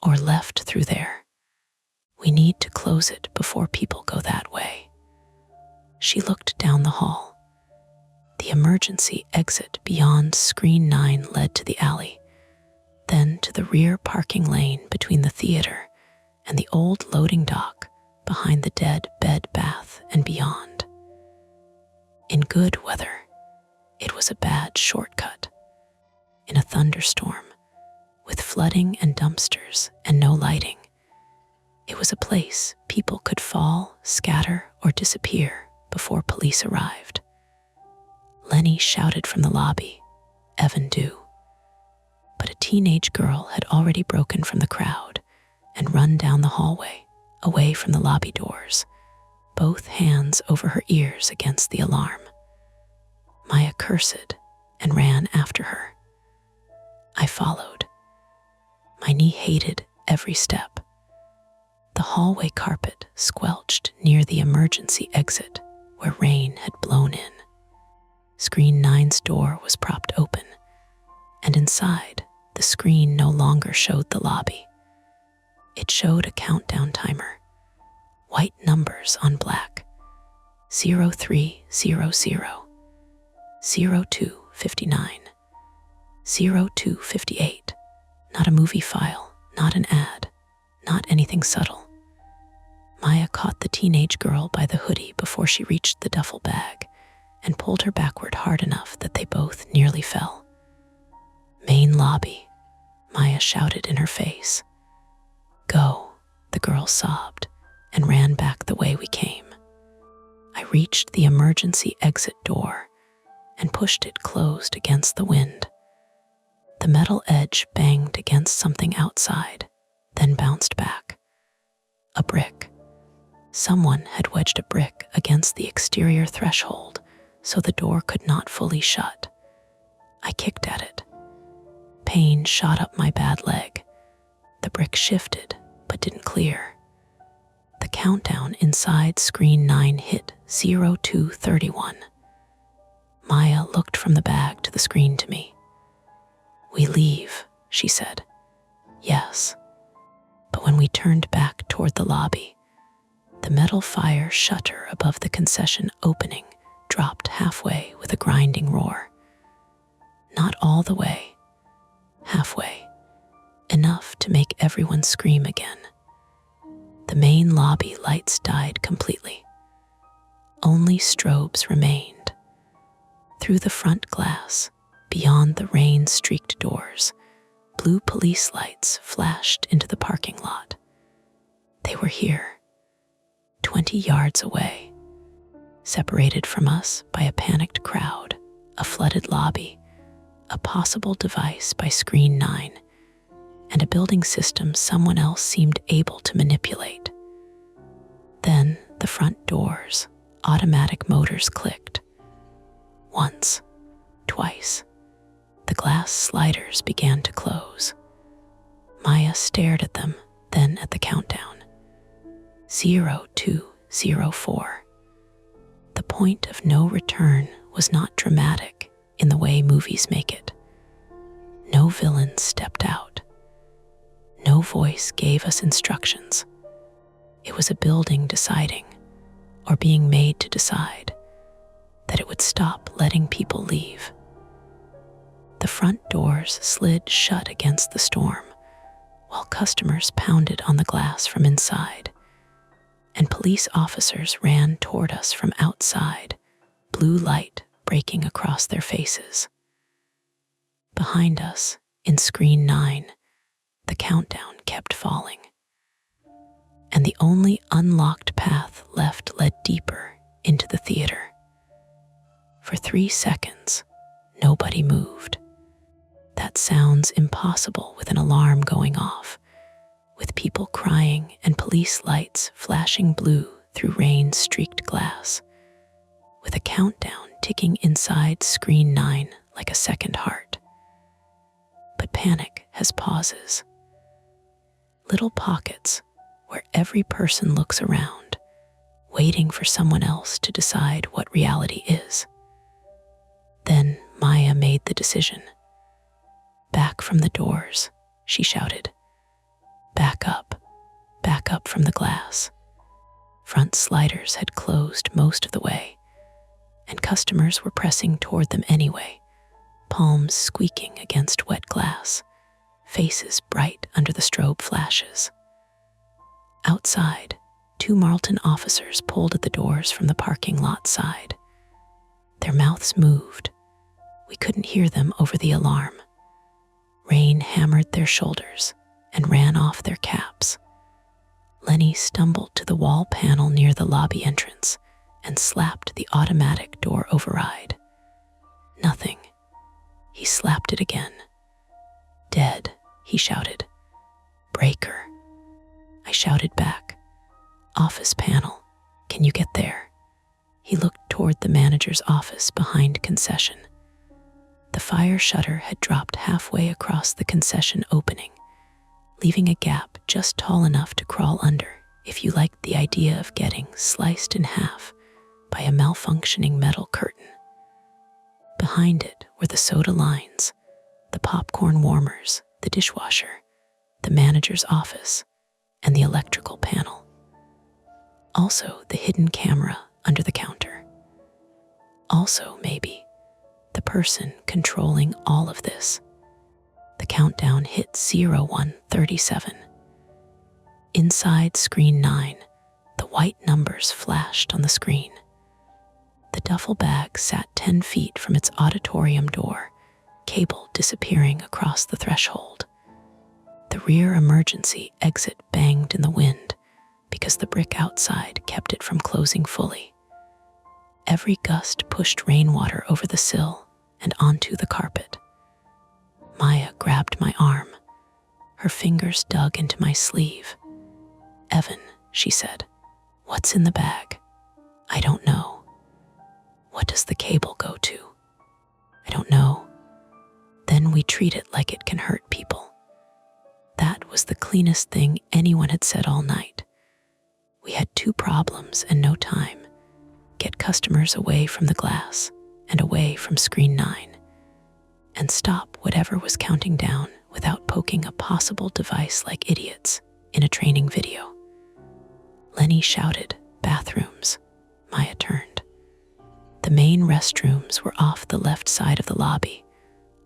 or left through there. We need to close it before people go that way." She looked down the hall. The emergency exit beyond screen 9 led to the alley, then to the rear parking lane between the theater and the old loading dock behind the dead Bed Bath and Beyond. In good weather, it was a bad shortcut. In a thunderstorm, with flooding and dumpsters and no lighting, it was a place people could fall, scatter, or disappear before police arrived. Lenny shouted from the lobby, "Evan, do." But a teenage girl had already broken from the crowd and run down the hallway, away from the lobby doors, both hands over her ears against the alarm. Maya cursed and ran after her. I followed. My knee hated every step. The hallway carpet squelched near the emergency exit where rain had blown in. Screen 9's door was propped open, and inside, the screen no longer showed the lobby. It showed a countdown timer, white numbers on black, 0300, 0259, 0258, not a movie file, not an ad, not anything subtle. Maya caught the teenage girl by the hoodie before she reached the duffel bag and pulled her backward hard enough that they both nearly fell. "Main lobby," Maya shouted in her face. "Go," the girl sobbed and ran back the way we came. I reached the emergency exit door and pushed it closed against the wind. The metal edge banged against something outside, then bounced back. A brick. Someone had wedged a brick against the exterior threshold so the door could not fully shut. I kicked at it. Pain shot up my bad leg. The brick shifted, but didn't clear. The countdown inside screen 9 hit 0231. Maya looked from the bag to the screen to me. "We leave," she said. "Yes." But when we turned back toward the lobby, the metal fire shutter above the concession opening dropped halfway with a grinding roar. Not all the way, halfway, enough to make everyone scream again. The main lobby lights died completely. Only strobes remained. Through the front glass, beyond the rain-streaked doors, blue police lights flashed into the parking lot. They were here, 20 yards away, separated from us by a panicked crowd, a flooded lobby, a possible device by Screen 9, and a building system someone else seemed able to manipulate. Then the front doors, automatic motors clicked. Once, twice, the glass sliders began to close. Maya stared at them, then at the countdown. 0204. The point of no return was not dramatic in the way movies make it. No villain stepped out. No voice gave us instructions. It was a building deciding, or being made to decide, that it would stop letting people leave. The front doors slid shut against the storm, while customers pounded on the glass from inside, and police officers ran toward us from outside, blue light breaking across their faces. Behind us, in Screen 9, the countdown kept falling, and the only unlocked path left led deeper into the theater. For 3 seconds, nobody moved. That sounds impossible with an alarm going off, with people crying and police lights flashing blue through rain-streaked glass, with a countdown ticking inside Screen 9 like a second heart. But panic has pauses. Little pockets where every person looks around, waiting for someone else to decide what reality is. Then Maya made the decision. "Back from the doors," she shouted. Back up from the glass." Front sliders had closed most of the way, and customers were pressing toward them anyway, palms squeaking against wet glass, faces bright under the strobe flashes. Outside, 2 Marlton officers pulled at the doors from the parking lot side. Their mouths moved. We couldn't hear them over the alarm. Rain hammered their shoulders and ran off their caps. Lenny stumbled to the wall panel near the lobby entrance and slapped the automatic door override. Nothing. He slapped it again. "Dead," he shouted. "Breaker." I shouted back. "Office panel. Can you get there?" He looked toward the manager's office behind concession. The fire shutter had dropped halfway across the concession opening, leaving a gap just tall enough to crawl under if you liked the idea of getting sliced in half by a malfunctioning metal curtain. Behind it were the soda lines, the popcorn warmers, the dishwasher, the manager's office, and the electrical panel. Also the hidden camera under the counter. Also, maybe, the person controlling all of this. The countdown hit 0137. Inside Screen 9, the white numbers flashed on the screen. The duffel bag sat 10 feet from its auditorium door, cable disappearing across the threshold. The rear emergency exit banged in the wind because the brick outside kept it from closing fully. Every gust pushed rainwater over the sill and onto the carpet. Maya grabbed my arm. Her fingers dug into my sleeve. "Evan," she said, "what's in the bag?" "I don't know." "What does the cable go to?" "I don't know." "Then we treat it like it can hurt people." That was the cleanest thing anyone had said all night. We had 2 problems and no time. Get customers away from the glass and away from Screen 9, and stop whatever was counting down without poking a possible device like idiots in a training video. Lenny shouted, "Bathrooms." Maya turned. The main restrooms were off the left side of the lobby,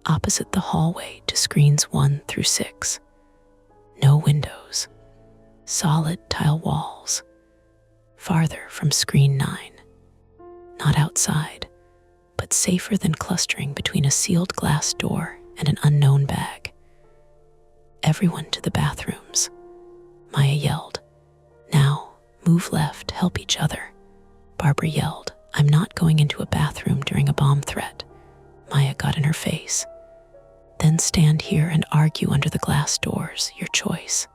opposite the hallway to screens 1 through 6. No windows, solid tile walls, farther from screen 9. Not outside, but safer than clustering between a sealed glass door and an unknown bag. "Everyone to the bathrooms," Maya yelled. "Now, move left, help each other," Barbara yelled. "I'm not going into a bathroom during a bomb threat." Maya got in her face. "Then stand here and argue under the glass doors, your choice."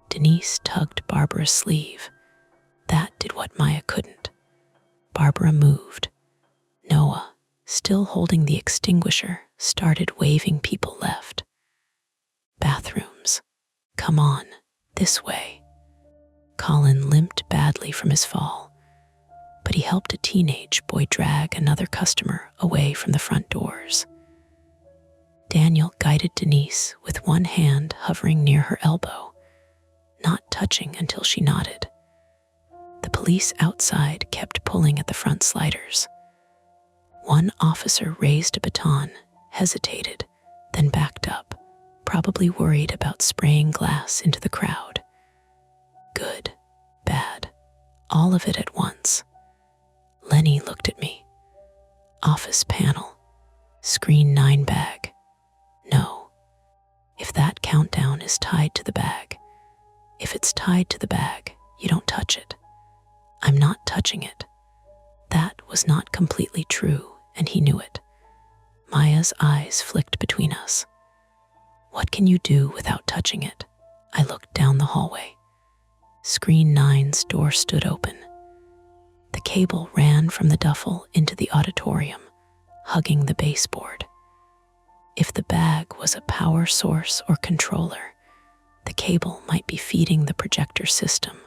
Denise tugged Barbara's sleeve. That did what Maya couldn't. Barbara moved. Noah, still holding the extinguisher, started waving people left. "Bathrooms. Come on, this way." Colin limped badly from his fall, but he helped a teenage boy drag another customer away from the front doors. Daniel guided Denise with one hand hovering near her elbow, not touching until she nodded. The police outside kept pulling at the front sliders. One officer raised a baton, hesitated, then backed up, probably worried about spraying glass into the crowd. Good, bad, all of it at once. Lenny looked at me. "Office panel, screen 9 bag. No. If that countdown is tied to the bag, if it's tied to the bag, you don't touch it." "I'm not touching it." That was not completely true, and he knew it. Maya's eyes flicked between us. "What can you do without touching it?" I looked down the hallway. Screen 9's door stood open. The cable ran from the duffel into the auditorium, hugging the baseboard. If the bag was a power source or controller, the cable might be feeding the projector system,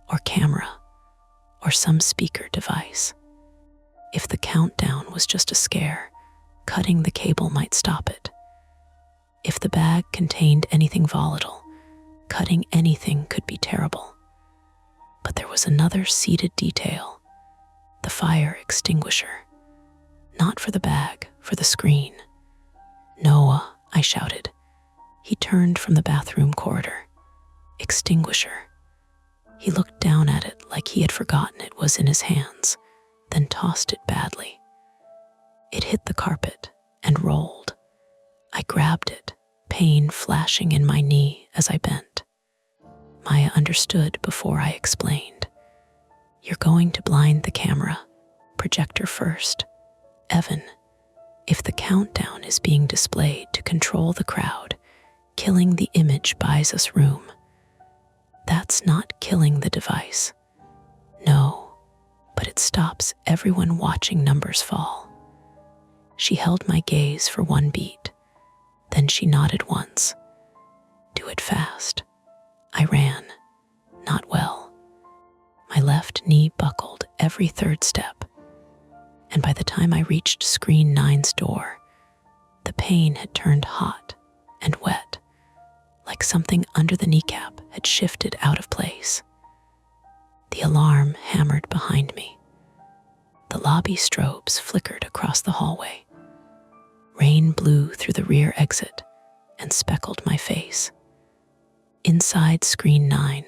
or camera, or some speaker device. If the countdown was just a scare, cutting the cable might stop it. If the bag contained anything volatile, cutting anything could be terrible. But there was another seated detail: the fire extinguisher. Not for the bag, for the screen. "Noah," I shouted. He turned from the bathroom corridor. "Extinguisher." He looked down at it like he had forgotten it was in his hands, then tossed it badly. It hit the carpet and rolled. I grabbed it, pain flashing in my knee as I bent. Maya understood before I explained. "You're going to blind the camera. Projector first. Evan, if the countdown is being displayed to control the crowd, killing the image buys us room. That's not killing the device. No, but it stops everyone watching numbers fall." She held my gaze for one beat. Then she nodded once. "Do it fast." I ran. Not well. My left knee buckled every third step. And by the time I reached screen 9's door, the pain had turned hot and wet, like something under the kneecap had shifted out of place. The alarm hammered behind me. The lobby strobes flickered across the hallway. Rain blew through the rear exit and speckled my face. Inside screen 9,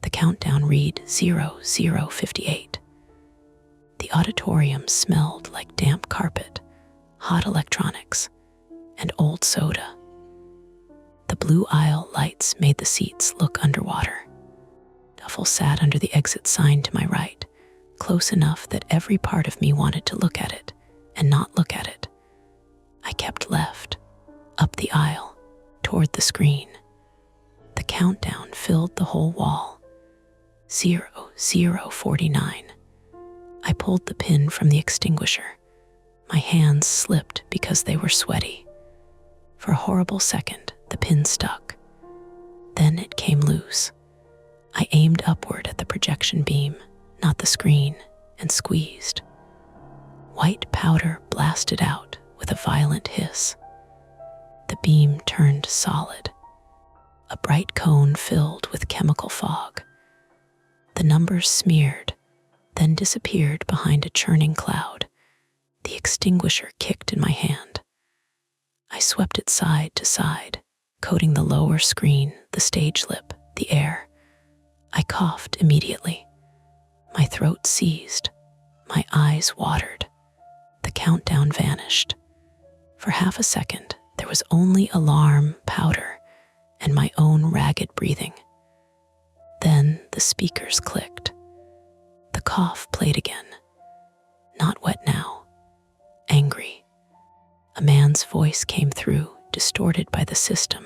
the countdown read 0058. The auditorium smelled like damp carpet, hot electronics, and old soda. The blue aisle lights made the seats look underwater. Duffel sat under the exit sign to my right, close enough that every part of me wanted to look at it and not look at it. I kept left, up the aisle, toward the screen. The countdown filled the whole wall. 0049. I pulled the pin from the extinguisher. My hands slipped because they were sweaty. For a horrible second, the pin stuck. Then it came loose. I aimed upward at the projection beam, not the screen, and squeezed. White powder blasted out with a violent hiss. The beam turned solid. A bright cone filled with chemical fog. The numbers smeared, then disappeared behind a churning cloud. The extinguisher kicked in my hand. I swept it side to side, coating the lower screen, the stage lip, the air. I coughed immediately. My throat seized. My eyes watered. The countdown vanished. For half a second, there was only alarm, powder, and my own ragged breathing. Then the speakers clicked. The cough played again. Not wet now. Angry. A man's voice came through, distorted by the system,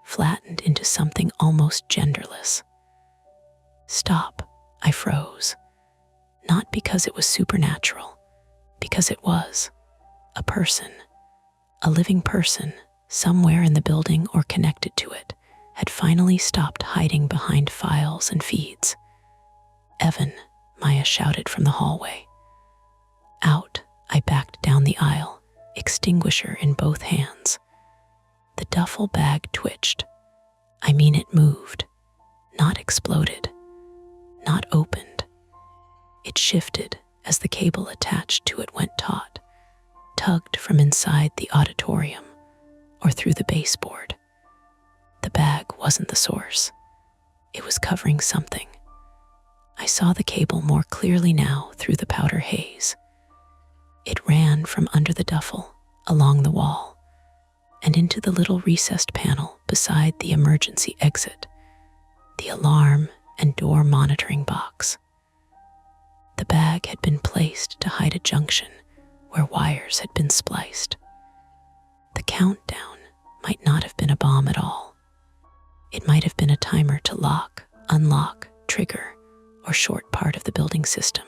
flattened into something almost genderless. Stop, I froze. Not because it was supernatural, because it was. A person, a living person, somewhere in the building or connected to it, had finally stopped hiding behind files and feeds. Evan, Maya shouted from the hallway. Out, I backed down the aisle, extinguisher in both hands. The duffel bag twitched. I mean, it moved, not exploded, not opened. It shifted as the cable attached to it went taut, tugged from inside the auditorium or through the baseboard. The bag wasn't the source. It was covering something. I saw the cable more clearly now through the powder haze. It ran from under the duffel, along the wall, and into the little recessed panel beside the emergency exit, the alarm and door monitoring box. The bag had been placed to hide a junction where wires had been spliced. The countdown might not have been a bomb at all. It might have been a timer to lock, unlock, trigger, or short part of the building system.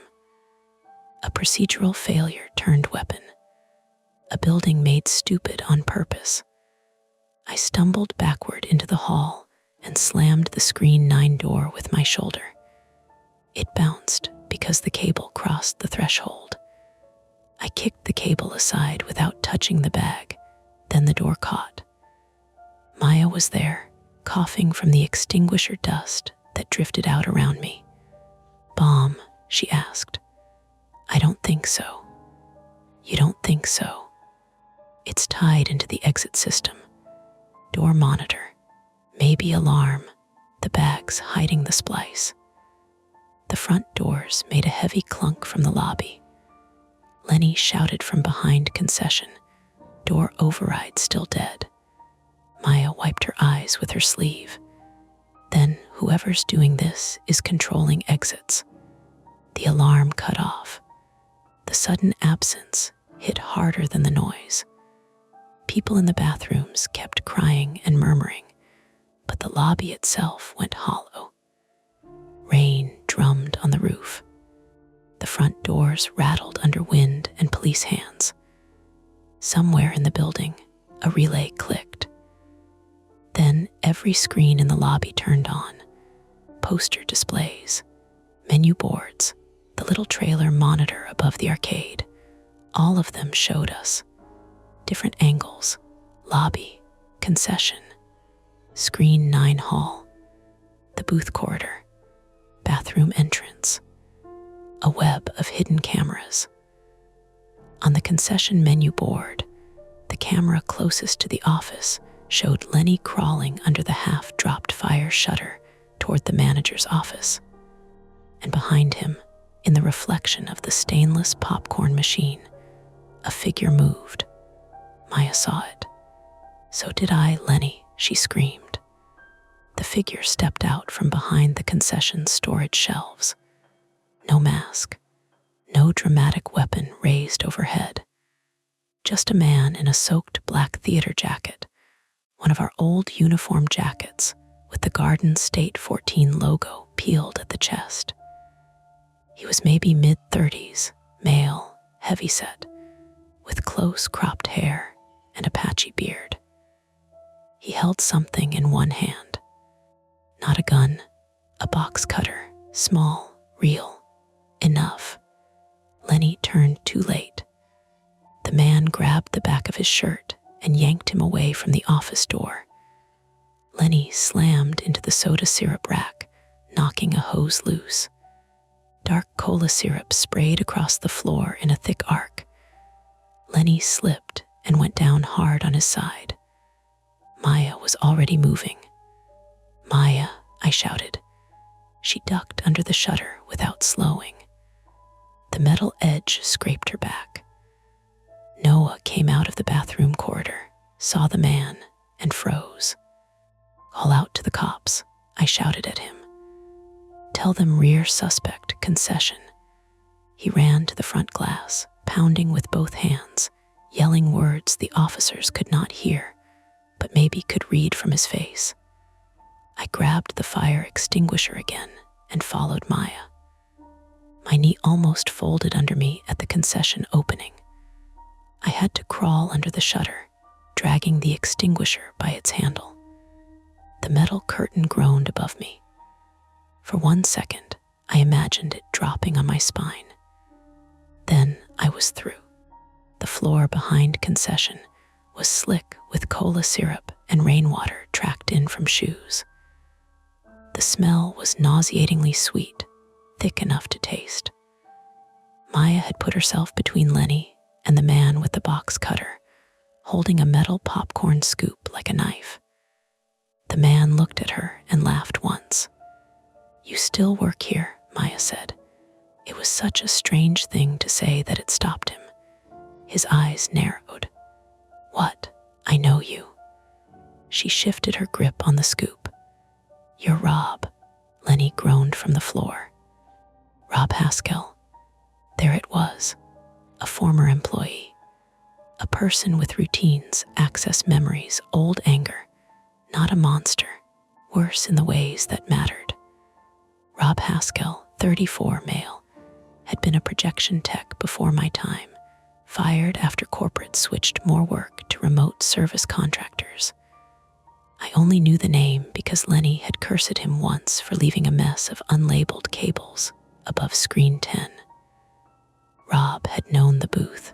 A procedural failure turned weapon. A building made stupid on purpose. I stumbled backward into the hall and slammed the screen 9 door with my shoulder. It bounced because the cable crossed the threshold. I kicked the cable aside without touching the bag, then the door caught. Maya was there, coughing from the extinguisher dust that drifted out around me. Bomb, she asked. I don't think so. You don't think so? It's tied into the exit system. Door monitor, maybe alarm, the bag's hiding the splice. The front doors made a heavy clunk from the lobby. Lenny shouted from behind concession, door override still dead. Maya wiped her eyes with her sleeve. Then whoever's doing this is controlling exits. The alarm cut off. The sudden absence hit harder than the noise. People in the bathrooms kept crying and murmuring, but the lobby itself went hollow. Rain drummed on the roof. The front doors rattled under wind and police hands. Somewhere in the building, a relay clicked. Then every screen in the lobby turned on. Poster displays, menu boards, the little trailer monitor above the arcade. All of them showed us. Different angles, lobby, concession, screen 9 hall, the booth corridor, bathroom entrance, a web of hidden cameras. On the concession menu board, the camera closest to the office showed Lenny crawling under the half-dropped fire shutter toward the manager's office. And behind him, in the reflection of the stainless popcorn machine, a figure moved. Maya saw it. So did I, Lenny, she screamed. The figure stepped out from behind the concession storage shelves. No mask, no dramatic weapon raised overhead. Just a man in a soaked black theater jacket, one of our old uniform jackets with the Garden State 14 logo peeled at the chest. He was maybe mid-30s, male, heavyset, with close cropped hair and a patchy beard. He held something in one hand. Not a gun, a box cutter, small, real, enough. Lenny turned too late. The man grabbed the back of his shirt and yanked him away from the office door. Lenny slammed into the soda syrup rack, knocking a hose loose. Dark cola syrup sprayed across the floor in a thick arc. Lenny slipped and went down hard on his side. Maya was already moving. "Maya," I shouted. She ducked under the shutter without slowing. The metal edge scraped her back. Noah came out of the bathroom corridor, saw the man, and froze. "Call out to the cops," I shouted at him. "Tell them rear suspect, concession." He ran to the front glass, pounding with both hands, yelling words the officers could not hear, but maybe could read from his face. I grabbed the fire extinguisher again and followed Maya. My knee almost folded under me at the concession opening. I had to crawl under the shutter, dragging the extinguisher by its handle. The metal curtain groaned above me. For 1 second, I imagined it dropping on my spine. Then I was through. The floor behind concession was slick with cola syrup and rainwater tracked in from shoes. The smell was nauseatingly sweet, thick enough to taste. Maya had put herself between Lenny and the man with the box cutter, holding a metal popcorn scoop like a knife. The man looked at her and laughed once. "You still work here," Maya said. It was such a strange thing to say that it stopped him. His eyes narrowed. "What? I know you." She shifted her grip on the scoop. "You're Rob," Lenny groaned from the floor. Rob Haskell. There it was, a former employee. A person with routines, access memories, old anger. Not a monster, worse in the ways that mattered. Rob Haskell, 34, male, had been a projection tech before my time, fired after corporate switched more work to remote service contractors. I only knew the name because Lenny had cursed him once for leaving a mess of unlabeled cables above screen 10. Rob had known the booth,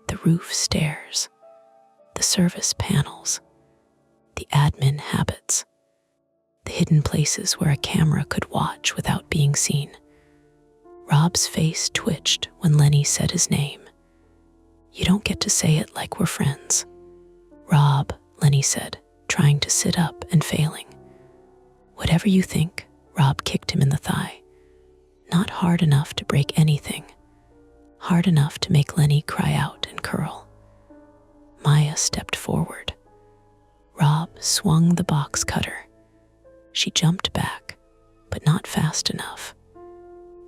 the roof stairs, the service panels, the admin habits, the hidden places where a camera could watch without being seen. Rob's face twitched when Lenny said his name. "You don't get to say it like we're friends." "Rob," Lenny said, trying to sit up and failing. "Whatever you think," Rob kicked him in the thigh. Not hard enough to break anything, hard enough to make Lenny cry out and curl. Maya stepped forward. Rob swung the box cutter. She jumped back, but not fast enough.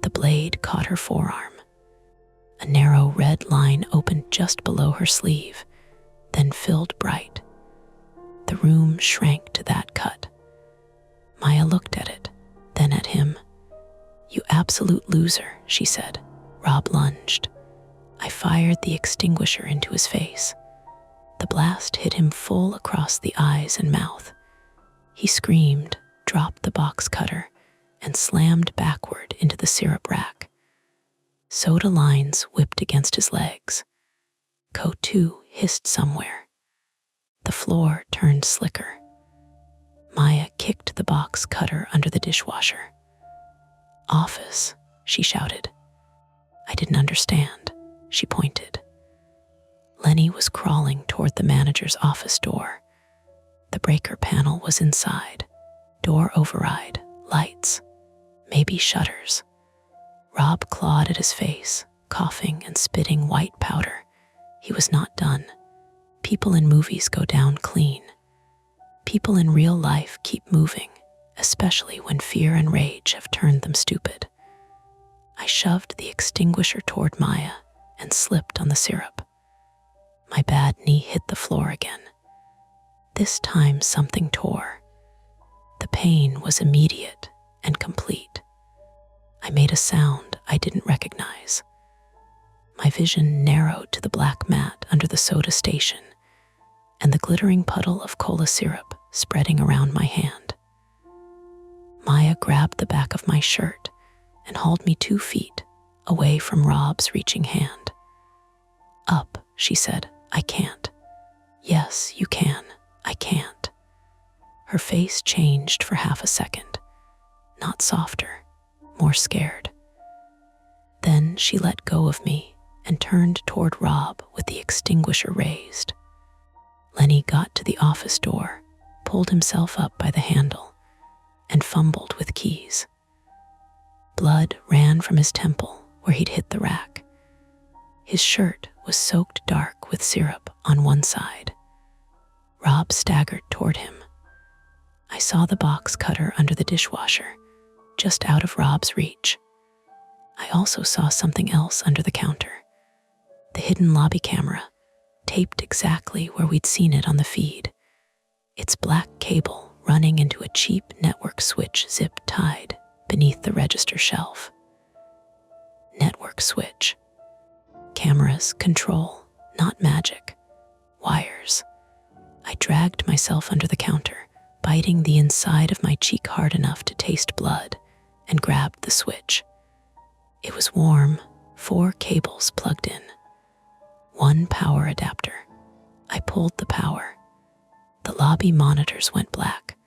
The blade caught her forearm. A narrow red line opened just below her sleeve, then filled bright. The room shrank to that cut. Maya looked at it, then at him. "You absolute loser," she said. Rob lunged. I fired the extinguisher into his face. The blast hit him full across the eyes and mouth. He screamed, dropped the box cutter, and slammed backward into the syrup rack. Soda lines whipped against his legs. Coat 2 hissed somewhere. The floor turned slicker. Maya kicked the box cutter under the dishwasher. "Office," she shouted. I didn't understand. She pointed. Lenny was crawling toward the manager's office door. The breaker panel was inside. Door override, lights, maybe shutters. Rob clawed at his face, coughing and spitting white powder. He was not done. People in movies go down clean. People in real life keep moving, especially when fear and rage have turned them stupid. I shoved the extinguisher toward Maya and slipped on the syrup. My bad knee hit the floor again. This time something tore. The pain was immediate and complete. I made a sound I didn't recognize. My vision narrowed to the black mat under the soda station and the glittering puddle of cola syrup spreading around my hand. Maya grabbed the back of my shirt and hauled me 2 feet away from Rob's reaching hand. "Up," she said. "I can't." "Yes, you can. I can't." Her face changed for half a second. Not softer, more scared. Then she let go of me and turned toward Rob with the extinguisher raised. Lenny got to the office door, pulled himself up by the handle, and fumbled with keys. Blood ran from his temple where he'd hit the rack. His shirt was soaked dark with syrup on one side. Rob staggered toward him. I saw the box cutter under the dishwasher, just out of Rob's reach. I also saw something else under the counter. The hidden lobby camera, taped exactly where we'd seen it on the feed. Its black cable running into a cheap network switch zip tied beneath the register shelf. Network switch. Cameras control, not magic. Wires. I dragged myself under the counter, biting the inside of my cheek hard enough to taste blood, and grabbed the switch. It was warm, 4 cables plugged in. 1 power adapter. I pulled the power. The lobby monitors went black.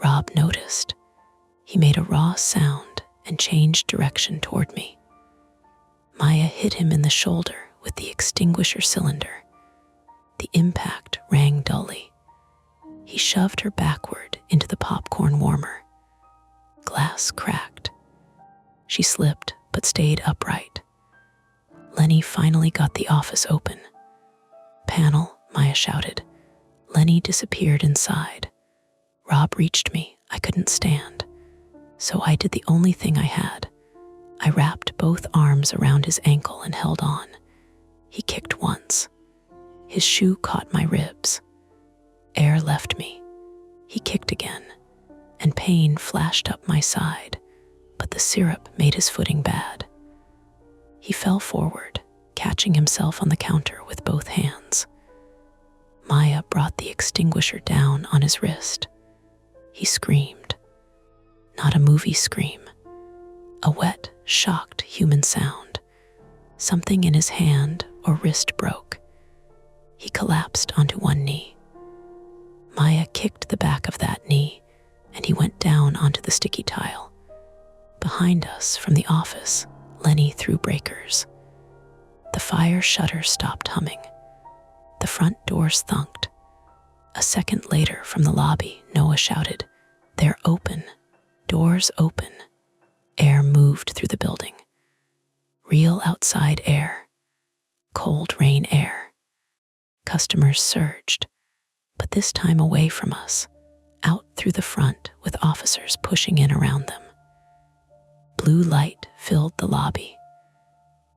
Rob noticed. He made a raw sound and changed direction toward me. Maya hit him in the shoulder with the extinguisher cylinder. The impact rang dully. He shoved her backward into the popcorn warmer. Glass cracked. She slipped but stayed upright. Lenny finally got the office open. Panel, Maya shouted. Lenny disappeared inside. Rob reached me. I couldn't stand. So I did the only thing I had. I wrapped both arms around his ankle and held on. He kicked once. His shoe caught my ribs. Air left me. He kicked again, and pain flashed up my side, but the syrup made his footing bad. He fell forward, catching himself on the counter with both hands. Maya brought the extinguisher down on his wrist. He screamed. Not a movie scream. A wet, shocked human sound. Something in his hand or wrist broke. He collapsed onto one knee. Maya kicked the back of that knee, and he went down onto the sticky tile. Behind us, from the office, Lenny threw breakers. The fire shutter stopped humming. The front doors thunked. A second later, from the lobby, Noah shouted, "They're open. Doors open." Air moved through the building. Real outside air. Cold rain air. Customers surged, but this time away from us, out through the front with officers pushing in around them. Blue light filled the lobby.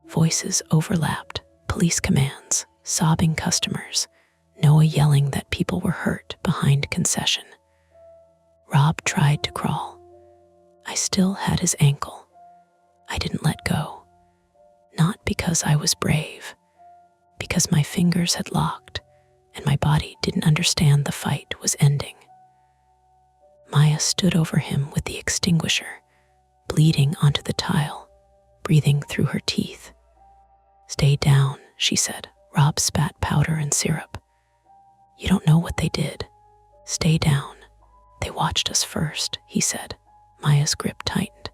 Voices overlapped, police commands, sobbing customers, Noah yelling that people were hurt behind concession. Rob tried to crawl. I still had his ankle. I didn't let go. Not because I was brave, because my fingers had locked and my body didn't understand the fight was ending. Maya stood over him with the extinguisher, bleeding onto the tile, breathing through her teeth. "Stay down," she said. Rob spat powder and syrup. "You don't know what they did. Stay down. They watched us first," he said. Maya's grip tightened.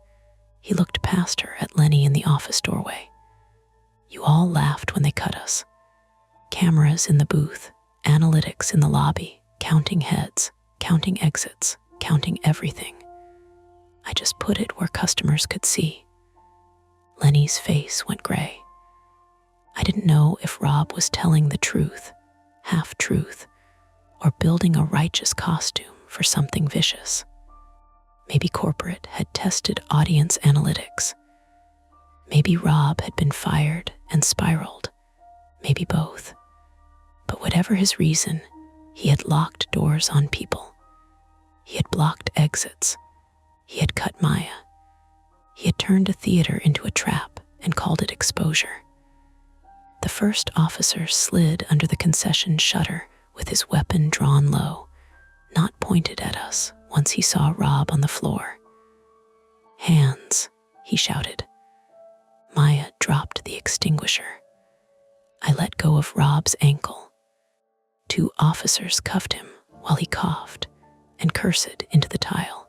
He looked past her at Lenny in the office doorway. "You all laughed when they cut us. Cameras in the booth, analytics in the lobby, counting heads, counting exits, counting everything. I just put it where customers could see." Lenny's face went gray. I didn't know if Rob was telling the truth, half-truth, or building a righteous costume for something vicious. Maybe corporate had tested audience analytics. Maybe Rob had been fired and spiraled. Maybe both. But whatever his reason, he had locked doors on people. He had blocked exits. He had cut Maya. He had turned a theater into a trap and called it exposure. The first officer slid under the concession shutter with his weapon drawn low, not pointed at us once he saw Rob on the floor. "Hands," he shouted. Maya dropped the extinguisher. I let go of Rob's ankle. 2 officers cuffed him while he coughed and cursed into the tile.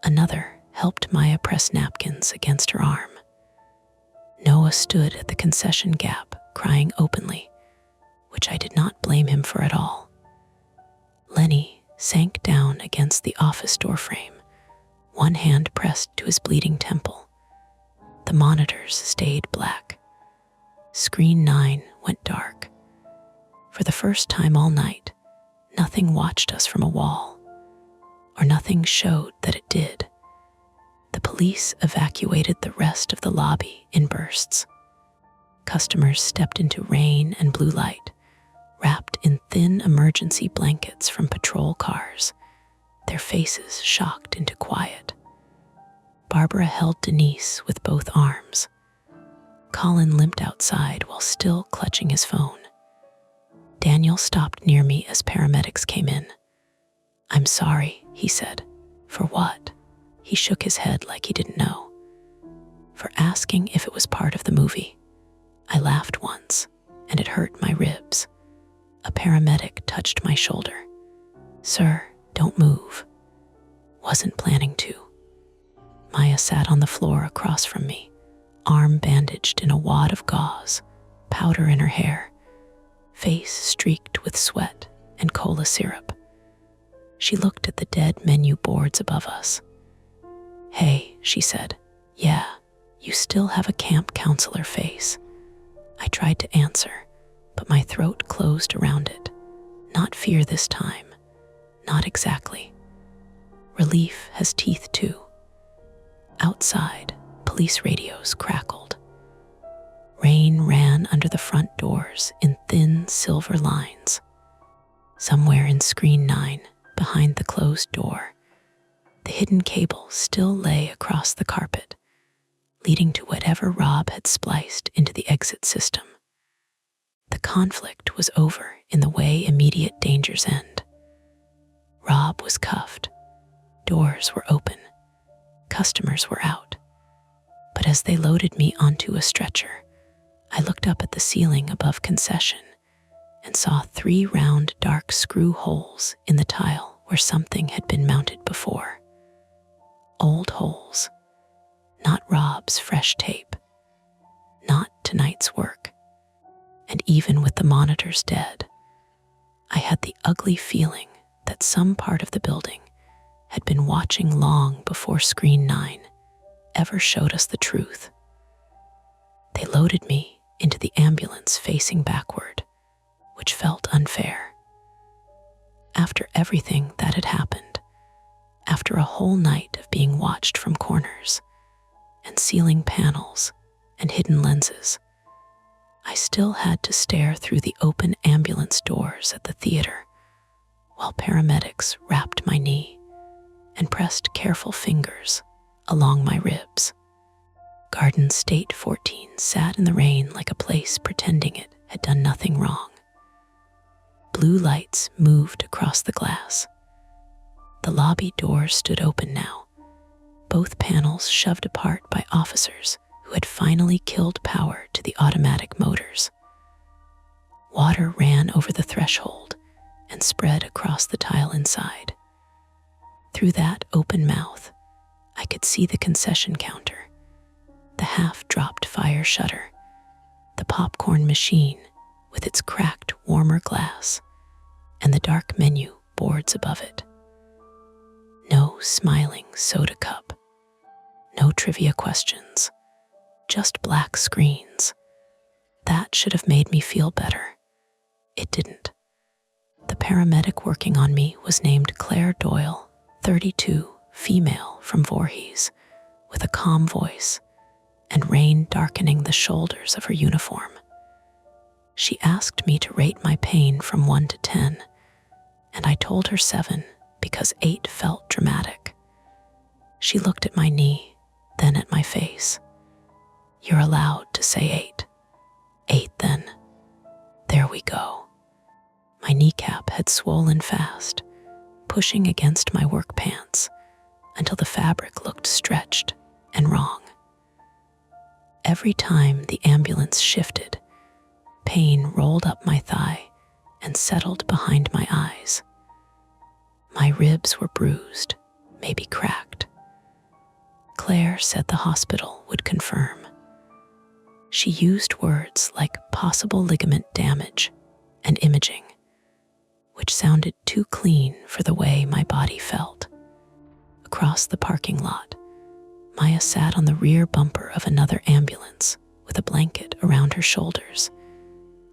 Another helped Maya press napkins against her arm. Noah Noah stood at the concession gap, crying openly, which I did not blame him for at all. Lenny sank down against the office doorframe, one hand pressed to his bleeding temple. The monitors stayed black. Screen 9 went dark. For the first time all night, nothing watched us from a wall, or nothing showed that it did. The police evacuated the rest of the lobby in bursts. Customers stepped into rain and blue light, wrapped in thin emergency blankets from patrol cars, their faces shocked into quiet. Barbara held Denise with both arms. Colin limped outside while still clutching his phone. Daniel stopped near me as paramedics came in. "I'm sorry," he said. "For what?" He shook his head like he didn't know. "For asking if it was part of the movie. I laughed once, and it hurt my ribs." A paramedic touched my shoulder. "Sir, don't move." "Wasn't planning to." Maya sat on the floor across from me, arm bandaged in a wad of gauze, powder in her hair, face streaked with sweat and cola syrup. She looked at the dead menu boards above us. "Hey," she said. "Yeah, you still have a camp counselor face." I tried to answer, but my throat closed around it. Not fear this time. Not exactly. Relief has teeth too. Outside, police radios crackled. Rain ran under the front doors in thin silver lines. Somewhere in screen 9, behind the closed door, the hidden cable still lay across the carpet, leading to whatever Rob had spliced into the exit system. The conflict was over in the way immediate dangers end. Rob was cuffed. Doors were open. Customers were out. But as they loaded me onto a stretcher, I looked up at the ceiling above concession and saw 3 round dark screw holes in the tile where something had been mounted before. Old holes. Not Rob's fresh tape. Not tonight's work. And even with the monitors dead, I had the ugly feeling that some part of the building had been watching long before screen 9 ever showed us the truth. They loaded me into the ambulance facing backward, which felt unfair. After everything that had happened, after a whole night of being watched from corners and ceiling panels and hidden lenses, I still had to stare through the open ambulance doors at the theater while paramedics wrapped my knee and pressed careful fingers along my ribs. Garden State 14 sat in the rain like a place pretending it had done nothing wrong. Blue lights moved across the glass. The lobby doors stood open now, both panels shoved apart by officers who had finally killed power to the automatic motors. Water ran over the threshold and spread across the tile inside. Through that open mouth, I could see the concession counter, the half-dropped fire shutter, the popcorn machine with its cracked warmer glass, and the dark menu boards above it. No smiling soda cup, no trivia questions, just black screens. That should have made me feel better. It didn't. The paramedic working on me was named Claire Doyle, 32, female from Voorhees, with a calm voice and rain darkening the shoulders of her uniform. She asked me to rate my pain from 1 to 10, and I told her 7 because 8 felt dramatic. She looked at my knee, then at my face. "You're allowed to say 8. 8 then. There we go." My kneecap had swollen fast, pushing against my work pants until the fabric looked stretched and wrong. Every time the ambulance shifted, pain rolled up my thigh and settled behind my eyes. My ribs were bruised, maybe cracked. Claire said the hospital would confirm. She used words like possible ligament damage and imaging, which sounded too clean for the way my body felt. Across the parking lot, Maya sat on the rear bumper of another ambulance with a blanket around her shoulders,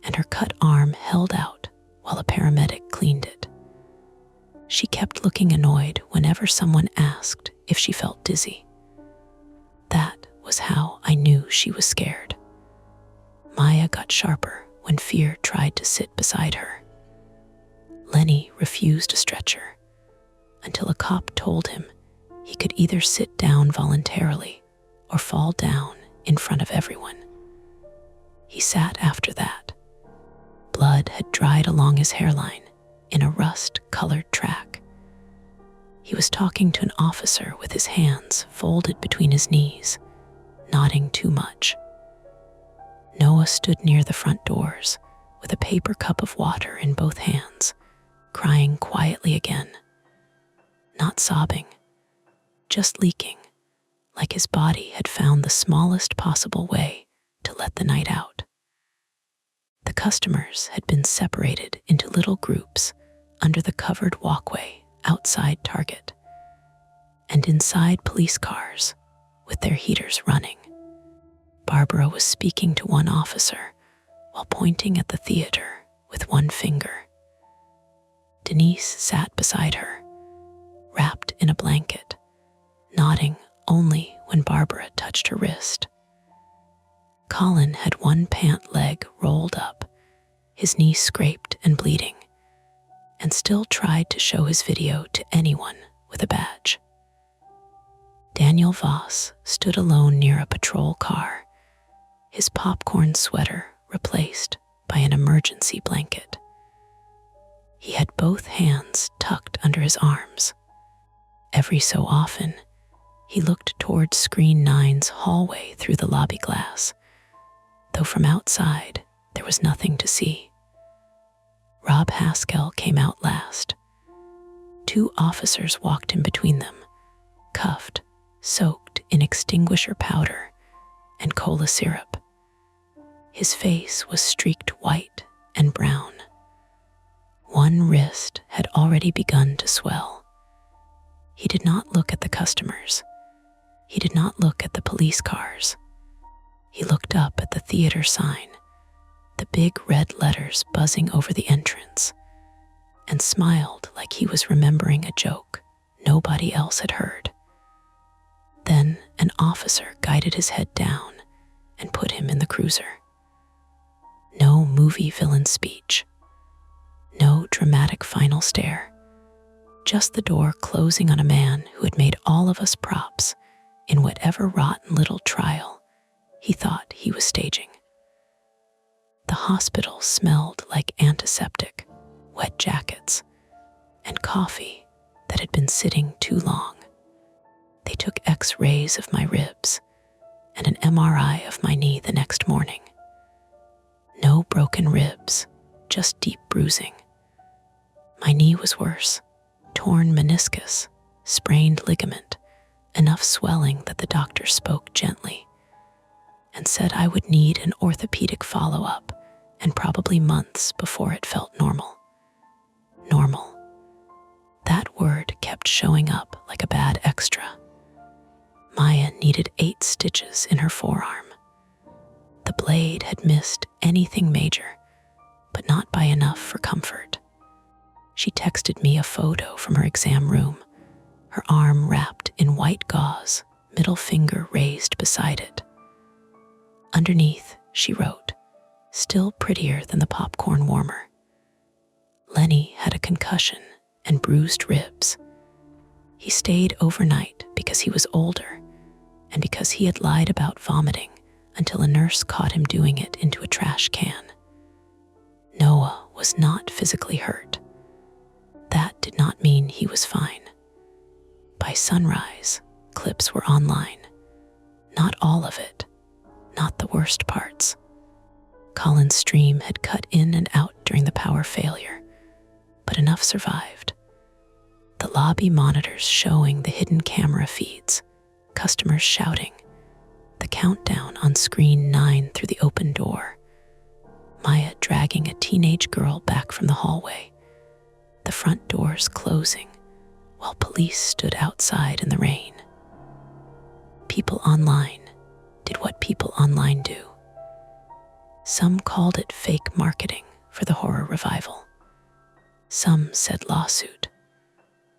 and her cut arm held out while a paramedic cleaned it. She kept looking annoyed whenever someone asked if she felt dizzy. That was how I knew she was scared. Maya got sharper when fear tried to sit beside her. Lenny refused a stretcher until a cop told him he could either sit down voluntarily or fall down in front of everyone. He sat after that. Blood had dried along his hairline in a rust-colored track. He was talking to an officer with his hands folded between his knees, nodding too much. Noah stood near the front doors with a paper cup of water in both hands, crying quietly again. Not sobbing, just leaking, like his body had found the smallest possible way to let the night out. The customers had been separated into little groups under the covered walkway outside Target, and inside police cars with their heaters running. Barbara was speaking to one officer while pointing at the theater with one finger. Denise sat beside her, wrapped in a blanket, nodding only when Barbara touched her wrist. Colin had one pant leg rolled up, his knee scraped and bleeding, and still tried to show his video to anyone with a badge. Daniel Voss stood alone near a patrol car, his popcorn sweater replaced by an emergency blanket. He had both hands tucked under his arms. Every so often, he looked toward Screen 9's hallway through the lobby glass, though from outside there was nothing to see. Rob Haskell came out last. 2 officers walked in between them, cuffed, soaked in extinguisher powder and cola syrup. His face was streaked white and brown. One wrist had already begun to swell. He did not look at the customers. He did not look at the police cars. He looked up at the theater sign, the big red letters buzzing over the entrance, and smiled like he was remembering a joke nobody else had heard. Then an officer guided his head down and put him in the cruiser. No movie villain speech. No dramatic final stare. Just the door closing on a man who had made all of us props in whatever rotten little trial he thought he was staging. The hospital smelled like antiseptic, wet jackets, and coffee that had been sitting too long. They took X-rays of my ribs and an MRI of my knee the next morning. No broken ribs, just deep bruising. My knee was worse, torn meniscus, sprained ligament, enough swelling that the doctor spoke gently and said I would need an orthopedic follow-up and probably months before it felt normal. Normal. That word kept showing up like a bad extra. Maya needed 8 stitches in her forearm. The blade had missed anything major, but not by enough for comfort. She texted me a photo from her exam room, her arm wrapped in white gauze, middle finger raised beside it. Underneath, she wrote, still prettier than the popcorn warmer. Lenny had a concussion and bruised ribs. He stayed overnight because he was older and because he had lied about vomiting until a nurse caught him doing it into a trash can. Noah was not physically hurt. That did not mean he was fine. By sunrise, clips were online. Not all of it, not the worst parts. Colin's stream had cut in and out during the power failure, but enough survived. The lobby monitors showing the hidden camera feeds, customers shouting, the countdown on Screen 9 through the open door, Maya dragging a teenage girl back from the hallway, the front doors closing while police stood outside in the rain. People online did what people online do. Some called it fake marketing for the horror revival. Some said lawsuit.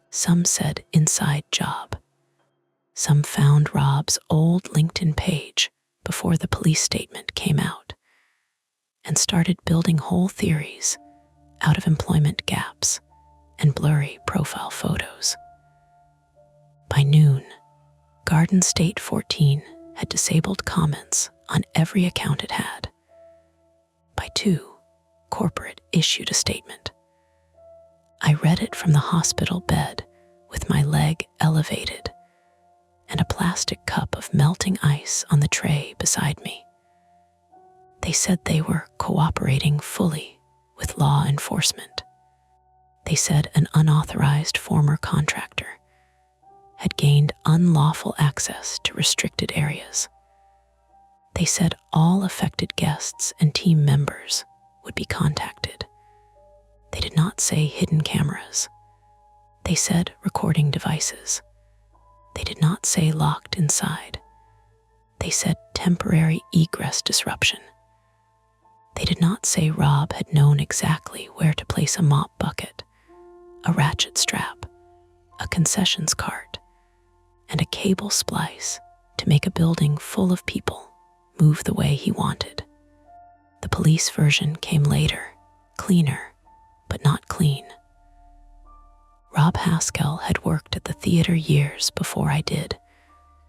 Some said inside job. Some found Rob's old LinkedIn page before the police statement came out and started building whole theories out of employment gaps and blurry profile photos. By noon, Garden State 14 had disabled comments on every account it had. By 2, corporate issued a statement. I read it from the hospital bed with my leg elevated and a plastic cup of melting ice on the tray beside me. They said they were cooperating fully with law enforcement. They said an unauthorized former contractor had gained unlawful access to restricted areas. They said all affected guests and team members would be contacted. They did not say hidden cameras. They said recording devices. They did not say locked inside. They said temporary egress disruption. They did not say Rob had known exactly where to place a mop bucket, a ratchet strap, a concessions cart, and a cable splice to make a building full of people move the way he wanted. The police version came later, cleaner, but not clean. Rob Haskell had worked at the theater years before I did,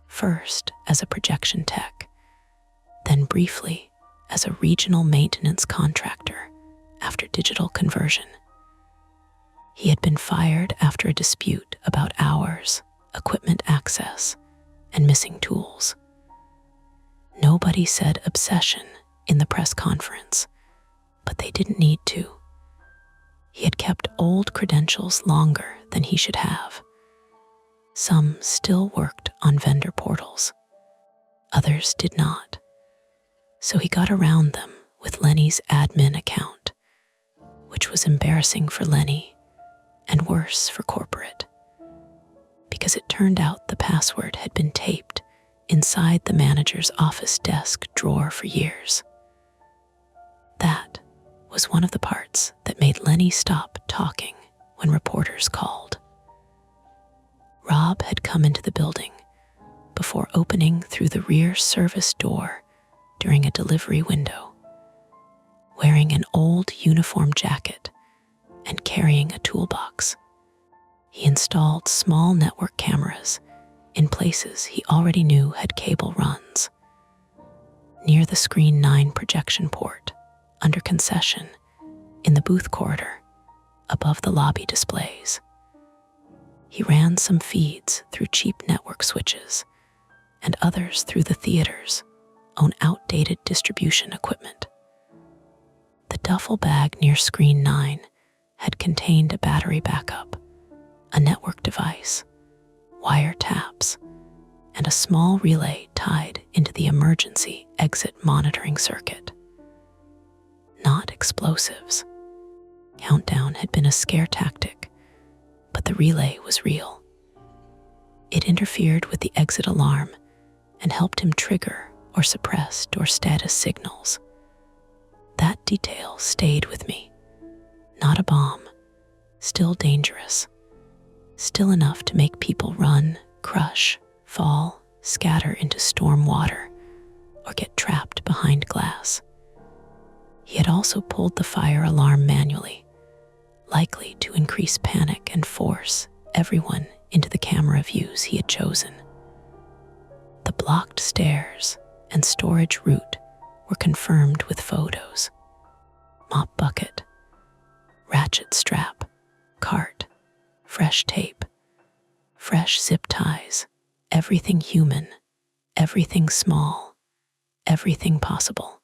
first as a projection tech, then briefly as a regional maintenance contractor after digital conversion. He had been fired after a dispute about hours, equipment access, and missing tools. Nobody said obsession in the press conference, but they didn't need to. He had kept old credentials longer than he should have. Some still worked on vendor portals. Others did not. So he got around them with Lenny's admin account, which was embarrassing for Lenny and worse for corporate, because it turned out the password had been taped inside the manager's office desk drawer for years. That was one of the parts that made Lenny stop talking when reporters called. Rob had come into the building before opening through the rear service door during a delivery window, wearing an old uniform jacket and carrying a toolbox. He installed small network cameras in places he already knew had cable runs. Near the Screen 9 projection port, under concession, in the booth corridor, above the lobby displays. He ran some feeds through cheap network switches and others through the theater's own outdated distribution equipment. The duffel bag near Screen 9 had contained a battery backup, a network device, wire taps, and a small relay tied into the emergency exit monitoring circuit. Not explosives. Countdown had been a scare tactic, but the relay was real. It interfered with the exit alarm and helped him trigger or suppress door status signals. That detail stayed with me. Not a bomb, still dangerous, still enough to make people run, crush, fall, scatter into storm water, or get trapped behind glass. He had also pulled the fire alarm manually, likely to increase panic and force everyone into the camera views he had chosen. The blocked stairs and storage route were confirmed with photos. Mop bucket, ratchet strap, cart, fresh tape, fresh zip ties, everything human, everything small, everything possible.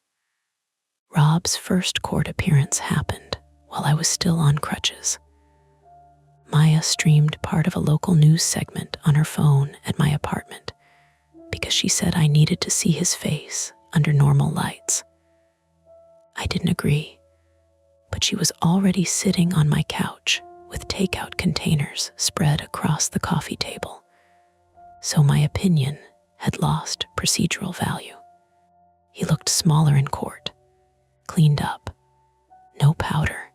Rob's first court appearance happened while I was still on crutches. Maya streamed part of a local news segment on her phone at my apartment because she said I needed to see his face under normal lights. I didn't agree, but she was already sitting on my couch with takeout containers spread across the coffee table, so my opinion had lost procedural value. He looked smaller in court, cleaned up, no powder,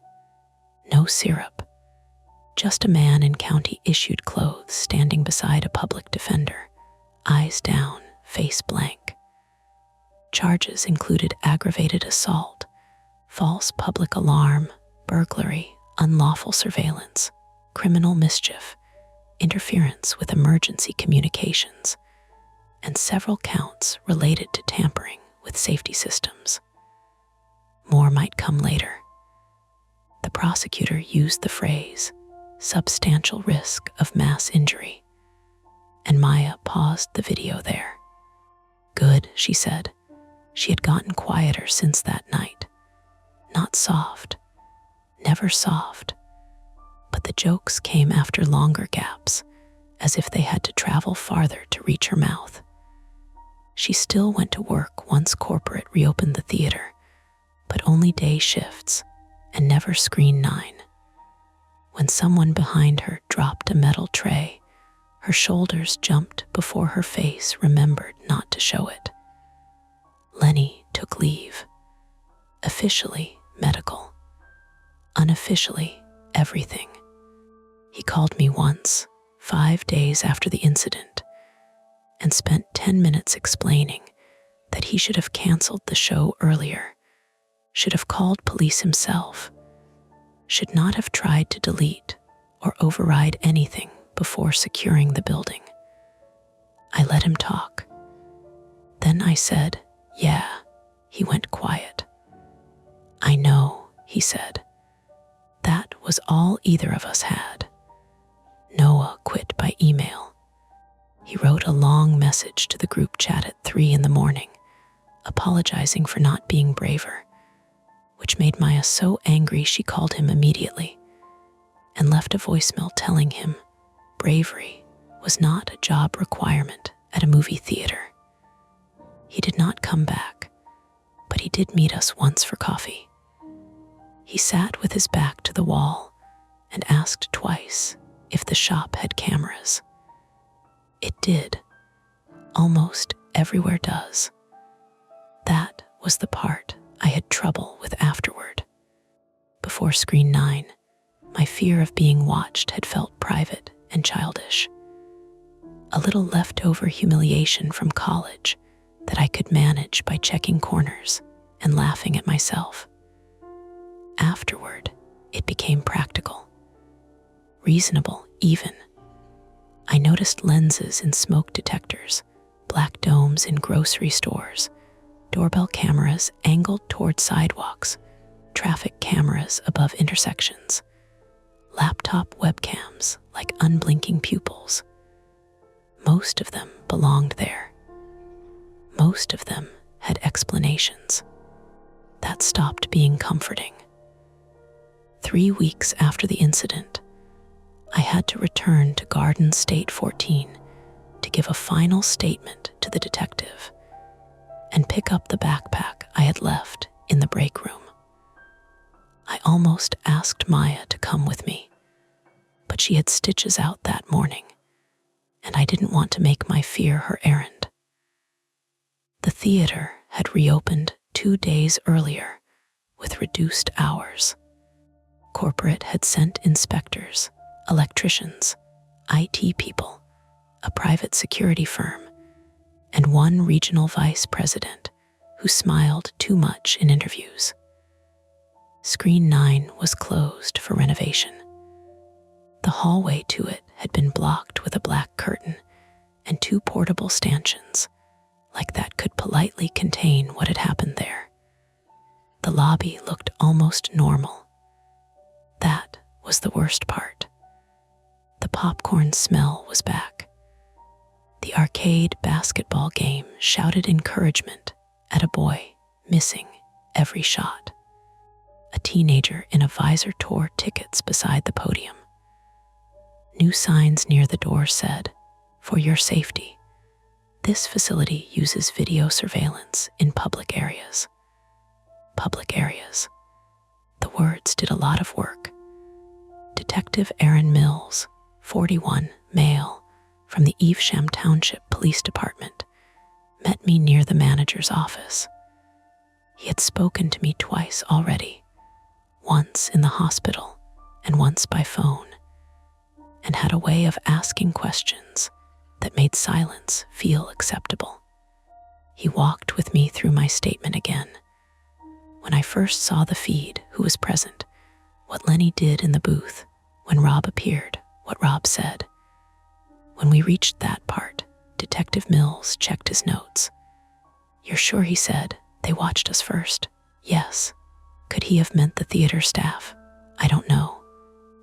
no syrup, just a man in county-issued clothes standing beside a public defender, eyes down, face blank. Charges included aggravated assault, false public alarm, burglary, unlawful surveillance, criminal mischief, interference with emergency communications, and several counts related to tampering with safety systems. More might come later. The prosecutor used the phrase, substantial risk of mass injury, and Maya paused the video there. Good, she said. She had gotten quieter since that night. Not soft, never soft, but the jokes came after longer gaps, as if they had to travel farther to reach her mouth. She still went to work once corporate reopened the theater, but only day shifts and never screen 9. When someone behind her dropped a metal tray, her shoulders jumped before her face remembered not to show it. Lenny took leave. Officially medical, unofficially everything. He called me once, 5 days after the incident, and spent 10 minutes explaining that he should have canceled the show earlier, should have called police himself, should not have tried to delete or override anything before securing the building. I let him talk. Then I said, "Yeah." He went quiet. "I know," he said. That was all either of us had. Noah quit by email. He wrote a long message to the group chat at 3 a.m, apologizing for not being braver, which made Maya so angry she called him immediately and left a voicemail telling him bravery was not a job requirement at a movie theater. He did not come back, but he did meet us once for coffee. He sat with his back to the wall and asked twice if the shop had cameras. It did. Almost everywhere does. That was the part I had trouble with afterward. Before screen 9, my fear of being watched had felt private and childish. A little leftover humiliation from college that I could manage by checking corners and laughing at myself. Afterward, it became practical. Reasonable, even. I noticed lenses in smoke detectors, black domes in grocery stores, doorbell cameras angled toward sidewalks, traffic cameras above intersections, laptop webcams like unblinking pupils. Most of them belonged there. Most of them had explanations. That stopped being comforting. 3 weeks after the incident, I had to return to Garden State 14 to give a final statement to the detective and pick up the backpack I had left in the break room. I almost asked Maya to come with me, but she had stitches out that morning, and I didn't want to make my fear her errand. The theater had reopened 2 days earlier with reduced hours. Corporate had sent inspectors, electricians, IT people, a private security firm, and one regional vice president who smiled too much in interviews. Screen 9 was closed for renovation. The hallway to it had been blocked with a black curtain and 2 portable stanchions, like that could politely contain what had happened there. The lobby looked almost normal. That was the worst part. The popcorn smell was back. The arcade basketball game shouted encouragement at a boy missing every shot. A teenager in a visor tore tickets beside the podium. New signs near the door said, "For your safety," This facility uses video surveillance in public areas. Public areas. The words did a lot of work. Detective Aaron Mills, 41, male, from the Evesham Township Police Department, met me near the manager's office. He had spoken to me twice already, once in the hospital and once by phone, and had a way of asking questions that made silence feel acceptable. He walked with me through my statement again. When I first saw the feed, who was present, what Lenny did in the booth, when Rob appeared, what Rob said. When we reached that part, Detective Mills checked his notes. "You're sure," he said, "they watched us first?" "Yes." Could he have meant the theater staff? I don't know.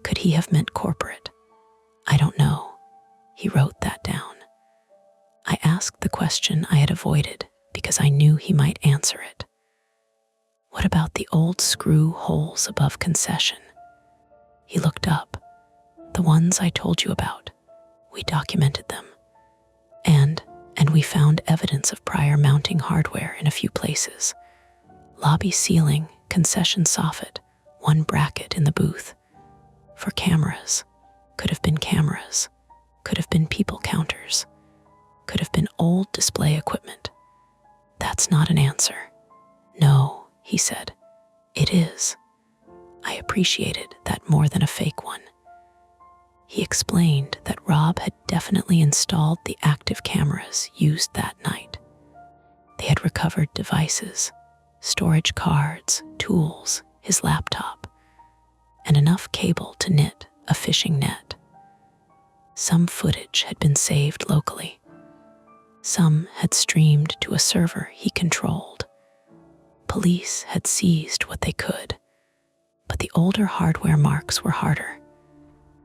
Could he have meant corporate? I don't know. He wrote that down. I asked the question I had avoided because I knew he might answer it. What about the old screw holes above concession? He looked up. The ones I told you about. We documented them. And we found evidence of prior mounting hardware in a few places. Lobby ceiling, concession soffit, one bracket in the booth. For cameras. Could have been cameras. Could have been people counters. Could have been old display equipment. That's not an answer. No, he said. It is. I appreciated that more than a fake one. He explained that Rob had definitely installed the active cameras used that night. They had recovered devices, storage cards, tools, his laptop, and enough cable to knit a fishing net. Some footage had been saved locally. Some had streamed to a server he controlled. Police had seized what they could, but the older hardware marks were harder.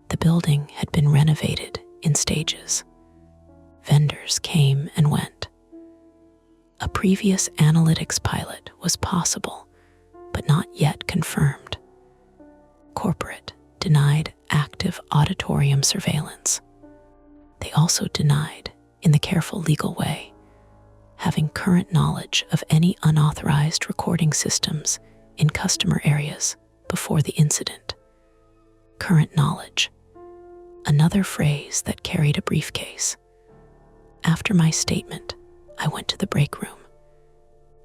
The building had been renovated in stages. Vendors came and went. A previous analytics pilot was possible, but not yet confirmed. Corporate denied active auditorium surveillance. They also denied, in the careful legal way, having current knowledge of any unauthorized recording systems in customer areas before the incident. Current knowledge. Another phrase that carried a briefcase. After my statement, I went to the break room.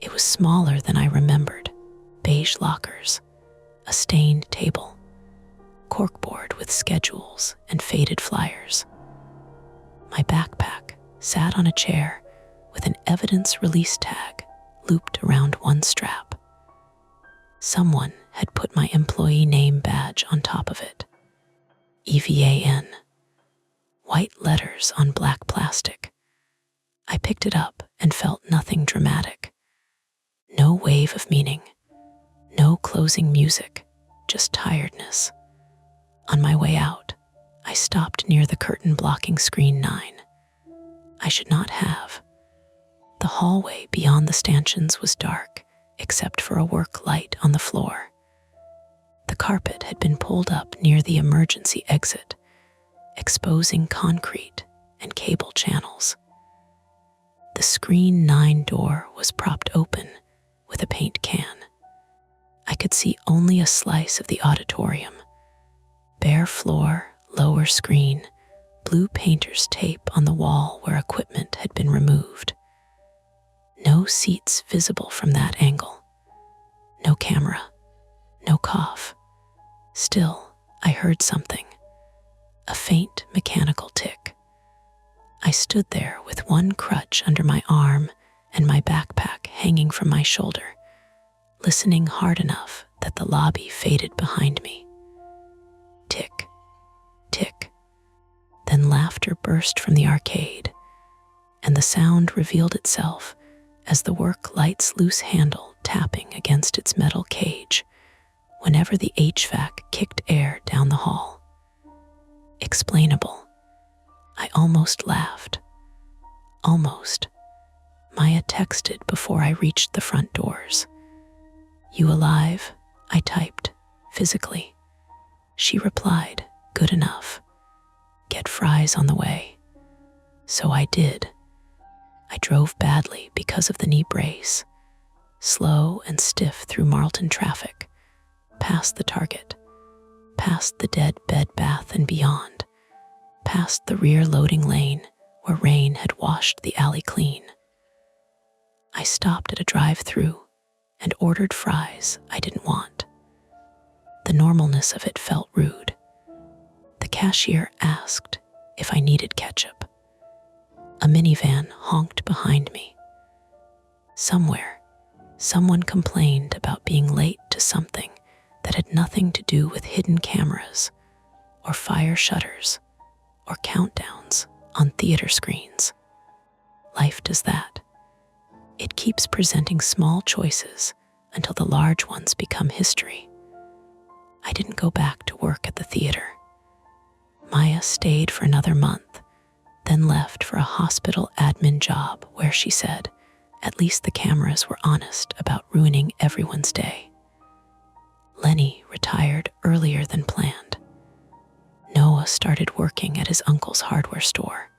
It was smaller than I remembered. Beige lockers, a stained table, corkboard with schedules and faded flyers. My backpack sat on a chair with an evidence release tag looped around one strap. Someone had put my employee name badge on top of it. EVAN. White letters on black plastic. I picked it up and felt nothing dramatic. No wave of meaning. No closing music, just tiredness. On my way out, I stopped near the curtain blocking screen 9. I should not have. The hallway beyond the stanchions was dark, except for a work light on the floor. The carpet had been pulled up near the emergency exit, exposing concrete and cable channels. The screen 9 door was propped open with a paint can. I could see only a slice of the auditorium. Bare floor, lower screen, blue painter's tape on the wall where equipment had been removed. No seats visible from that angle. No camera. No cough. Still, I heard something. A faint mechanical tick. I stood there with one crutch under my arm and my backpack hanging from my shoulder, listening hard enough that the lobby faded behind me. Tick, tick. Then laughter burst from the arcade, and the sound revealed itself as the work light's loose handle tapping against its metal cage whenever the HVAC kicked air down the hall. Explainable. I almost laughed. Almost. Maya texted before I reached the front doors. "You alive?" I typed, physically. She replied, "Good enough. Get fries on the way." So I did. I drove badly because of the knee brace, slow and stiff through Marlton traffic, past the Target, past the dead Bed Bath and Beyond, past the rear loading lane where rain had washed the alley clean. I stopped at a drive-thru and ordered fries I didn't want. The normalness of it felt rude. The cashier asked if I needed ketchup. A minivan honked behind me. Somewhere, someone complained about being late to something that had nothing to do with hidden cameras or fire shutters or countdowns on theater screens. Life does that. It keeps presenting small choices until the large ones become history. I didn't go back to work at the theater. Maya stayed for another month, then left for a hospital admin job where she said, at least the cameras were honest about ruining everyone's day. Lenny retired earlier than planned. Noah started working at his uncle's hardware store.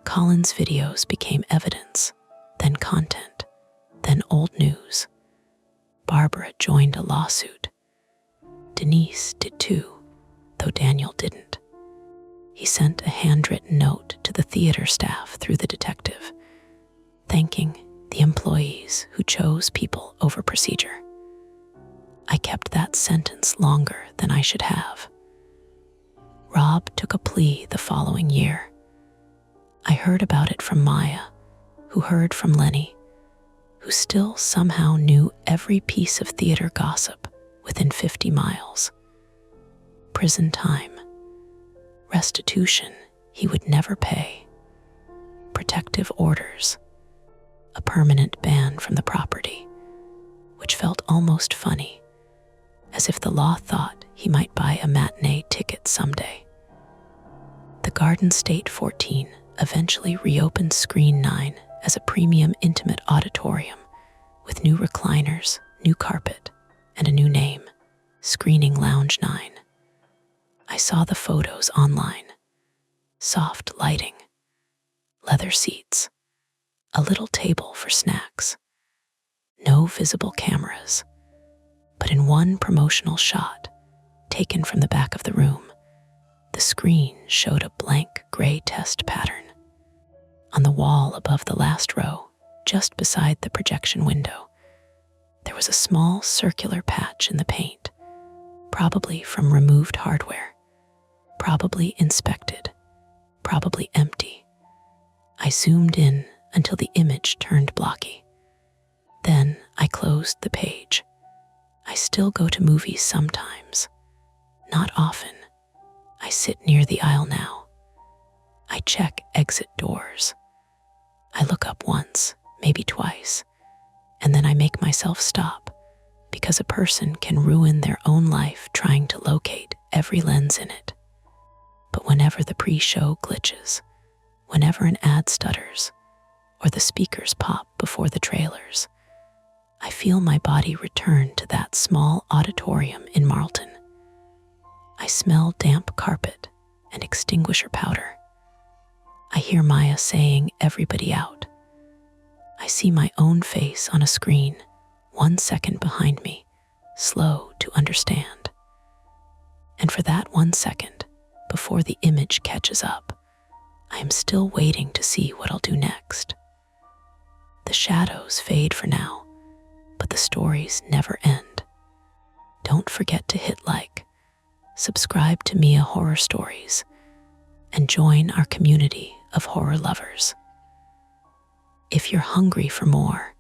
Colin's videos became evidence, then content, then old news. Barbara joined a lawsuit. Denise did too, though Daniel didn't. He sent a handwritten note to the theater staff through the detective, thanking the employees who chose people over procedure. I kept that sentence longer than I should have. Rob took a plea the following year. I heard about it from Maya, who heard from Lenny, who still somehow knew every piece of theater gossip within 50 miles. Prison time. Restitution he would never pay. Protective orders. A permanent ban from the property, which felt almost funny, as if the law thought he might buy a matinee ticket someday. The Garden State 14 eventually reopened Screen 9 as a premium intimate auditorium with new recliners, new carpet, and a new name, Screening Lounge 9. I saw the photos online. Soft lighting, leather seats, a little table for snacks, no visible cameras, but in one promotional shot, taken from the back of the room, the screen showed a blank gray test pattern. On the wall above the last row, just beside the projection window, there was a small circular patch in the paint, probably from removed hardware, probably inspected, probably empty. I zoomed in until the image turned blocky. Then I closed the page. I still go to movies sometimes. Not often. I sit near the aisle now. I check exit doors. I look up once, maybe twice, and then I make myself stop because a person can ruin their own life trying to locate every lens in it. But whenever the pre-show glitches, whenever an ad stutters, or the speakers pop before the trailers, I feel my body return to that small auditorium in Marlton. I smell damp carpet and extinguisher powder. I hear Maya saying everybody out. I see my own face on a screen, 1 second behind me, slow to understand. And for that 1 second, before the image catches up, I am still waiting to see what I'll do next. The shadows fade for now, but the stories never end. Don't forget to hit like, subscribe to Mia Horror Stories, and join our community of horror lovers. If you're hungry for more,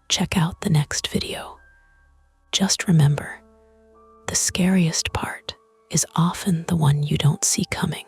check out the next video. Just remember, the scariest part is often the one you don't see coming.